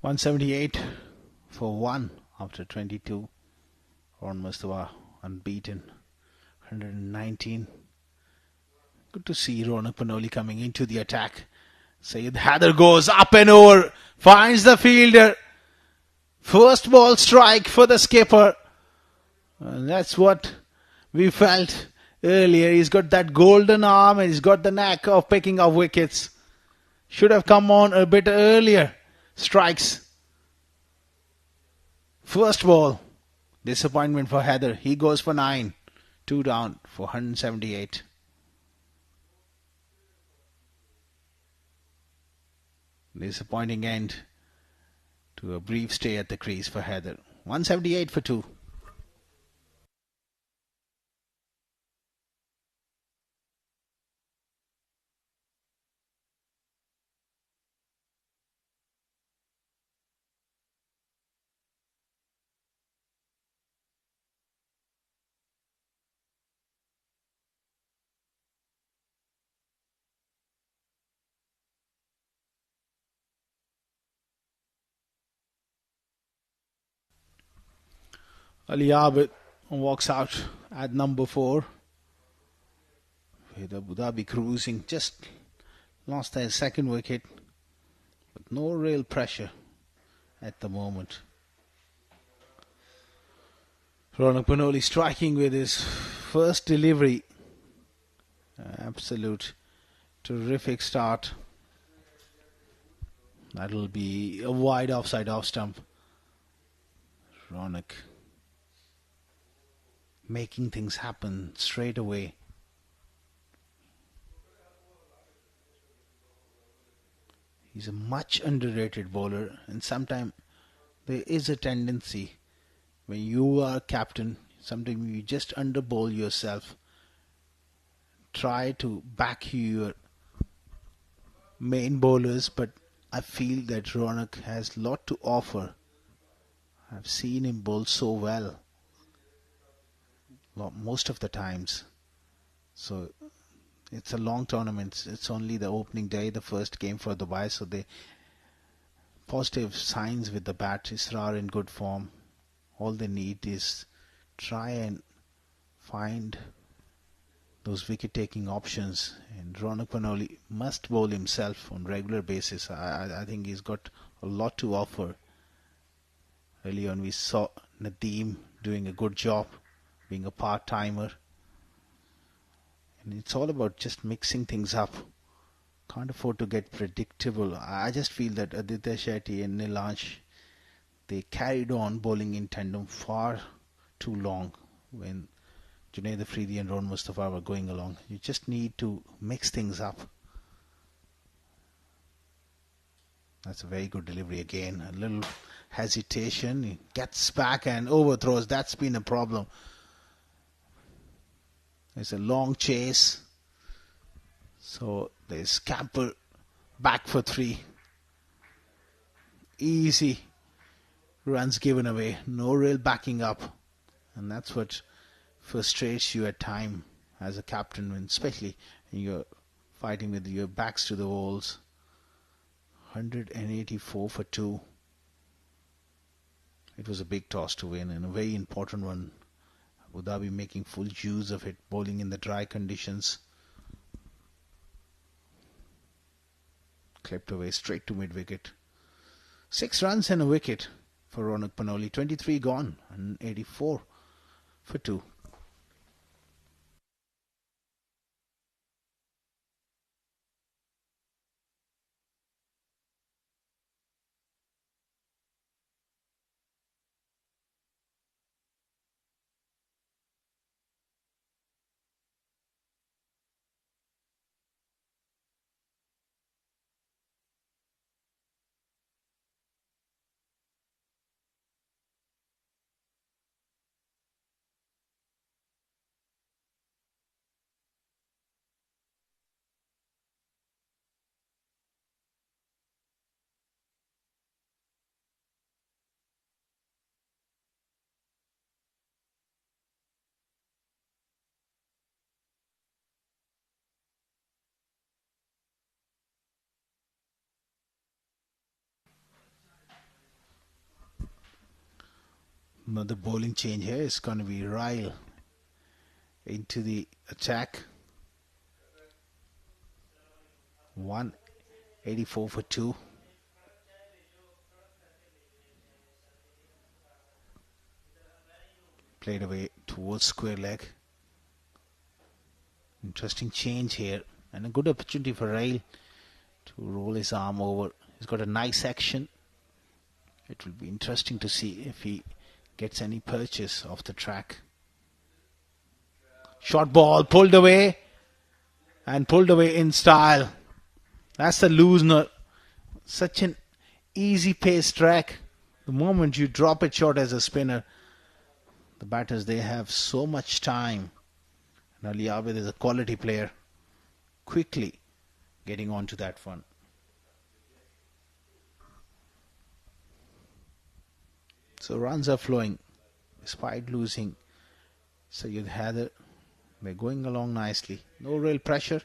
$178 for 1 after 22. Mustafa unbeaten. 119. Good to see Ronak Panoli coming into the attack. Sayed Haider goes up and over. Finds the fielder. First ball strike for the skipper. That's what we felt earlier. He's got that golden arm and he's got the knack of picking up wickets. Should have come on a bit earlier. Strikes. First ball. Disappointment for Haider. He goes for 9. 2 down for 178. Disappointing end to a brief stay at the crease for Haider. 178 for 2. Ali Abid walks out at number 4. With Abu Dhabi cruising, just lost their second wicket, but no real pressure at the moment. Ronak Panoli striking with his first delivery. Absolute terrific start. That'll be a wide offside off stump. Ronak making things happen straight away. He's a much underrated bowler, and sometimes there is a tendency when you are captain, sometimes you just underbowl yourself. Try to back your main bowlers, but I feel that Ronak has a lot to offer. I've seen him bowl so well most of the times. So it's a long tournament. It's only the opening day, the first game for Dubai. So the positive signs with the bat. Isra are in good form. All they need is try and find those wicket-taking options. And Ronak Panoli must bowl himself on regular basis. I think he's got a lot to offer. Early on we saw Nadeem doing a good job, being a part-timer. And it's all about just mixing things up. Can't afford to get predictable. I just feel that Aditya Shetty and Nilansh, they carried on bowling in tandem far too long when Junaid Afridi and Ron Mustafa were going along. You just need to mix things up. That's a very good delivery again. A little hesitation. He gets back and overthrows. That's been a problem. There's a long chase. So there's Scamper back for 3. Easy runs given away. No real backing up. And that's what frustrates you at time as a captain, when especially when you're fighting with your backs to the walls. 184 for 2. It was a big toss to win and a very important one. Abu Dhabi making full use of it, bowling in the dry conditions. Clipped away straight to mid-wicket. 6 runs and a wicket for Ronak Panoli. 23 gone and 84 for 2. Now the bowling change here is going to be Ryle into the attack. 184 for 2. Played away towards square leg. Interesting change here and a good opportunity for Ryle to roll his arm over. He's got a nice action. It will be interesting to see if he gets any purchase off the track. Short ball pulled away and pulled away in style. That's the loosener. Such an easy pace track. The moment you drop it short as a spinner, the batters, they have so much time. And Ali Abid is a quality player. Quickly getting onto that one. So runs are flowing despite losing Syed Haider. They're going along nicely. No real pressure.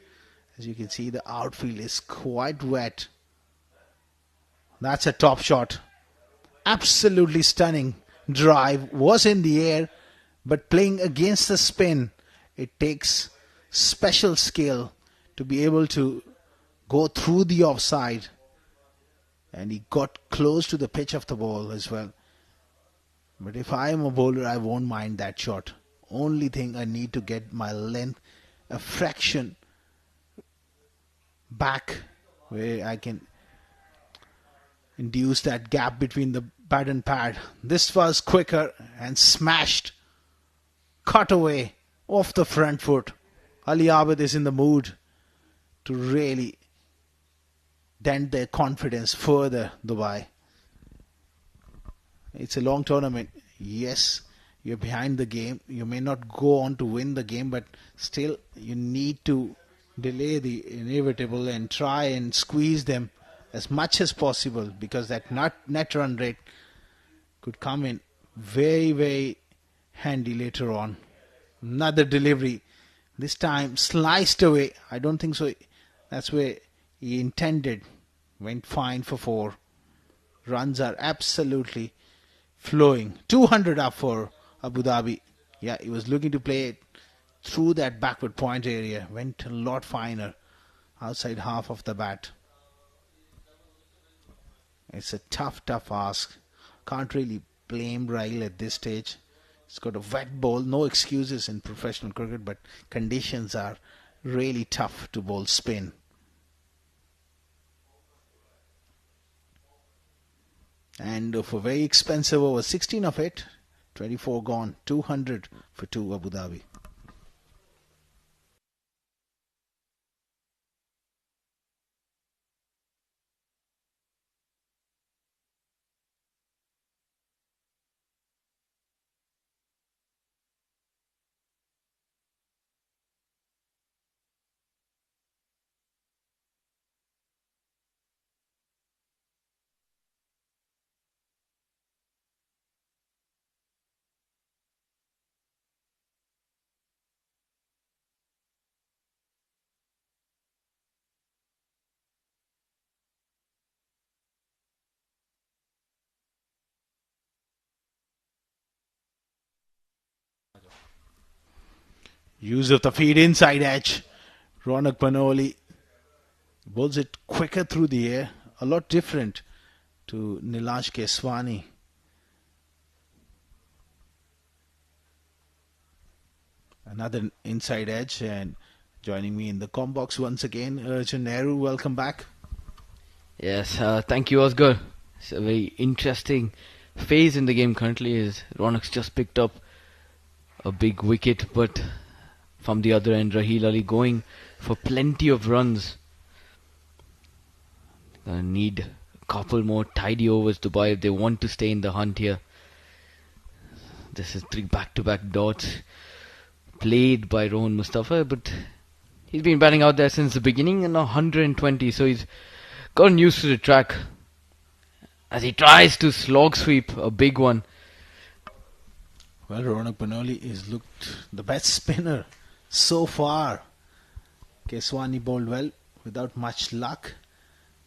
As you can see, the outfield is quite wet. That's a top shot. Absolutely stunning drive. Was in the air, but playing against the spin, it takes special skill to be able to go through the offside. And he got close to the pitch of the ball as well. But if I am a bowler, I won't mind that shot. Only thing, I need to get my length a fraction back where I can induce that gap between the bat and pad. This was quicker and smashed. Cut away off the front foot. Ali Abid is in the mood to really dent their confidence further, Dubai. It's a long tournament. Yes, you're behind the game. You may not go on to win the game, but still you need to delay the inevitable and try and squeeze them as much as possible, because that net run rate could come in very, very handy later on. Another delivery. This time sliced away. I don't think so. That's where he intended. Went fine for 4. Runs are absolutely flowing. 200 up for Abu Dhabi. Yeah, he was looking to play it through that backward point area. Went a lot finer outside half of the bat. It's a tough ask. Can't really blame Ryle at this stage. He's got a wet ball. No excuses in professional cricket, but conditions are really tough to bowl spin. And for very expensive over 16 of it, 24 gone, 200 for 2 Abu Dhabi. Use of the feet inside edge. Ronak Panoli bowls it quicker through the air. A lot different to Nilansh Keswani. Another inside edge, and joining me in the com box once again, Arjun Nehru. Welcome back. Yes, thank you, Oscar. It's a very interesting phase in the game currently as Ronak's just picked up a big wicket, but from the other end, Raheel Ali going for plenty of runs. Gonna need a couple more tidy overs to buy if they want to stay in the hunt here. This is 3 back-to-back dots played by Rohan Mustafa, but he's been batting out there since the beginning and now 120, so he's gotten used to the track as he tries to slog sweep a big one. Well, Ronak Panoli is looked the best spinner so far. Keswani bowled well without much luck,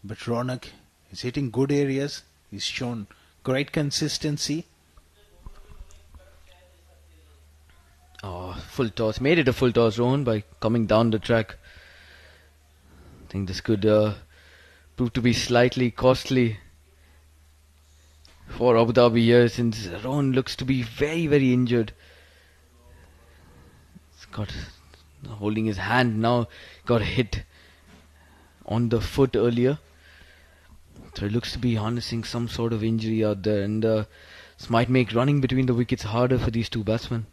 but Ronak is hitting good areas. He's shown great consistency. Oh, full toss. Made it a full toss, Rohan, by coming down the track. I think this could prove to be slightly costly for Abu Dhabi here, since Rohan looks to be very, very injured. He's got holding his hand now, got hit on the foot earlier. So it looks to be harnessing some sort of injury out there, and this might make running between the wickets harder for these two batsmen.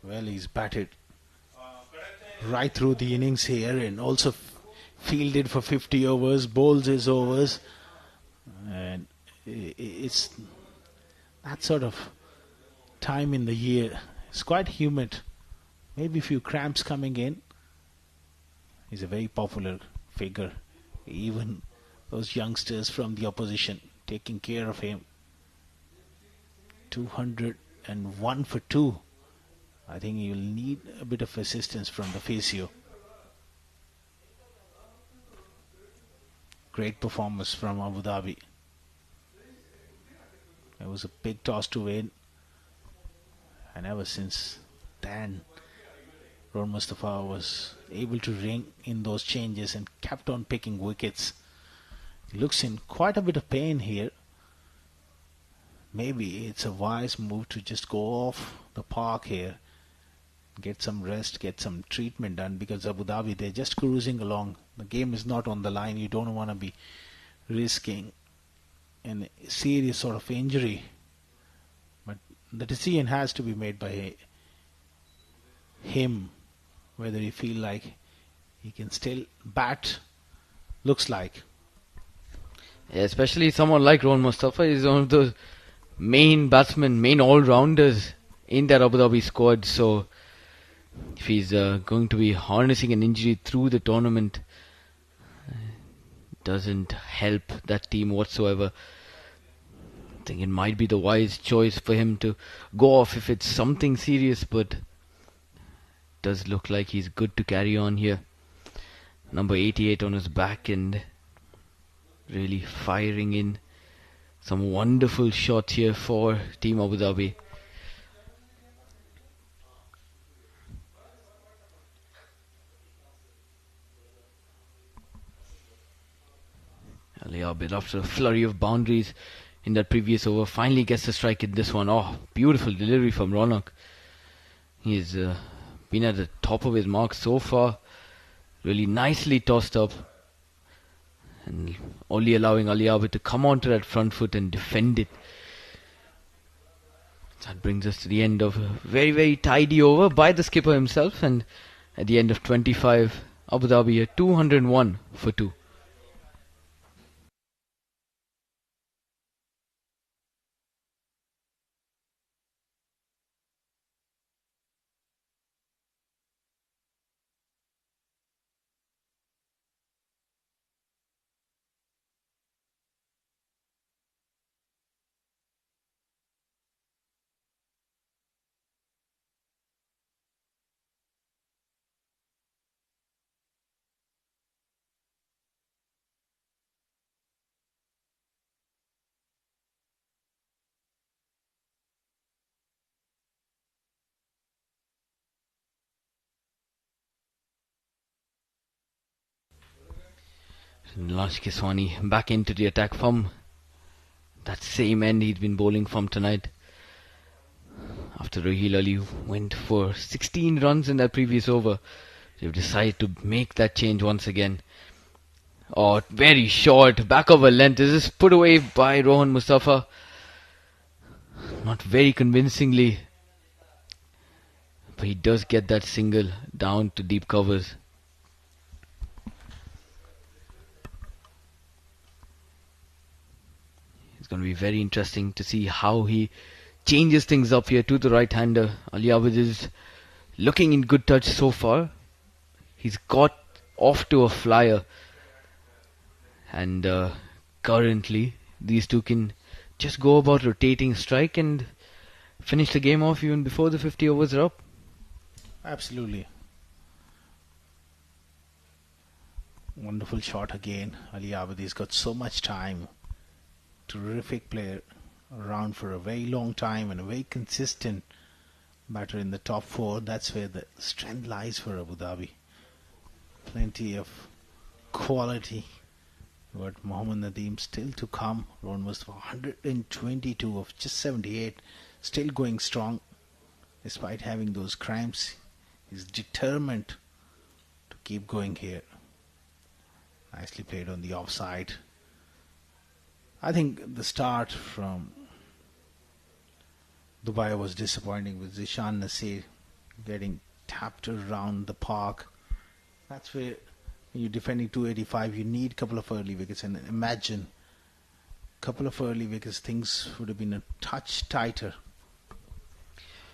Well, he's batted right through the innings here and also fielded for 50 overs, bowls his overs, and it's that sort of time in the year. It's quite humid, maybe a few cramps coming in. He's a very popular figure, even those youngsters from the opposition taking care of him. 201 for 2. I think he will need a bit of assistance from the physio. Great performance from Abu Dhabi. It was a big toss to win, and ever since then, Rohan Mustafa was able to ring in those changes and kept on picking wickets. He looks in quite a bit of pain here. Maybe it's a wise move to just go off the park here, get some rest, get some treatment done, because Abu Dhabi, they're just cruising along. The game is not on the line. You don't want to be risking a serious sort of injury. But the decision has to be made by him, whether he feel like he can still bat. Looks like. Yeah, especially someone like Rohan Mustafa is one of those main batsmen, main all-rounders in that Abu Dhabi squad. So if he's going to be harnessing an injury through the tournament, doesn't help that team whatsoever. I think it might be the wise choice for him to go off if it's something serious, but it does look like he's good to carry on here. Number 88 on his back and really firing in some wonderful shots here for Team Abu Dhabi. Aliabid, after a flurry of boundaries in that previous over, finally gets the strike in this one. Oh, beautiful delivery from Ronak. He's been at the top of his mark so far. Really nicely tossed up, and only allowing Aliabid to come onto that front foot and defend it. That brings us to the end of a very, very tidy over by the skipper himself, and at the end of 25, Abu Dhabi at 201 for 2. Nilansh Kiswani back into the attack from that same end he's been bowling from tonight. After Raheel Ali went for 16 runs in that previous over, they've decided to make that change once again. Oh, very short, back of a length. This is put away by Rohan Mustafa. Not very convincingly. But he does get that single down to deep covers. It's going to be very interesting to see how he changes things up here to the right-hander. Ali Abid is looking in good touch so far. He's got off to a flyer. And currently, these two can just go about rotating strike and finish the game off even before the 50 overs are up. Absolutely. Wonderful shot again. Ali Abadi's got so much time. Terrific player. Around for a very long time and a very consistent batter in the top four. That's where the strength lies for Abu Dhabi. Plenty of quality. But Mohammad Nadeem still to come. Rohan Mustafa 122 of just 78. Still going strong. Despite having those cramps, he's determined to keep going here. Nicely played on the offside. I think the start from Dubai was disappointing with Zishan Nasir getting tapped around the park. That's where when you're defending 285, you need a couple of early wickets, and imagine a couple of early wickets, things would have been a touch tighter.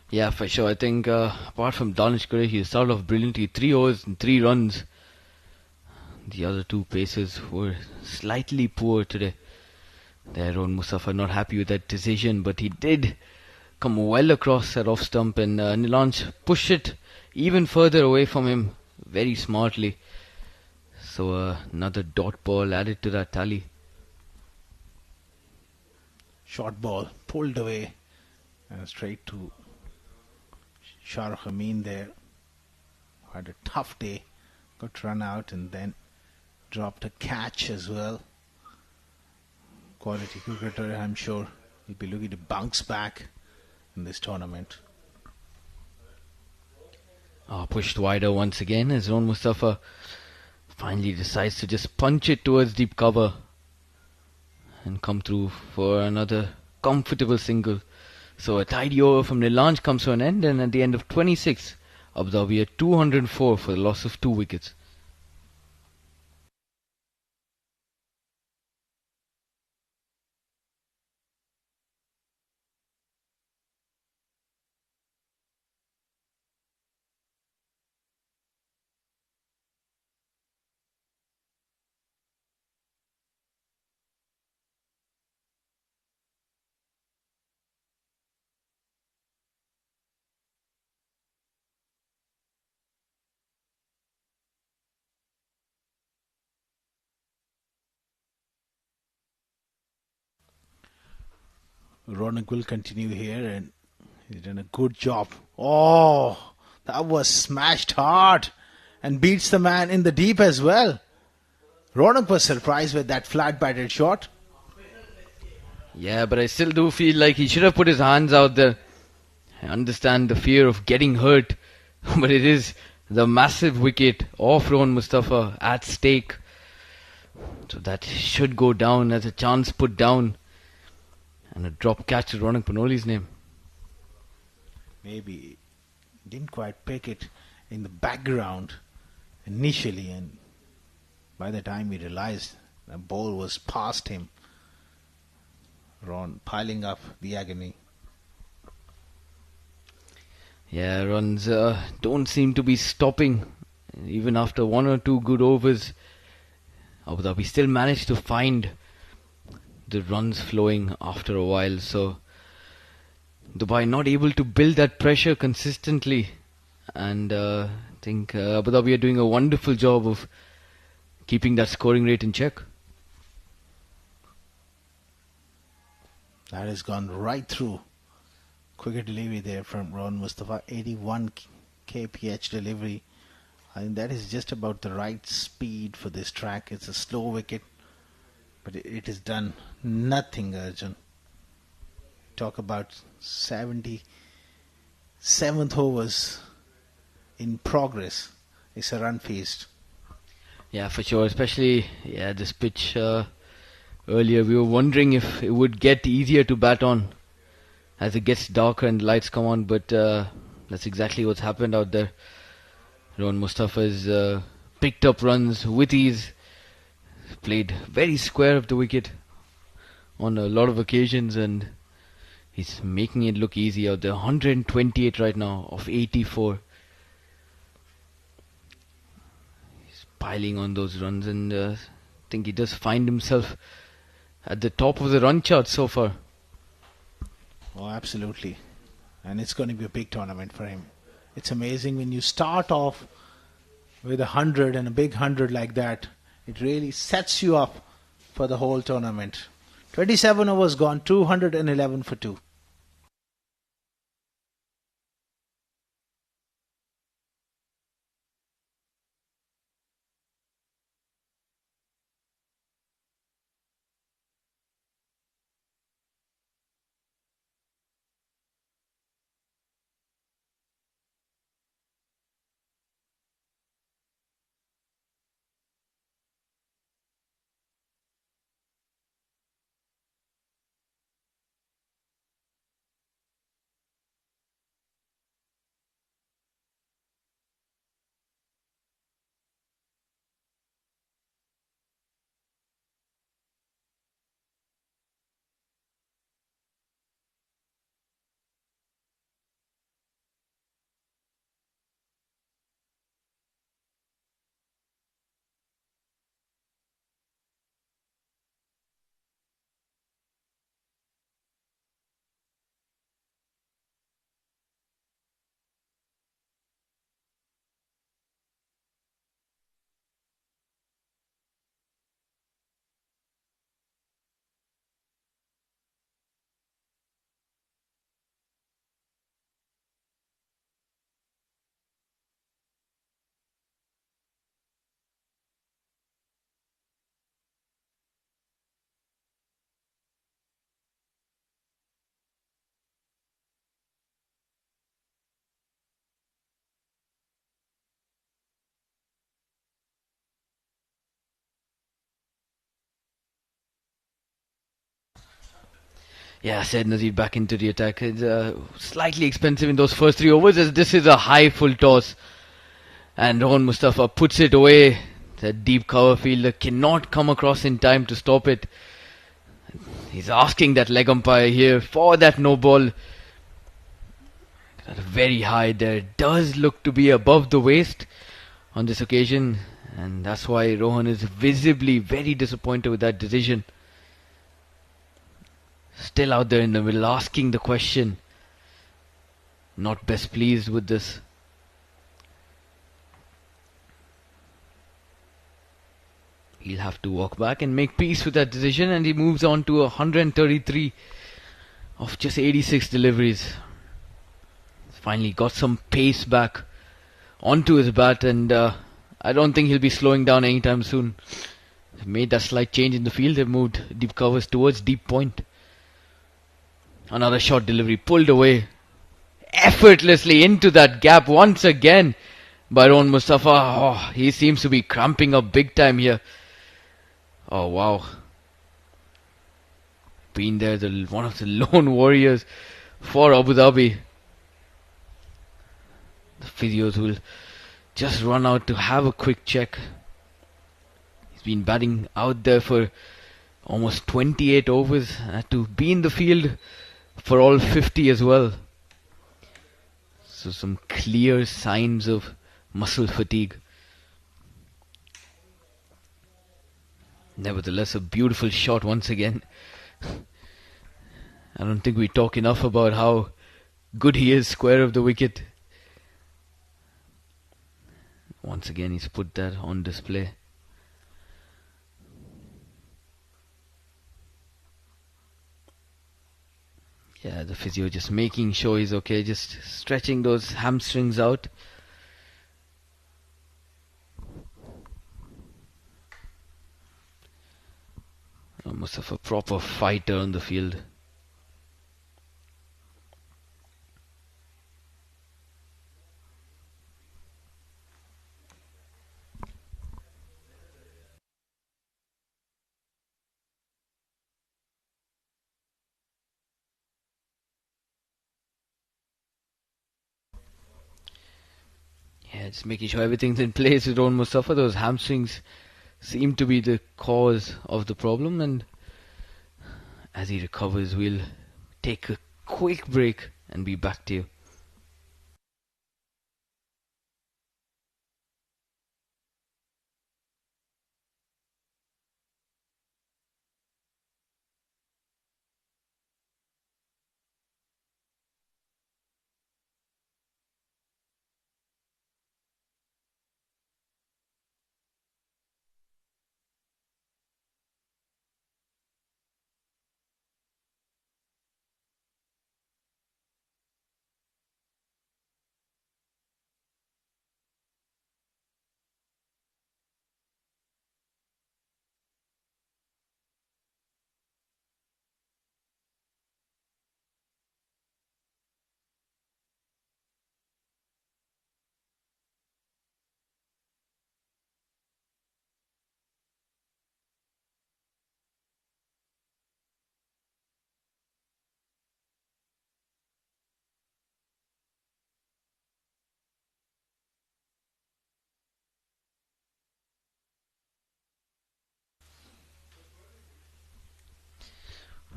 Yeah, for sure. I think apart from Danish Gurey, he started off brilliantly. 3 overs and 3 runs. The other two paces were slightly poor today. There, Rohan Mustafa not happy with that decision, but he did come well across that off stump, and Nilansh pushed it even further away from him very smartly. So another dot ball added to that tally. Short ball pulled away and straight to Shahrukh Amin there. Had a tough day. Got run out and then dropped a catch as well. Quality cricketer, I'm sure he'll be looking to bounce back in this tournament. Pushed wider once again as Rohan Mustafa finally decides to just punch it towards deep cover and come through for another comfortable single. So a tidy over from Nilansh comes to an end, and at the end of 26, Abu Dhabi at 204 for the loss of 2 wickets. Ronak will continue here and he's done a good job. Oh, that was smashed hard and beats the man in the deep as well. Ronak was surprised with that flat batted shot. Yeah, but I still do feel like he should have put his hands out there. I understand the fear of getting hurt, but it is the massive wicket of Rohan Mustafa at stake. So that should go down as a chance put down. And a drop catch to Ronak Panoli's name. Maybe didn't quite pick it in the background initially, and by the time he realized the ball was past him, Ron piling up the agony. Yeah, runs don't seem to be stopping. Even after 1 or 2 good overs, Abu Dhabi still managed to find the runs flowing after a while. So Dubai not able to build that pressure consistently, and I think Abu Dhabi are doing a wonderful job of keeping that scoring rate in check. That has gone right through. Quicker delivery there from Ron Mustafa. 81 kph delivery I think that is just about the right speed for this track. It's a slow wicket, but it has done nothing, Arjun. Talk about 77th overs in progress. It's a run faced. Yeah, for sure. Especially, this pitch earlier, we were wondering if it would get easier to bat on as it gets darker and lights come on, but that's exactly what's happened out there. Rohan Mustafa has picked up runs with ease, played very square of the wicket on a lot of occasions, and he's making it look easy out there. 128 right now of 84. He's piling on those runs, and I think he does find himself at the top of the run chart so far. Oh, absolutely. And it's going to be a big tournament for him. It's amazing when you start off with 100 and a big 100 like that. It really sets you up for the whole tournament. 27 overs gone, 211 for 2. Yeah, said Nazir back into the attack. It's slightly expensive in those first 3 overs, as this is a high full toss. And Rohan Mustafa puts it away. That deep cover fielder cannot come across in time to stop it. He's asking that leg umpire here for that no ball. Very high there. Does look to be above the waist on this occasion. And that's why Rohan is visibly very disappointed with that decision. Still out there in the middle, asking the question. Not best pleased with this. He'll have to walk back and make peace with that decision, and he moves on to 133 of just 86 deliveries. Finally got some pace back onto his bat, and I don't think he'll be slowing down anytime soon. They've made that slight change in the field. They've moved deep covers towards deep point. Another short delivery pulled away effortlessly into that gap once again by Rohan Mustafa. Oh, he seems to be cramping up big time here. Oh wow. Been there, one of the lone warriors for Abu Dhabi. The physios will just run out to have a quick check. He's been batting out there for almost 28 overs. Had to be in the field for all 50 as well. So some clear signs of muscle fatigue. Nevertheless, a beautiful shot once again. I don't think we talk enough about how good he is square of the wicket. Once again, he's put that on display. Yeah, the physio just making sure he's okay, just stretching those hamstrings out. Mustafa, proper fighter on the field. Yeah, just making sure everything's in place with Ron Mustafa. Those hamstrings seem to be the cause of the problem, and as he recovers, we'll take a quick break and be back to you.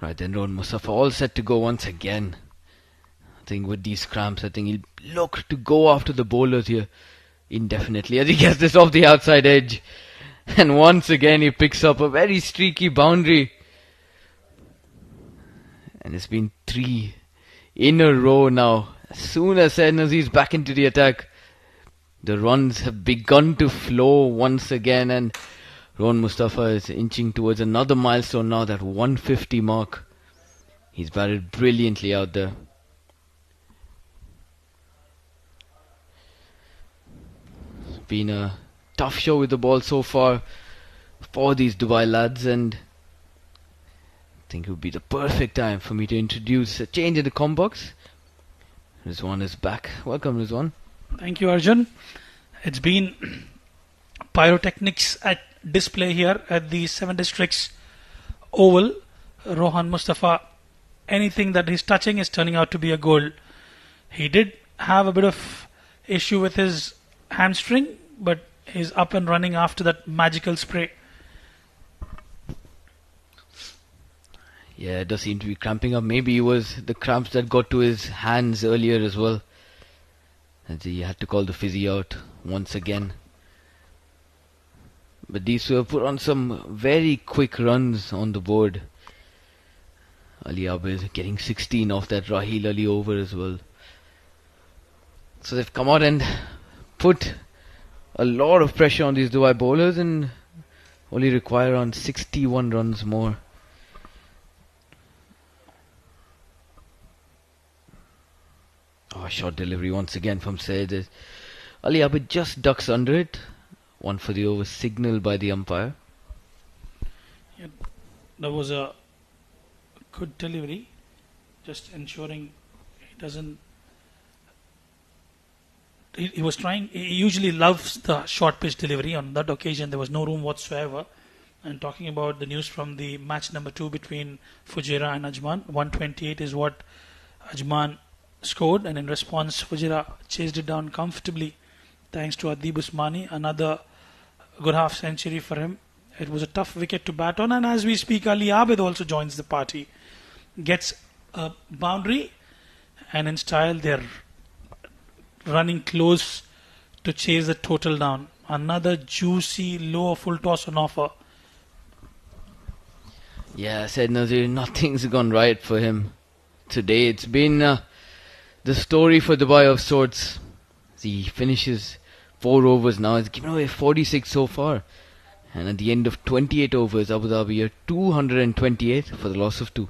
Right then, Ron Mustafa all set to go once again. I think with these cramps, I think he'll look to go after the bowlers here indefinitely as he gets this off the outside edge. And once again, he picks up a very streaky boundary. And it's been 3 in a row now. As soon as Said Nazir's back into the attack, the runs have begun to flow once again, and Ron Mustafa is inching towards another milestone now, that 150 mark. He's batted brilliantly out there. It's been a tough show with the ball so far for these Dubai lads, and I think it would be the perfect time for me to introduce a change in the com box. Rizwan is back. Welcome, Rizwan. Thank you, Arjun. It's been pyrotechnics at display here at the Seven Districts Oval. Rohan Mustafa, anything that he's touching is turning out to be a goal. He did have a bit of issue with his hamstring, but he's up and running after that magical spray. Yeah, it does seem to be cramping up. Maybe it was the cramps that got to his hands earlier as well, as he had to call the physio out once again. But these two have put on some very quick runs on the board. Ali Abid getting 16 off that Raheel Ali over as well. So they've come out and put a lot of pressure on these Dubai bowlers and only require around 61 runs more. Oh, short delivery once again from Said. Ali Abid just ducks under it. One for the over, signalled by the umpire. Yeah, that was a good delivery, just ensuring he doesn't. He was trying. He usually loves the short pitch delivery. On that occasion, there was no room whatsoever. And talking about the news from the match number 2 between Fujairah and Ajman, 128 is what Ajman scored, and in response, Fujairah chased it down comfortably, thanks to Adib Usmani. Another good half century for him. It was a tough wicket to bat on, and as we speak, Ali Abid also joins the party, gets a boundary, and in style they're running close to chase the total down. Another juicy low full toss on offer. Yeah, Said Nazir, nothing's gone right for him today. It's been the story for Dubai of sorts. He finishes 4 overs now. He's given away 46 so far. And at the end of 28 overs, Abu Dhabi are 228 for the loss of 2.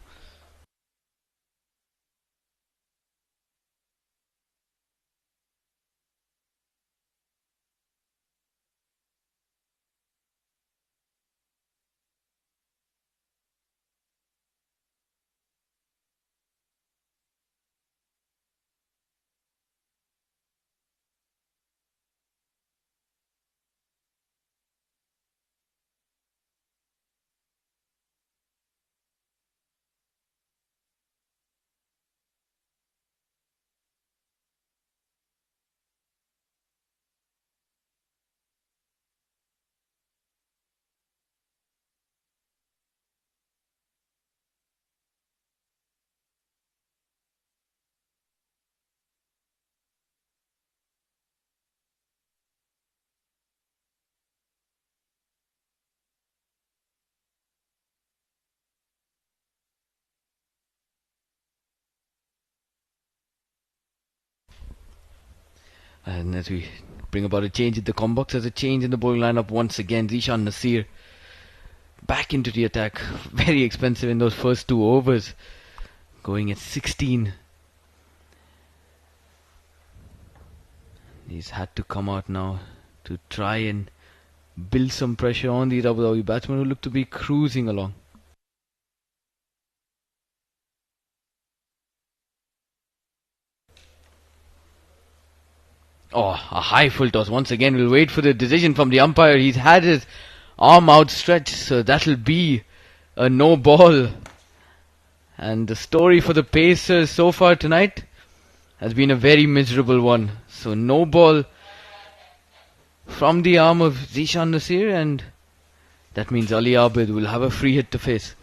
And as we bring about a change in the combox, there's a change in the bowling lineup once again. Zishan Nasir back into the attack. Very expensive in those first 2 overs. Going at 16. He's had to come out now to try and build some pressure on these Abu Dhabi batsmen who look to be cruising along. Oh, a high full toss. Once again, we'll wait for the decision from the umpire. He's had his arm outstretched, so that'll be a no ball. And the story for the Pacers so far tonight has been a very miserable one. So no ball from the arm of Zishan Nasir, and that means Ali Abid will have a free hit to face.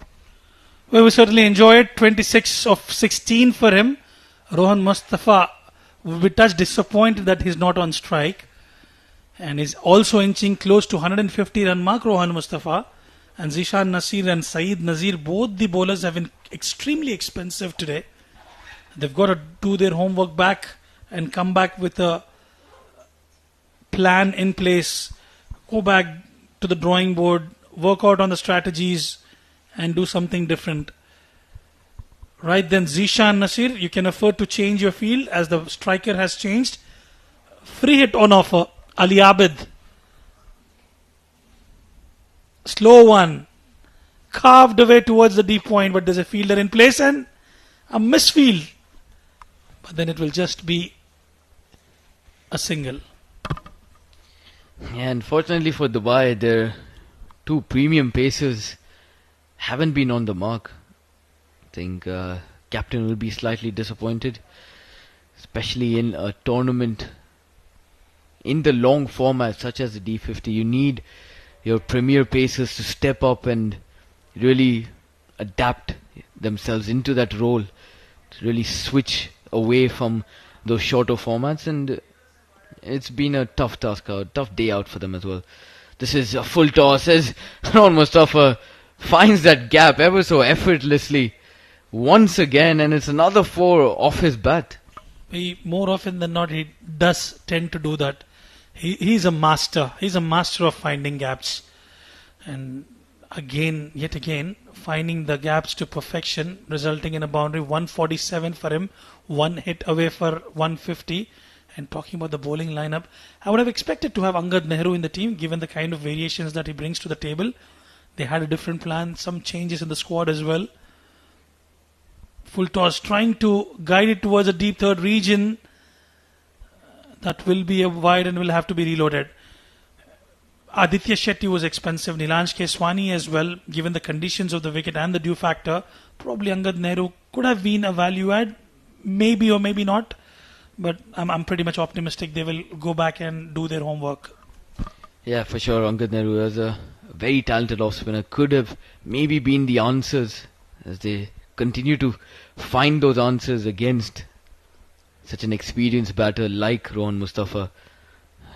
Well, we certainly enjoy it. 26 of 16 for him. Rohan Mustafa will be touch disappointed that he's not on strike, and is also inching close to 150 run mark. Rohan Mustafa and Zishan Nasir and Saeed Nazir, both the bowlers have been extremely expensive today. They've got to do their homework back and come back with a plan in place, go back to the drawing board, work out on the strategies and do something different. Right then, Zishan Nasir, you can afford to change your field as the striker has changed. Free hit on offer. Ali Abid. Slow one. Carved away towards the deep point, but there's a fielder in place and a misfield. But then it will just be a single. Yeah, unfortunately for Dubai, their 2 premium pacers haven't been on the mark. I think captain will be slightly disappointed, especially in a tournament in the long format such as the D50. You need your premier pacers to step up and really adapt themselves into that role, to really switch away from those shorter formats, and it's been a tough task out, tough day out for them as well. This is a full toss as Ron Mustafa finds that gap ever so effortlessly once again, and it's another 4 off his bat. More often than not, he does tend to do that. He's a master. He's a master of finding gaps, and yet again, finding the gaps to perfection, resulting in a boundary. 147 for him, 1 hit away for 150. And talking about the bowling lineup, I would have expected to have Angad Nehru in the team, given the kind of variations that he brings to the table. They had a different plan, some changes in the squad as well. Full toss, trying to guide it towards a deep third region. That will be a wide and will have to be reloaded. Aditya Shetty was expensive. Nilanj Keswani as well, given the conditions of the wicket and the dew factor. Probably Angad Nehru could have been a value add, maybe or maybe not. But I'm pretty much optimistic they will go back and do their homework. Yeah, for sure. Angad Nehru as a very talented off spinner could have maybe been the answers as they continue to find those answers against such an experienced batter like Rohan Mustafa.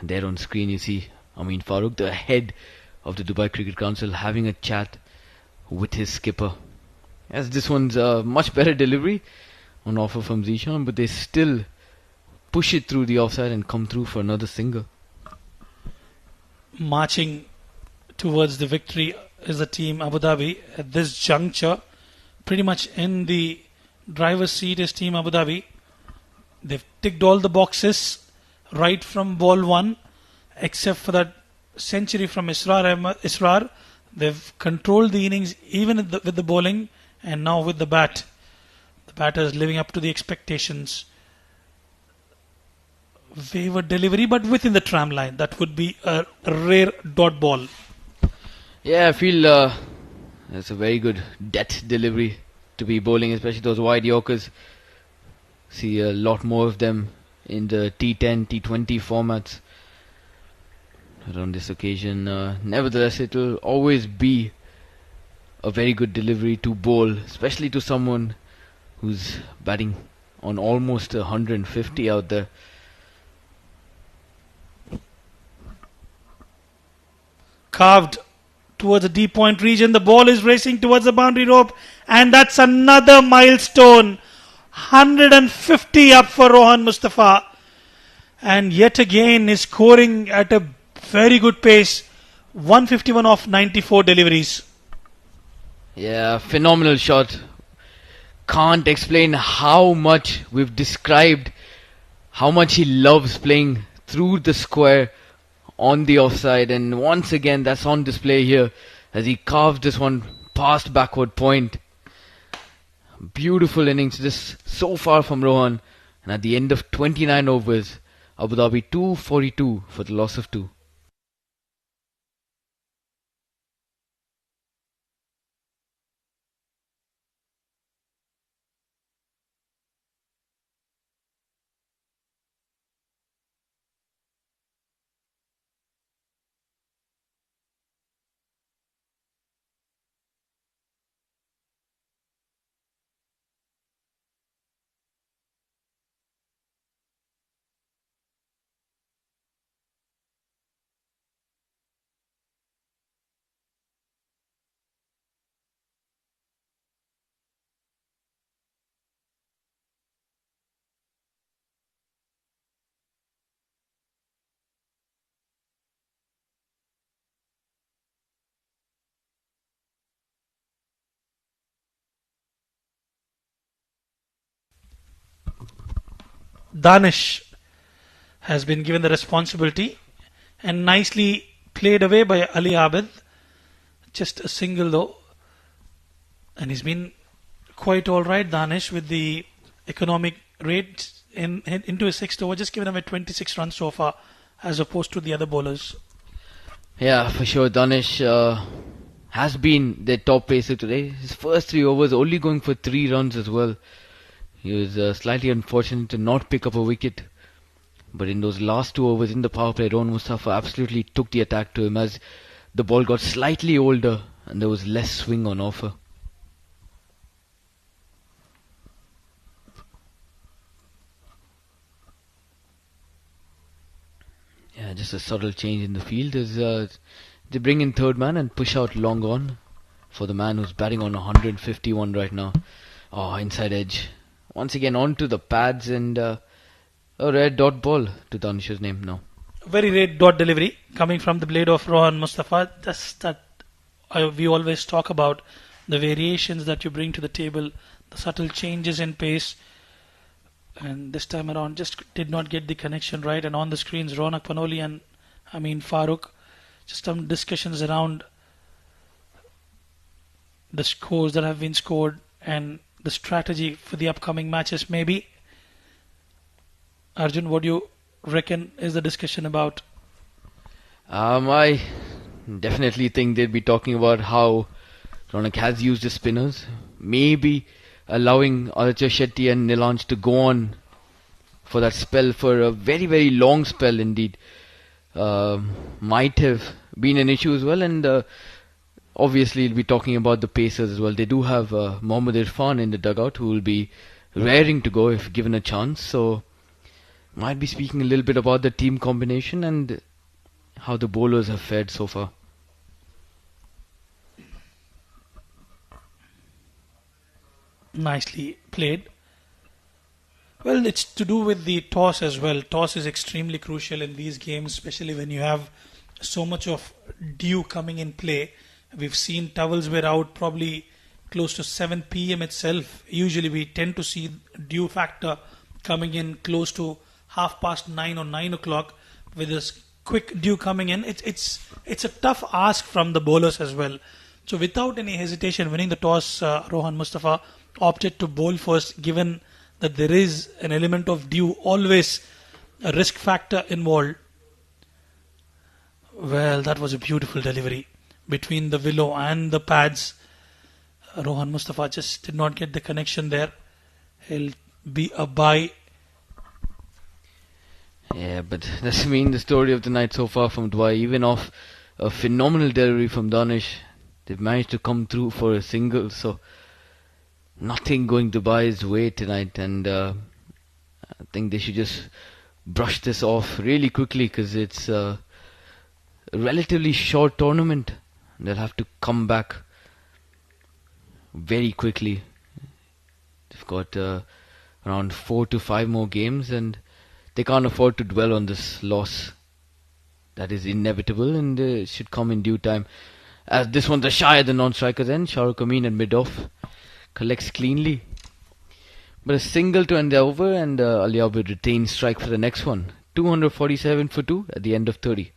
There on screen you see Amin Farooq, the head of the Dubai Cricket Council, having a chat with his skipper. As this one's a much better delivery on offer from Zishan, but they still push it through the offside and come through for another single. Marching towards the victory is the team Abu Dhabi at this juncture. Pretty much in the driver's seat is team Abu Dhabi. They've ticked all the boxes right from ball 1, except for that century from Isra. They've controlled the innings even with the bowling, and now with the bat. The batter is living up to the expectations. Wayward delivery, but within the tram line. That would be a rare dot ball. Yeah, I feel it's a very good death delivery to be bowling, especially those wide Yorkers. See a lot more of them in the T10, T20 formats. But on this occasion, nevertheless, it will always be a very good delivery to bowl, especially to someone who's batting on almost 150 out there. Carved towards the deep point region. The ball is racing towards the boundary rope, and that's another milestone. 150 up for Rohan Mustafa. and yet again is scoring at a very good pace. 151 off 94 deliveries. Yeah, phenomenal shot. Can't explain how much we've described how much he loves playing through the square on the offside, and once again that's on display here as he carves this one past backward point. Beautiful innings just so far from Rohan, and at the end of 29 overs, Abu Dhabi 242 for the loss of 2. Danish has been given the responsibility and nicely played away by Ali Abid. Just a single though, and he's been quite alright, Danish, with the economic rate into his sixth over, just giving away 26 runs so far as opposed to the other bowlers. Yeah, for sure. Danish has been their top pacer today. His first 3 overs only going for 3 runs as well. He was slightly unfortunate to not pick up a wicket. But in those last 2 overs in the power play, Mustafa absolutely took the attack to him as the ball got slightly older and there was less swing on offer. Yeah, just a subtle change in the field as they bring in third man and push out long on for the man who's batting on 151 right now. Oh, inside edge. Once again onto the pads and a red dot ball to Danish's name now. Very red dot delivery coming from the blade of Rohan Mustafa. Just that we always talk about the variations that you bring to the table, the subtle changes in pace. And this time around just did not get the connection right. And on the screens, Ronak Panoli and Amin Farooq, just some discussions around the scores that have been scored and the strategy for the upcoming matches maybe. Arjun, what do you reckon is the discussion about? I definitely think they'd be talking about how Ronak has used his spinners. Maybe allowing Aditya Shetty and Nilanj to go on for that spell, for a very, very long spell indeed, might have been an issue as well. And obviously we'll be talking about the pacers as well. They do have Mohammad Irfan in the dugout who will be raring to go if given a chance. So might be speaking a little bit about the team combination and how the bowlers have fared so far. Nicely played. Well, it's to do with the toss as well. Toss is extremely crucial in these games, especially when you have so much of dew coming in play. We've seen towels were out probably close to 7 p.m. itself. Usually we tend to see dew factor coming in close to 9:30 or 9 o'clock. With this quick dew coming in, it's a tough ask from the bowlers as well. So without any hesitation, winning the toss, Rohan Mustafa opted to bowl first, given that there is an element of dew, always a risk factor involved. Well, that was a beautiful delivery between the willow and the pads. Rohan Mustafa just did not get the connection there. He'll be a bye. Yeah, but that's been the story of the night so far from Dubai. Even off a phenomenal delivery from Danish, they've managed to come through for a single. So nothing going Dubai's way tonight, and I think they should just brush this off really quickly because it's a relatively short tournament. They'll have to come back very quickly. They've got around 4 to 5 more games, and they can't afford to dwell on this loss. That is inevitable and should come in due time. As this one's a shy at the non-striker's end, Shahrukh Amin at mid-off collects cleanly. But a single to end the over, and Ali Abid retains strike for the next one. 247 for 2 at the end of 30.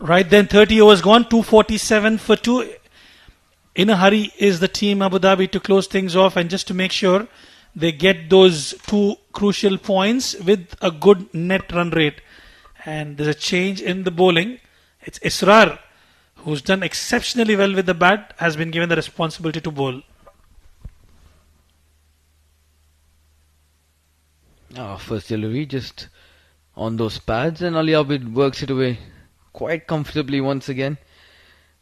Right then, 30 overs gone, 247 for 2. In a hurry is the team Abu Dhabi to close things off, and just to make sure they get those 2 crucial points with a good net run rate. And there's a change in the bowling. It's Isra, who's done exceptionally well with the bat, has been given the responsibility to bowl. First delivery just on those pads, and Ali Abid works it away quite comfortably once again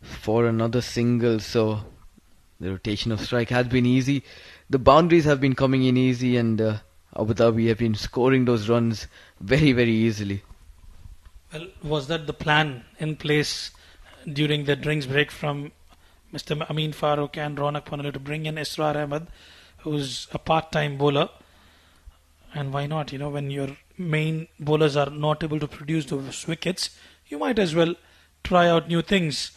for another single. So the rotation of strike has been easy. The boundaries have been coming in easy, and Abu Dhabi have been scoring those runs very, very easily. Well, was that the plan in place during the drinks break from Mr. Amin Farooq and Ronak Panalu to bring in Isra Ahmed, who's a part-time bowler? And why not? When your main bowlers are not able to produce those wickets, you might as well try out new things.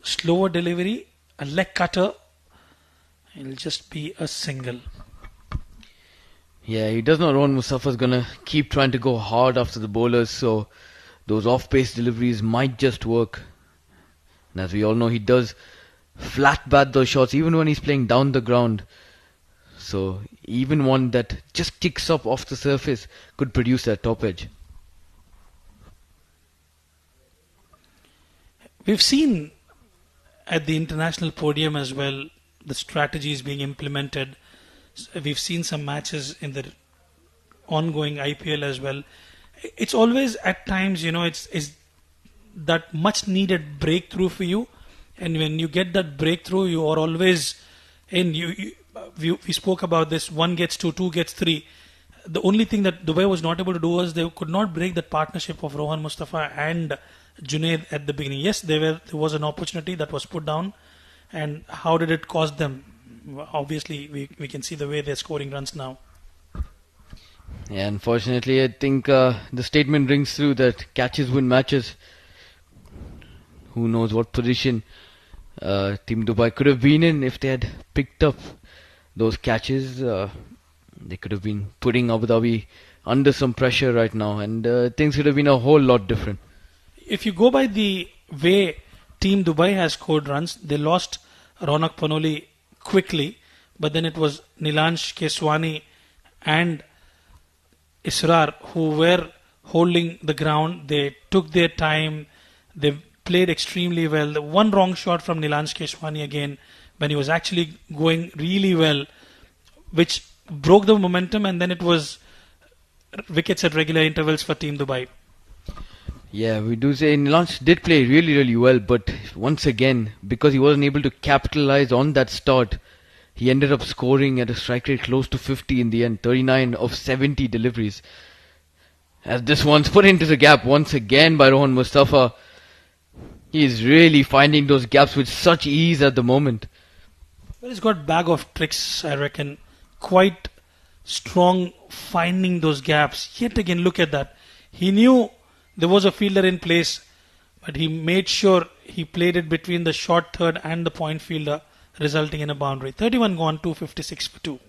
Slower delivery, a leg cutter, it'll just be a single. Yeah, he does not know Mustafa's gonna keep trying to go hard after the bowlers, so those off-pace deliveries might just work. And as we all know, he does flat bat those shots even when he's playing down the ground. So even one that just kicks up off the surface could produce that top edge. We've seen at the international podium as well the strategies being implemented. We've seen some matches in the ongoing IPL as well. It's always at times, it's that much needed breakthrough for you, and when you get that breakthrough, you are always in. We spoke about this. One gets two gets three. The only thing that Dubai was not able to do was they could not break that partnership of Rohan Mustafa and Junaid at the beginning. Yes, there was an opportunity that was put down, and how did it cost them? Obviously, we can see the way they're scoring runs now. Yeah, unfortunately, I think the statement rings through that catches win matches. Who knows what position Team Dubai could have been in if they had picked up those catches. They could have been putting Abu Dhabi under some pressure right now, and things could have been a whole lot different. If you go by the way Team Dubai has scored runs, they lost Ronak Panoli quickly, but then it was Nilansh Keswani and Isra who were holding the ground. They took their time. They played extremely well. The one wrong shot from Nilansh Keswani again when he was actually going really well, which broke the momentum, and then it was wickets at regular intervals for Team Dubai. Yeah, we do say Nilansh did play really, really well, but once again, because he wasn't able to capitalize on that start, he ended up scoring at a strike rate close to 50 in the end, 39 of 70 deliveries. As this one's put into the gap once again by Rohan Mustafa. He is really finding those gaps with such ease at the moment. Well, he's got bag of tricks, I reckon. Quite strong finding those gaps. Yet again, look at that. He knew there was a fielder in place, but he made sure he played it between the short third and the point fielder, resulting in a boundary. 31 gone, 256 for 2.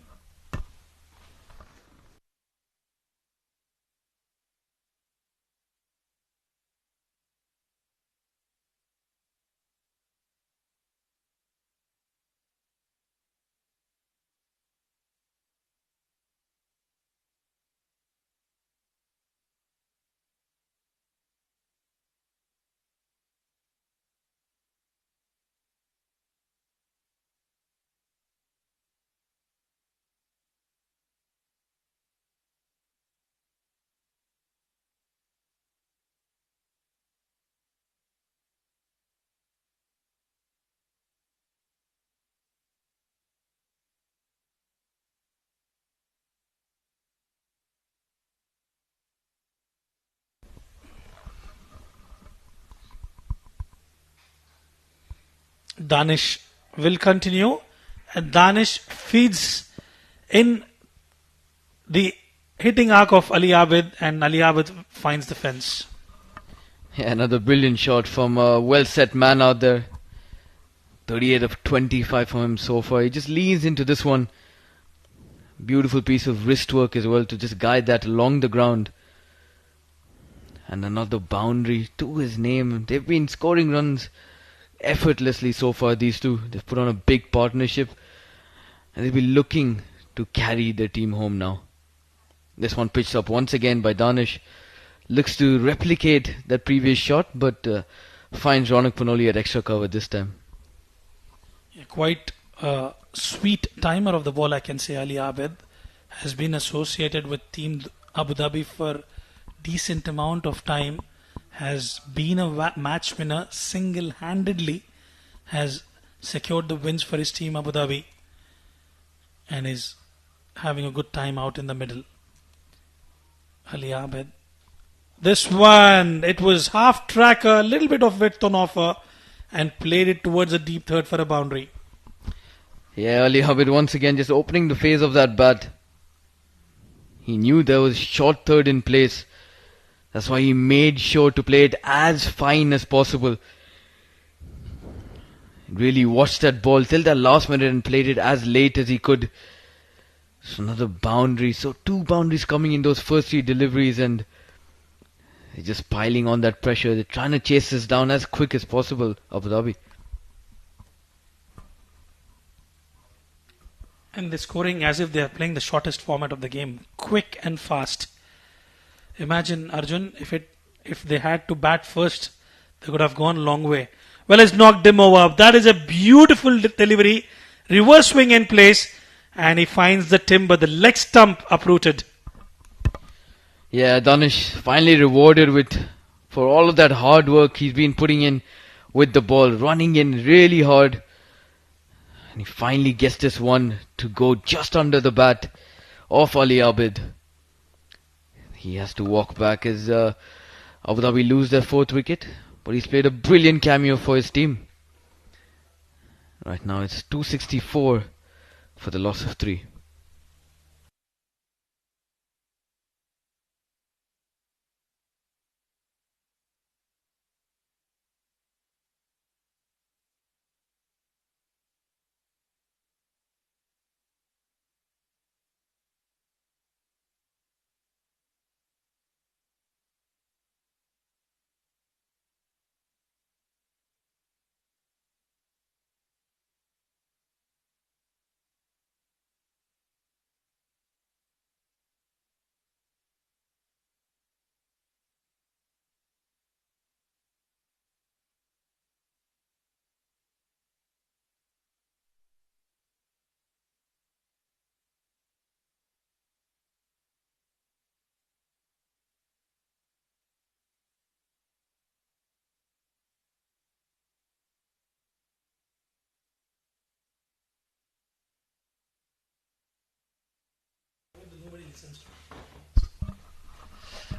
Danish will continue, and Danish feeds in the hitting arc of Ali Abid, and Ali Abid finds the fence. Yeah, another brilliant shot from a well-set man out there. 38 of 25 from him so far. He just leans into this one. Beautiful piece of wrist work as well to just guide that along the ground. And another boundary to his name. They've been scoring runs effortlessly so far, these two. They've put on a big partnership, and they'll be looking to carry their team home now. This one pitched up once again by Danish. Looks to replicate that previous shot, but finds Ronak Panoli at extra cover this time. Yeah, quite a sweet timer of the ball, I can say. Ali Abid has been associated with Team Abu Dhabi for decent amount of time. Has been a match winner single-handedly, has secured the wins for his team Abu Dhabi, and is having a good time out in the middle. Ali Abid. This one, it was half track, a little bit of width on offer, and played it towards a deep third for a boundary. Yeah, Ali Abid once again just opening the face of that bat. He knew there was short third in place. That's why he made sure to play it as fine as possible. Really watched that ball till the last minute and played it as late as he could. So another boundary. So 2 boundaries coming in those first 3 deliveries, and they're just piling on that pressure. They're trying to chase this down as quick as possible, Abu Dhabi. And they're scoring as if they are playing the shortest format of the game, quick and fast. Imagine, Arjun, if they had to bat first, they could have gone a long way. Well, it's knocked him over. That is a beautiful delivery. Reverse swing in place, and he finds the timber, the leg stump uprooted. Yeah, Danish finally rewarded for all of that hard work he's been putting in with the ball, running in really hard. And he finally gets this one to go just under the bat of Ali Abid. He has to walk back as Abu Dhabi lose their 4th wicket. But he's played a brilliant cameo for his team. Right now it's 264 for the loss of 3.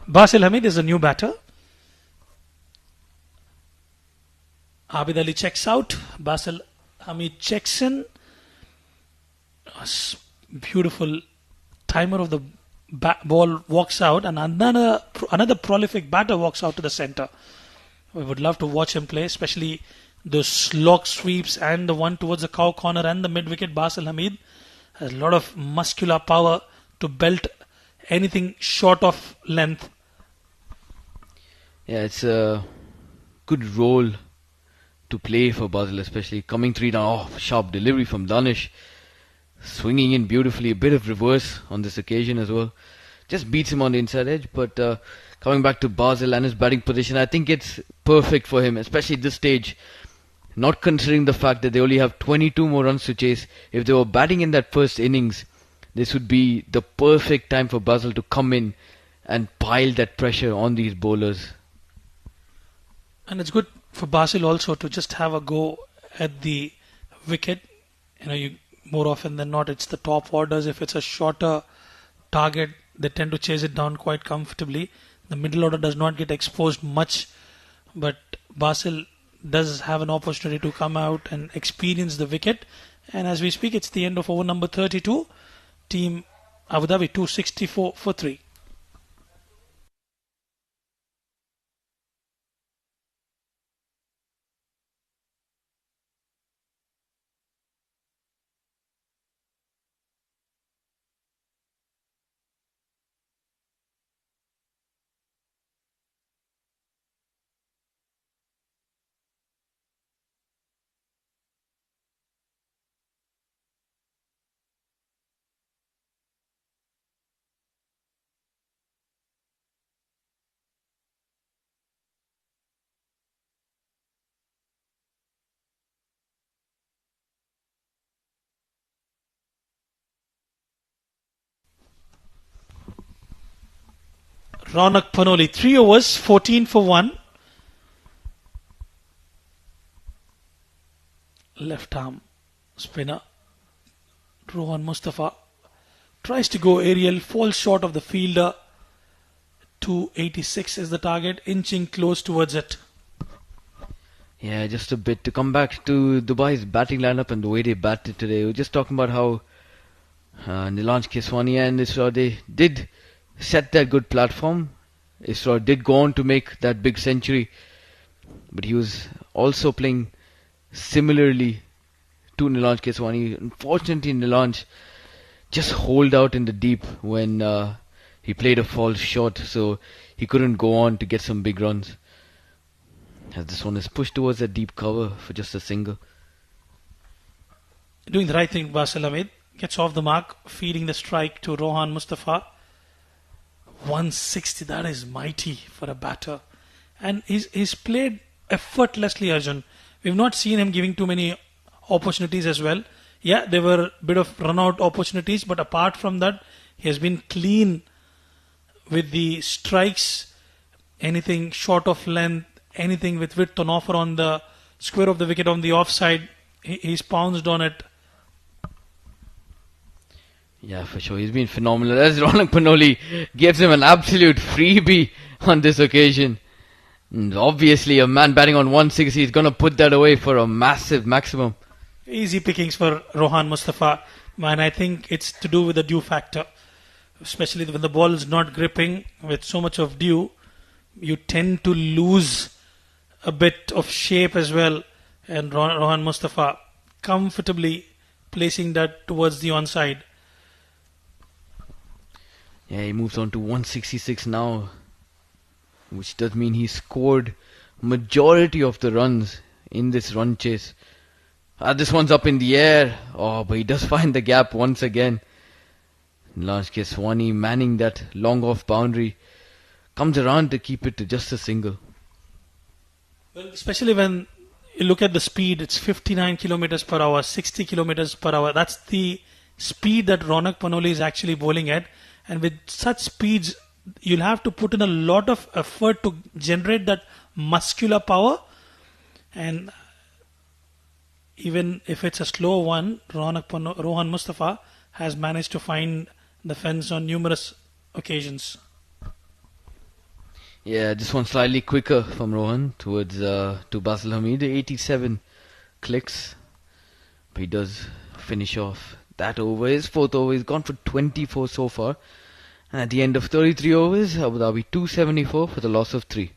Basil Hamid is a new batter. Abid Ali checks out. Basil Hamid checks in. Beautiful timer of the ball walks out, and another prolific batter walks out to the center. We would love to watch him play, especially the slog sweeps and the one towards the cow corner and the mid wicket. Basil Hamid has a lot of muscular power to belt anything short of length. Yeah, it's a good role to play for Basil, especially coming 3 down. Oh, sharp delivery from Danish. Swinging in beautifully. A bit of reverse on this occasion as well. Just beats him on the inside edge. But coming back to Basil and his batting position, I think it's perfect for him, especially at this stage. Not considering the fact that they only have 22 more runs to chase. If they were batting in that first innings, this would be the perfect time for Basil to come in and pile that pressure on these bowlers. And it's good for Basil also to just have a go at the wicket. More often than not, it's the top orders. If it's a shorter target, they tend to chase it down quite comfortably. The middle order does not get exposed much, but Basil does have an opportunity to come out and experience the wicket. And as we speak, it's the end of over number 32. Team Abu Dhabi 264 for 3. Ronak Panoli, 3 overs, 14 for 1. Left arm spinner. Rohan Mustafa tries to go aerial, falls short of the fielder. 286 is the target, inching close towards it. Yeah, just a bit. To come back to Dubai's batting lineup and the way they batted today, we were just talking about how Nilanj Keswani and Isra, they did set that good platform. Isra did go on to make that big century, but he was also playing similarly to Nilanj Keswani. Unfortunately, Nilanj just hold out in the deep when he played a false shot, so he couldn't go on to get some big runs. As this one is pushed towards a deep cover for just a single. Doing the right thing, Basil Hamid gets off the mark, feeding the strike to Rohan Mustafa. 160, that is mighty for a batter. And he's played effortlessly, Arjun. We've not seen him giving too many opportunities as well. Yeah, there were a bit of run-out opportunities, but apart from that, he has been clean with the strikes. Anything short of length, anything with width on offer on the square of the wicket on the offside, he's pounced on it. Yeah, for sure. He's been phenomenal. As Ronak Panoli gives him an absolute freebie on this occasion. And obviously, a man batting on 160 is going to put that away for a massive maximum. Easy pickings for Rohan Mustafa. Man, I think it's to do with the dew factor. Especially when the ball is not gripping with so much of dew, you tend to lose a bit of shape as well. And Rohan Mustafa comfortably placing that towards the onside. Yeah, he moves on to 166 now, which does mean he scored majority of the runs in this run chase. This one's up in the air. Oh, but he does find the gap once again. Lance Keswani manning that long off boundary. Comes around to keep it to just a single. Well, especially when you look at the speed, it's 59 kilometers per hour, 60 kilometers per hour. That's the speed that Ronak Panoli is actually bowling at. And with such speeds, you'll have to put in a lot of effort to generate that muscular power. And even if it's a slow one, Rohan Mustafa has managed to find the fence on numerous occasions. Yeah, this one slightly quicker from Rohan towards to Basil Hamid. 87 clicks. But he does finish off that over. His fourth over. He's gone for 24 so far. And at the end of 33 overs, Abu Dhabi 274 for the loss of 3.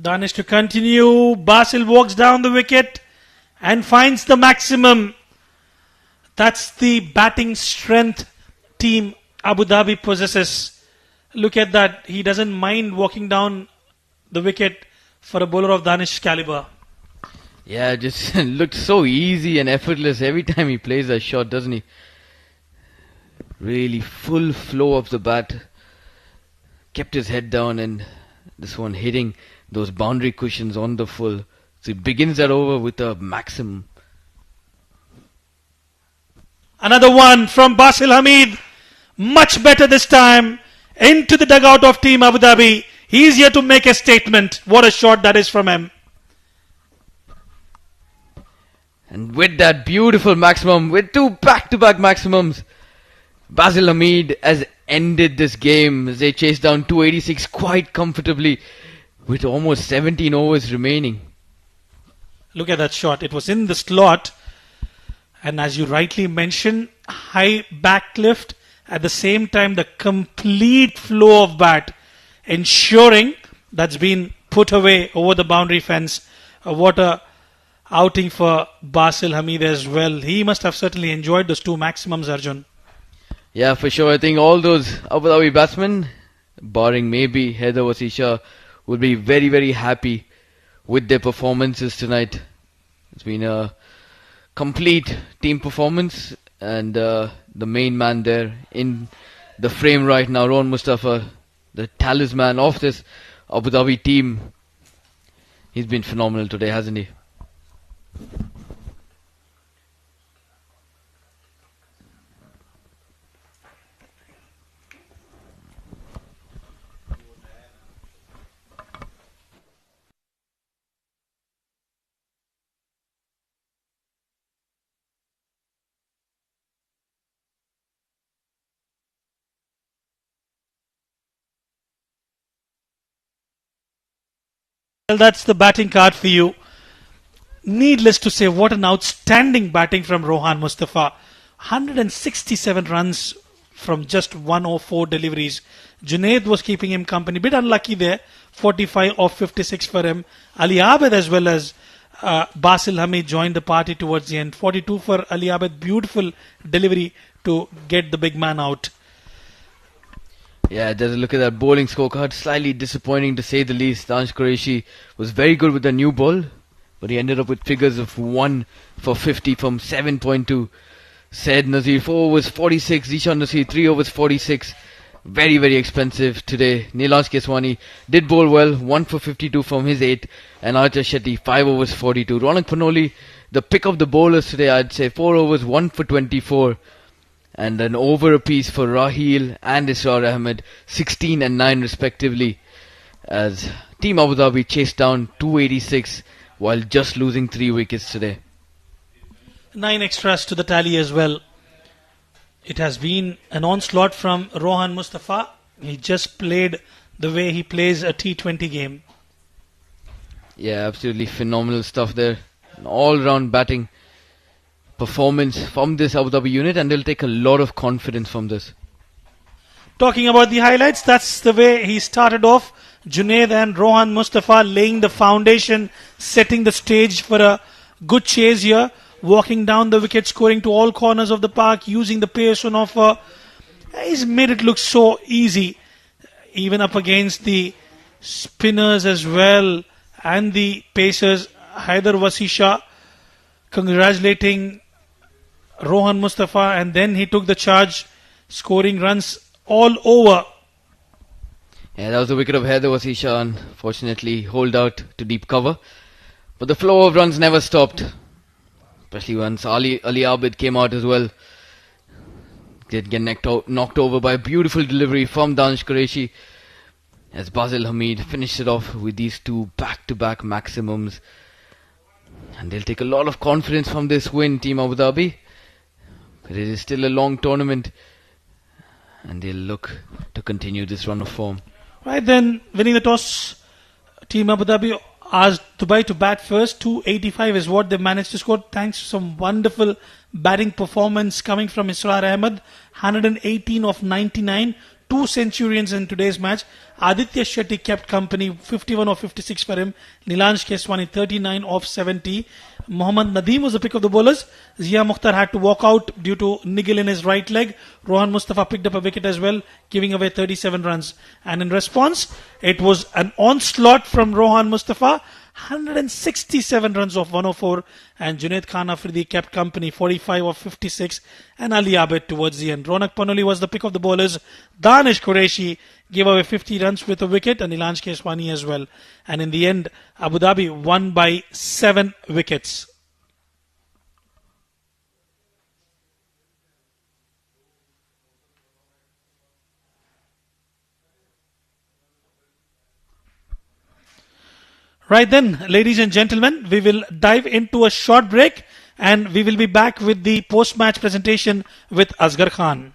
Danish to continue. Basil walks down the wicket and finds the maximum. That's the batting strength team Abu Dhabi possesses. Look at that. He doesn't mind walking down the wicket for a bowler of Danish caliber. Yeah, just looked so easy and effortless every time he plays a shot, doesn't he? Really full flow of the bat. Kept his head down, and this one hitting those boundary cushions on the full. So he begins that over with a maximum. Another one from Basil Hamid. Much better this time. Into the dugout of Team Abu Dhabi. He's here to make a statement. What a shot that is from him. And with that beautiful maximum, with 2 back-to-back maximums, Basil Hamid has ended this game as they chase down 286 quite comfortably with almost 17 overs remaining. Look at that shot. It was in the slot. And as you rightly mentioned, high back lift. At the same time, the complete flow of bat, ensuring that's been put away over the boundary fence. What a outing for Basil Hamid as well. He must have certainly enjoyed those 2 maximums, Arjun. Yeah, for sure. I think all those Abu Dhabi batsmen, barring maybe Heather Wasisha, will be very, very happy with their performances tonight. It's been a complete team performance, and the main man there in the frame right now, Rohan Mustafa, the talisman of this Abu Dhabi team. He's been phenomenal today, hasn't he? Well, that's the batting card for you. Needless to say, what an outstanding batting from Rohan Mustafa. 167 runs from just 104 deliveries. Junaid was keeping him company. Bit unlucky there. 45 of 56 for him. Ali Abed as well as Basil Hamid joined the party towards the end. 42 for Ali Abed. Beautiful delivery to get the big man out. Yeah, there's a look at that bowling scorecard. Slightly disappointing to say the least. Danish Qureshi was very good with the new ball, but he ended up with figures of 1 for 50 from 7.2. Said Nazir 4 overs 46. Zishan Nazir 3 overs 46. Very, very expensive today. Nilansh Keswani did bowl well, 1 for 52 from his 8. And Archer Shetty 5 overs 42. Ronak Panoli, the pick of the bowlers today, I'd say 4 overs 1 for 24. And an over apiece for Raheel and Isra Ahmed, 16 and 9 respectively, as Team Abu Dhabi chased down 286 while just losing 3 wickets today. 9 extras to the tally as well. It has been an onslaught from Rohan Mustafa. He just played the way he plays a T20 game. Yeah, absolutely phenomenal stuff there. An all-round batting performance from this Abu Dhabi unit, and they'll take a lot of confidence from this. Talking about the highlights, that's the way he started off. Junaid and Rohan Mustafa laying the foundation, setting the stage for a good chase here, walking down the wicket, scoring to all corners of the park, using the pace on offer. He's made it look so easy, even up against the spinners as well and the pacers. Haider Wasisha congratulating Rohan Mustafa, and then he took the charge, scoring runs all over. Yeah, that was the wicket of Haider Wasisha, unfortunately holed out to deep cover. But the flow of runs never stopped, especially once Ali Abid came out as well. Did get knocked over by a beautiful delivery from Danish Qureshi, as Basil Hamid finished it off with these 2 back-to-back maximums. And they'll take a lot of confidence from this win, Team Abu Dhabi. But it is still a long tournament, and they'll look to continue this run of form. Right then, winning the toss, Team Abu Dhabi asked Dubai to bat first. 285 is what they managed to score, thanks to some wonderful batting performance coming from Isra Ahmed. 118 of 99, 2 centurions in today's match. Aditya Shetty kept company, 51 of 56 for him. Nilansh Keswani 39 of 70. Mohammad Nadeem was the pick of the bowlers. Zia Mukhtar had to walk out due to niggle in his right leg. Rohan Mustafa picked up a wicket as well, giving away 37 runs. And in response, it was an onslaught from Rohan Mustafa. 167 runs of 104, and Junaid Khan Afridi kept company, 45 of 56, and Ali Abed towards the end. Ronak Panoli was the pick of the bowlers. Danish Qureshi gave away 50 runs with a wicket, and Nilansh Keswani as well. And in the end, Abu Dhabi won by 7 wickets. Right then, ladies and gentlemen, we will dive into a short break, and we will be back with the post-match presentation with Asghar Khan.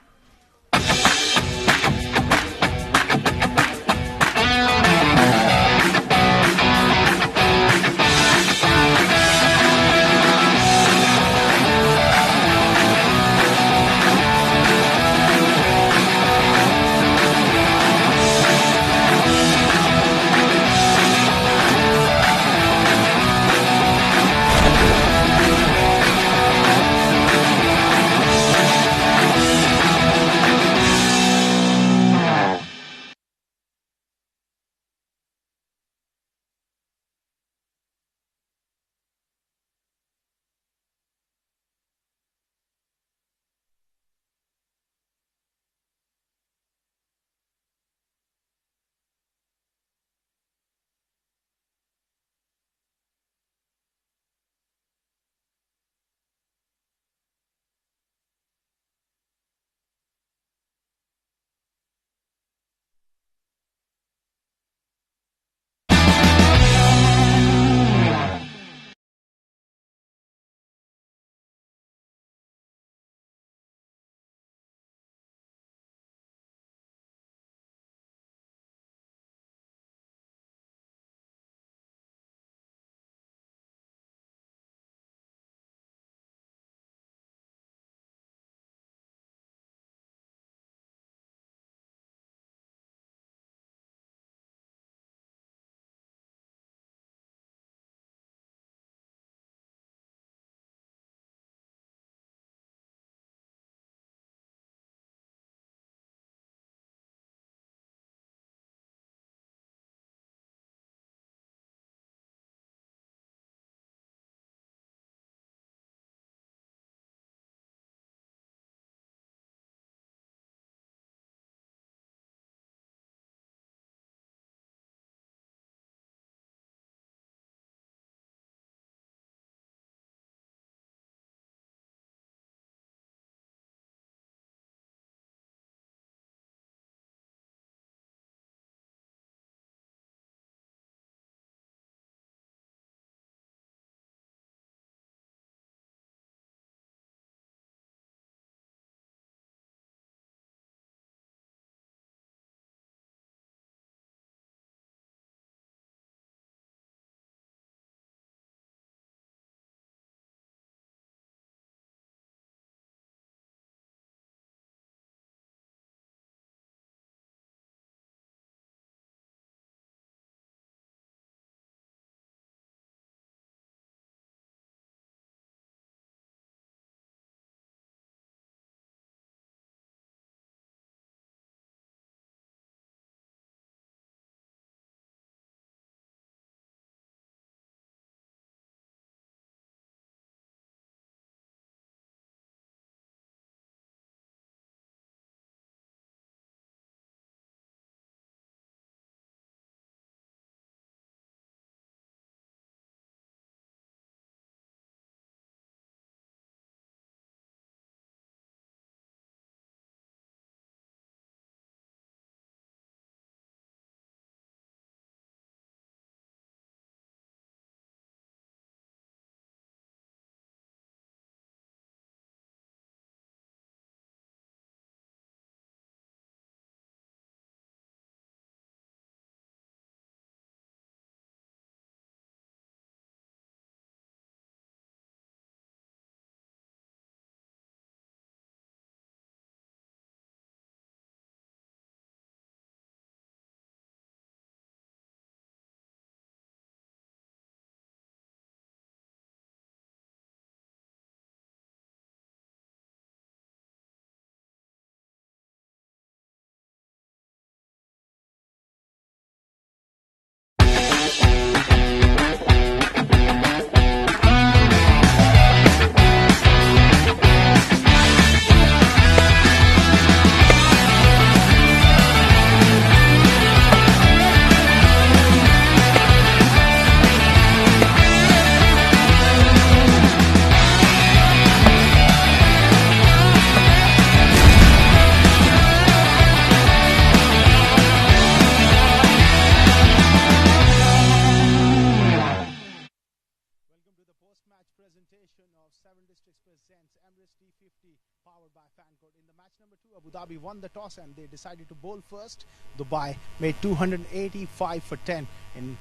Dhabi won the toss and they decided to bowl first. Dubai made 285 for 10 in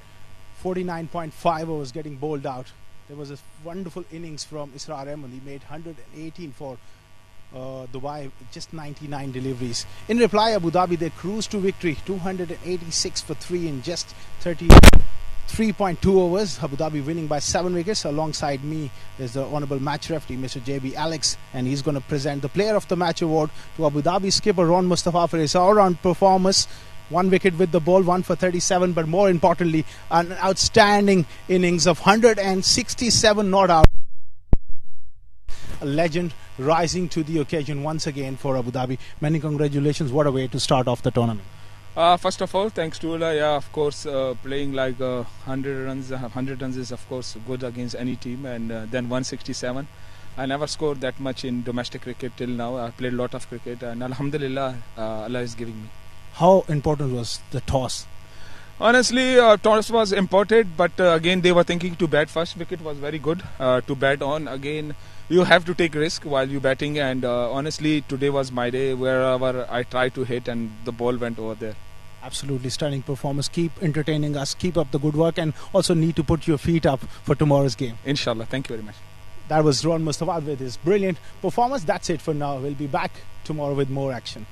49.5 overs getting bowled out. There was a wonderful innings from Isra. He made 118 for Dubai, just 99 deliveries. In reply, Abu Dhabi, they cruised to victory, 286 for 3 in just 33.2 overs. Abu Dhabi winning by 7 wickets. Alongside me is the honourable match referee, Mr. JB Alex, and he's going to present the Player of the Match award to Abu Dhabi skipper Ron Mustafa for his all-round performance. 1 wicket with the ball, 1 for 37, but more importantly, an outstanding innings of 167 not out. A legend rising to the occasion once again for Abu Dhabi. Many congratulations. What a way to start off the tournament. First of all, thanks to Allah. Yeah, of course, playing like 100 runs is of course good against any team, and then 167. I never scored that much in domestic cricket till now. I played a lot of cricket, and Alhamdulillah, Allah is giving me. How important was the toss? Honestly, toss was important, but again they were thinking to bat first. Wicket was very good to bat on. Again, you have to take risk while you batting, and honestly, today was my day. Wherever I tried to hit, and the ball went over there. Absolutely stunning performance. Keep entertaining us. Keep up the good work, and also need to put your feet up for tomorrow's game. Inshallah. Thank you very much. That was Ron Mustafa with his brilliant performance. That's it for now. We'll be back tomorrow with more action.